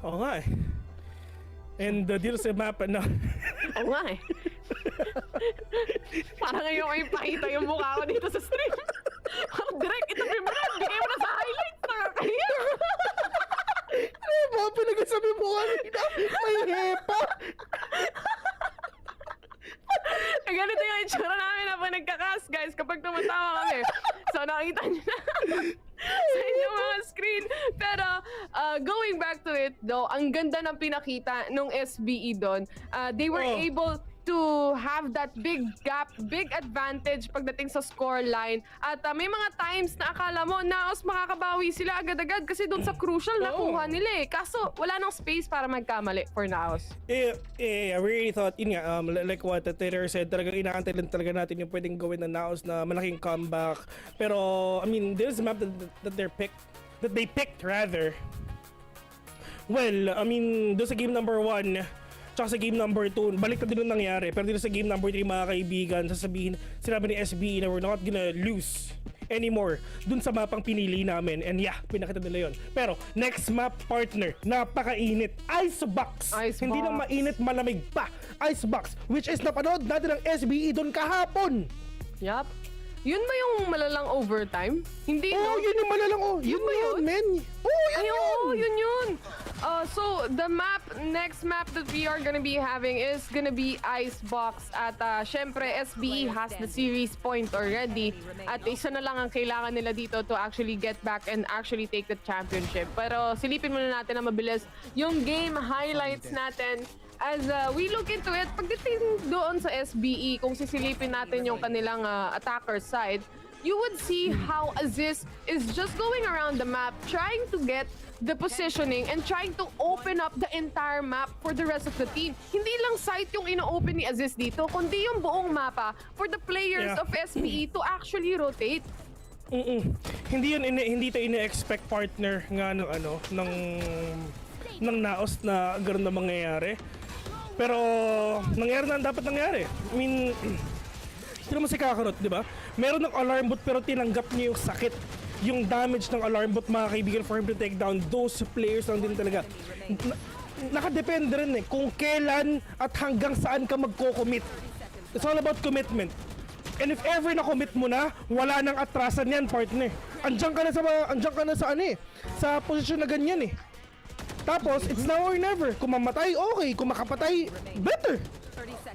Oo nga eh. And dito sa map na... Oo nga eh. Parang ngayon ko ipakita yung mukha ko dito sa stream. Parang direct, itabi mo na, bigay mo na sa highlights. Nakakahiya. Ano ba? Pinagsasabi mo kanina? May hepa. Ganito yung itsura namin habang nagkakas, guys, kapag tumatawa kami. So nakita nyo na sa inyong mga screen. Pero going back to it though, ang ganda ng pinakita nung SBE doon. They were able to have that big gap, big advantage pagdating sa score line. At may mga times na akala mo, NAOS makakabawi sila agad-agad kasi doon sa crucial nakuha nila eh. Kaso wala nang space para magkamali for NAOS. I really thought, yun nga, like what Taylor said, talagang inaantay lang talaga natin yung pwedeng gawin ng NAOS na malaking comeback. Pero, I mean, there's a map that they picked rather. Well, I mean, doon sa game number 1, tsaka sa game number 2, balik na din yung nangyari. Pero dito sa game number 3, mga kaibigan, sinabi ni SBE na we're not gonna lose anymore dun sa mapang pinili namin. And yeah, pinakita nila yun. Pero next map, partner, napakainit. Icebox. Hindi lang mainit, malamig pa. Icebox, which is napanood natin ng SBE dun kahapon. Yup. Yun ba yung malalang overtime? Hindi, no? yun yung malalang yun ba yun, men? Yun yun. So the next map that we are gonna be having is gonna be Icebox. At syempre, SBE has the series point already. At isa na lang ang kailangan nila dito to actually get back and actually take the championship. Pero silipin muna natin na mabilis yung game highlights natin. As we look into it, pagdating doon sa SBE, kung sisilipin natin yung kanilang attacker side, you would see how ASUS is just going around the map, trying to get the positioning and trying to open up the entire map for the rest of the team. Hindi lang site yung ino-open ni ASUS dito, kundi yung buong mapa for the players of SBE to actually rotate. Hindi to ine-expect, partner nga ng ng NAOS na gano'n na mangyayari. Pero nangyari na ang dapat nangyari. I mean, sino mo si Kakarot, di ba? Meron ng alarm bot pero tinanggap niya yung sakit, yung damage ng alarm bot, mga kaibigan, for him to take down those players lang din talaga. Nakadepende rin kung kailan at hanggang saan ka magko-commit. It's all about commitment. And if ever na-commit mo na, wala nang atrasan yan, partner. Andiyan ka na sa sa posisyon na ganyan Tapos, it's now or never. Kung mamatay, okay. Kung makapatay, better.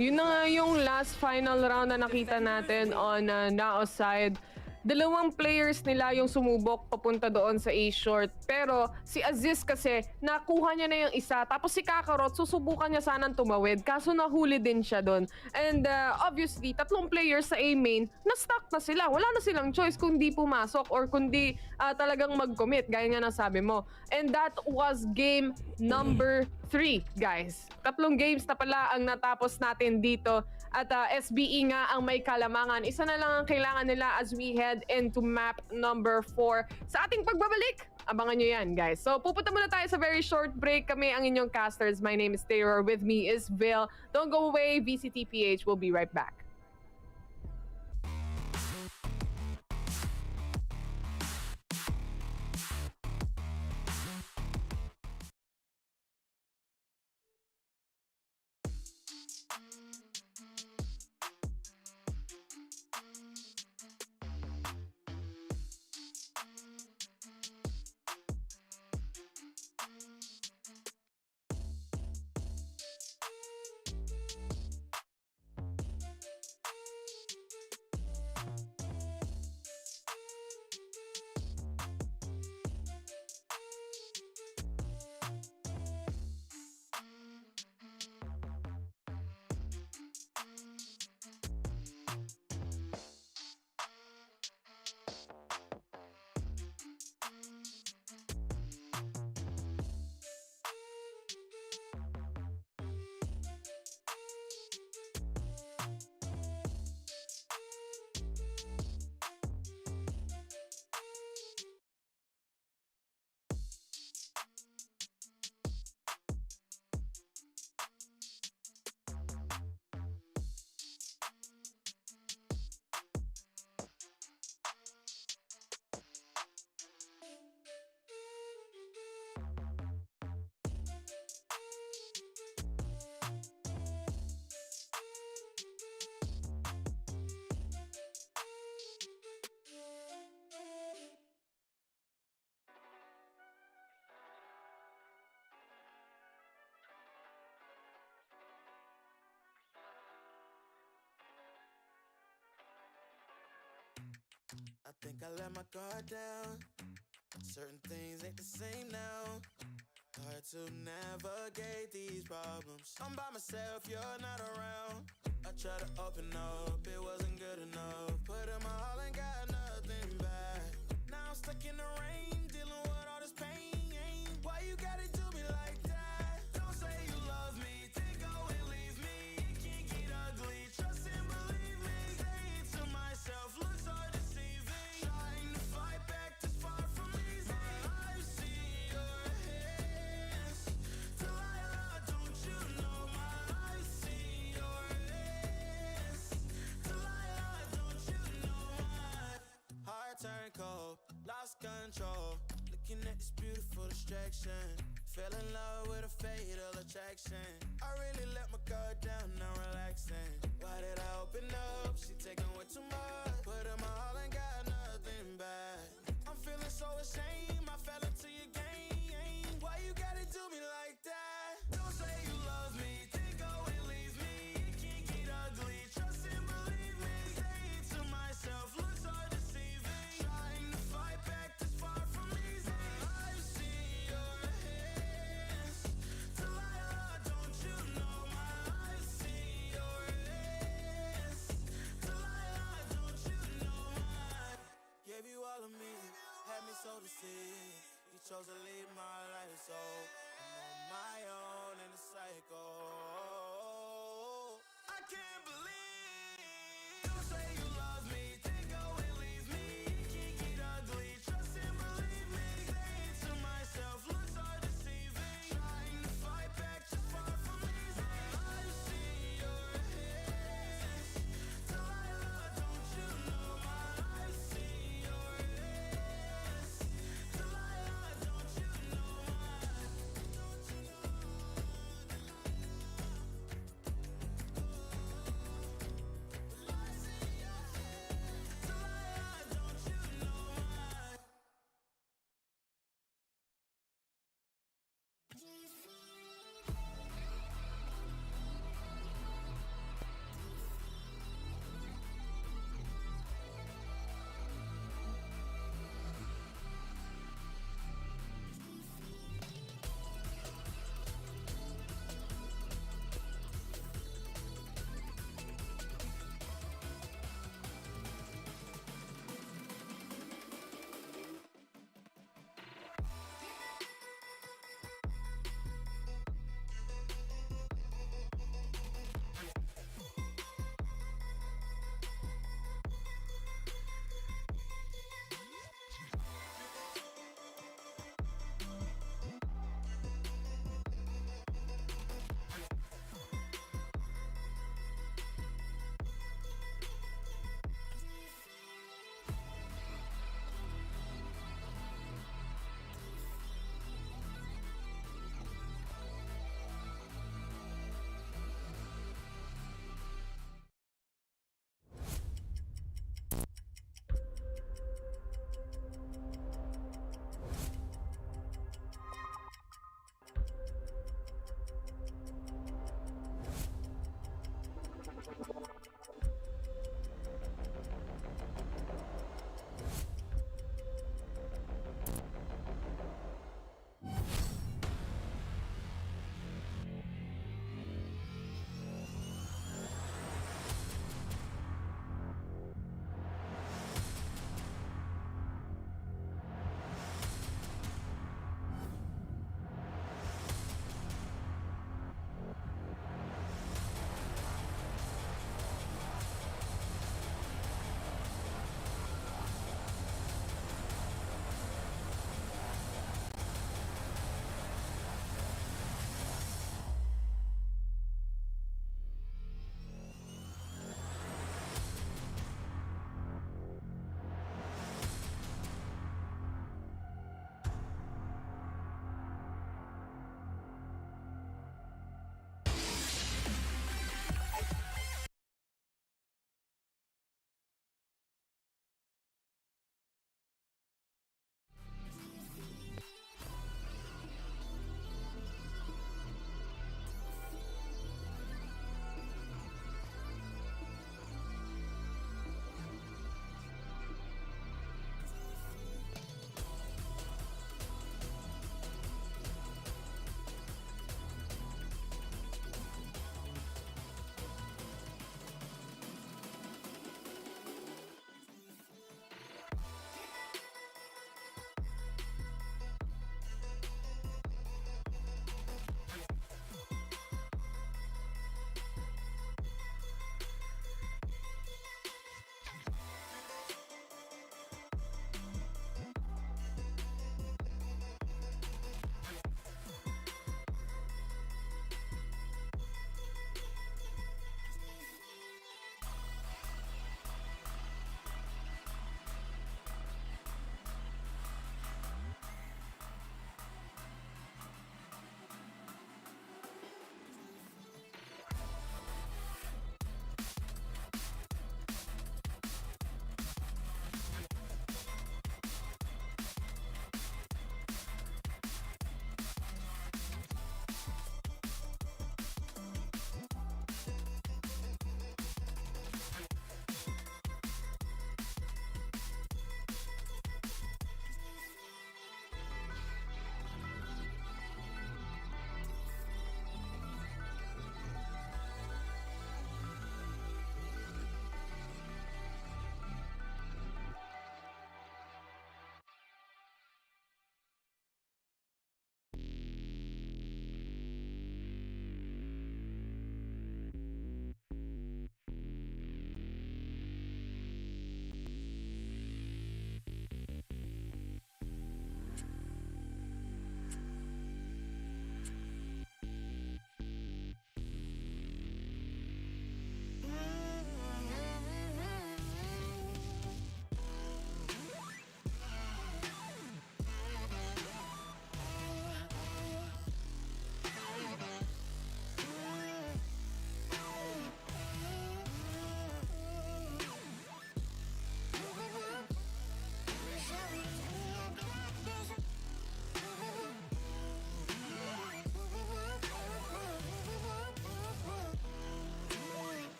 Yun na nga yung last final round na nakita natin on NAOS side. Dalawang players nila yung sumubok papunta doon sa A-short. Pero si Aziz kasi, nakuha niya na yung isa. Tapos si Kakarot, susubukan niya sanang tumawid. Kaso nahuli din siya doon. And obviously, tatlong players sa A-main, na-stuck na sila. Wala na silang choice kundi pumasok or kundi talagang mag-commit. Gaya nga ng sabi mo. And that was game number 3, guys. Tatlong games na pala ang natapos natin dito. At SBE nga ang may kalamangan. Isa na lang ang kailangan nila as we head into map number 4. Sa ating pagbabalik, abangan nyo yan, guys. So, pupunta muna tayo sa very short break. Kami ang inyong casters. My name is Taylor. With me is Vil. Don't go away. VCTPH will be right back. I think I let my guard down. Certain things ain't the same now. Hard to navigate these problems. I'm by myself, you're not around. I tried to open up, it wasn't good enough. Put in my all and got nothing back. Now I'm stuck in the rain, dealing with all this pain. Why you gotta do me like that? Don't say you love me, then go and leave me. It can't get ugly, trust and believe me. Saying to myself, looks so deceiving. Trying to fight back this far from easy. I see your hands. Delilah, don't you know my eyes see your hands. Delilah, don't you know my heart turned cold, lost control. Looking at this beautiful distraction. Fell in love with a fatal attraction. I really let my guard down, now relaxing. Why did I open up? She taking way too much. Put in my all and got nothing back. I'm feeling so ashamed, I fell into your game. Why you gotta do me like that? Don't say you love me, then go and leave me. It can't get ugly, trust and believe me. Saying to myself, looks so deceiving. Trying to fight back this far from easy. I see your hands. Delilah, don't you know my eyes see your hands.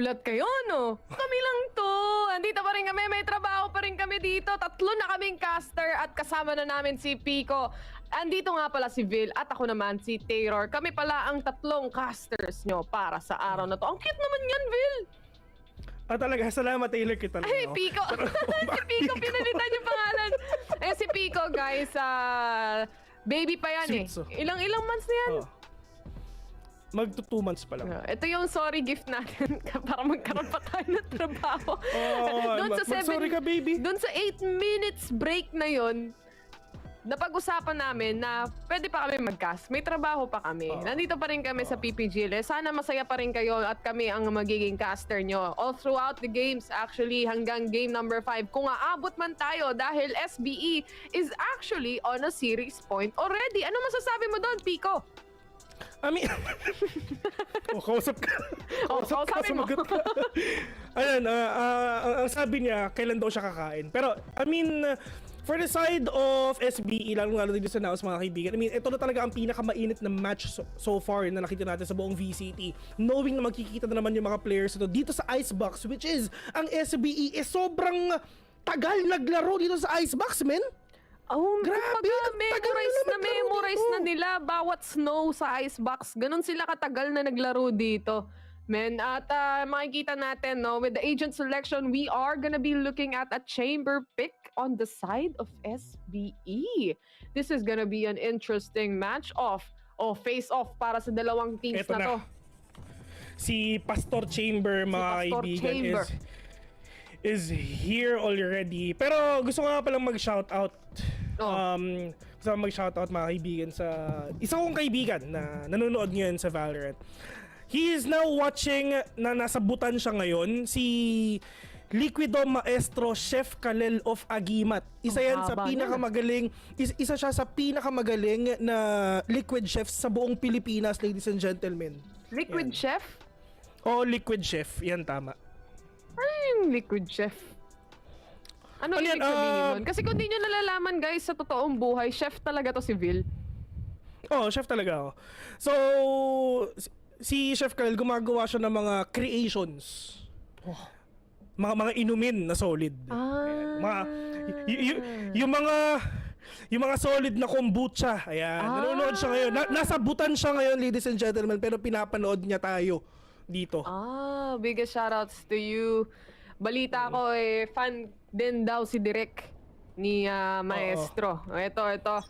Nagulat kayo, no? Kami lang to. Andito pa rin kami. May trabaho pa rin kami dito. 3 na kaming caster at kasama na namin si Pico. Andito nga pala si Vil at ako naman si Taylor. Kami pala ang 3 casters nyo para sa araw na to. Ang cute naman yan, Vil. Talaga, salamat Taylor kita lang. Ay, Pico. Si Pico, pinalitan yung pangalan. Si Pico, guys, baby pa yan Ilang months na yan? Magto 2 months pa lang. Ito yung sorry gift natin para magkaroon pa tayo ng trabaho. Doon sa sorry ka, baby. Doon sa 8 minutes break na yon, napag-usapan namin na pwede pa kami mag-cast. May trabaho pa kami. Nandito pa rin kami sa PPGL. Sana masaya pa rin kayo at kami ang magiging caster nyo. All throughout the games, actually, hanggang game number 5. Kung aabot man tayo dahil SBE is actually on a series point already. Ano masasabi mo doon, Pico? Kausap ka. Kausapin mo. Ayan, ang sabi niya, kailan daw siya kakain. Pero, for the side of SBE, lalo dito sa NAOS mga kaibigan, ito na talaga ang pinakamainit na match so far na nakita natin sa buong VCT. Knowing na magkikita na naman yung mga players ito dito sa Icebox, which is, ang SBE is sobrang tagal naglaro dito sa Icebox, men. Grabe, memorize na nila bawat snow sa Icebox. Ganon sila katagal na naglaro dito. Men, at makikita natin, no, with the agent selection, we are gonna be looking at a chamber pick on the side of SBE. This is gonna be an interesting match-off o face-off para sa dalawang teams Eto na to. Si Pastor Chamber, mga kaibigan, is here already. Pero gusto ko nga palang mag-shoutout. Gusto ko mag-shoutout mga kaibigan sa isa kong kaibigan na nanonood ngayon sa Valorant. He is now watching na nasa butan siya ngayon, si Liquido Maestro Chef Kalel of Agimat. Isa yan sa pinakamagaling, isa siya sa pinakamagaling na liquid chefs sa buong Pilipinas, ladies and gentlemen. Liquid chef? Oo, liquid chef. Yan, tama. Ay, liquid chef. Ano ibig sabihin nun? Kasi kung di nyo nalalaman, guys, sa totoong buhay, chef talaga to si Vil. Chef talaga ako. So, si Chef Kalel, gumagawa siya ng mga creations. Mga inumin na solid. Yung mga solid na kombucha. Ayan, nanonood siya ngayon. Nasa butan siya ngayon, ladies and gentlemen, pero pinapanood niya tayo dito. Biggest shoutouts to you. Balita ko fan din daw si Direk ni Maestro. Ito.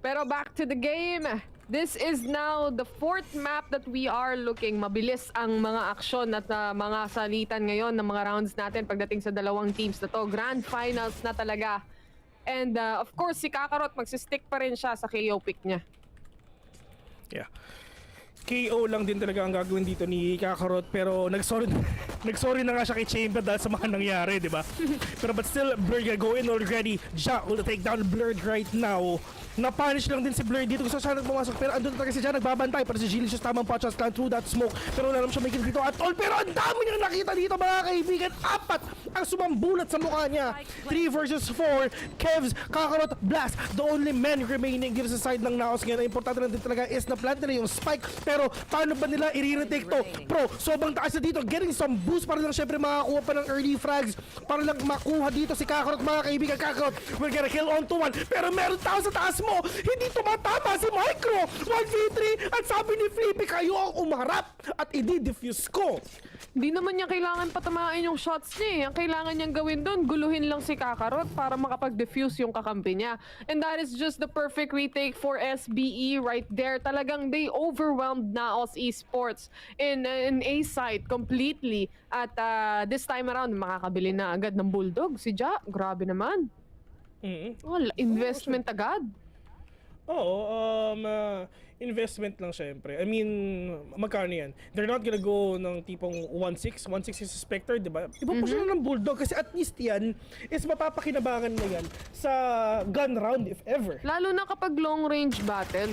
Pero back to the game. This is now the 4th map that we are looking. Mabilis ang mga aksyon at mga salitan ngayon ng mga rounds natin pagdating sa dalawang teams na to. Grand finals na talaga. And of course, si Kakarot magsistick pa rin siya sa KO pick niya. Yeah. KO lang din talaga ang gagawin dito ni Kakarot, pero nagsorry na nga siya kay Chamber dahil sa mga nangyari, di ba? Pero but still, Blurred go in already. Ja will take down Blurred right now. Na-punish lang din si Blurred dito. Gusto siya pumasok, pero andun talaga si Ja nagbabantay para si Gilicious tamang potshot lang through that smoke. Pero wala naman siya may kill dito at all. Pero ang dami niyang nakita dito mga kaibigan. 4 ang sumambulat sa mukha niya. 3 versus 4. Kevs, Kakarot, Blast. The only men remaining gives the side ng NAOS ngayon. Importante lang din talaga is na-plant nila yung spike. Pero paano ba nila i-retake to? Pro, sobrang taas na dito. Getting some boost para lang syempre makakuha pa ng early frags. Para lang makuha dito si Kakarot mga kaibigan. Kakarot will get a kill on to 1. Pero meron tao sa taas mo. Hindi tumatama si Micro. 1v3 at sabi ni Flippy, kayo ang umarap at i-defuse ko. Hindi naman niya kailangan patamaan yung shots niya. Ang kailangan niyang gawin doon, guluhin lang si Kakarot para makapag-defuse yung kakampi niya. And that is just the perfect retake for SBE right there. Talagang they overwhelmed NAOS Esports in A site completely. At this time around, makakabili na agad ng Bulldog. Si Ja, grabe naman. Investment agad. Investment lang syempre. I mean, magkano yan? They're not gonna go ng tipong 1-6. 1-6 is Spectre, di ba? Ipapush na ng Bulldog kasi at least yan is mapapakinabangan na yan sa gun round if ever. Lalo na kapag long range battle.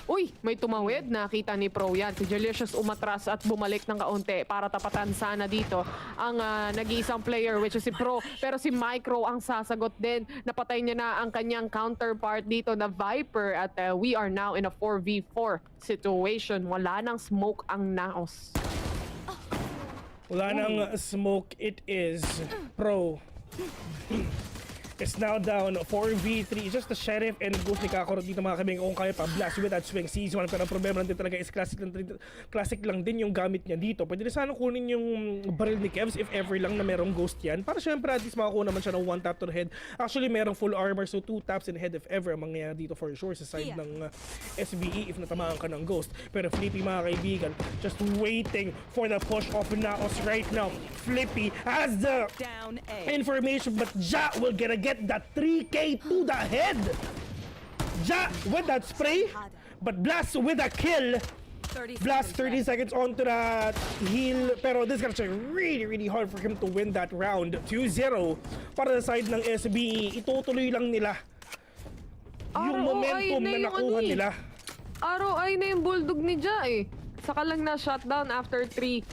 Uy, may tumawid. Nakita ni Pro yan. Si Delicious umatras at bumalik ng kaunti para tapatan sana dito ang nag-iisang player which is si Pro. Pero si Micro ang sasagot din. Napatay niya na ang kanyang counterpart dito na Viper at we are now in a 4v4 situation. Wala nang smoke ang NAOS. Wala nang smoke, it is Pro. It's now down 4v3. Just the Sheriff and Ghost ni Kakarot dito mga kaibigan kung kaya pa blast with that swing season. Pero ang problema lang din talaga is classic lang din yung gamit niya dito. Pwede rin sana kunin yung baril ni Kevs if ever lang na merong Ghost yan. Para syempre at least makakuha naman siya ng 1 tap to the head. Actually merong full armor so 2 taps in the head if ever ang mangyayari dito for sure sa side ng SBE if natamaan ka ng Ghost. Pero Flippy mga kaibigan just waiting for the push off NAOS right now. Flippy has the information but Ja will get that 3K to the head. Ja with that spray, but Blast with a kill. Blast 30 seconds onto that heal, pero this is gonna really hard for him to win that round. 2-0 para sa side ng SBE. Itutuloy lang nila yung momentum na nakuha nila. ROI na yung bulldog ni Ja eh. Saka lang na shutdown after 3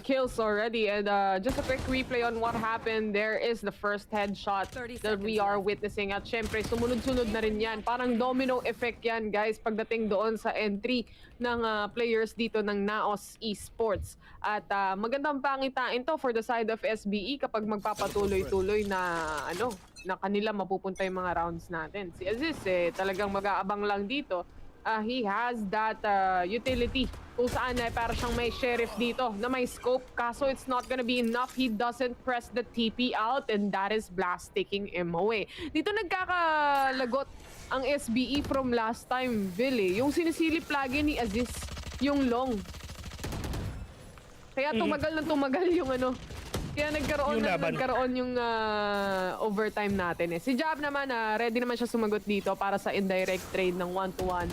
kills already. And just a quick replay on what happened. There is the first headshot that we are witnessing. At syempre, sumunod-sunod na rin yan. Parang domino effect yan, guys, pagdating doon sa entry ng players dito ng NAOS Esports. At magandang pangitain to for the side of SBE kapag magpapatuloy-tuloy na na kanila mapupunta yung mga rounds natin. Si Aziz talagang mag-aabang lang dito. He has that utility kung saan para siyang may sheriff dito na may scope, kaso it's not gonna be enough. He doesn't press the TP out and that is Blast taking him away. Dito nagkakalagot ang SBE from last time, Vil yung sinisilip lagi ni Aziz yung long. Kaya tumagal yung kaya nagkaroon yung overtime natin Si Jab naman, ready naman siya sumagot dito para sa indirect trade ng 1-to-1.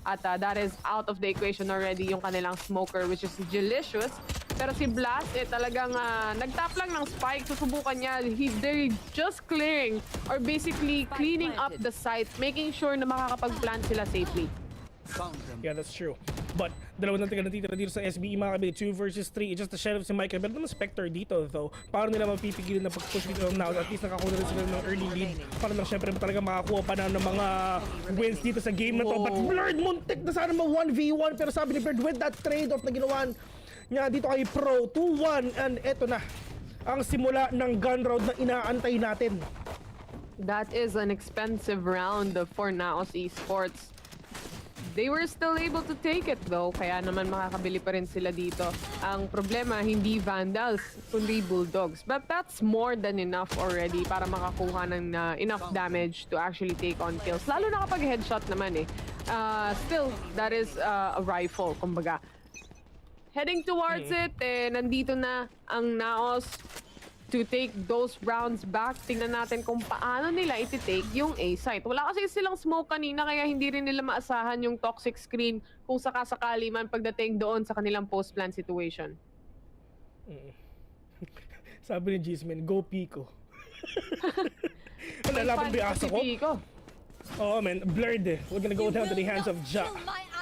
At that is out of the equation already yung kanilang smoker, which is delicious. Pero si Blast talagang nagtap lang ng spike, susubukan niya. They're just clearing or basically cleaning up the site, making sure na makakapag-plant sila safely. Yeah, that's true. But dalawa na natitira dito sa SBE mga kabili. 2 versus 3. Just the Sheriff si Michael. Meron naman Spectre dito though. Paano nila mapipigilan na pag-push dito ng NAOS? At least nakakuha rin sila ng early lead. Para lang syempre talaga makakuha pa na ng mga wins dito sa game na to. But Blurred muntik na sana 1v1. Pero sabi ni Bird with that trade-off na ginawa niya dito kay Pro. 2-1 and eto na ang simula ng gun round na inaantay natin. That is an expensive round for NAOS Esports. They were still able to take it though, kaya naman makakabili pa rin sila dito. Ang problema, hindi Vandals, kundi Bulldogs. But that's more than enough already para makakuha ng enough damage to actually take on kills. Lalo na kapag headshot naman Still, that is a rifle, kumbaga. Heading towards it, nandito na ang NAOS to take those rounds back. Tingnan natin kung paano nila iti-take yung A site. Wala kasi silang smoke kanina kaya hindi rin nila maasahan yung toxic screen kung sakasakali man pagdating doon sa kanilang post-plant situation. Sabi ni Gismin, go Pico. Nalapit ba yung asa ko? Oo man, Blurred We're gonna go down to the hands of Ja.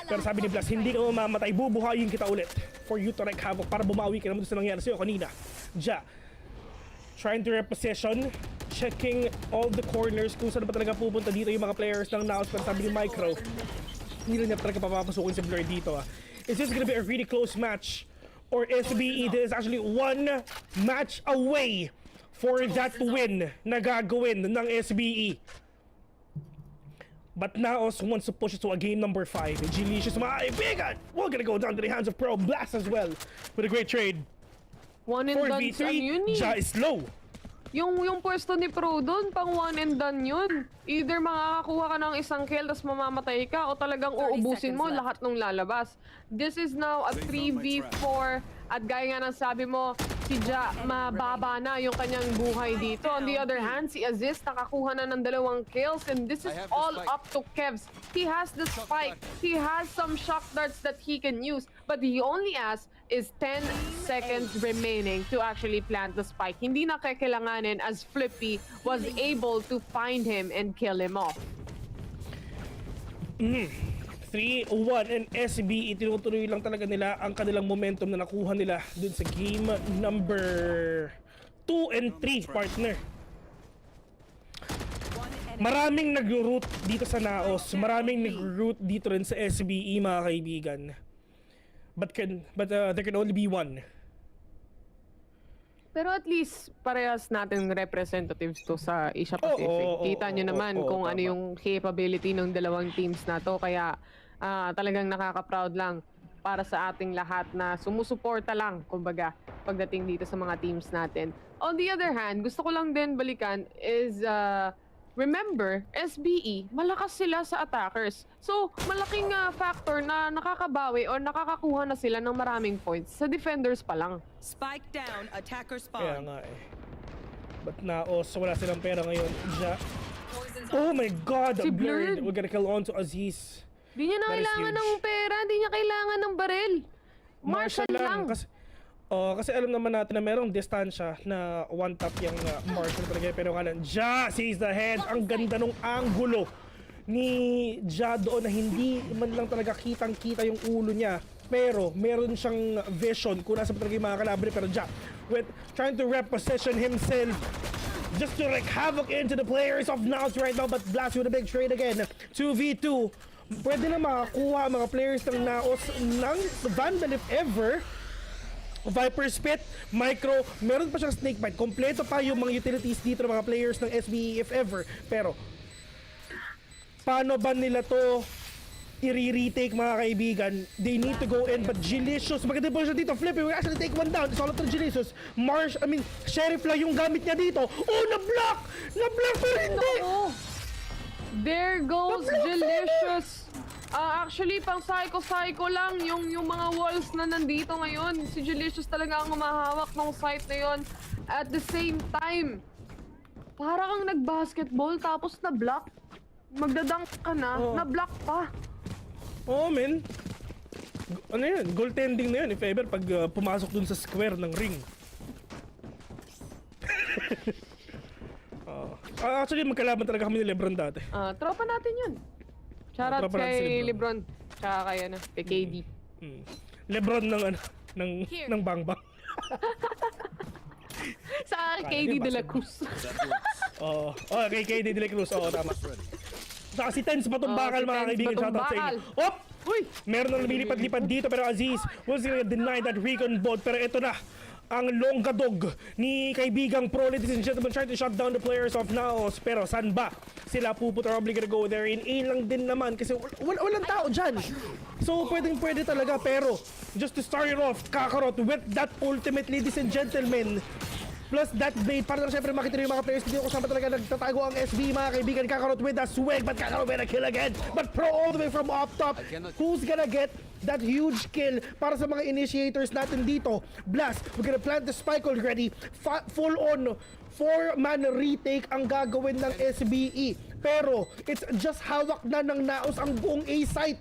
Pero sabi ni Blast, hindi ka mamamatay, bubuhayin kita ulit for you to wreak havoc para bumawi ka naman sa nangyari sa'yo kanina. Ja trying to reposition, checking all the corners kung saan ba talaga pupunta dito yung mga players ng NAOS. Pero sabi ni Micro, hindi rin niya talaga papapasukin si Blur dito. Is this gonna be a really close match? Or SBE, this is actually one match away for that win na gagawin ng SBE. But NAOS wants to push it to a game number 5. Gelicious, mga kaibigan! We're gonna go down to the hands of Pro Blast as well with a great trade. 1 and done yun Ja is low. Yung pwesto ni Pro doon, pang 1 and done yun. Either makakakuha ka ng isang kill tapos mamamatay ka o talagang uubusin mo lahat ng lalabas. This is now a 3v4 at gaya nga ng sabi mo, si Ja mababa na yung kanyang buhay dito. On the other hand, si Aziz nakakuha na ng 2 kills and this is all up to Kevs. He has the spike. He has some shock darts that he can use but he only has is 10 seconds remaining to actually plant the spike. Hindi na kakailanganin as Flippy was able to find him and kill him off. 3-1 and SBE tinutuloy lang talaga nila ang kanilang momentum na nakuha nila dun sa game number 2 and 3 partner. Maraming nag-root dito sa NAOS, maraming nag-root dito rin sa SBE mga kaibigan. But there can only be one Pero at least parehas natin representatives to sa Asia Pacific. Kita nyo naman kung ano yung capability ng dalawang teams na to. Kaya talagang nakaka-proud lang para sa ating lahat na sumusuporta lang, kumbaga, pagdating dito sa mga teams natin. On the other hand, gusto ko lang din balikan is, remember, SBE, malakas sila sa attackers. So, malaking factor na nakakabawi o nakakakuha na sila ng maraming points sa defenders pa lang. Spike down, attacker Kaya spawn. nga eh. But NAOS, wala silang pera ngayon. Oh my God, Si Blurred. Blurred. We're gonna kill on to Aziz. Di niya na That is kailangan huge. ng pera, di niya kailangan ng baril. Marshall lang. Kasi alam naman natin na merong distansya na one tap yung Marshall talaga. Pero nga lang, Ja sees the head. Ang ganda nung angulo ni Ja doon na hindi man lang talaga kitang-kita yung ulo niya. Pero meron siyang vision kung nasa pa talaga yung mga kalaban. Pero Ja, with trying to reposition himself just to wreak havoc into the players of NAOS right now. But Blast with a big trade again. 2v2. Pwede na makakuha mga players ng NAOS ng Vandal if ever. Viper Spit, Micro, meron pa siyang Snake Bite. Kompleto pa yung mga utilities dito ng mga players ng SBE if ever. Pero, paano ba nila to i-retake mga kaibigan? They need to go in, but Gelicious, maganda po siya dito. Flip, we actually take one down. It's all up to Gelicious. Sheriff lang yung gamit niya dito. Oh, na-block! Na-block pero hindi! No. There goes Gelicious. Actually, pang psycho lang yung mga walls na nandito ngayon. Si Gelicious talaga ang humahawak ng site na yon. At the same time, para kang nag-basketball tapos na-block. Magdadunk ka na, na-block pa. Oh, men. Ano yun? Goaltending na yun if ever pag pumasok dun sa square ng ring. Actually, magkalaban talaga kami ni Lebron dati. Tropa natin yun. Shoutout Tropa natin si kay Lebron. Tsaka kay, kay KD. Lebron ng Bangbang. Sa KD de la Cruz. Kay KD de la Cruz. Oo, tama. Saka si Tens Batumbakal, mga kaibigan. Shoutout sa inyo. Op! Uy! Meron na lumilipad-lipad dito, pero Aziz was gonna deny that recon bot. Pero ito na, ang longgadog ni kaibigang Pro, ladies and gentlemen, trying to shut down the players of NAOS. Pero saan ba sila pupunta? Probably gonna go there in A lang din naman kasi walang tao dyan. So pwede talaga, pero just to start it off, Kakarot with that ultimate, ladies and gentlemen, plus that bait, para na syempre makita rin yung mga players dito kung saan ba talaga nagtatago ang SB, mga kaibigan. Kakarot with a swag, but Kakarot with a kill again. But Pro all the way from up top. Who's gonna get that huge kill para sa mga initiators natin dito? Blast, we're gonna plant the spike already. Full on 4-man retake ang gagawin ng SBE. Pero it's just hawak na ng NAOS ang buong A site.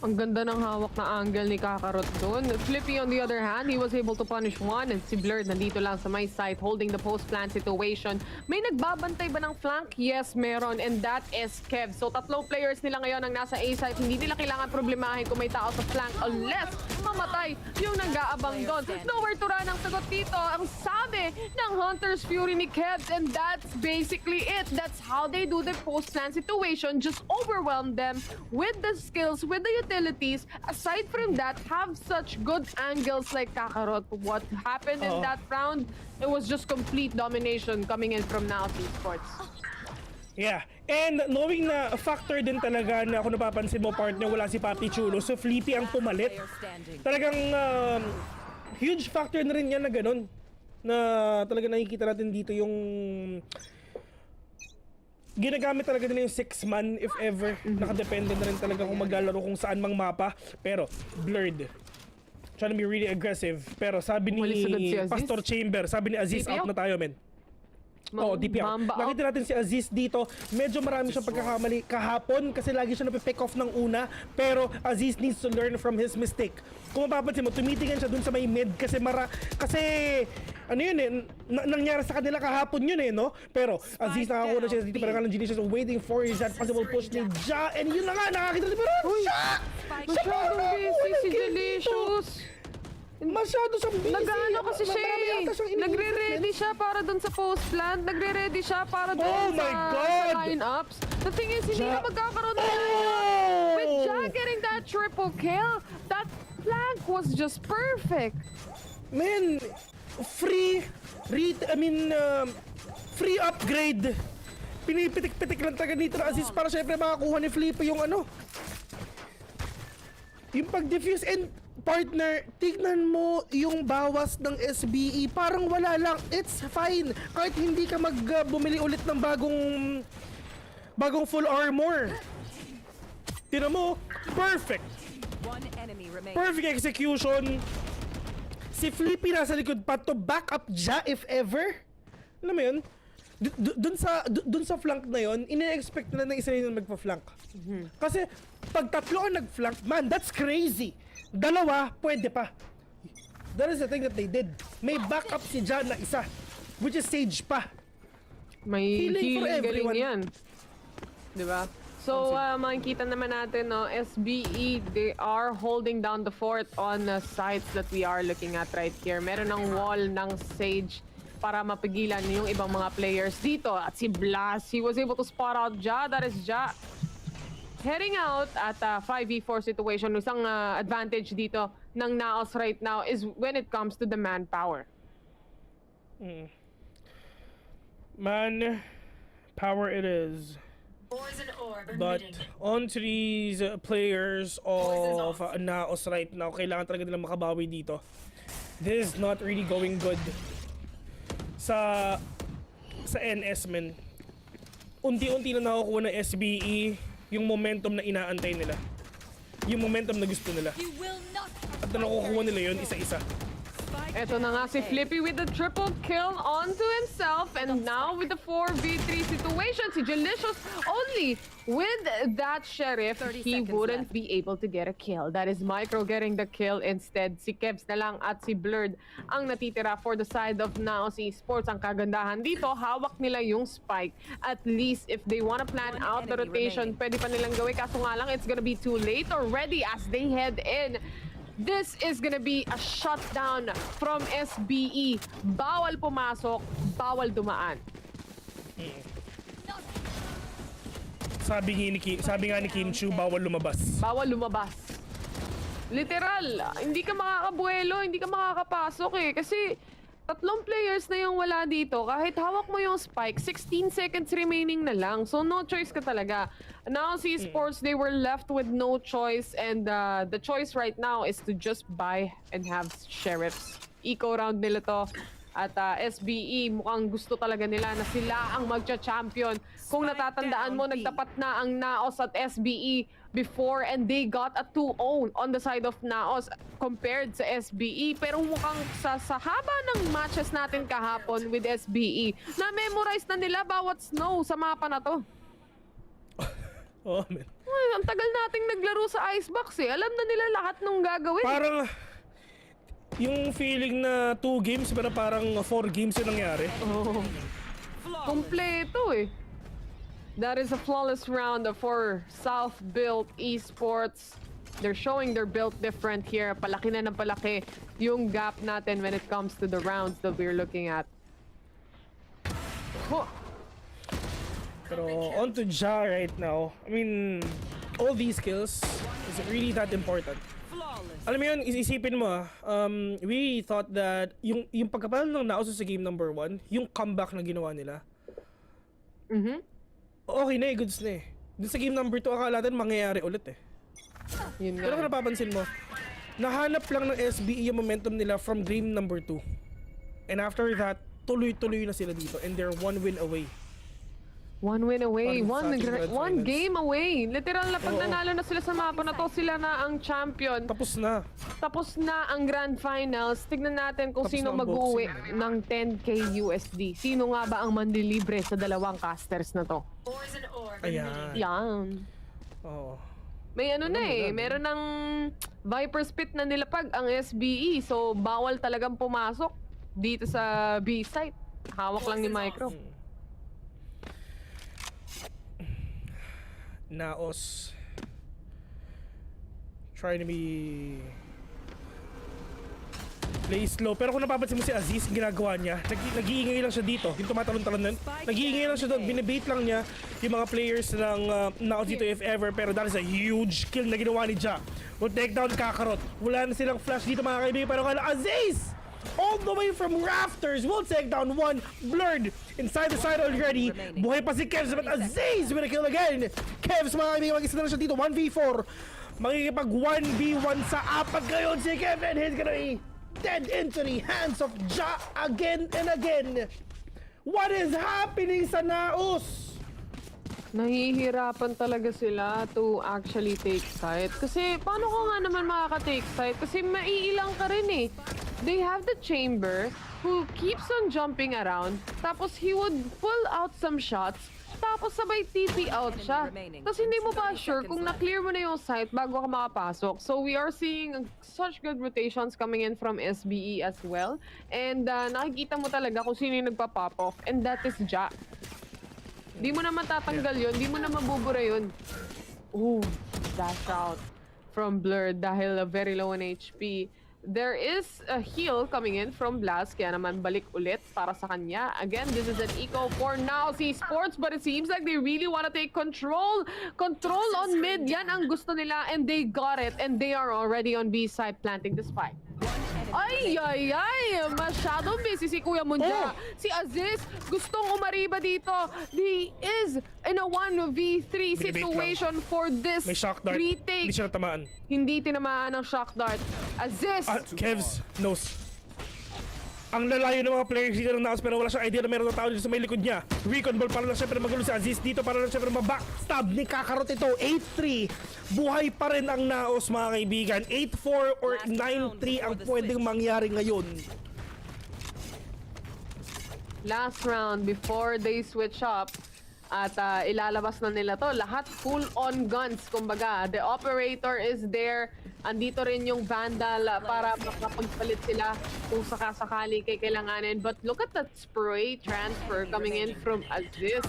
Ang ganda ng hawak na angle ni Kakarot doon. Flippy on the other hand, he was able to punish one. And si Blurred nandito lang sa my side holding the post-plant situation. May nagbabantay ba ng flank? Yes, meron. And that is Kev. So tatlong players nila ngayon ang nasa A side. Hindi nila kailangan problemahin kung may tao sa flank unless mamatay yung nag-aabang doon. Nowhere to run ang sagot dito. Ang sabi ng Hunter's Fury ni Kev. And that's basically it. That's how they do the post-plant situation. Just overwhelm them with the skills, with the utilities. Aside from that, have such good angles like Kakarot. What happened in that round, it was just complete domination coming in from NAOS Esports. Yeah, and knowing na factor din talaga na kung napapansin mo, partner, wala si Papi Chulo, so Flippy ang pumalit. Talagang huge factor na rin yan na ganun. Na talaga nakikita natin dito yung ginagamit talaga nila yung 6-man if ever. Nakadepende na rin talaga kung maglalaro kung saan mang mapa. Pero Blurred trying to be really aggressive. Pero sabi ni Pastor Chamber, sabi ni Aziz, out na tayo, men. DP out. Nakita natin si Aziz dito. Medyo marami siyang pagkakamali kahapon kasi lagi siya napipick off ng una. Pero Aziz needs to learn from his mistake. Kung mapapansin mo, tumitingin siya dun sa may mid kasi ano yun eh, nangyari sa kanila kahapon yun eh, no? Pero Aziz nakakuha na siya dito, pero kalang Gelicious waiting for is that possible push ni Ja, and yun na nga, nakakita na pero Masyadong busy si Gelicious. Masyado siyang busy. Nag-ano kasi siya eh. Nagre-ready siya para dun sa post-plant. Nagre-ready siya para dun sa line-ups. The thing is, hindi na magkakaroon ng line-up. With Ja getting that triple kill, that flank was just perfect. Man, free free upgrade. Pinipitik-pitik lang taga dito na assist para syempre makakuha ni Felipe yung yung pag-defuse. And partner, tignan mo yung bawas ng SBE, parang wala lang. It's fine kahit hindi ka bumili ulit ng bagong full armor. Tignan mo, perfect. Perfect execution. Si Flippy nasa likod pa to back up Ja if ever. Alam mo yun? Dun sa flank na yun, ine-expect nila na isa yun magpa-flank. Kasi pag tatlo ang nag-flank, man, that's crazy. Dalawa, pwede pa. That is the thing that they did. May backup si Ja na isa, which is Sage pa. May Healing for everyone. galing yan. Diba? So, makikita naman natin, no, SBE, they are holding down the fort on the sites that we are looking at right here. Meron ng wall ng Sage para mapigilan yung ibang mga players dito. At si Blas, he was able to spot out Ja. That is Ja heading out at a 5v4 situation. Isang advantage dito ng NAOS right now is when it comes to the manpower. Manpower it is. But on to these players of NAOS right now, kailangan talaga nilang makabawi dito. This is not really going good sa NS, men. Unti-unti na nakukuha ng SBE yung momentum na inaantay nila. Yung momentum na gusto nila. At na nakukuha nila yun isa-isa. Eto na nga si Flippy with the triple kill onto himself, and now with the 4v3 situation, si Delicious only with that Sheriff, he wouldn't be able to get a kill. That is Micro getting the kill instead. Si Kevs na lang at si Blurred ang natitira for the side of NAOS Esports. Ang kagandahan dito, hawak nila yung spike. At least if they wanna plan out the rotation, pwede pa nilang gawin. Kaso nga lang, it's gonna be too late already as they head in. This is gonna be a shutdown from SBE. Bawal pumasok, bawal dumaan. Sabi nga ni Kim Chu, bawal lumabas. Bawal lumabas. Literal, hindi ka makakabuelo, hindi ka makakapasok eh. Kasi tatlong players na yung wala dito. Kahit hawak mo yung spike, 16 seconds remaining na lang. So no choice ka talaga. Now si Esports, they were left with no choice. And the choice right now is to just buy and have sheriffs. Eco round nila to. At SBE, mukhang gusto talaga nila na sila ang magcha-champion. Kung natatandaan mo, nagtapat na ang NAOS at SBE before, and they got a 2-0 on the side of NAOS compared sa SBE. Pero mukhang sa haba ng matches natin kahapon with SBE, na-memorize na nila bawat snow sa mapa na to. Oh, man. Ay, ang tagal nating naglaro sa Icebox eh. Alam na nila lahat nung gagawin. Parang yung feeling na 2 games pero parang 4 games yung nangyari. Oh. Kompleto eh. That is a flawless round for South-built Esports. They're showing their build different here. Palaki na ng palaki yung gap natin when it comes to the rounds that we're looking at. Oh. Pero on to Ja right now. I mean, all these kills is really that important. Alam mo yun, isipin mo we thought that yung pagkapanalo ng NAOS sa game number 1, yung comeback na ginawa nila, okay na eh, goods na eh. Dun sa game number 2, akala natin mangyayari ulit eh. Pero kung napapansin mo, nahanap lang ng SBE yung momentum nila from game number 2. And after that, tuloy-tuloy na sila dito and they're 1 win away. 1 win away, one game away. Literal na pag nanalo na sila sa mapa na to, sila na ang champion. Tapos na. Tapos na ang grand finals. Tignan natin kung sino mag-uwi ng 10k USD. Sino nga ba ang manlilibre sa dalawang casters na to? Ayan. Yan. Oo. May ano na eh, meron ng Viper Spit na nilapag ang SBE. So bawal talagang pumasok dito sa B site. Hawak lang ni Micro. NAOS trying to be play slow. Pero kung napapansin mo si Aziz, ginagawa niya, nag-iingay lang siya dito. Yung tumatalon-talon nun, nag-iingay lang siya doon. Binibait lang niya yung mga players ng NAOS dito if ever. Pero that is a huge kill na ginawa ni Ja. Will take down Kakarot. Wala na silang flash dito mga kaibigan. Pero kala Aziz! all the way from rafters will take down one. Blurred inside the side already. Buhay pa si Kevs, but Aziz with a kill again. Kevs, mga kaibigan, mag-isa na siya dito. 1v4. Makikipag 1v1 sa apat ngayon si Kevin. He's gonna be dead into the hands of Ja again and again. What is happening sa NAOS? Nahihirapan talaga sila to actually take side. Kasi paano ko nga naman makaka-take side? Kasi maiilang ka rin eh. They have the chamber who keeps on jumping around. Tapos he would pull out some shots. Tapos sabay TP out siya. Tapos hindi mo pa sure kung na-clear mo na yung site bago ka makapasok. So we are seeing such good rotations coming in from SBE as well. And nakikita mo talaga kung sino yung nagpa-pop off. And that is Ja. Di mo na matatanggal yun. Di mo na mabubura yun. Ooh, dash out from Blurred dahil very low on HP. There is a heal coming in from Blast, kaya naman balik ulit para sa kanya. Again, this is an eco for NAOS Esports, but it seems like they really want to take control. Control on mid, yan ang gusto nila, and they got it. And they are already on B side planting the spike. Ay, ay, ay! Masyadong busy si Kuya Munja. Si Aziz, gustong umariba dito. He is in a 1v3 situation for this retake. Hindi siya natamaan. Hindi tinamaan ng shock dart. Aziz! Kevs knows. Ang lalayo ng mga players dito ng NAOS pero wala siyang idea na meron ng tao dito sa may likod niya. Recon ball para lang siya pero magulo si Aziz dito para lang siya pero mabackstab ni Kakarot ito. 8-3. Buhay pa rin ang NAOS mga kaibigan. 8-4 or 9-3 ang pwedeng mangyari ngayon. Last round before they switch up. At ilalabas na nila to. Lahat full on guns. Kumbaga, the operator is there. Andito rin yung Vandal para makapagpalit sila kung sakasakali kay kailanganin. But look at that spray transfer coming in from Aziz.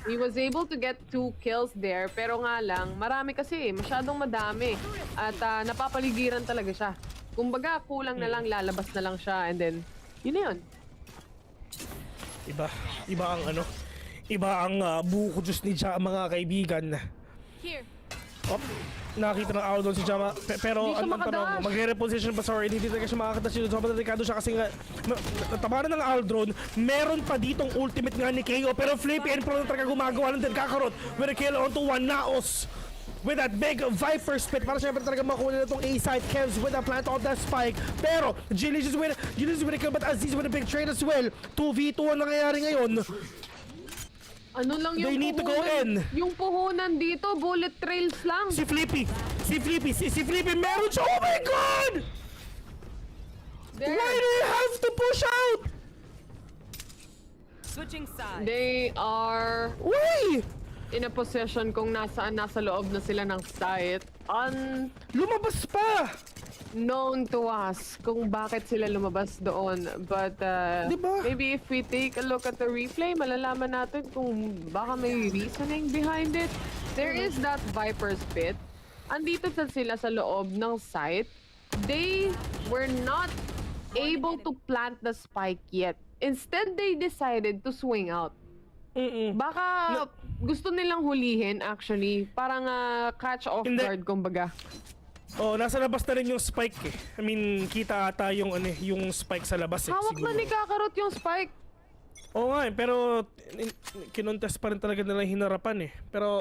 He was able to get 2 kills there. Pero nga lang, marami kasi. Masyadong madami. At napapaligiran talaga siya. Kumbaga, kulang na lang, lalabas na lang siya. And then, yun na yun. Iba ang ano. Iba ang buko juice ni Ja, mga kaibigan. Here. Nakita ng Aldon si Jama pero ang tanong, magre-reposition pa sorry, hindi talaga siya makakita siya. Sobrang delikado siya kasi nga natabanan ng Aldron. Meron pa ditong ultimate nga ni KO pero Flippy and Pro na talaga gumagawa ng Kakarot with a kill onto one. NAOS with that big Viper spit para syempre talaga makuha nila itong A-side. Kevs with a plant of that spike pero Julius with a kill but Aziz with a big trade as well. 2v2 ang nangyayari ngayon. Ano lang yung They need to go in. Yung puhunan dito, bullet trails lang. Si Flippy meron siya. Oh my God! There. Why do you have to push out? Switching sides. They are in a position kung nasa loob na sila ng site. Lumabas pa! Known to us kung bakit sila lumabas doon. But maybe if we take a look at the replay, malalaman natin kung baka may reasoning behind it. There is that Viper's pit. Andito sila sa loob ng site. They were not able to plant the spike yet. Instead, they decided to swing out. Baka gusto nilang hulihin actually. Parang catch off guard kumbaga. Nasa labas na rin yung spike eh. I mean, kita ata yung yung spike sa labas eh. Hawak na ni Kakarot yung spike. Oo nga eh, pero kinontes pa rin talaga nila hinarapan eh. Pero,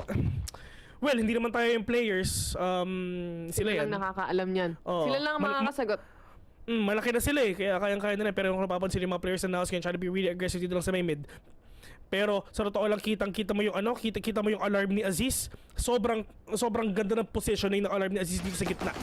well, hindi naman tayo yung players. Sila yan. Lang nakakaalam yan. Sila lang makakasagot. Malaki na sila eh, kaya kayang-kaya na. Pero kung napapansin yung mga players na NAOS, try to be really aggressive dito lang sa may mid. Pero sa totoo lang kitang-kita mo yung kita mo yung alarm ni Aziz. Sobrang ganda ng positioning ng alarm ni Aziz dito sa gitna.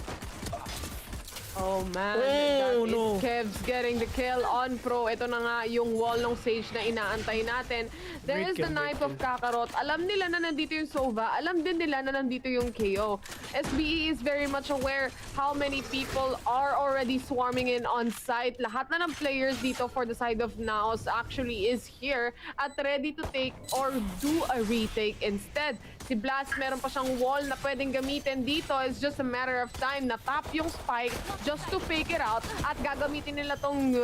Oh man, that is Kevs getting the kill on Pro. Ito na nga yung wall ng Sage na inaantay natin. There is the knife of Kakarot. Alam nila na nandito yung Sova. Alam din nila na nandito yung KO. SBE is very much aware how many people are already swarming in on site. Lahat na ng players dito for the side of NAOS actually is here at ready to take or do a retake instead. Si Blast meron pa siyang wall na pwedeng gamitin dito. It's just a matter of time na tap yung spike just to fake it out at gagamitin nila tong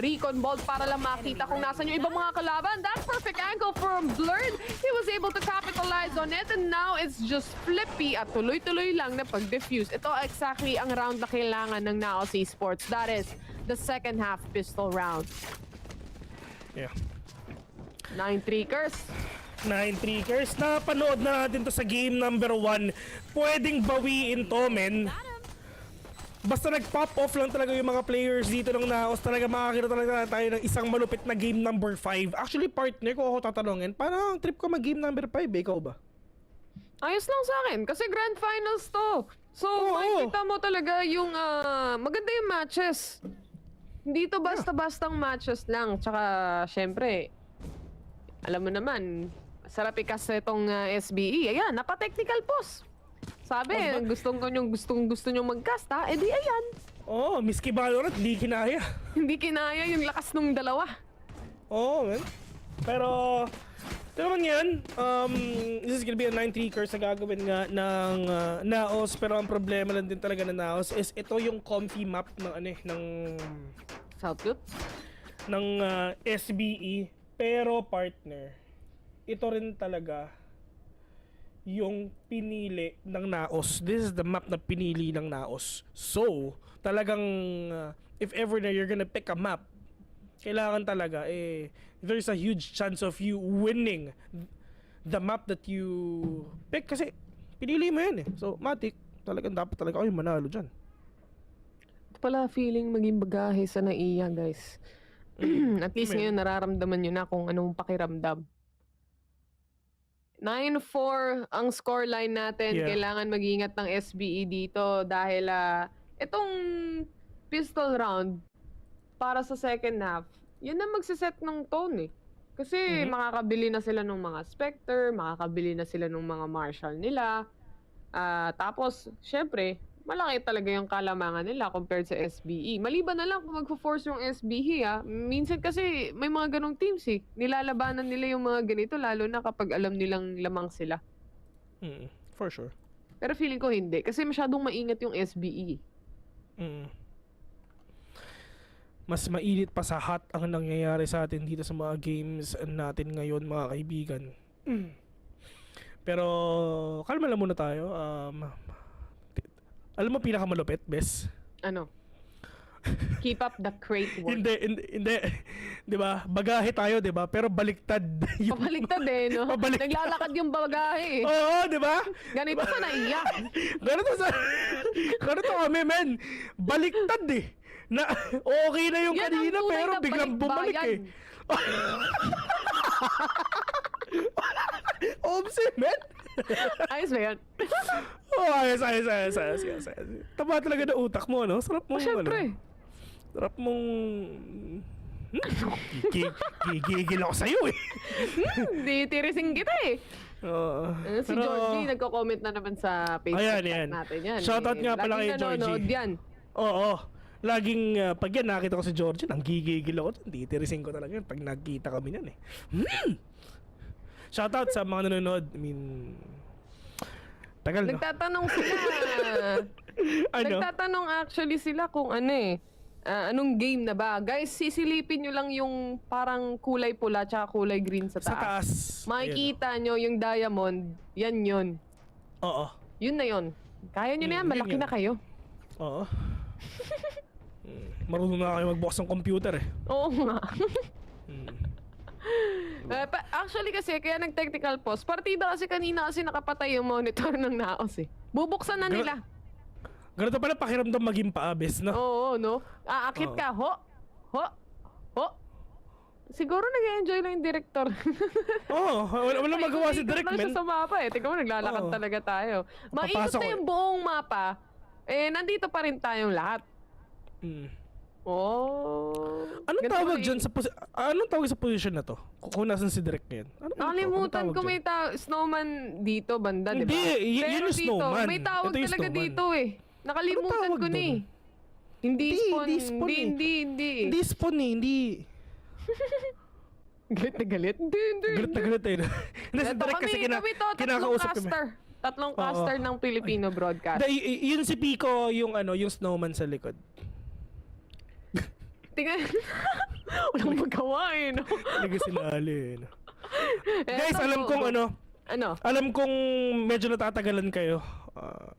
recon bolt para lang makita kung nasan yung ibang mga kalaban. That perfect angle from Blurred, he was able to capitalize on it and now it's just flippy at tuloy-tuloy lang na pag-defuse. Ito exactly ang round na kailangan ng NAOS Esports. That is the second half pistol round. Yeah. 9 Treakers. 9 Treakers. Napanood na natin to sa game number 1. Pwedeng bawiin to, men. Basta nag-pop off lang talaga yung mga players dito ng NAOS, talaga makakita talaga tayo ng isang malupit na game number 5. Actually, partner, ko ako tatanungin, parang trip ko mag-game number 5, ikaw ba? Ayos lang sa akin, kasi grand finals to. So, makikita mo talaga yung maganda yung matches. Hindi to basta-bastang matches lang. Tsaka, syempre, alam mo naman, sarap ikas itong SBE. Ayan, napa-technical pause. Sabi, gusto nyo mag-cast ha? Eh di ayan. Miski Valorant, hindi kinaya. Hindi kinaya yung lakas nung dalawa. Man. Pero, ito naman yan, this is gonna be a 9 Treakers na gagawin nga ng NAOS. Pero ang problema lang din talaga ng NAOS is ito yung comfy map ng Southfield? Ng SBE. Pero partner, ito rin talaga yung pinili ng NAOS. This is the map na pinili ng NAOS. So, talagang if ever na you're gonna pick a map, kailangan talaga there's a huge chance of you winning the map that you pick kasi pinili mo yan So, matik, talagang dapat talaga kayo manalo dyan. Ito pala feeling maging bagahe sa naiya, guys. At least ngayon nararamdaman nyo na kung anong pakiramdam. 9-4 ang scoreline natin. Yeah. Kailangan mag-ingat ng SBE dito dahil itong pistol round para sa second half, yun na magsiset ng tone Kasi makakabili na sila ng mga Spectre, makakabili na sila ng mga Marshall nila. Tapos, syempre, malaki talaga yung kalamangan nila compared sa SBE. Maliban na lang kung magpo-force yung SBE Minsan kasi may mga ganong teams Nilalabanan nila yung mga ganito lalo na kapag alam nilang lamang sila. For sure. Pero feeling ko hindi kasi masyadong maingat yung SBE. Mas mainit pa sa hot ang nangyayari sa atin dito sa mga games natin ngayon, mga kaibigan. Pero kalma lang muna tayo. Alam mo pinakamalupit, Bes? Ano? Keep up the great work. Hindi. 'Di ba? Bagahe tayo, 'di ba? Pero baliktad. Pabaliktad no? Naglalakad yung bagahe Oo, 'di ba? Ganito sa naiya. Ganito kami, men. Baliktad Na okay na yung yan kanina pero biglang bumalik Obse, men. Ayos ba yan? Ayos. Tama talaga na utak mo, no? Sarap mong, syempre. Sarap mong... Gigigil ako sa'yo, Di tirising kita si Georgie, nagko-comment na naman sa Facebook natin yan. Shoutout nga pala kay Georgie. Nanonood yan. Oo. Laging, pag yan nakita ko si Georgie, nang gigigil ako. Titirising ko talaga yan pag nagkita kami yan Shoutout sa mga nanonood. I mean, tagal Nagtatanong sila. Nagtatanong actually sila kung anong game na ba. Guys, sisilipin nyo lang yung parang kulay pula tsaka kulay green sa taas. Makikita nyo yung diamond. Yan yun. Oo. Yun na yun. Kaya nyo na yan. Malaki na kayo. Oo. Marunong na kayo magbukas ng computer Oo nga. Actually kasi, kaya nag-technical pause. Partida kasi kanina kasi nakapatay yung monitor ng NAOS Bubuksan na nila. Ganito pala pakiramdam maging paabes, no? Oo, no? Aakit ka, ho. Siguro nag-enjoy lang yung director. Wala magawa si direct, man. Siya sa mapa Tingnan mo, naglalakad talaga tayo. Maikot na yung buong mapa. Nandito pa rin tayong lahat. Anong tawag dyan anong tawag sa position na to? Kung nasan si Direk ngayon? Nakalimutan ko may snowman dito banda, di ba? Hindi, yun yung snowman. May tawag talaga dito Nakalimutan ko na Hindi spawn. Hindi spawn hindi. Galit na galit? Hindi. Galit na galit Hindi si Direk kasi kinakausap kami. Tatlong caster ng Filipino broadcast. Yun si Pico, yung yung snowman sa likod. Tingnan. Walang magawa eh, no? Talaga sinali, no? Guys, Eto, alam kong Ano? alam kong medyo natatagalan kayo.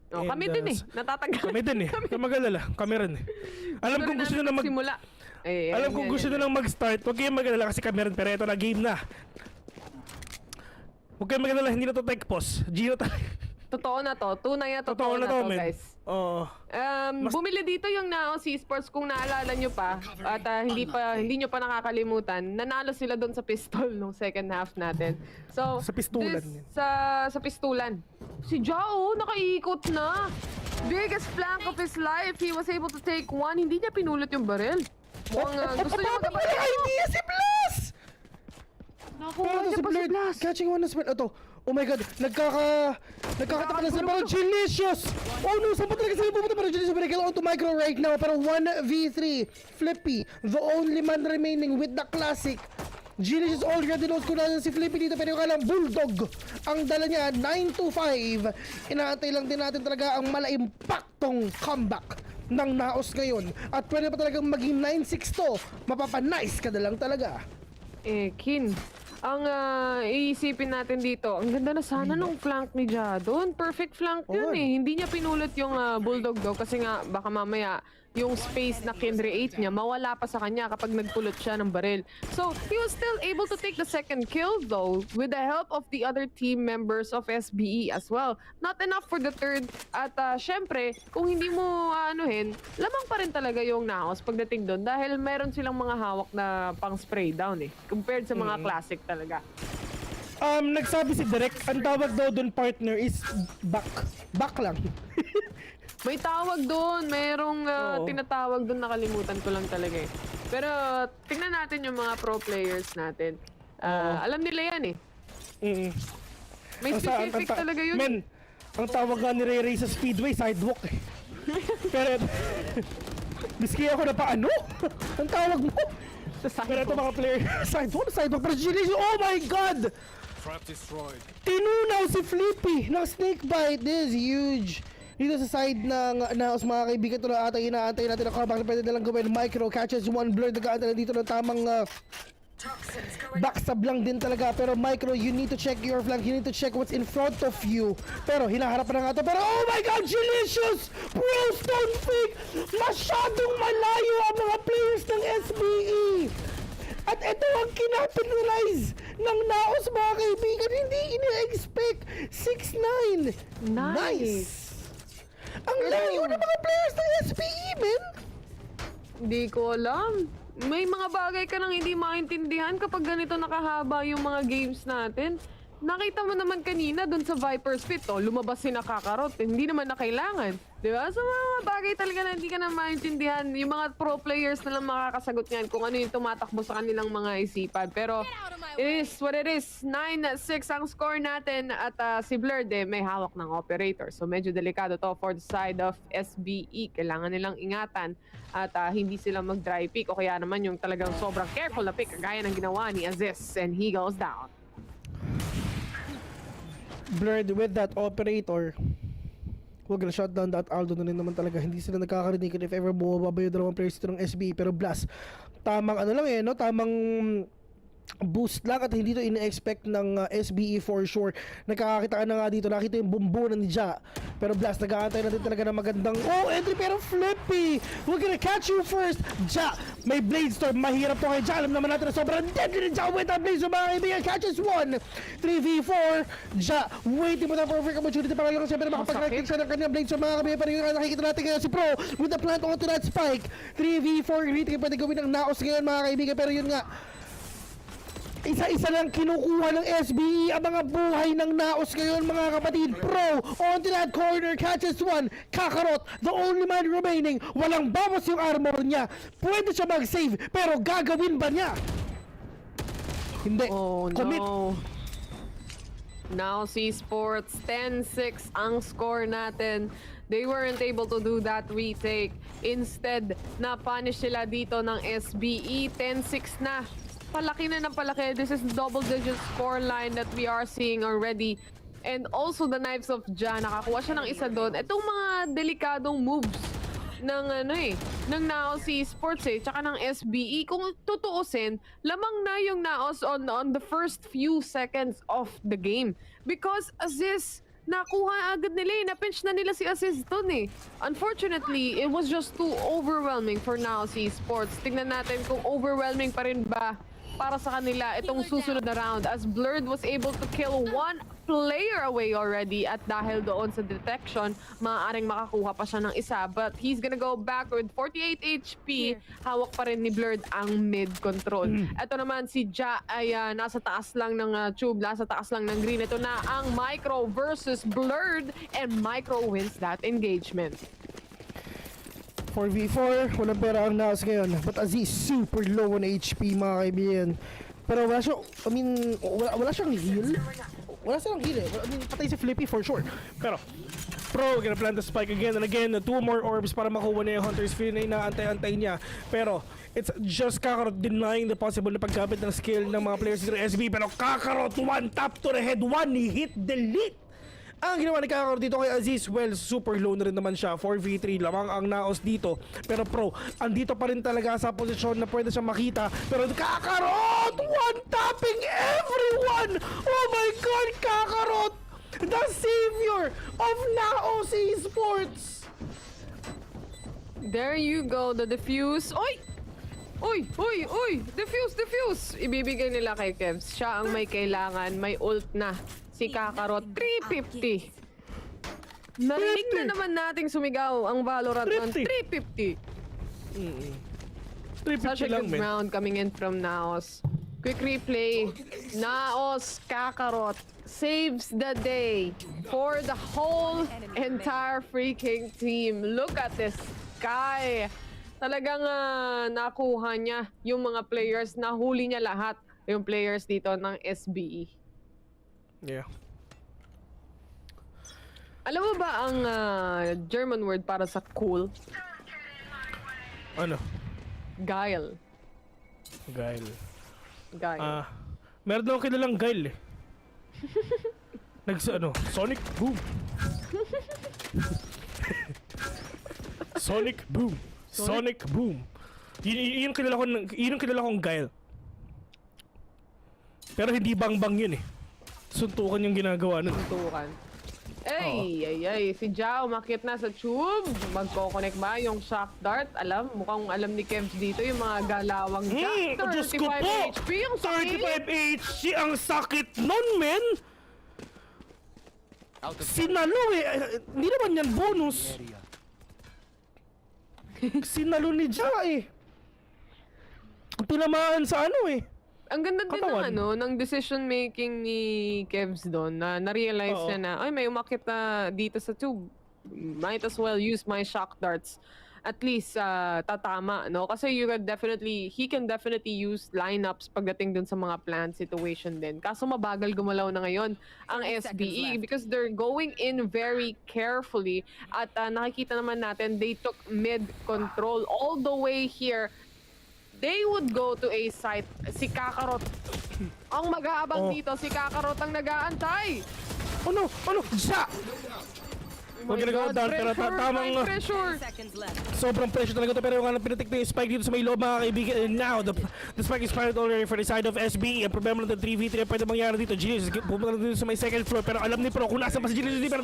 Kami din eh. Natatagal. Kami din eh. Magalala. Kami rin eh. Alam kong gusto nyo na magsimula. Alam kong gusto nyo nang mag-start. Huwag kayong magalala kasi kami rin. Pero ito na, game na. Huwag kayong magalala. Hindi na to tech pause. Gino tayo. Totoo na to. Tunay na totoo na to, guys. Oo. Bumili dito yung NAOS Esports kung naalala nyo pa at hindi nyo pa nakakalimutan. Nanalo sila doon sa pistol nung second half natin. So, sa pistulan. Sa pistulan. Si Jao, nakaikot na. Biggest flank of his life. He was able to take one. Hindi niya pinulot yung baril. Mukhang gusto niya magkabaril. Hindi si Blas! Nakuha niya pa si Blas. Catching one as well. Ito. Oh my god, nagkakataka na sila. Parang Delicious! Oh no, saan pa talaga sila pupunta? Parang Delicious, but on to Micro right now. Pero 1v3, Flippy, the only man remaining with the classic. Delicious already knows kung nasan si Flippy dito, pero yung kalang Bulldog ang dala niya, 9-5. Inaantay lang din natin talaga ang malaimpaktong comeback ng NAOS ngayon. At pwede pa talagang maging 9-6 to. Mapapanice ka na lang talaga. Kin, ang iisipin natin dito, ang ganda na sana nung flank ni Jadon. Perfect flank yun eh. Hindi niya pinulot yung Bulldog daw kasi nga baka mamaya yung space na kinreate niya mawala pa sa kanya kapag nagpulot siya ng baril. So, he was still able to take the second kill though with the help of the other team members of SBE as well. Not enough for the third at syempre, kung hindi mo anuhin, lamang pa rin talaga yung NAOS pagdating doon dahil meron silang mga hawak na pang spray down eh compared sa mga classic talaga. Nagsabi si Derek, ang tawag daw doon partner is back lang. May tawag doon, merong tinatawag doon, nakalimutan ko lang talaga eh. Pero tingnan natin yung mga pro players natin. Alam nila yan eh. May specific talaga yun. Men, ang tawag nga ni Ray sa Speedway, sidewalk eh. Pero, biski ako na paano? Ang tawag mo? Pero ito mga player, sidewalk. Pero oh my God! Trap destroyed. Tinunaw si Flippy ng snakebite. This is huge. Dito sa side ng NAOS mga kaibigan, ito na inaantay natin ang comeback na pwede nalang gawin. Micro catches one blur, nag-aantay na dito ng tamang backstab lang din talaga. Pero Micro, you need to check your flank, you need to check what's in front of you. Pero hinaharap na nga ito, pero oh my God, Delicious! Pro Stone Fake! Masyadong malayo ang mga players ng SBE! At ito ang kinapitalize ng NAOS mga kaibigan, hindi ina-expect. 6-9! Nice! Ang layo ng mga players ng SBE, men! Hindi ko alam. May mga bagay ka nang hindi maintindihan kapag ganito nakahaba yung mga games natin. Nakita mo naman kanina dun sa Viper's Pit, lumabas si Nakakarot. Hindi naman na kailangan. Diba? So mga bagay talaga na hindi ka na maintindihan. Yung mga pro players na lang makakasagot niyan kung ano yung tumatakbo sa kanilang mga isipan. Pero it is what it is. 9-6 ang score natin at si Blurred may hawak ng operator. So medyo delikado to for the side of SBE. Kailangan nilang ingatan at hindi sila mag-dry pick o kaya naman yung talagang sobrang careful na pick kagaya ng ginawa ni Aziz and he goes down. Blurred with that operator. Huwag na shutdown that Aldo na rin naman talaga. Hindi sila nakakarinig if ever bumababa yung dalawang players ito ng SBE. Pero Blast, tamang ano lang no? Tamang boost lang at hindi to ina-expect ng SBE for sure. Nakakakita ka na nga dito, nakita yung bumbunan ni Ja. Pero Blast, nag-aantay natin talaga ng magandang entry pero Flippy! We're gonna catch you first! Ja! May Blade Storm, mahirap to kay Ja. Alam naman natin na sobrang deadly ni Ja with that Blade Storm, mga kaibigan. Catches one! 3v4! Ja, waiting mo na perfect opportunity para lang siyempre makapag-react siya ng kanyang Blade Storm, mga kaibigan. Pero yung nakikita natin ngayon si Pro with the plant onto that spike. 3v4, retake pwede gawin ng NAOS ngayon, mga kaibigan. Pero yun nga, isa-isa lang kinukuha ng SBE ang mga buhay ng NAOS ngayon, mga kapatid. Pro onto that corner, catches one. Kakarot, the only man remaining. Walang bawas yung armor niya. Pwede siya mag-save, pero gagawin ba niya? Hindi. Commit. No. Now Esports 10-6 ang score natin. They weren't able to do that retake. Instead, na-punish sila dito ng SBE. 10-6 na. Palaki na ng palaki. This is double-digit score line that we are seeing already. and also the Knives of Ja. Nakakuha siya ng isa doon. Itong mga delikadong moves ng ng NAOS Esports tsaka ng SBE. Kung tutuusin, lamang na yung NAOS on the first few seconds of the game. Because Aziz, nakuha agad nila na-pinch na nila si Aziz doon Unfortunately, it was just too overwhelming for NAOS Esports. Tingnan natin kung overwhelming pa rin ba para sa kanila itong susunod na round as Blurred was able to kill one player away already at dahil doon sa detection, maaaring makakuha pa siya ng isa. But he's gonna go back with 48 HP. Hawak pa rin ni Blurred ang mid control. Ito naman si Ja ay nasa taas lang ng tube, nasa taas lang ng green. Ito na ang Micro versus Blurred and Micro wins that engagement. 4v4, walang pera ang NAOS ngayon. But Aziz, super low on HP mga kaibigan. Pero wala siya, wala siyang heal. Wala silang heal patay si Flippy for sure. Pero, Pro, gonna plant the spike again and again. 2 more orbs para makuha niya yung Hunter's Field na inaantay-antay niya. Pero, it's just Kakarot denying the possible na paggamit ng skill ng mga players dito ng SB. Pero Kakarot, one tap to the head, one hit, delete! Ang ginawa ni Kakarot dito kay Aziz, well, super low na rin naman siya. 4v3 lamang ang NAOS dito. Pero Pro, andito pa rin talaga sa posisyon na pwede siya makita. Pero Kakarot, one tapping everyone! Oh my God, Kakarot! The savior of NAOS Esports! There you go, the defuse. Oy! Uy! Defuse! Ibibigay nila kay Kevs. Siya ang may kailangan, may ult na. Si Kakarot, 350. Narinig na naman nating sumigaw ang Valorant on 350. 350 Such a lang, good round coming in from NAOS. Quick replay. NAOS Kakarot saves the day for the whole entire freaking team. Look at this guy. Talagang nakuha niya yung mga players, nahuli niya lahat yung players dito ng SBE. Yeah. Alam mo ba ang German word para sa cool? Ano? Guile. Guile. Meron daw kilalang Guile Sonic Boom. Sonic Boom. Sonic Boom. Yun kilala kong Guile. Pero hindi bang-bang yun Suntukan yung ginagawa nun. Suntukan. Ay, si Ja umakyat na sa tube. Magko-connect ba yung shock dart? Mukhang alam ni Kevs dito yung mga galawang Ja. 35 HP yung sakit. 35 HP ang sakit nun, men! Sinalo hindi naman yan bonus. Sinalo ni Ja Tinamaan sa Ang ganda din ng decision making ni Kevs doon na na-realize niya na may umakit na dito sa tube. Might as well use my shock darts. At least tatama, no? Kasi he can definitely use lineups pagdating dun sa mga plant situation din. Kaso mabagal gumalaw na ngayon ang SBE because they're going in very carefully. At nakikita naman natin, they took mid control all the way here. They would go to a site. Si Kakarot ang mag-aabang dito. Si Kakarot ang nag-aantay. Ano? Ja! Oh my God, pressure! Sobrang pressure talaga ito pero yung pinatik na yung spike dito sa may loob mga kaibigan. And now, the spike is fired already for the side of SB. Ang problema ng 3v3 pwede mangyari dito. Gilius pupunta dito sa may second floor pero alam ni Pro kung nasa pa si Gilius. Pero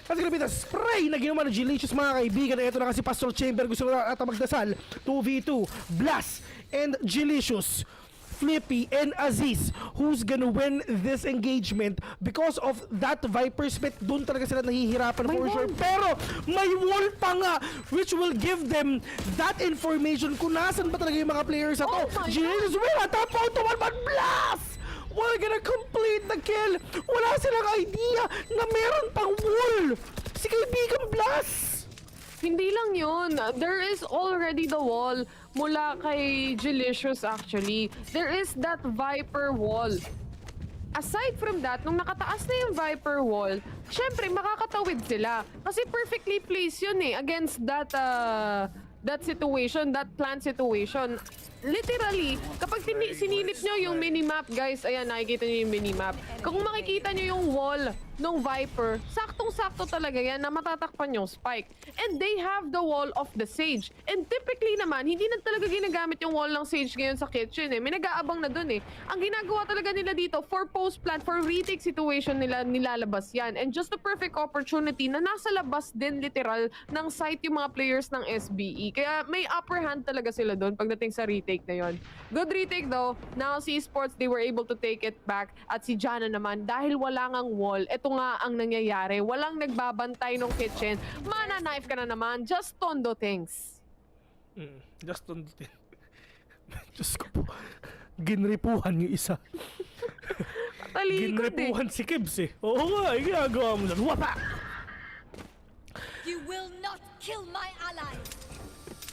kasi grabe na spray na ginawa ng Gilius mga kaibigan. Ito na kasi Pastor Chamber gusto na ata magdasal. 2v2, Blast and Gilius. Flippy and Aziz, who's gonna win this engagement because of that Viper Spit. Doon talaga sila nahihirapan for sure. Pero may wall pa nga which will give them that information kung nasan ba talaga yung mga players na to. Jesus will tap out to one but Blast! We're gonna complete the kill. Wala silang idea na meron pang wall. Si kaibigan Blast! Hindi lang yun. There is already the wall mula kay Delicious actually. There is that Viper wall. Aside from that, nung nakataas na yung Viper wall, syempre makakatawid sila. Kasi perfectly placed yun against that situation, that plant situation. literally, kapag sinilip nyo yung minimap, guys, ayan, nakikita nyo yung minimap. Kung makikita nyo yung wall nung Viper, saktong-sakto talaga yan na matatakpan yung Spike. And they have the wall of the Sage. And typically naman, hindi na talaga ginagamit yung wall ng Sage ngayon sa kitchen eh. May nag-aabang na dun eh. Ang ginagawa talaga nila dito, for post-plant, for retake situation nila, nilalabas yan. And just the perfect opportunity na nasa labas din literal ng site yung mga players ng SBE. Kaya may upper hand talaga sila dun pagdating sa retake na yon. Good retake though. Now si Esports, they were able to take it back. At si Jana naman, dahil wala ngang wall, ito nga ang nangyayari. Walang nagbabantay ng kitchen. Mana-knife ka na naman. Just tondo things. Just tondo things. Diyos ko po. Ginripuhan yung isa. Ginripuhan si Kibs eh. Oo nga, ginagawa mo na. Wapa! You will not kill my allies.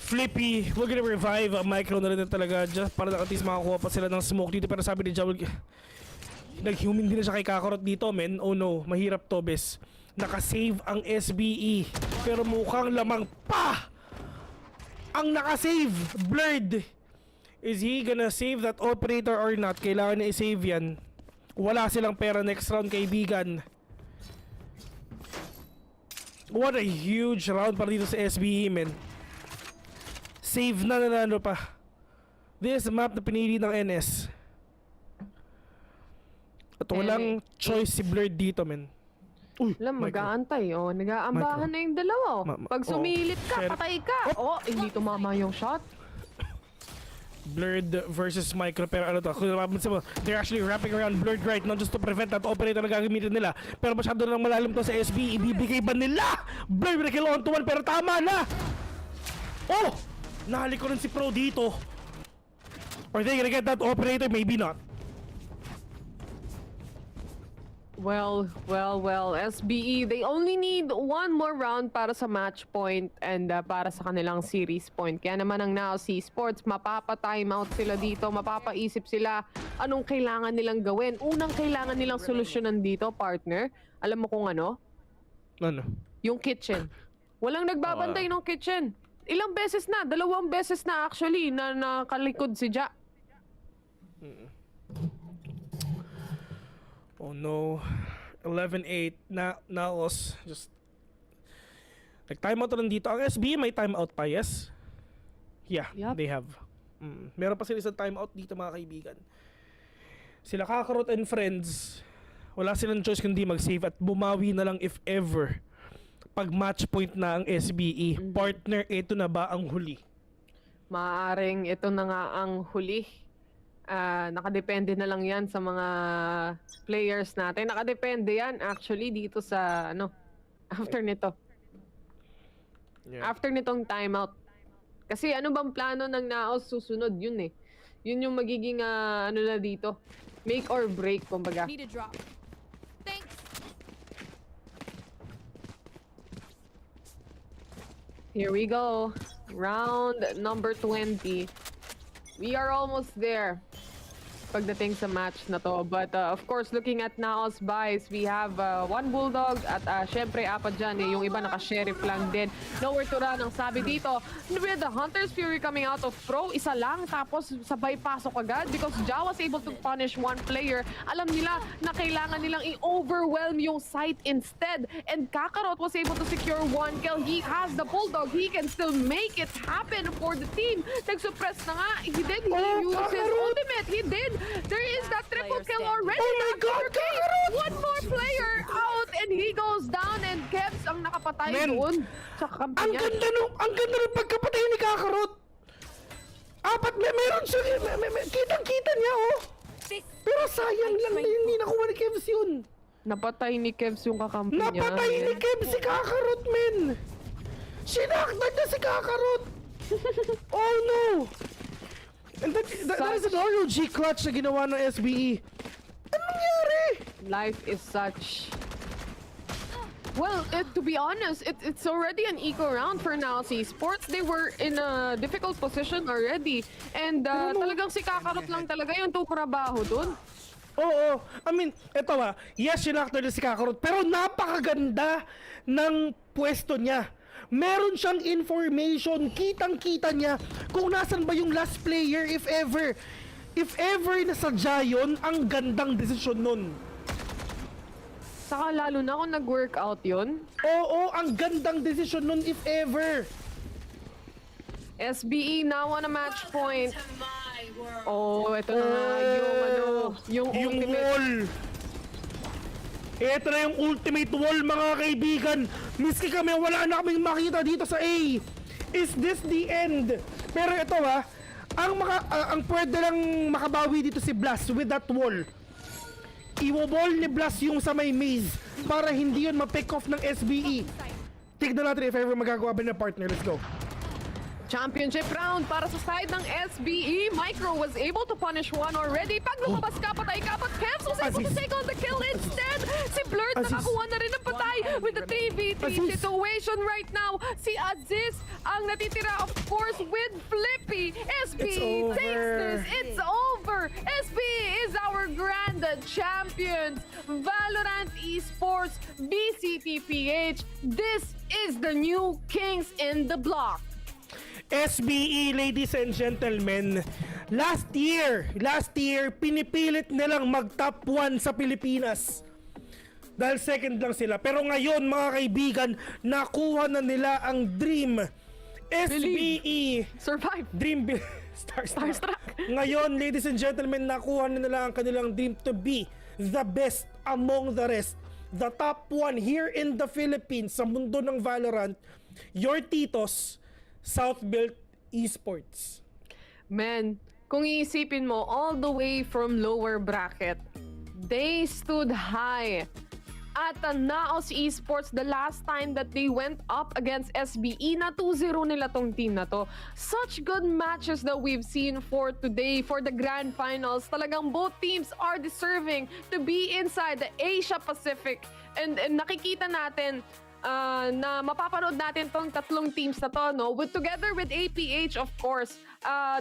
Flippy, we're gonna revive. Micro na rin talaga. Just para nakatis makakuha pa sila ng smoke dito. Pero sabi ni Jawel, nag-human din na siya kay Kakarot dito, men. Oh no, mahirap to, bes. Nakasave ang SBE. Pero mukhang lamang pa! Ang nakasave, Blurred. Is he gonna save that operator or not? Kailangan na i-save yan. Wala silang pera next round, kaibigan. What a huge round para dito sa SBE, men. Save na nanalo pa. This map na pinili ng NS. At walang choice si Blurred dito, men. Uy, alam, mag-aantay. Oh, nag-aambahan na yung dalawa. Oh. Pag sumilip ka, patay ka. Oh, hindi tumama yung shot. Blurred versus Micro. Pero ano to, kung napapansin mo, they're actually wrapping around Blurred right now just to prevent that operator na gagamitin nila. Pero masyado nang malalim to sa SB. Ibibigay ba nila? Blurred na kill on to one, pero tama na! Oh! Nahalik ko rin si Pro dito. Are they gonna get that operator? Maybe not. Well, SBE, they only need one more round para sa match point and para sa kanilang series point. Kaya naman ang NAOS Esports, mapapa-timeout sila dito, mapapaisip sila anong kailangan nilang gawin. Unang kailangan nilang solusyonan dito, partner. Alam mo kung ano? Ano? Yung kitchen. Walang nagbabantay ng kitchen. Ilang beses na, 2 beses na actually na nakalikod si Ja. Oh no. 11-8 na NAOS just nag-timeout rin dito. Ang SB may timeout pa, yes? Yeah, yep. They have. Meron pa sila isang timeout dito, mga kaibigan. Sila Kakarot and friends, wala silang choice kundi mag-save at bumawi na lang if ever. Pag match point na ang SBE, partner, ito na ba ang huli? Maaring ito na nga ang huli. Nakadepende na lang yan sa mga players natin. Nakadepende yan actually dito sa after nito. Yeah. After nitong timeout. Kasi ano bang plano ng NAOS susunod? Yun eh. Yun yung magiging na dito. Make or break, kumbaga. Need a drop. Thanks. Here we go. Round number 20. We are almost there pagdating sa match na to. But of course, looking at NAOS buys, we have 1 Bulldog at syempre 4 dyan eh. Yung iba naka-sheriff lang din. Nowhere to run ang sabi dito. With the Hunter's Fury coming out of Pro, isa lang tapos sabay pasok agad because Ja was able to punish 1 player. Alam nila na kailangan nilang i-overwhelm yung site instead. And Kakarot was able to secure 1 kill. He has the Bulldog. He can still make it happen for the team. Nag-suppress na nga. He did. He used his ultimate. He did. There is that triple kill already. Oh my God, Kakarot! 1 more player out and he goes down and Kevs ang nakapatay doon sa kampi niya. Ang ganda ng pagkapatay ni Kakarot. Meron siya. Kitang-kita niya, oh. Pero sayang lang na hindi nakuha ni Kevs yun. Napatay ni Kevs yung kakampi niya. Napatay ni Kevs si Kakarot, men. Sinaktan niya si Kakarot. Oh no. And that is an ROG clutch na ginawa ng SBE. Anong nangyari? Life is such... Well, to be honest, it's already an eco round for NAOS Esports. They were in a difficult position already. And talagang si Kakarot lang talaga yung tutrabaho dun. Oo. I mean, eto yes, sinaktan niya si Kakarot. Pero napakaganda ng pwesto niya. meron siyang information, kitang-kita niya kung nasan ba yung last player if ever. If ever nasadya yun, ang gandang desisyon nun. Saka lalo na kung nag-workout yun. Oo, ang gandang desisyon nun if ever. SBE now on a match point. Oh, ito na nga yung ultimate. Wall. Ito na yung ultimate wall, mga kaibigan. Miski kami, wala na kaming makita dito sa A. Is this the end? Pero ito ang pwede lang makabawi dito si Blast with that wall. Iwoball ni Blast yung sa may maze para hindi yun ma-pick off ng SBE. Tignan natin if ever magagawa ba ng partner. Let's go. Championship round para sa side ng SBE. Micro was able to punish one already. Pag lumabas ka, patay ka, but Kevs was able to take on the kill instead. Si Blurt nakakuha na rin ng patay with the 3v3 situation right now. Si Aziz ang natitira, of course, with Flippy. SBE takes this. It's over. SBE is our grand champions. Valorant Esports, VCTPH. This is the new kings in the block. SBE, ladies and gentlemen, last year, pinipilit nilang mag-top 1 sa Pilipinas. Dahil second lang sila. Pero ngayon, mga kaibigan, nakuha na nila ang dream. SBE. Survive. Dream. Starstruck. Ngayon, ladies and gentlemen, nakuha na nila ang kanilang dream to be the best among the rest. The top 1 here in the Philippines sa mundo ng Valorant. Your titos, Southbuilt Esports. Man, kung iisipin mo, all the way from lower bracket, they stood high. At NAOS Esports, the last time that they went up against SBE, na 2-0 nila tong team na to. Such good matches that we've seen for today, for the grand finals. Talagang both teams are deserving to be inside the Asia Pacific. And nakikita natin na mapapanood natin tong tatlong teams na to, no? Together with APH, of course,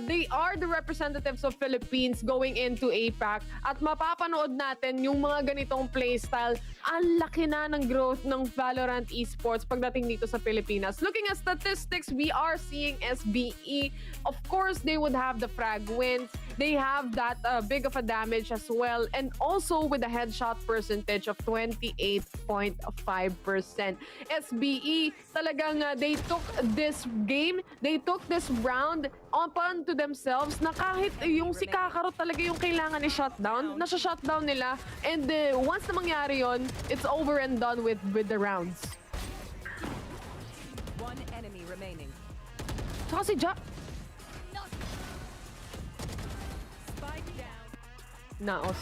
they are the representatives of Philippines going into APAC. At mapapanood natin yung mga ganitong playstyle. Ang laki na ng growth ng Valorant Esports pagdating dito sa Pilipinas. Looking at statistics, we are seeing SBE. Of course, they would have the frag wins. They have that big of a damage as well. And also with a headshot percentage of 28.5%. SBE, talagang they took this game, they took this round upon to themselves na kahit yung si Kakarot talaga yung kailangan i-shutdown, nasa-shutdown nila. And once na mangyari yon, it's over and done with the rounds. One enemy remaining. Saka si Ja. Spike down. Naos.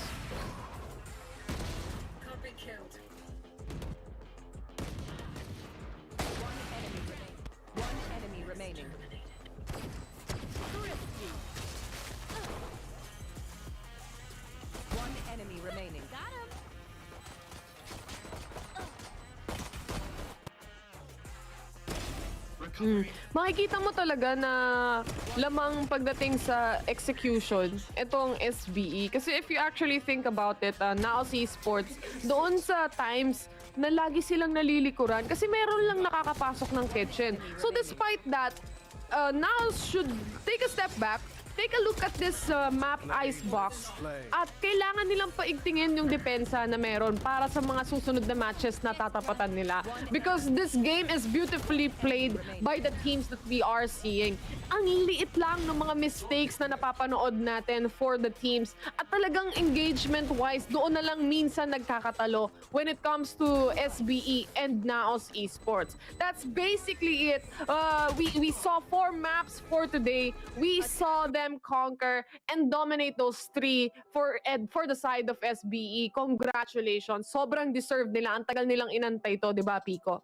One enemy remaining. One enemy remaining. Got him. Makikita mo talaga na lamang pagdating sa execution itong SBE. Kasi if you actually think about it, NAOS Esports, doon sa times na lagi silang nalilikuran kasi meron lang nakakapasok ng kitchen. So despite that, NAOS should take a step back, take a look at this map icebox at kailangan nilang paigtingin yung depensa na meron para sa mga susunod na matches na tatapatan nila. Because this game is beautifully played by the teams that we are seeing. Ang liit lang ng mga mistakes na napapanood natin for the teams at talagang engagement-wise, doon na lang minsan nagkakatalo when it comes to SBE and NAOS Esports. That's basically it. We saw 4 maps for today. We saw them conquer and dominate those 3 for the side of SBE. Congratulations. Sobrang deserved nila. Ang tagal nilang inantay to, 'di ba, Pico?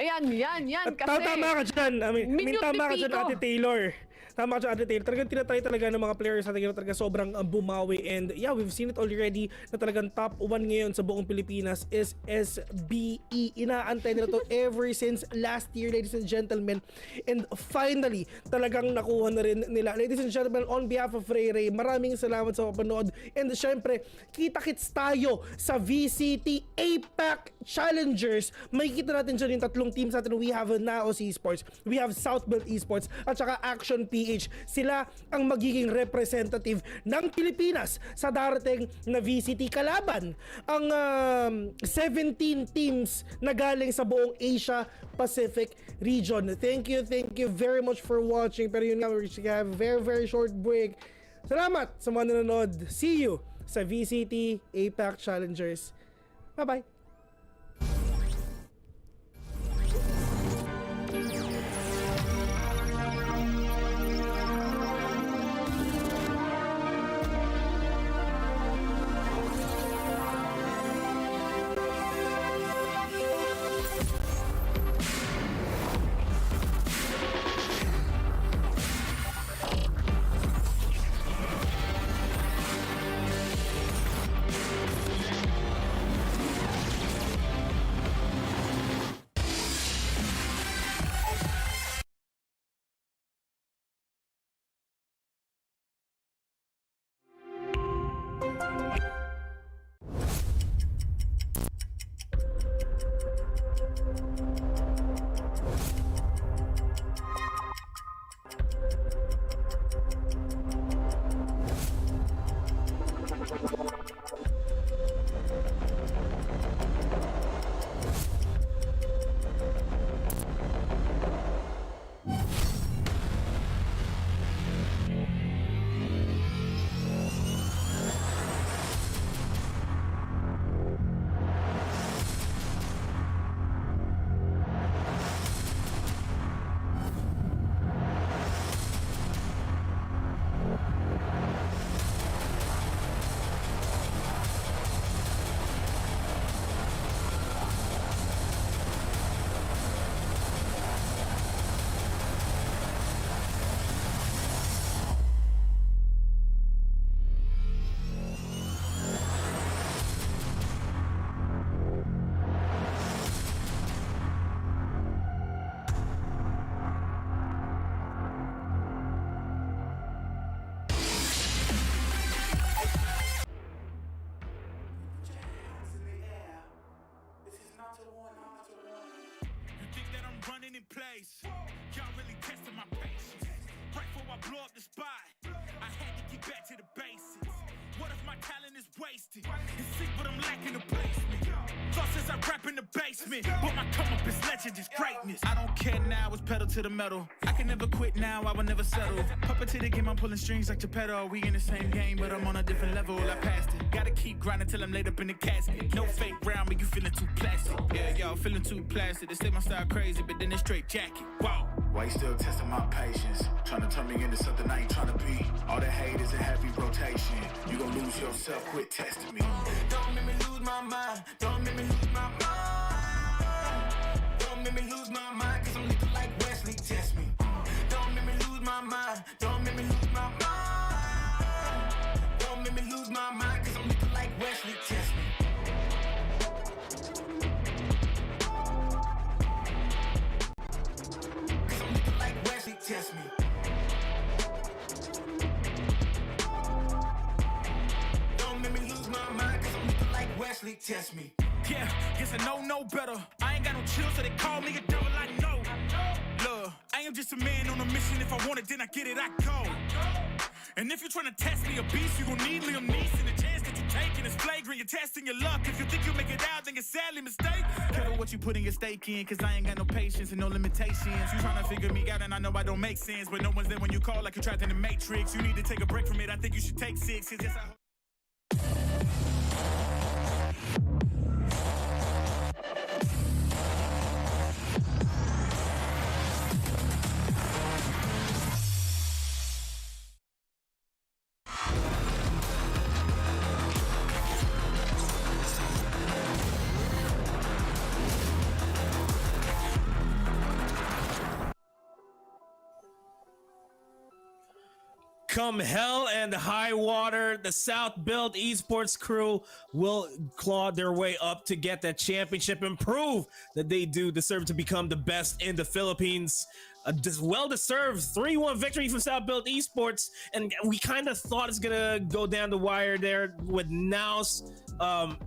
Ayan, yan kasi. Tama ka dyan. Tama ka dyan, Ate Taylor. tama ka dyan, talagang tinatry talaga ng mga players natin talaga sobrang bumawi, and yeah, we've seen it already na talagang top 1 ngayon sa buong Pilipinas is SBE. Inaantay nila to ever since last year, ladies and gentlemen, and finally talagang nakuha na rin nila. Ladies and gentlemen, on behalf of Ray Ray, maraming salamat sa papanood, and syempre kita-kits tayo sa VCT APAC Challengers. Makikita natin dyan yung tatlong teams natin. We have NAOS Esports, we have Southbelt Esports, at saka Action PH. Sila ang magiging representative ng Pilipinas sa darating na VCT kalaban. Ang 17 teams na galing sa buong Asia Pacific region. Thank you very much for watching. Pero yun nga, we have a very short break. Salamat sa mga nanonood. See you sa VCT APAC Challengers. Bye-bye. running in place. Y'all really testing my patience. Right before I blow up the spot, I had to get back to the basics. What if my talent is wasted? And see what I'm lacking the placement. Thought since I rap in the basement, but my come up is legend, is greatness. I don't care now, it's pedal to the metal. I can never quit now, I will never settle. Puppet to the game, I'm pulling strings like Geppetto. We in the same game, but I'm on a different level. I passed it. Gotta keep grinding till I'm laid up in the casket. No fake round, but you feeling too plastic. Yeah, y'all feeling too plastic. They say my style crazy, but then it's straight jacket. Wow. Why you still testing my patience? Trying to turn me into something I ain't trying to be. All the hate is a heavy rotation. You gon' lose yourself, quit testing me. Don't make me lose my mind. Don't make me lose my mind. Don't make me lose my mind, cause I'm looking like Wesley, test me. Don't make me lose my mind. Don't make me lose my mind. Don't make me lose my mind, cause I'm looking like Wesley, test me. Test me. Don't make me lose my mind, cause I'm looking like Wesley, test me. Yeah, guess I know no better. I ain't got no chill, so they call me a devil, I know. Look, I am just a man on a mission. If I want it, then I get it, I go. And if you're trying to test me a beast, you gon' need Liam Neeson. The chance that you're taking is flagrant. You're testing your luck. If you think you'll make it out, then you're sadly mistaken. Careful what you putting your stake in, cause I ain't got no patience and no limitations. You trying to figure me out, and I know I don't make sense, but no one's there when you call like you're trapped in the Matrix. You need to take a break from it. I think you should take 6, cause yes, I come hell and high water, the South Build Esports crew will claw their way up to get that championship and prove that they do deserve to become the best in the Philippines. A well-deserved 3-1 victory from South Build Esports, and we kind of thought it's gonna go down the wire there with NAOS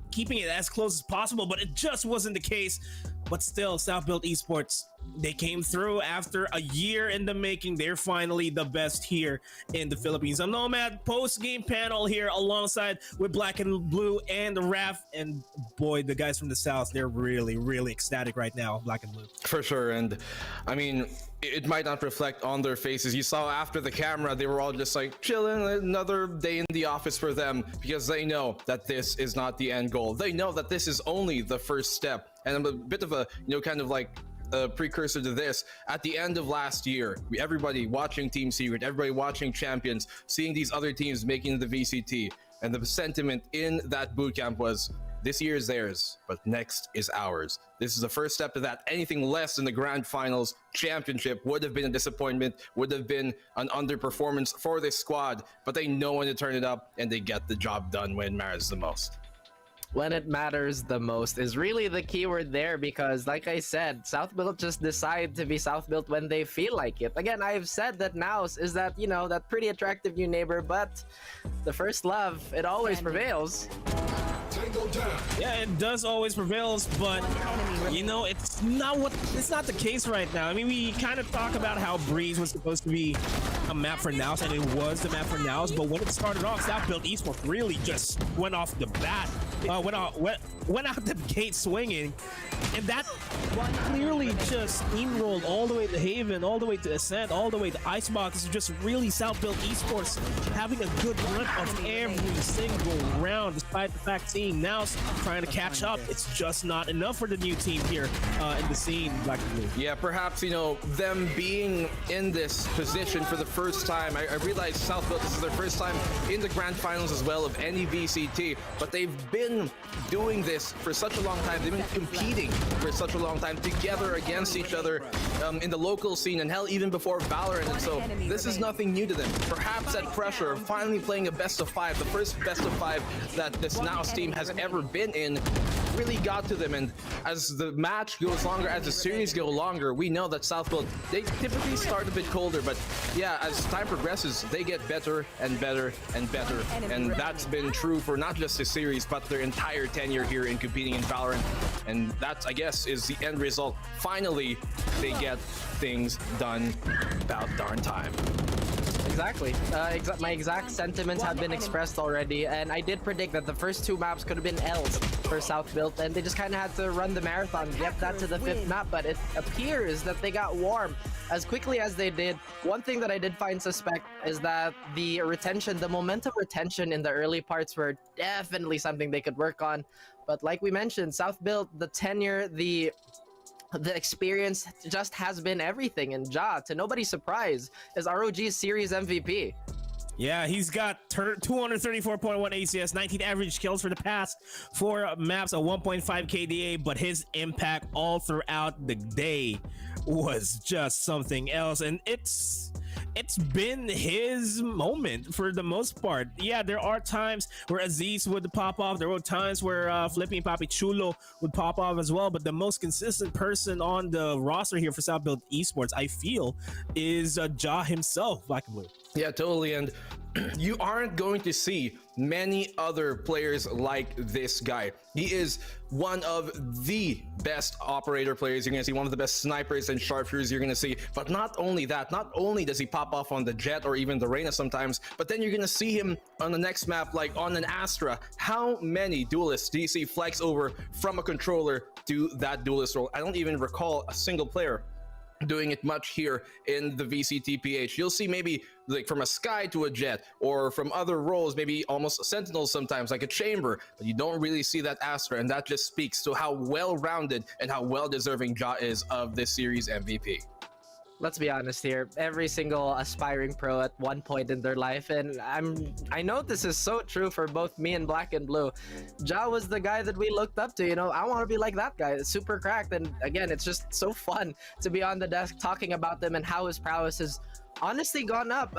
keeping it as close as possible, but it just wasn't the case. But still, South Build Esports, they came through after a year in the making. They're finally the best here in the Philippines. I'm Nomad, post-game panel here alongside with Black and Blue and Raph. And boy, the guys from the South, they're really, really ecstatic right now, Black and Blue. For sure. And I mean, it might not reflect on their faces. You saw after the camera, they were all just like chilling, another day in the office for them, because they know that this is not the end goal. They know that this is only the first step. And a bit of a, kind of like a precursor to this. At the end of last year, everybody watching Team Secret, everybody watching Champions, seeing these other teams making the VCT, and the sentiment in that bootcamp was, this year is theirs, but next is ours. This is the first step to that. Anything less than the grand finals championship would have been a disappointment, would have been an underperformance for this squad, but they know when to turn it up, and they get the job done when it matters the most. When it matters the most is really the keyword there, because like I said, South Built just decide to be South Built when they feel like it. Again, I've said that NAOS is that, that pretty attractive new neighbor, but the first love, it always prevails. Yeah, it does always prevails, but it's not the case right now. I mean, we kind of talk about how Breeze was supposed to be a map for NAOS, and it was the map for NAOS, but when it started off, South Built Esports really just went off the bat, went out the gate swinging, and that clearly just steamrolled all the way to Haven, all the way to Ascent, all the way to Icebox. It's just really South Built Esports having a good run of every single round, despite the fact seeing NAOS trying to catch up. It's just not enough for the new team here in the scene, Black and Blue. Yeah, perhaps, them being in this position for the first time. I realize South Built, this is their first time in the grand finals as well of any VCT, but they've been doing this for such a long time. They've been competing for such a long time together against each other in the local scene, and hell, even before Valorant. And so this is nothing new to them. Perhaps that pressure of finally playing a best of 5, the first best of 5 that this NAOS team has ever been in, really got to them. And as the match goes longer, as the series go longer, we know that South Built, they typically start a bit colder, but yeah, as time progresses, they get better and better and better. And that's been true for not just this series, but their entire tenure here in competing in Valorant. And that, I guess, is the end result. Finally, they get things done about darn time. Exactly. My exact sentiments have been expressed already, and I did predict that the first 2 maps could have been L's for South Built, and they just kind of had to run the marathon, get that to the 5th map, but it appears that they got warm as quickly as they did. One thing that I did find suspect is that the momentum retention in the early parts were definitely something they could work on, but like we mentioned, South Built, the tenure, the experience just has been everything, and Ja, to nobody's surprise, is ROG's series MVP. Yeah, he's got 234.1 ACS, 19 average kills for the past 4 maps, a 1.5 KDA, but his impact all throughout the day was just something else, and it's been his moment for the most part. Yeah, there are times where Aziz would pop off. There were times where Flippy and Papi Chulo would pop off as well. But the most consistent person on the roster here for South Built Esports, I feel, is Ja himself, Black and Blue. Yeah, totally. And you aren't going to see many other players like this guy. He is one of the best operator players you're going to see, one of the best snipers and sharpshooters you're going to see. But not only that, not only does he pop off on the Jet or even the Reyna sometimes, but then you're going to see him on the next map, like on an Astra. How many duelists do you see flex over from a controller to that duelist role? I don't even recall a single player doing it much here in the VCTPH. You'll see maybe like from a Sky to a Jet, or from other roles, maybe almost Sentinels sometimes, like a Chamber, but you don't really see that Astra, and that just speaks to how well-rounded and how well-deserving Ja is of this series MVP. Let's be honest here, every single aspiring pro at one point in their life, and I know this is so true for both me and Black and Blue, Ja was the guy that we looked up to. I want to be like that guy, super cracked. And again, it's just so fun to be on the desk talking about them and how his prowess has honestly gone up.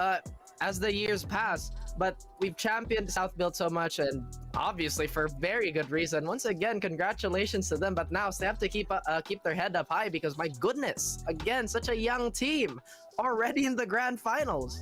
as the years pass. But we've championed South Build so much, and obviously for very good reason. Once again, congratulations to them. But now they have to keep their head up high, because my goodness, again, such a young team already in the grand finals.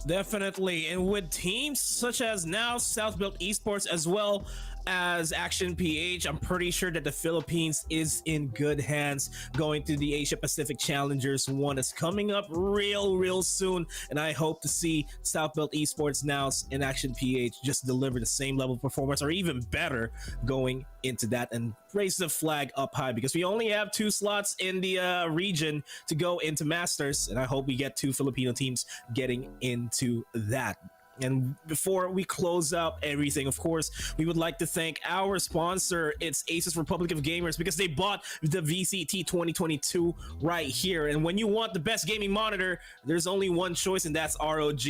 Definitely, and with teams such as now South Built Esports as well as Action PH, I'm pretty sure that the Philippines is in good hands going to the Asia Pacific Challengers 1. It's coming up real soon, and I hope to see South Built Esports now and Action PH just deliver the same level of performance or even better going into that and raise the flag up high, because we only have 2 slots in the region to go into Masters, and I hope we get 2 Filipino teams getting into that. And before we close out everything, of course, we would like to thank our sponsor. It's ASUS Republic of Gamers, because they bought the VCT 2022 right here. And when you want the best gaming monitor, there's only one choice, and that's ROG.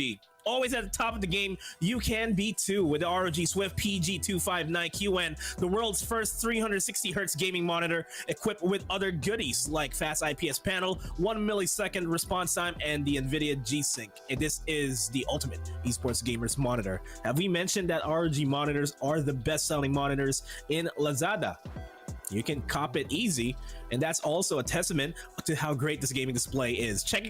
Always at the top of the game, you can be too with the ROG Swift PG259QN, the world's first 360Hz gaming monitor equipped with other goodies like fast IPS panel, 1 millisecond response time, and the NVIDIA G-Sync. And this is the ultimate esports gamers monitor. Have we mentioned that ROG monitors are the best-selling monitors in Lazada? You can cop it easy, and that's also a testament to how great this gaming display is. Check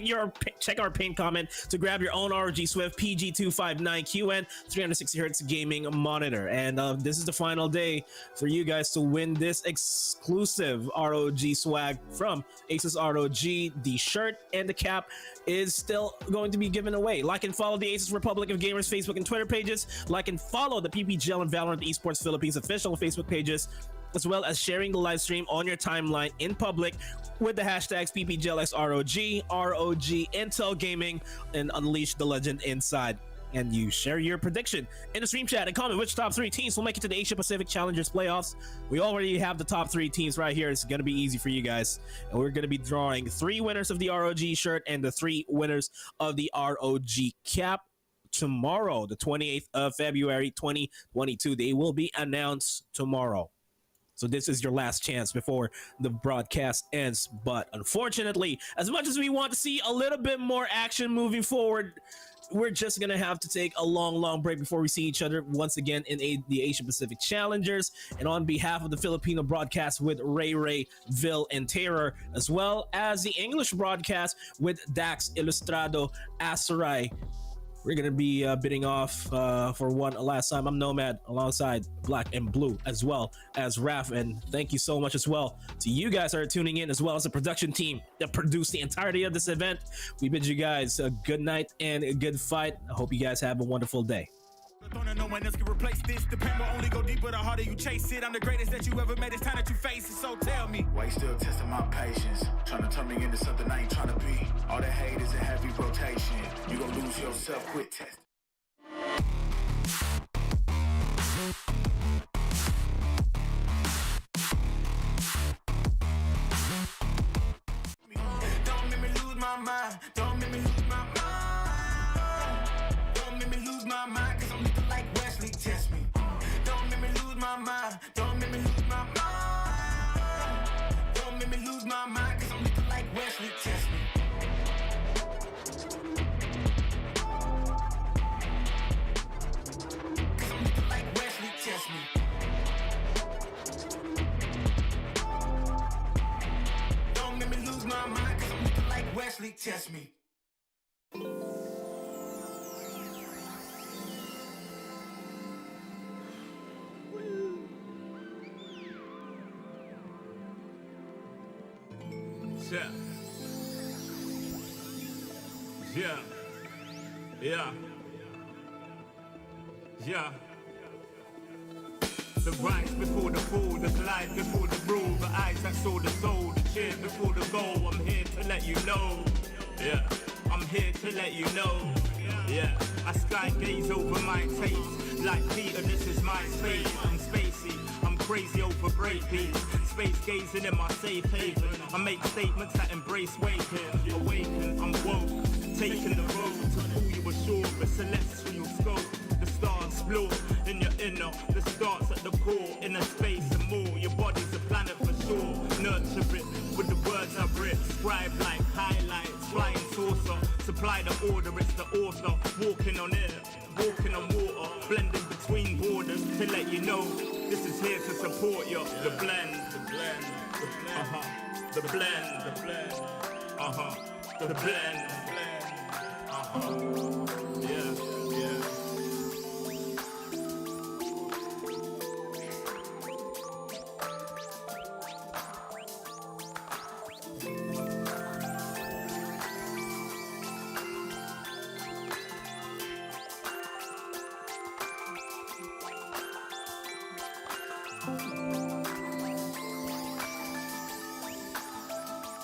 our pinned comment to grab your own ROG Swift PG259QN 360Hz gaming monitor. And this is the final day for you guys to win this exclusive ROG swag from ASUS ROG. The shirt and the cap is still going to be given away. Like and follow the ASUS Republic of Gamers Facebook and Twitter pages. Like and follow the PPGL and Valorant Esports Philippines official Facebook pages, as well as sharing the live stream on your timeline in public with the hashtags PPGLXROG, ROG Intel Gaming, and Unleash the Legend inside. And you share your prediction in the stream chat and comment which top 3 teams will make it to the Asia Pacific Challengers Playoffs. We already have the top 3 teams right here. It's going to be easy for you guys. And we're going to be drawing 3 winners of the ROG shirt and the 3 winners of the ROG cap tomorrow, the 28th of February 2022. They will be announced tomorrow. So this is your last chance before the broadcast ends. But unfortunately, as much as we want to see a little bit more action moving forward, we're just going to have to take a long break before we see each other once again in the Asia Pacific Challengers. And on behalf of the Filipino broadcast with Ray, Vil, and Terror, as well as the English broadcast with Dax, Ilustrado, Asarai, we're going to be bidding off for one last time. I'm Nomad alongside Black and Blue, as well as Raf. And thank you so much as well to you guys that are tuning in, as well as the production team that produced the entirety of this event. We bid you guys a good night and a good fight. I hope you guys have a wonderful day. No one else can replace this. The pain will only go deeper the harder you chase it. I'm the greatest that you ever made. It's time that you face it. So tell me, why you still testing my patience? Trying to turn me into something I ain't trying to be. All the hate is a heavy rotation. You gon' lose yourself. Quit testing. Don't make me lose my mind. Don't make me lose my mind. Don't make me lose my mind, cause I'm looking like Wesley, test me. Don't make me lose my mind. Don't make me lose my mind. Don't make me lose my mind, cause I'm looking like Wesley, test me. Cause I'm looking like Wesley, test me. Don't make me lose my mind, cause I'm looking like Wesley, test me. Yeah. The rise before the fall, the slide before the rule, the eyes that saw the soul, the cheer before the goal. I'm here to let you know. Yeah, I'm here to let you know. Yeah, I sky gaze over my taste. Like Peter, this is my space. I'm spacey, I'm crazy over breakbeats. Space gazing in my safe haven. I make statements that embrace waking. Awaken, I'm woke. Taking the road to pull you ashore. A celestial scope. The stars explore in your inner. The starts at the core. Inner space and more. Your body's a planet for sure. Nurture it with the words I've written. Scribe like highlights. Flying saucer. supply the order, it's the author. Walking on air, walking on water, blending between borders to let you know this is here to support you. The blend, the blend, the blend, the blend, the blend, the blend, the blend, yeah.